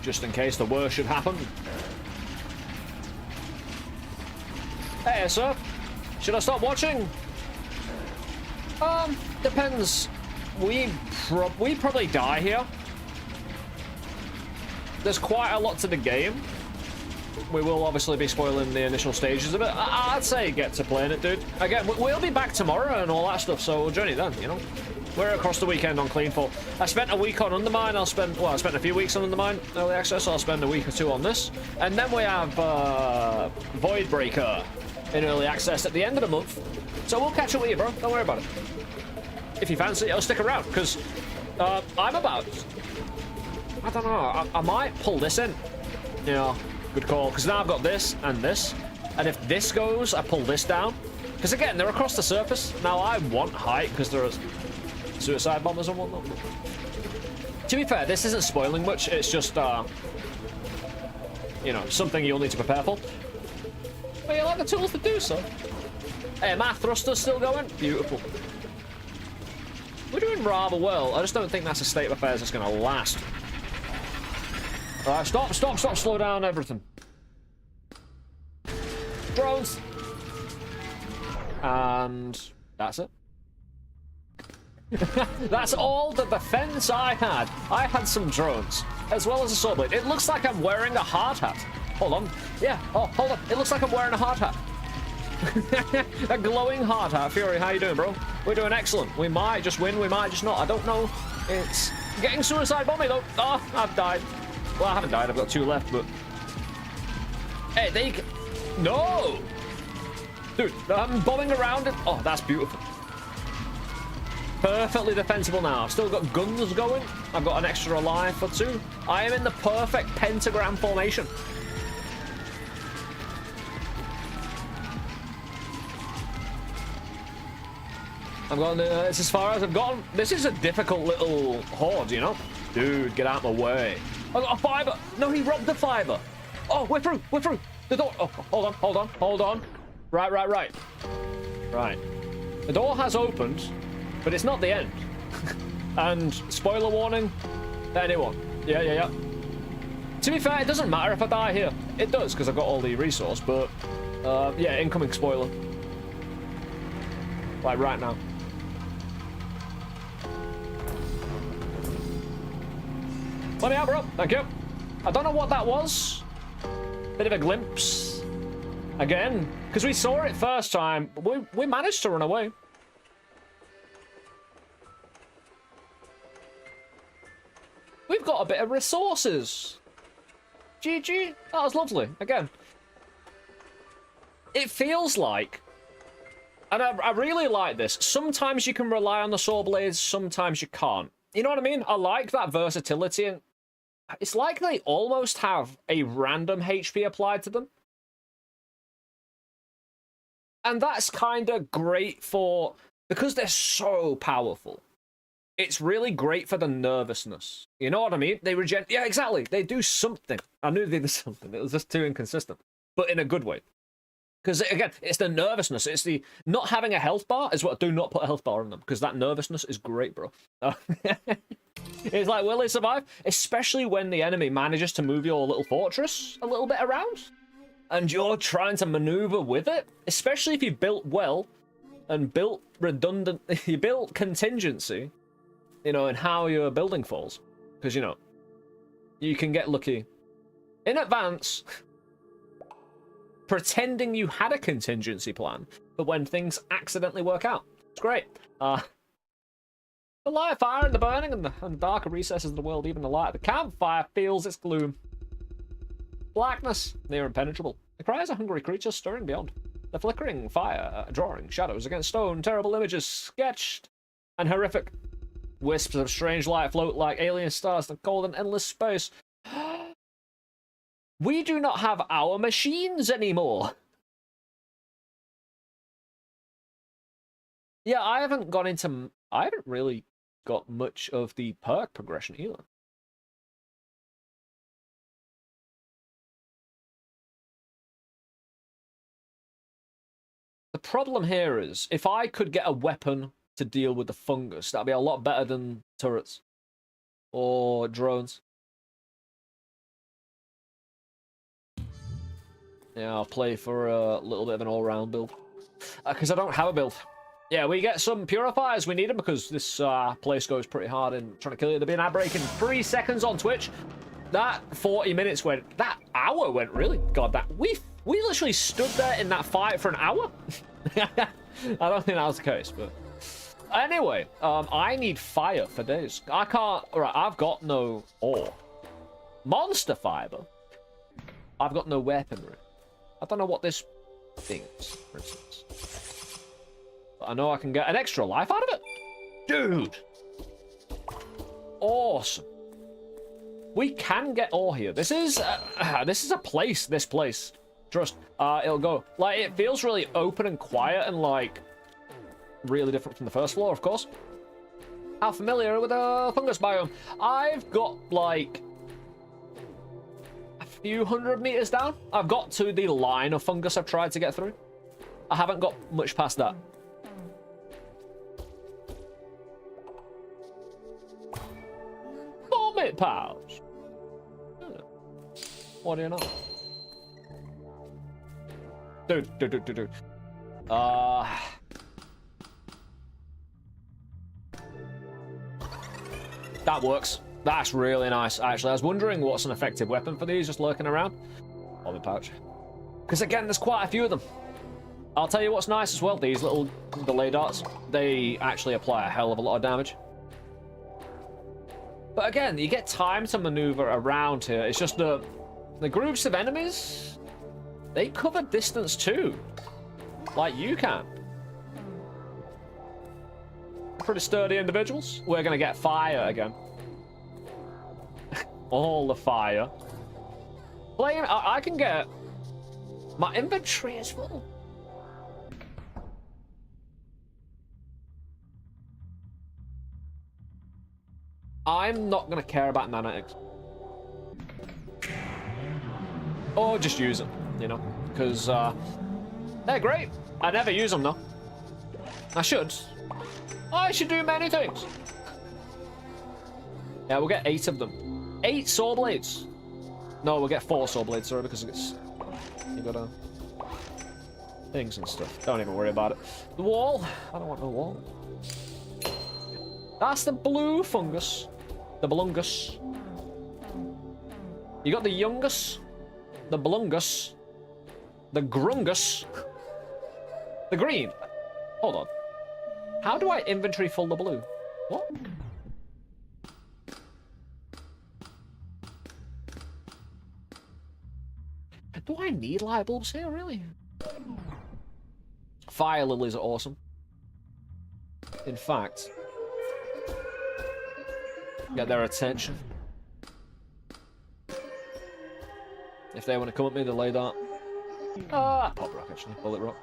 A: Just in case the worst should happen. Hey, sir. Should I stop watching? Depends. We probably die here. There's quite a lot to the game. We will obviously be spoiling the initial stages of it. I'd say get to playing it, dude. Again, we'll be back tomorrow and all that stuff, so we'll journey then, you know? We're across the weekend on CleanFall. I spent a week on Undermine. I spent a few weeks on Undermine early access. I'll spend a week or two on this. And then we have Voidbreaker in early access at the end of the month. So we'll catch up with you, bro. Don't worry about it. If you fancy it, I'll stick around, because I'm about... I don't know. I might pull this in. Yeah, good call. Because now I've got this and this. And if this goes, I pull this down. Because again, they're across the surface. Now I want height, because there are suicide bombers and whatnot. To be fair, this isn't spoiling much. It's just, you know, something you'll need to prepare for. But you'll have the tools to do so. Hey, my thruster's still going. Beautiful. We're doing rather well. I just don't think that's a state of affairs that's going to last. Alright, stop, slow down everything. Drones! And that's it. That's all the defense I had. I had some drones, as well as a sword blade. It looks like I'm wearing a hard hat. Hold on. Yeah, oh, hold on. It looks like I'm wearing a hard hat. A glowing hard hat. Fury, how you doing, bro? We're doing excellent. We might just win, we might just not. I don't know. It's getting suicide bombing, though. Oh, I've died. Well, I haven't died. I've got 2 left, but... Hey, they... No! Dude, I'm bombing around it. Oh, that's beautiful. Perfectly defensible now. I've still got guns going. I've got an extra life or 2. I am in the perfect pentagram formation. I'm going to... It's as far as I've gotten. This is a difficult little horde, you know? Dude, get out of my way. I got a fiber. No, he robbed the fiber. Oh, we're through. We're through. The door. Oh, hold on. Right. Right. The door has opened, but it's not the end. And spoiler warning, anyone. Yeah. To be fair, it doesn't matter if I die here. It does, because I've got all the resource, but yeah, incoming spoiler. Like right now. Let me out, bro. Thank you. I don't know what that was. Bit of a glimpse. Again, because we saw it first time. We managed to run away. We've got a bit of resources. GG. That was lovely. Again. It feels like And I really like this. Sometimes you can rely on the saw blades, sometimes you can't. You know what I mean? I like that versatility, and it's like they almost have a random HP applied to them. And that's kind of great for... because they're so powerful. It's really great for the nervousness. You know what I mean? They regen... yeah, exactly. They do something. I knew they did something. It was just too inconsistent. But in a good way. Because, again, it's the nervousness. It's the not having a health bar is what... do not put a health bar on them. Because that nervousness is great, bro. It's like, will they survive? Especially when the enemy manages to move your little fortress a little bit around. And you're trying to maneuver with it. Especially if you built well. And built redundant... you built contingency. You know, in how your building falls. Because, you know, you can get lucky in advance... pretending you had a contingency plan, but when things accidentally work out. It's great. The light of fire and the burning and the darker recesses of the world, even the light of the campfire feels its gloom. Blackness, near impenetrable. The cries of hungry creatures stirring beyond. The flickering fire, drawing shadows against stone, terrible images sketched and horrific. Wisps of strange light float like alien stars in cold and endless space. We do not have our machines anymore. Yeah, I haven't really got much of the perk progression either. The problem here is, if I could get a weapon to deal with the fungus, that'd be a lot better than turrets or drones. Yeah, I'll play for a little bit of an all-round build. Because I don't have a build. Yeah, we get some purifiers. We need them because this place goes pretty hard in trying to kill you. There'll be an ad break in 3 seconds on Twitch. That 40 minutes went... that hour went really... God, that... We literally stood there in that fight for an hour? I don't think that was the case, but... Anyway, I need fire for days. I can't... Alright, I've got no ore. Monster fiber. I've got no weaponry. I don't know what this thing is, for instance. But I know I can get an extra life out of it. Dude! Awesome. We can get ore here. This is a place, this place. Trust. It'll go. Like, it feels really open and quiet and, like, really different from the first floor, of course. How familiar with the fungus biome? I've got, like... few 100 meters down. I've got to the line of fungus I've tried to get through. I haven't got much past that. Vomit pouch. What do you know? Dude. That works. That's really nice, actually. I was wondering what's an effective weapon for these, just lurking around. Vomit pouch. Because, again, there's quite a few of them. I'll tell you what's nice as well. These little delay darts, they actually apply a hell of a lot of damage. But, again, you get time to maneuver around here. It's just the groups of enemies, they cover distance too. Like you can. Pretty sturdy individuals. We're going to get fire again. All the fire. Flame, I can get... my inventory is full. I'm not going to care about nanetics. Or just use them, you know? Because they're great. I never use them, though. I should do many things. Yeah, we'll get 8 of them. 8 saw blades. No, we'll get 4 saw blades, sorry, because it's... you got things and stuff. Don't even worry about it. The wall. I don't want no wall. That's the blue fungus. The blungus. You got the youngus. The blungus. The grungus. The green. Hold on. How do I inventory full the blue? What? Do I need light bulbs here, really? Fire lilies are awesome. In fact, get their attention. If they want to come at me, they'll lay that. Ah, pop rock actually, bullet rock.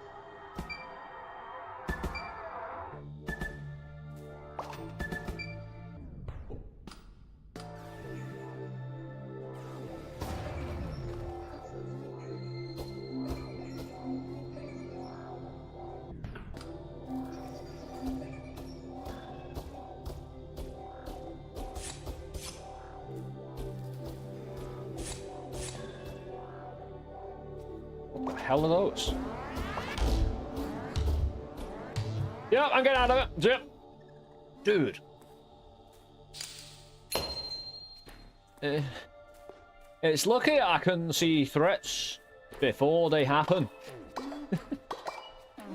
A: What the hell are those? Yep, I'm getting out of it. Yep. Dude. It's lucky I can see threats before they happen.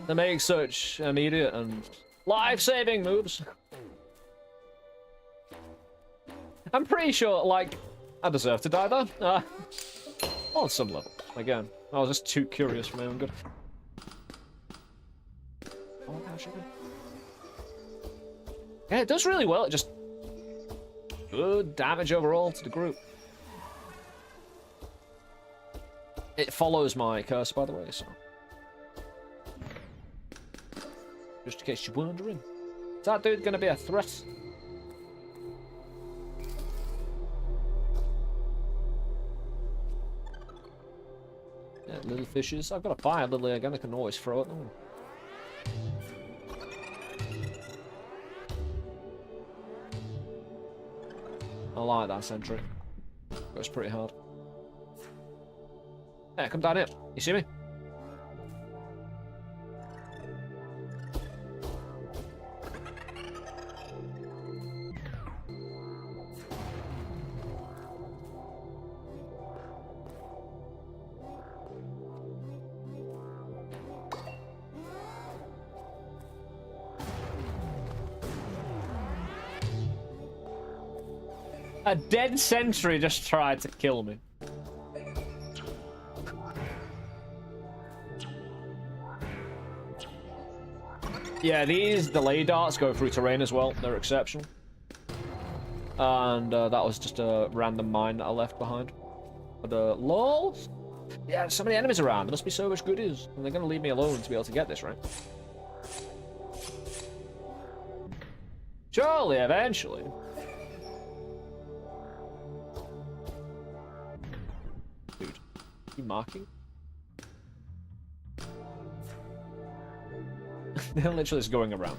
A: They make such immediate and life-saving moves. I'm pretty sure, like, I deserve to die there. On some level. Again, I was just too curious for my own good. Oh, gosh, yeah, it does really well. It just good damage overall to the group. It follows my curse, by the way, so just in case you're wondering, is that dude gonna be a threat? Yeah, little fishes. I've got a fire lily again. I can always throw it. Oh. I like that sentry. Goes pretty hard. Yeah, come down here. You see me? A dead sentry just tried to kill me. Yeah, these delay darts go through terrain as well. They're exceptional. And that was just a random mine that I left behind. But lol. Yeah, there's so many enemies around. There must be so much goodies. And they're going to leave me alone to be able to get this, right? Surely, eventually. Dude, you marking? They're literally just going around.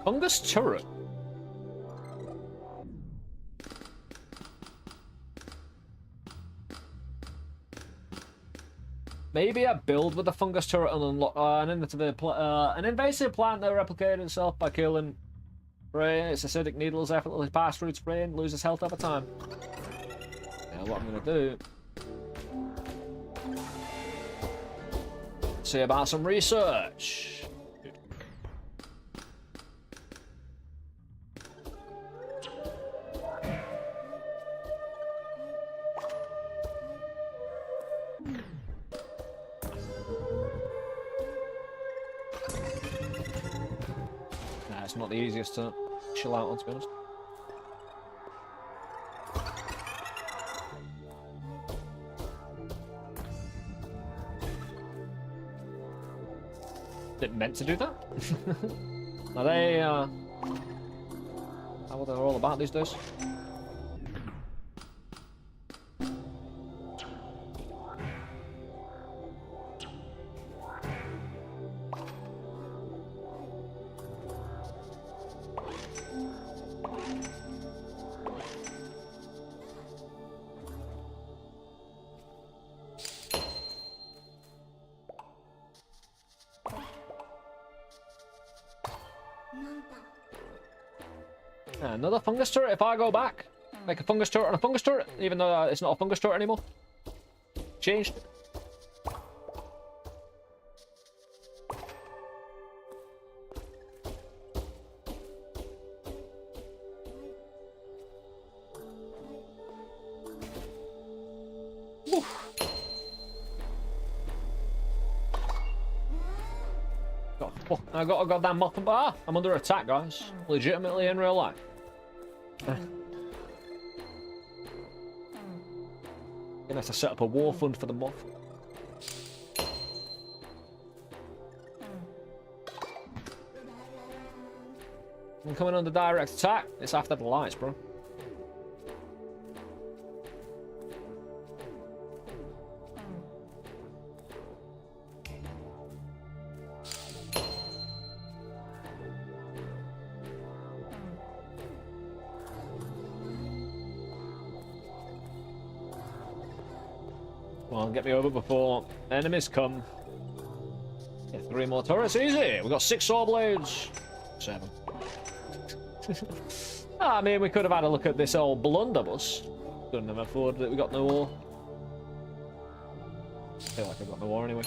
A: Fungus turret. Maybe I build with the fungus turret and unlock an invasive plant that replicated itself by killing prey. Its acidic needles effortlessly pass through its brain, loses health over time. Yeah, what I'm gonna do? See about some research. It's not the easiest to chill out on, to be honest. Is it meant to do that? Are they, how are they all about these days? Another fungus turret if I go back. Make a fungus turret and a fungus turret, even though it's not a fungus turret anymore. Changed. I got a goddamn mop and bar. I'm under attack, guys. Legitimately in real life. Gonna have to set up a war fund for the moth. I'm coming under direct attack. It's after the lights, bro. Well, get me over before enemies come. Get 3 more turrets, easy. We've got 6 saw blades. 7. I mean, we could have had a look at this old blunderbuss. Couldn't have afforded it. We got no war. I feel like I've got no war anyway.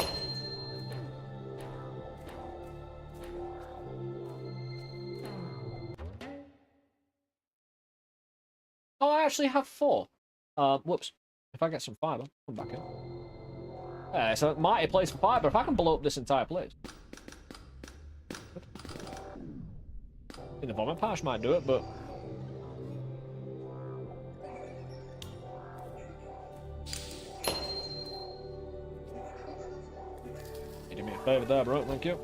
A: Oh, I actually have 4. Whoops. If I get some fiber, come back in. Yeah, it's a mighty place for fiber. If I can blow up this entire place. I think the vomit patch might do it, but... You did me a favor there, bro. Thank you.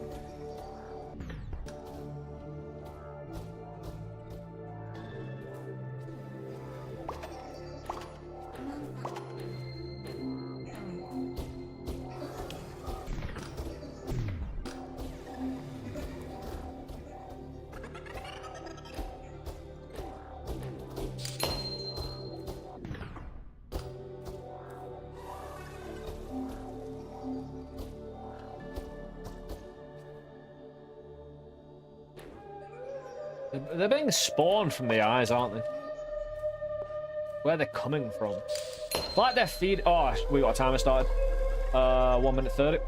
A: They're being spawned from the eyes, aren't they? Where they're coming from. It's like they're feed. Oh, we got a timer started. 1 minute 30.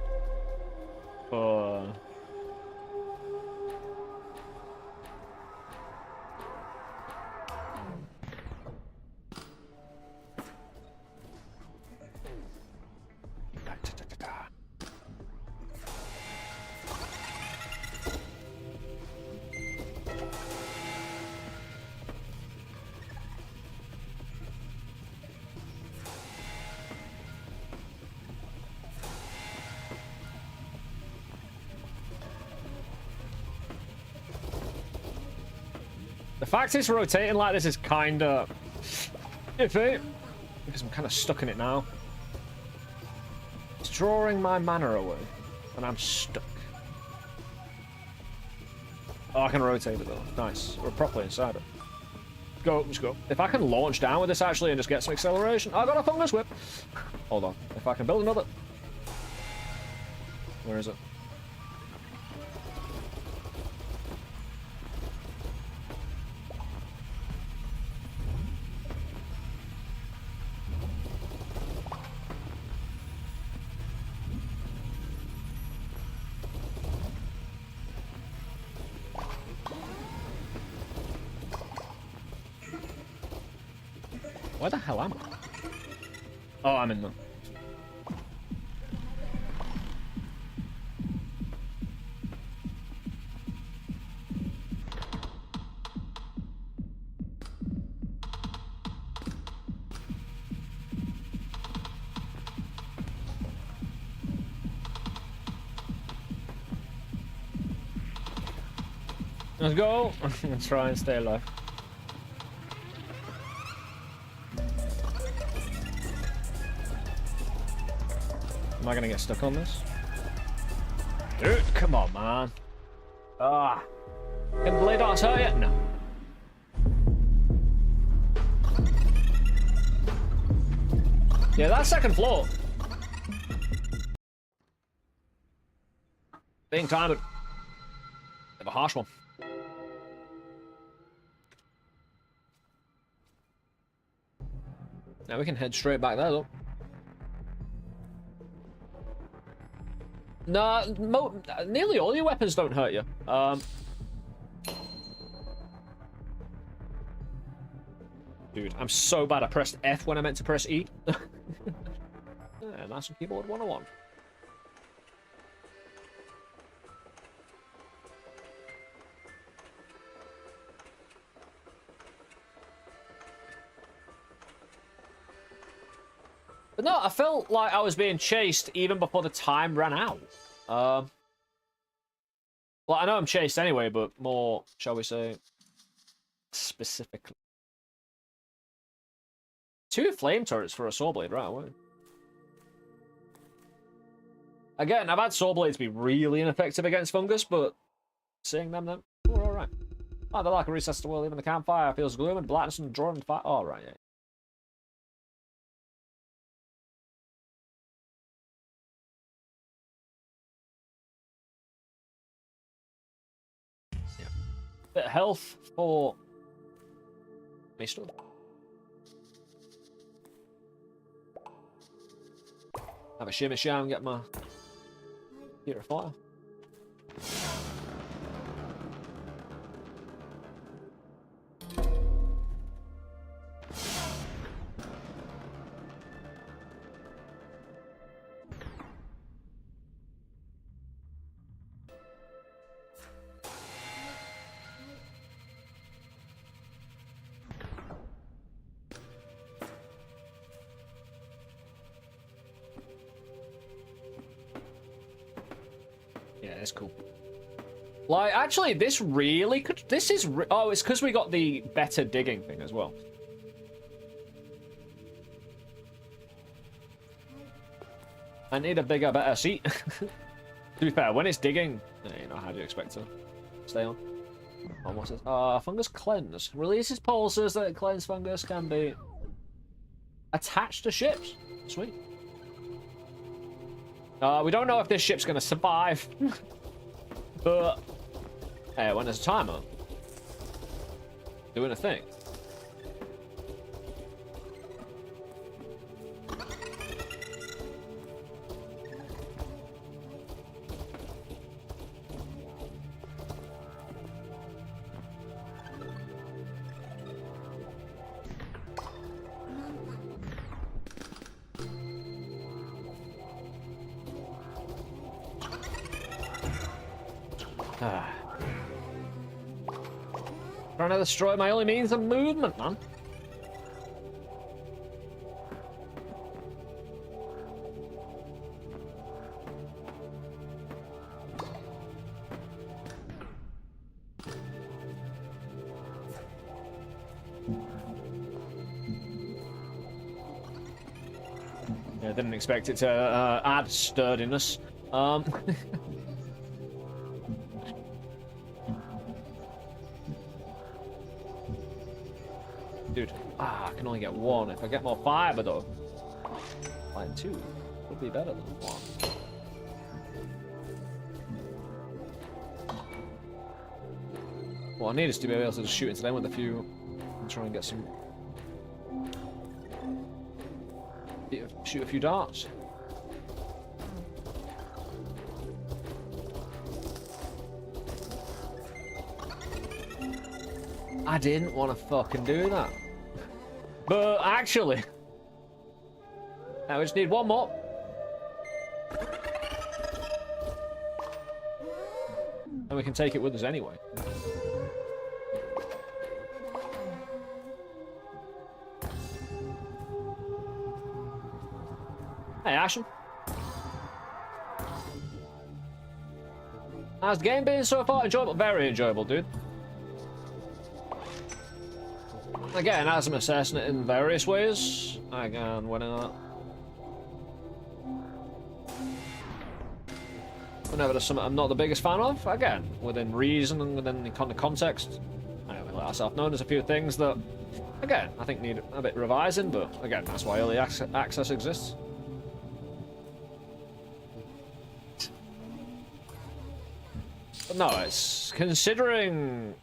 A: The fact it's rotating like this is kinda iffy, because I'm kinda stuck in it now. It's drawing my mana away, and I'm stuck. Oh, I can rotate it though. Nice. We're properly inside it. Go, let's go. If I can launch down with this actually and just get some acceleration. I got a fungus whip. Hold on. If I can build another. Where is it? Where the hell am I? Oh, I'm in them. Let's go. Let's try and stay alive. Am I gonna get stuck on this? Dude, come on, man. Ah. Can blade darts hurt yet? No. Yeah, that second floor. Being timed. Have a harsh one. Now we can head straight back there, though. Nah, nearly all your weapons don't hurt you. Dude, I'm so bad. I pressed F when I meant to press E. Yeah, mouse and keyboard 101. But no, I felt like I was being chased even before the time ran out. Well, I know I'm chased anyway, but more, shall we say, specifically. 2 flame turrets for a saw blade, right away. Again, I've had saw blades be really ineffective against fungus, but seeing them, we're alright. Oh, they're like a recess to world, even the campfire feels gloom and blackness and drawing fire. Alright, yeah. Bit of health for me still. Have a shimmy sham, get my heater of fire. Yeah, it's cool. Like, actually, this really could... This is... Oh, it's because we got the better digging thing as well. I need a bigger, better seat. To be fair, when it's digging, you know, how do you expect to stay on? Oh, what's this? Fungus cleanse. Releases pulses that cleanse fungus can be attached to ships. Sweet. We don't know if this ship's gonna survive. But hey, when there's a timer doing a thing. Trying to destroy my only means of movement, man. Yeah, didn't expect it to add sturdiness. Dude, I can only get 1. If I get more fiber, though, like 2 would be better than 1. What I need is to be able to just shoot into them with a few and try and get some. Shoot a few darts. I didn't want to fucking do that. But actually, now we just need 1 more. And we can take it with us anyway. Hey, Ashen. How's the game been so far? Enjoyable? Very enjoyable, dude. Again, as I'm assessing it in various ways, again, whenever there's something I'm not the biggest fan of, again, within reason and within the kind of context, I only let myself know there's a few things that, again, I think need a bit revising, but again, that's why early access exists. But no, it's considering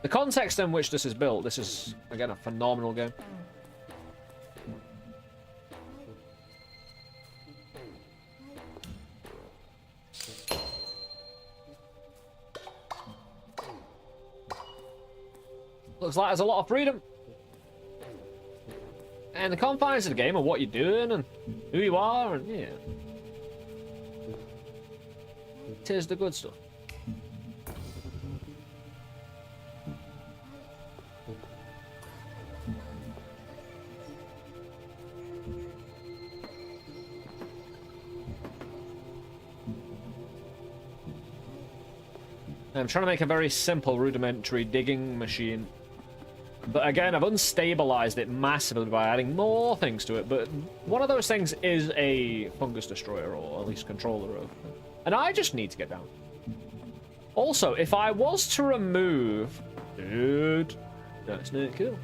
A: the context in which this is built, this is, again, a phenomenal game. Looks like there's a lot of freedom. And the confines of the game and what you're doing and who you are, and yeah. Tis the good stuff. I'm trying to make a very simple rudimentary digging machine. But again, I've unstabilized it massively by adding more things to it. But one of those things is a fungus destroyer, or at least controller of. And I just need to get down. Also, if I was to remove... Dude, that's not cool.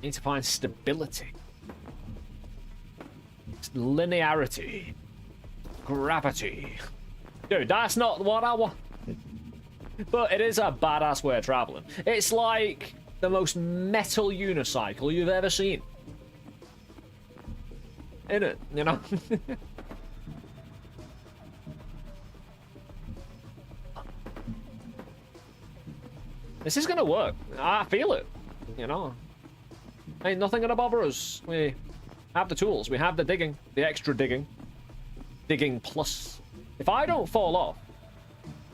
A: Need to find stability. Linearity. Gravity. Dude, that's not what I want. But it is a badass way of traveling. It's like the most metal unicycle you've ever seen. Isn't it? You know? This is gonna work. I feel it. You know? Ain't nothing gonna bother us. We have the tools. We have the digging. The extra digging. Digging plus. If I don't fall off,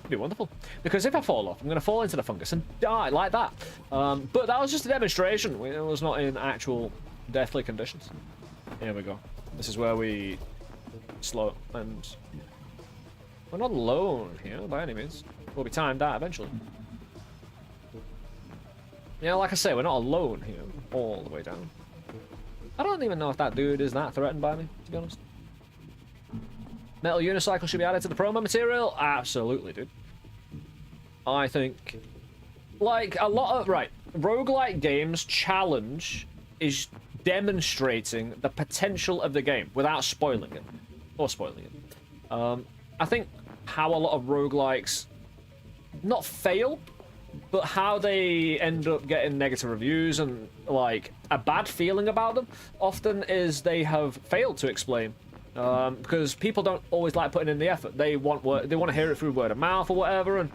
A: it'd be wonderful. Because if I fall off, I'm gonna fall into the fungus and die like that. But that was just a demonstration. It was not in actual deathly conditions. Here we go. This is where we slow, and we're not alone here by any means. We'll be timed out eventually. Yeah, like I say, we're not alone here all the way down. I don't even know if that dude is that threatened by me, to be honest. Metal unicycle should be added to the promo material? Absolutely, dude. I think, like, a lot of, right, roguelike games challenge is demonstrating the potential of the game without spoiling it. Or spoiling it. I think how a lot of roguelikes not fail, but how they end up getting negative reviews and, like, a bad feeling about them often is they have failed to explain. Because people don't always like putting in the effort. They want to hear it through word of mouth or whatever, and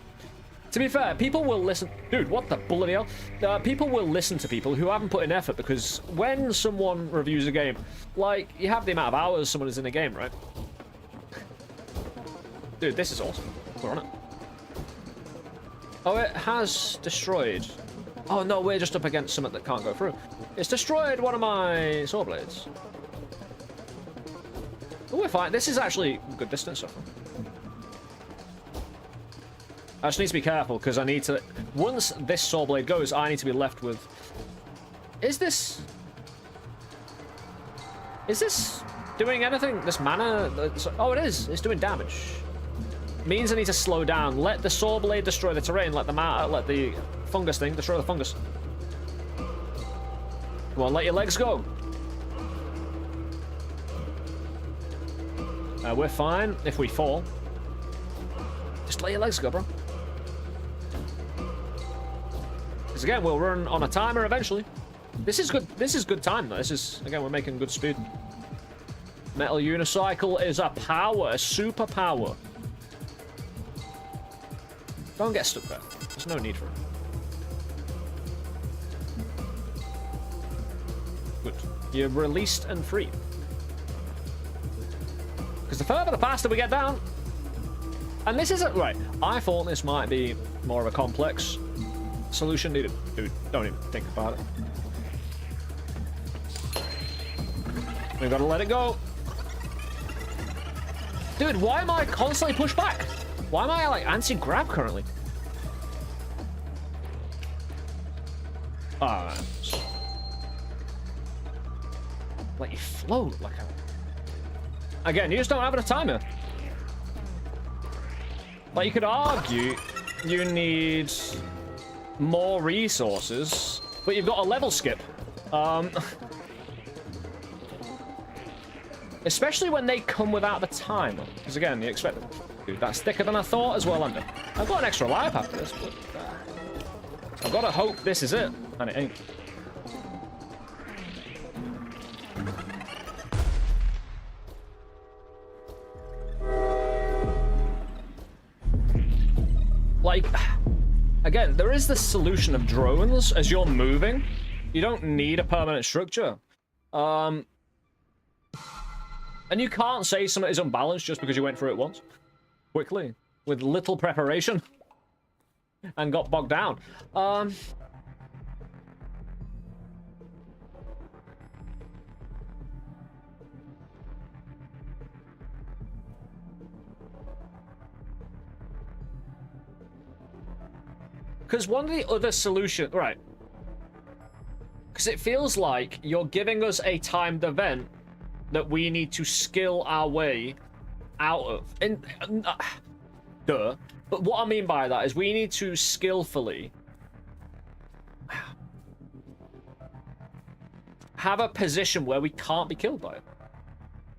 A: to be fair, people will listen. Dude, what the bloody hell? People will listen to people who haven't put in effort, because when someone reviews a game, like, you have the amount of hours someone is in a game, right? Dude, this is awesome. We're on it. Oh, it has destroyed. Oh no, we're just up against something that can't go through. It's destroyed one of my saw blades. Oh, we're fine. This is actually a good distance so far. I just need to be careful, because I need to... Once this saw blade goes, I need to be left with... Is this doing anything? This mana... Oh, it is. It's doing damage. Means I need to slow down. Let the saw blade destroy the terrain. Let the fungus thing destroy the fungus. Come on, let your legs go. We're fine if we fall. Just let your legs go, bro. Because again, we'll run on a timer eventually. This is good. This is good time, though. This is, again, we're making good speed. Metal unicycle is a power, a super power. Don't get stuck there. There's no need for it. Good. You're released and free. Because the further, the faster we get down. And this isn't... Right, I thought this might be more of a complex solution needed. Dude, don't even think about it. We've got to let it go. Dude, why am I constantly pushed back? Why am I, like, anti-grab currently? Ah. Let you float like a... Again, you just don't have enough time here. Like, you could argue you need more resources, but you've got a level skip. Especially when they come without the timer. Because again, you expect them. Dude, that's thicker than I thought as well, Under. I've got an extra life after this, but I've got to hope this is it. And it ain't. Like, again, there is this solution of drones as you're moving. You don't need a permanent structure. And you can't say something is unbalanced just because you went through it once. Quickly. With little preparation. And got bogged down. Because one of the other solutions... Right. Because it feels like you're giving us a timed event that we need to skill our way out of. Duh. But what I mean by that is we need to skillfully have a position where we can't be killed by it.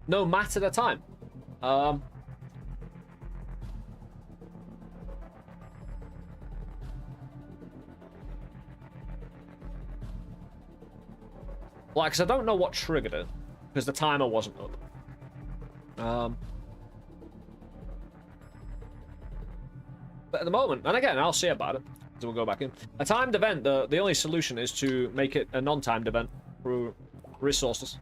A: No matter the time. Like, because I don't know what triggered it, because the timer wasn't up. But at the moment, and again, I'll see about it, so we'll go back in. A timed event, the only solution is to make it a non-timed event through resources.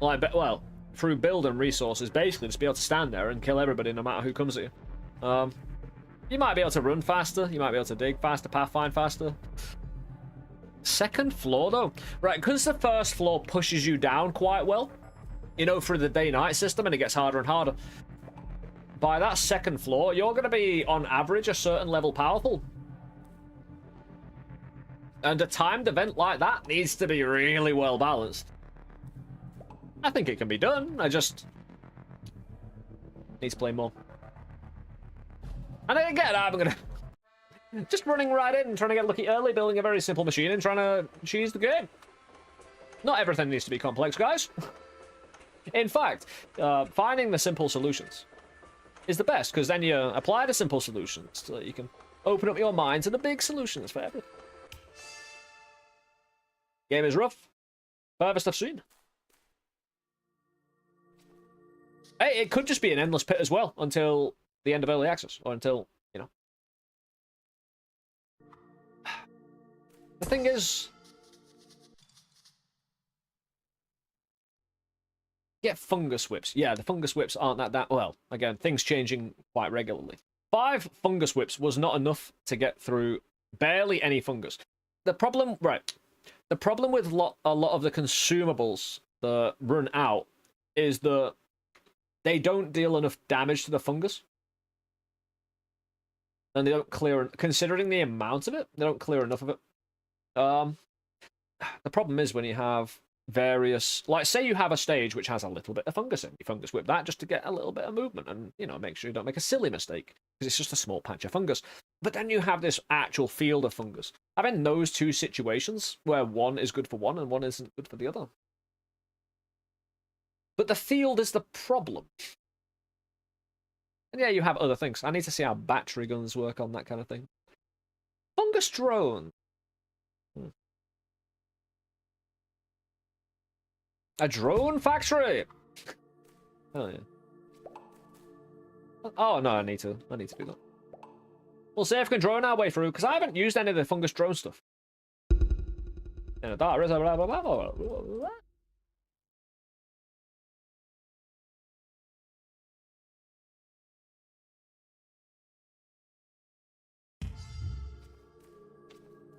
A: Like, well, through build and resources, basically just be able to stand there and kill everybody no matter who comes at you. You might be able to run faster, you might be able to dig faster, pathfind faster. Second floor, though? Right, because the first floor pushes you down quite well, you know, through the day-night system, and it gets harder and harder. By that second floor, you're going to be, on average, a certain level powerful. And a timed event like that needs to be really well balanced. I think it can be done, I just need to play more. And again, I'm going to... Just running right in and trying to get lucky early, building a very simple machine and trying to cheese the game. Not everything needs to be complex, guys. In fact, finding the simple solutions is the best, because then you apply the simple solutions so that you can open up your mind to the big solutions for everything. Game is rough. Furthest I've seen. Hey, it could just be an endless pit as well until the end of early access, or until, you know. The thing is, get fungus whips. Yeah, the fungus whips aren't that well. Again, things changing quite regularly. 5 fungus whips was not enough to get through barely any fungus. The problem, right? The problem with a lot of the consumables that run out is that they don't deal enough damage to the fungus. And they don't clear, considering the amount of it, they don't clear enough of it. The problem is when you have various, like, say you have a stage which has a little bit of fungus in, you fungus whip that just to get a little bit of movement and, you know, make sure you don't make a silly mistake, because it's just a small patch of fungus. But then you have this actual field of fungus. Having those two situations where one is good for one and one isn't good for the other. But the field is the problem. And yeah, you have other things. I need to see how battery guns work on that kind of thing. Fungus drone. A drone factory. Oh yeah. Oh no, I need to do that. We'll see if we can drone our way through, because I haven't used any of the fungus drone stuff. In a dark blah, blah, blah, blah, blah, blah.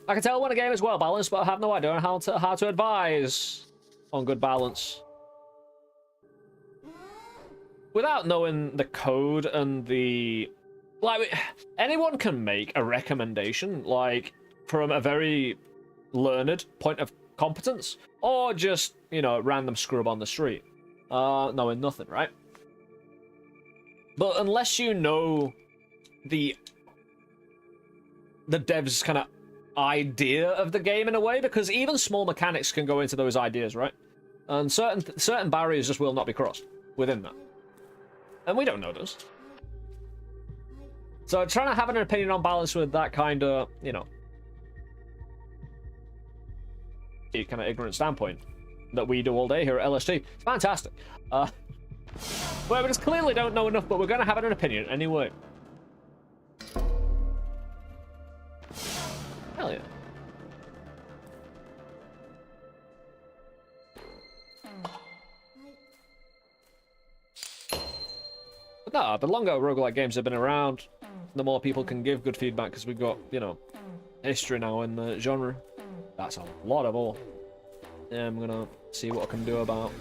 A: I can tell when a game is well balanced, but I have no idea how to advise on good balance. Without knowing the code and the... Like, anyone can make a recommendation, like, from a very learned point of competence, or just, you know, random scrub on the street, knowing nothing, right? But unless you know the dev's kind of idea of the game in a way, because even small mechanics can go into those ideas, right? And certain barriers just will not be crossed within that. And we don't know those. So trying to have an opinion on balance with that kind of, you know, kind of ignorant standpoint that we do all day here at LST, it's fantastic. Well, we just clearly don't know enough, but we're going to have an opinion anyway. Hell yeah. But no, the longer roguelike games have been around, the more people can give good feedback, because we've got, you know, history now in the genre. That's a lot of all. Yeah, I'm gonna see what I can do about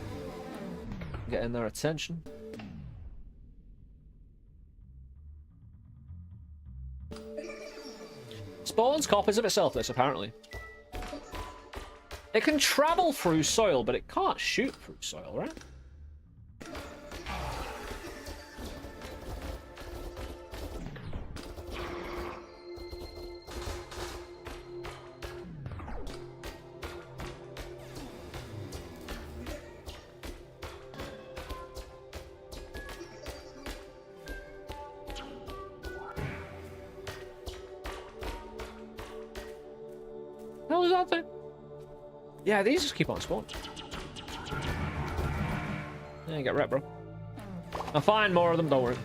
A: getting their attention. spawns copies of itself, this, apparently. It can travel through soil, but it can't shoot through soil, right? What was that thing? Yeah, these just keep on spawning. Yeah, get wrecked, bro. I'll find more of them, don't worry.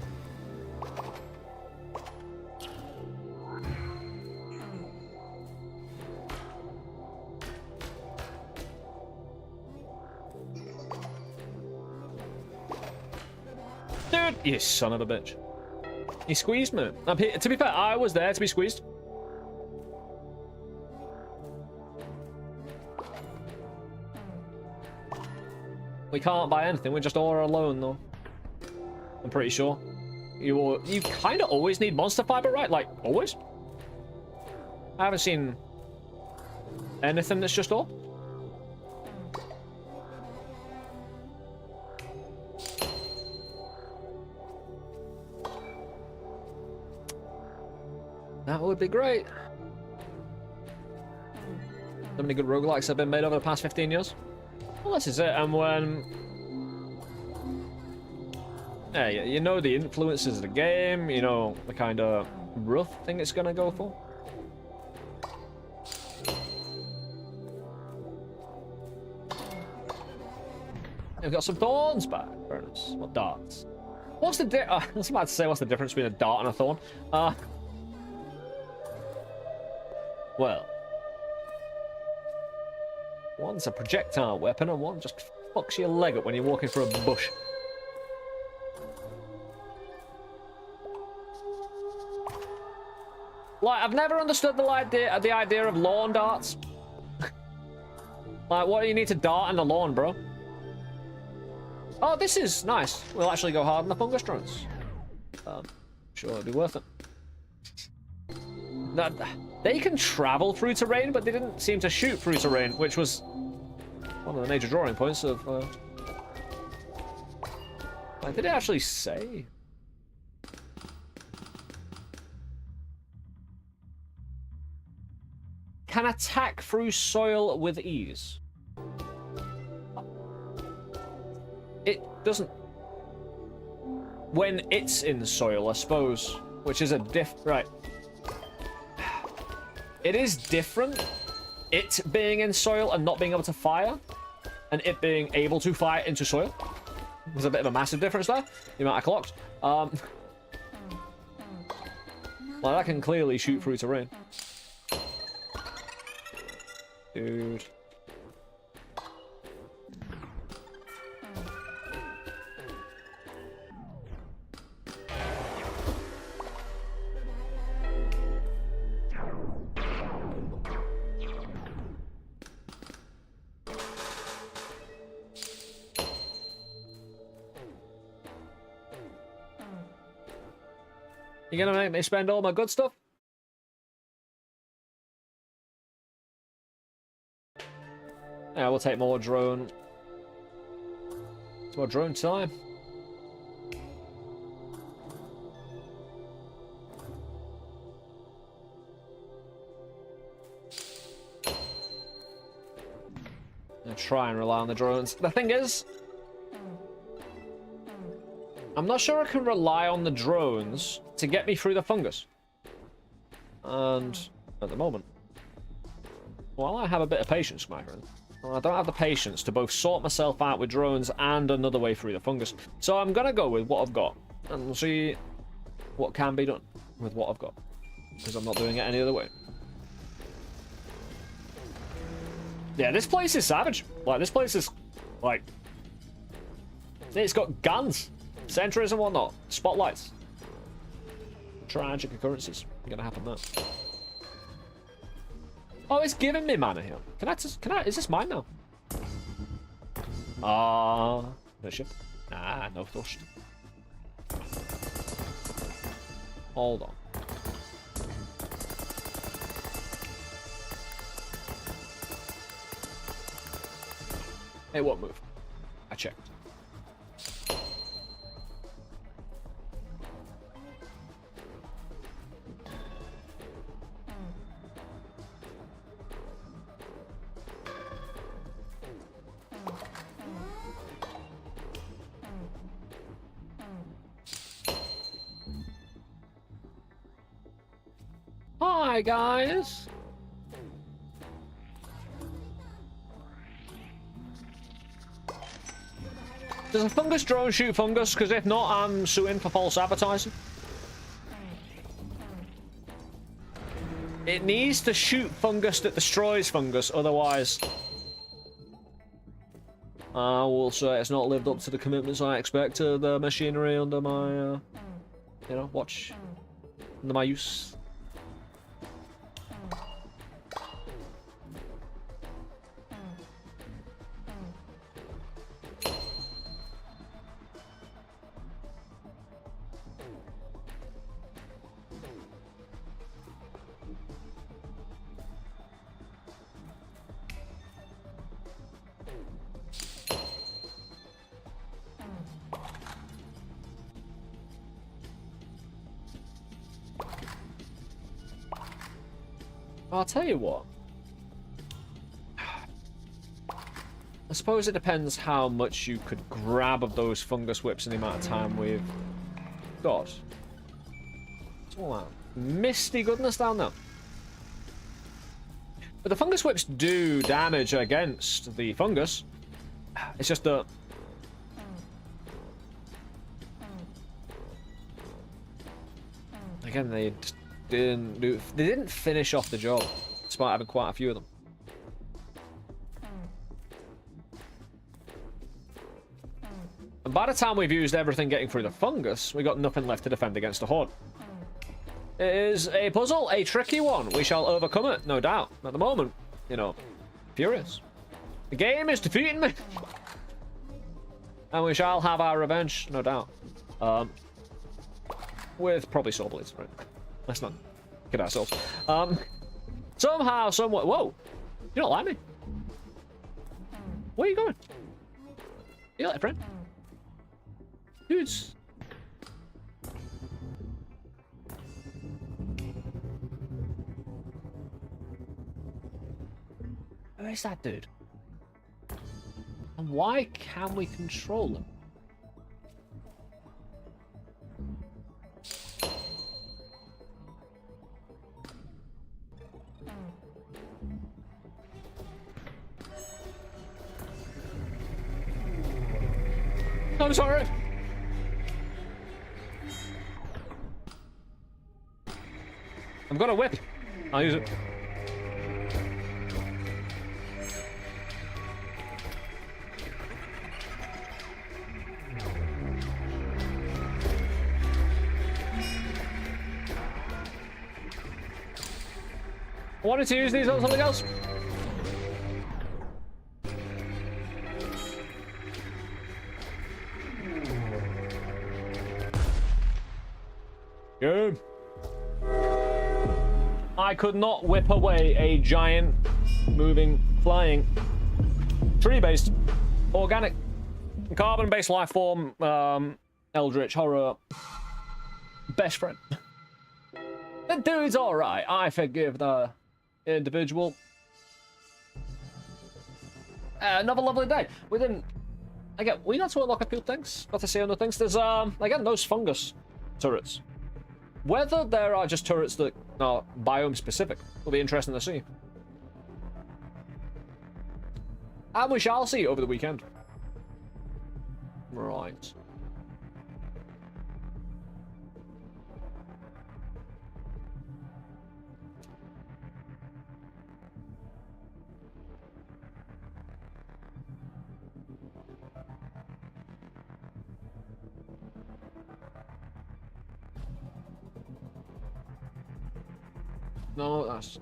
A: Dude, you son of a bitch. He squeezed me. To be fair, I was there to be squeezed. We can't buy anything. We're just all alone, though. I'm pretty sure. You kind of always need monster fiber, right? Like, always? I haven't seen anything that's just all. That would be great. So many good roguelikes have been made over the past 15 years. Well, this is it, and when... Yeah, you know the influences of the game, you know the kind of rough thing it's gonna go for. We've got some thorns back. Very nice. What darts? What's the I was about to say what's the difference between a dart and a thorn. Well... One's a projectile weapon, and one just fucks your leg up when you're walking through a bush. Like, I've never understood the idea of lawn darts. Like, what do you need to dart in the lawn, bro? Oh, this is nice. We'll actually go hard on the fungus drones. Sure, it'll be worth it. They can travel through terrain, but they didn't seem to shoot through terrain, which was one of the major drawing points of... Like, did it actually say? Can attack through soil with ease. It doesn't... When it's in soil, I suppose, which is a right. It is different, it being in soil and not being able to fire, and it being able to fire into soil. There's a bit of a massive difference there, the amount of clocks. Well, that can clearly shoot through terrain. Dude. You gonna make me spend all my good stuff? Yeah, we'll take more drone. It's more drone time. I'll try and rely on the drones. The thing is, I'm not sure I can rely on the drones to get me through the fungus. And at the moment, while I have a bit of patience, my friend, I don't have the patience to both sort myself out with drones and another way through the fungus. So I'm gonna go with what I've got and see what can be done with what I've got, because I'm not doing it any other way. Yeah, this place is savage. Like, this place is, like, it's got guns, sentries and whatnot, spotlights. Tragic occurrences gonna happen there. Oh, it's giving me mana here. Can I, is this mine now? No ship. Nah, no thirst. Hold on. It won't move. I checked. Hi, guys. Does a fungus drone shoot fungus? Because if not, I'm suing for false advertising. It needs to shoot fungus that destroys fungus, otherwise I will say it's not lived up to the commitments I expect to the machinery under my, you know, watch, under my use. I'll tell you what. I suppose it depends how much you could grab of those fungus whips in the amount of time we've got. What's all that misty goodness down there? But the fungus whips do damage against the fungus. It's just that again, they just didn't finish off the job, despite having quite a few of them. And by the time we've used everything getting through the fungus, we got nothing left to defend against the horde. It is a puzzle, a tricky one. We shall overcome it, no doubt. At the moment, you know, furious. The game is defeating me. And we shall have our revenge, no doubt. With probably saw blades, right? Let's not kid ourselves. Somehow, somewhat. Whoa! You don't like me? Where are you going? You like a friend? Dudes. Where is that dude? And why can we control him? I'm sorry. I've got a whip. I'll use it. I wanted to use these on something else. Good. I could not whip away a giant, moving, flying, tree-based, organic, carbon-based life form, eldritch horror best friend. The dude's alright. I forgive the individual. Another lovely day. We didn't... Again, we got to unlock a few things. Got to see other things. There's, again, those fungus turrets. Whether there are just turrets that are biome specific will be interesting to see. And we shall see over the weekend. Right. No, that's...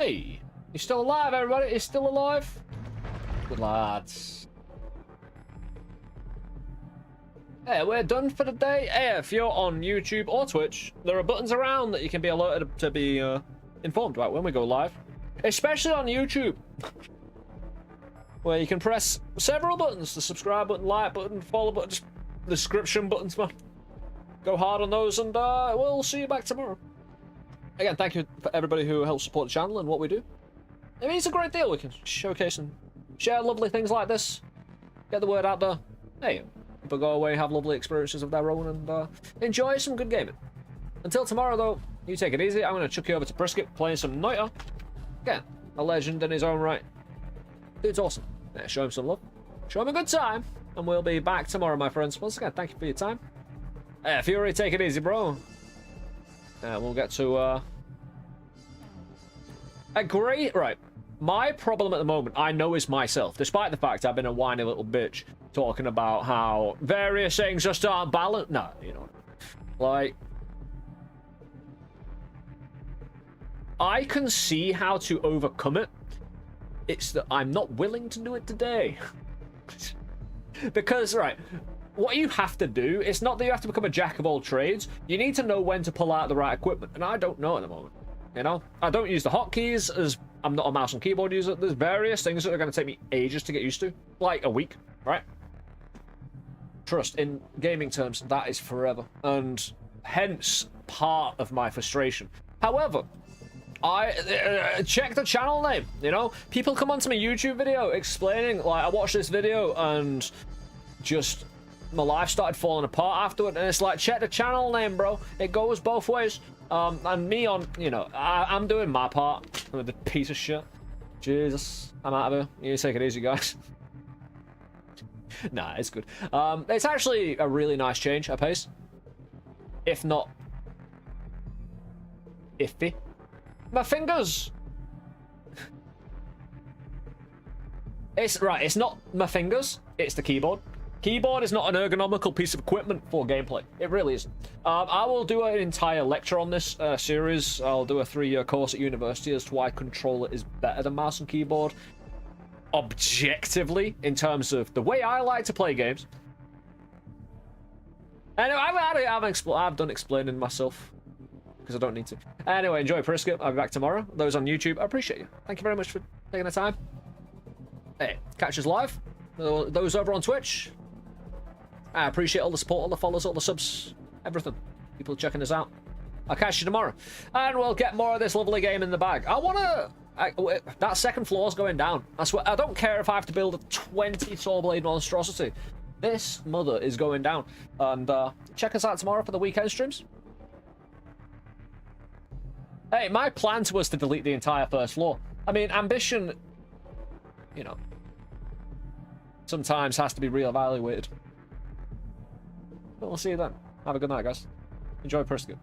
A: Hey, he's still alive, everybody. He's still alive. Good lads. Hey, we're done for the day. Hey, if you're on YouTube or Twitch, there are buttons around that you can be alerted to be informed about when we go live. Especially on YouTube, where you can press several buttons: the subscribe button, like button, follow button, just description buttons, man. Go hard on those, and we'll see you back tomorrow. Again, thank you for everybody who helps support the channel and what we do. It means a great deal. We can showcase and share lovely things like this, get the word out there. Hey, people go away, have lovely experiences of their own, and enjoy some good gaming. Until tomorrow, though, you take it easy. I'm going to chuck you over to Brisket, playing some Noita. Again, a legend in his own right. Dude's awesome. Yeah, show him some love. Show him a good time. And we'll be back tomorrow, my friends. Once again, thank you for your time. Fury, take it easy, bro. We'll get to a great... Right. My problem at the moment, I know, is myself. Despite the fact I've been a whiny little bitch talking about how various things just aren't balanced. No, you know. Like... I can see how to overcome it. It's that I'm not willing to do it today. Because, right, what you have to do, it's not that you have to become a jack of all trades. You need to know when to pull out the right equipment. And I don't know at the moment. You know? I don't use the hotkeys, as I'm not a mouse and keyboard user. There's various things that are going to take me ages to get used to. Like a week, right? Trust, in gaming terms, that is forever. And hence, part of my frustration. However... I check the channel name, you know? People come onto my YouTube video explaining, like, I watched this video and just my life started falling apart afterward, and it's like, check the channel name, bro. It goes both ways. And me on, you know, I'm doing my part. I'm the piece of shit. Jesus, I'm out of here. You take it easy, guys. Nah, it's good. It's actually a really nice change of pace. If not iffy. My fingers. It's not my fingers, it's the keyboard. Keyboard is not an ergonomical piece of equipment for gameplay. It really isn't. I will do an entire lecture on this series. I'll do a 3-year course at university as to why controller is better than mouse and keyboard. Objectively, in terms of the way I like to play games. Anyway, I've done explaining myself. Because I don't need to. Anyway, enjoy Brisket. I'll be back tomorrow. Those on YouTube, I appreciate you. Thank you very much for taking the time. Hey, catch us live. Those over on Twitch, I appreciate all the support, all the follows, all the subs, everything. People checking us out. I'll catch you tomorrow. And we'll get more of this lovely game in the bag. That second floor's going down. I swear, I don't care if I have to build a 20 saw blade monstrosity. This mother is going down. And check us out tomorrow for the weekend streams. Hey, my plan was to delete the entire first floor. I mean, ambition, you know, sometimes has to be reevaluated. But we'll see you then. Have a good night, guys. Enjoy Brisket.